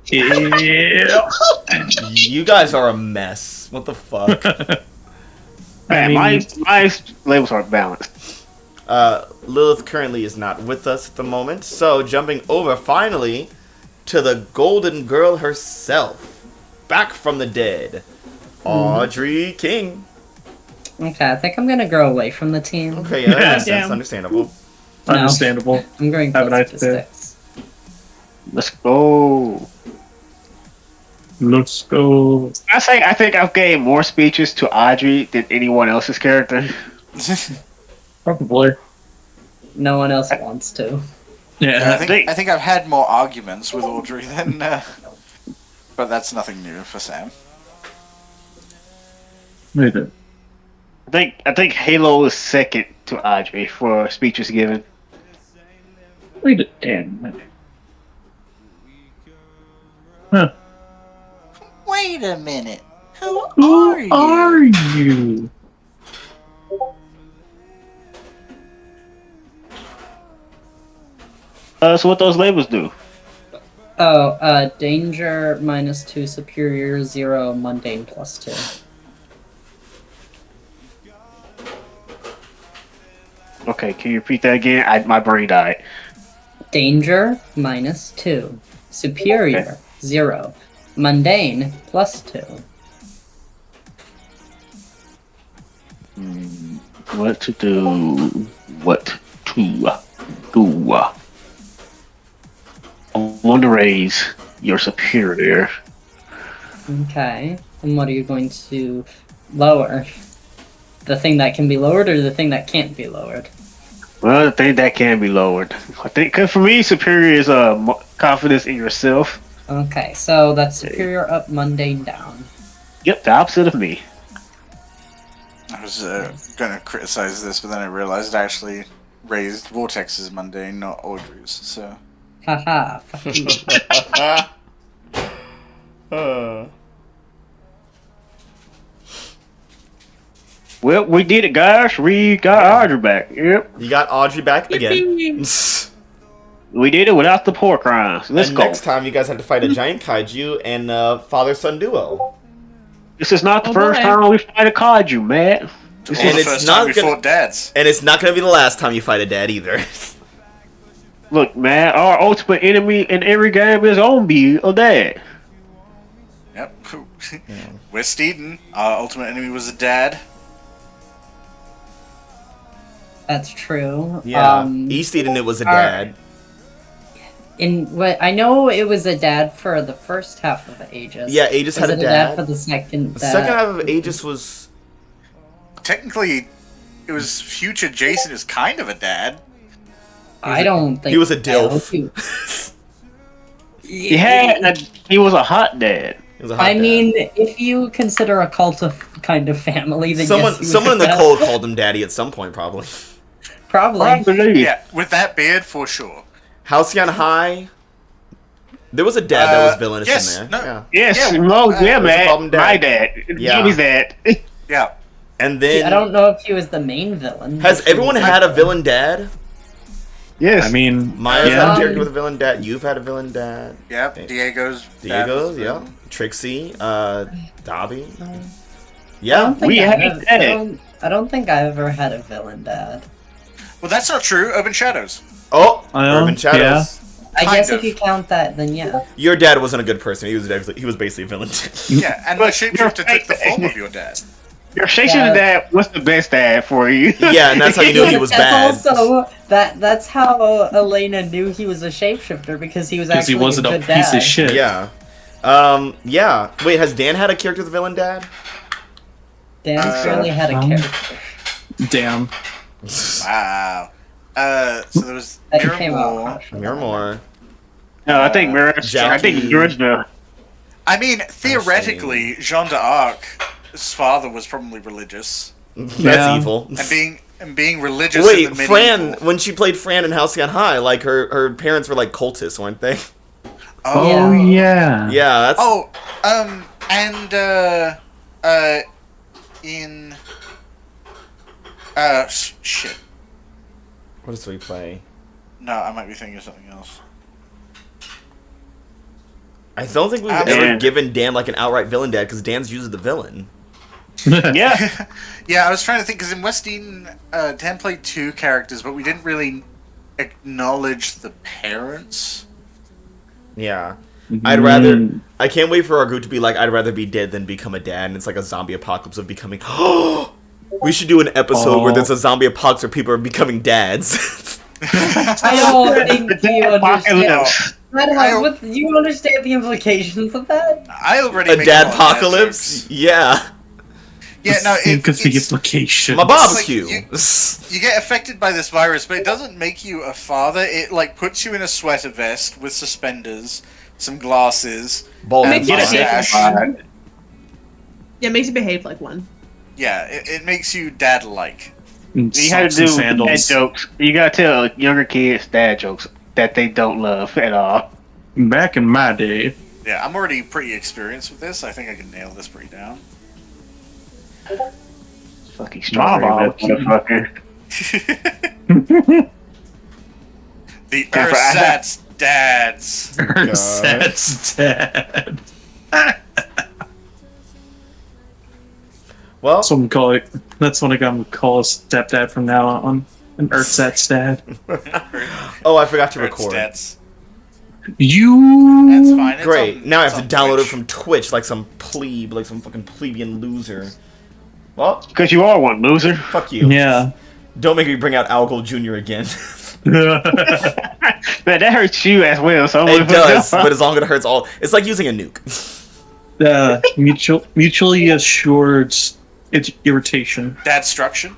Yep. You guys are a mess. What the fuck? Man, my labels aren't balanced. Lilith currently is not with us at the moment, so jumping over finally to the golden girl herself, back from the dead, Audrey King. Okay, I think I'm gonna grow away from the team. Okay, yeah, that makes sense. Damn. Understandable. No. Understandable. I'm going Have a closer nice to day. sticks. Let's go. Let's go. I think I've gave more speeches to Audrey than anyone else's character. Probably. No one else wants to. Yeah. I think I've had more arguments with Audrey than, but that's nothing new for Sam. Wait a I think Halo is second to Audrey for speeches given. Wait a damn minute. Huh. Wait a minute. Who Who are you? So what those labels do? Oh, danger -2, superior 0, mundane +2. Okay, can you repeat that again? My brain died. Danger -2, superior 0, mundane +2. What to do? What to do? I want to raise your superior. Okay, and what are you going to lower? The thing that can be lowered or the thing that can't be lowered? Well, the thing that can be lowered. I think, cause for me, superior is confidence in yourself. Okay, so that's superior up, mundane down. Yep, the opposite of me. I was gonna criticize this, but then I realized I actually raised Vortex's mundane, not Audrey's, so... Haha, fuck you. Well, we did it, guys. We got Audrey back. Yep. You got Audrey back again. We did it without the poor crimes. Let's And go. next time you guys have to fight a giant kaiju and father-son duo. This is not the Oh, first boy. time we fight a kaiju, man. This Or And the it's first not time we gonna- fought dads. And it's not gonna be the last time you fight a dad either. Look, man, our ultimate enemy in every game is gonna be a dad. Yep. We're Steeden. Our ultimate enemy was a dad. That's true. Yeah. East Eden, it was a dad. In what I know, it was a dad for the first half of Aegis. Yeah, Aegis Was had a it dad. for the second. The second half of Aegis was... Technically, it was future Jason is kind of a dad. I don't think He was a I dilf. He was a hot dad. He was a hot I dad. mean, if you consider a cult of kind of family, then Someone, yes, he was someone in the a dad. cold called him daddy at some point, probably. Probably. Yeah, with that beard, for sure. Halcyon High. There was a dad that was villainous yes, in there. no. Yeah. Yes, Yeah, no, yeah, was a problem, man. Dad. My dad. Yeah. Jimmy's dad. Yeah. And See, then I don't know if he was the main villain. has If he everyone was- had a villain dad? Yes. I mean, Maya's yeah. had a character with a villain dad. You've had a villain dad. Yep. Diego's. dad Diego's, was yeah. Trixie, Dobby. I Yeah. don't think We I had have- a dad. I don't think I ever had a villain dad. Well, that's not true. Urban Shadows. Oh, Well, Urban Shadows. I Kind guess of. if you count that, then yeah. Your dad wasn't a good person. He was basically a villain. Yeah, and the But shapeshifter took the form of your dad. Your Shakespeare Yeah. dad was the best dad for you. Yeah, and that's how you knew he was bad. That's also that's how Elena knew he was a shapeshifter because he was Because actually he wasn't a a good piece dad. of shit. Yeah. Yeah. Wait, has Dan had a character with a villain dad? Dan's barely had a character. Damn. Wow. So there was That came Miramore. out. Miramore. No, I think Mirage. I think Jackie. Mirage. I mean, theoretically, Jean d'Arc's father was probably religious, That's Yeah. evil. and being religious. Wait, in the Fran, medieval- when she played Fran in Halcyon High, like her parents were like cultists, weren't they? Oh, yeah. Yeah, that's Oh, and in Shit. What does we play? No, I might be thinking of something else. I don't think we've ever given Dan like an outright villain dad because Dan's usually the villain. Yeah. Yeah, I was trying to think because in West Eden, Dan played 2 characters, but we didn't really acknowledge the parents. Yeah. I can't wait for our group to be like, I'd rather be dead than become a dad, and it's like a zombie apocalypse of becoming. We should do an episode where there's a zombie apocalypse where people are becoming dads. I don't think you understand. You understand the implications of that? I already A make dad all apocalypse? jokes. Yeah. Yeah, no, Think of the it's implications. My barbecue. you get affected by this virus, but it doesn't make you a father. It like puts you in a sweater vest with suspenders, some glasses, Bald and Makes you mustache. Yeah, it makes you behave like one. Yeah, it makes you dad-like. And You had to socks do and dad sandals. jokes. You gotta tell younger kids dad jokes that they don't love at all. Back in my day. Yeah, I'm already pretty experienced with this. I think I can nail this pretty down. Fucking strawberry Mama. motherfucker. The ersatz dads. That's dead. Well, That's what I'm call it. That's what I'm gonna call a stepdad from now on. An Earthsat's dad. oh, I forgot to record. Ersatz. You. That's fine. It's Great. on- Now I it's have to on download it Twitch. from Twitch like some plebe, like some fucking plebeian loser. Well, Because you are one loser. fuck you. Yeah. Don't make me bring out Algol Jr. again. Man, that hurts you as well. So It does, but as long as it hurts all, it's like using a nuke. Mutually assured irritation. Dadstruction.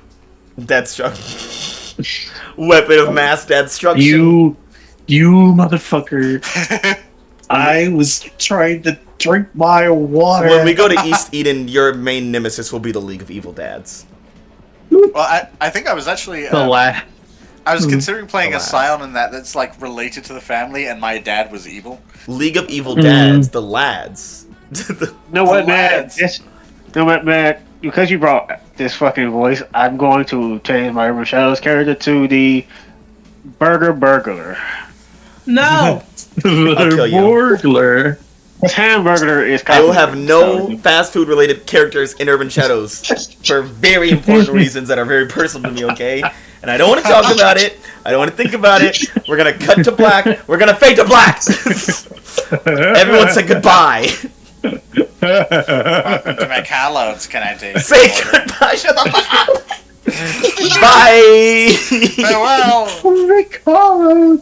Weapon of mass destruction. You motherfucker. I was trying to drink my water. When we go to East Eden, your main nemesis will be the League of Evil Dads. Well, I think I was actually I was considering playing The a last. scion in that's like related to the family, and my dad was evil. League of Evil Dads, the lads. know what, man? lads. You know what, man? Because you brought this fucking voice, I'm going to change my River Shadows character to the Burglar. No. kill you. Burglar. Hamburger is I will have no fast food related characters in Urban Shadows for very important reasons that are very personal to me, okay? And I don't want to talk about it. I don't want to think about it. We're going to cut to black. We're going to fade to black. Everyone say goodbye. Welcome to my carloads, can I take? Say goodbye. Shut the fuck up. Bye. Farewell. Oh my god.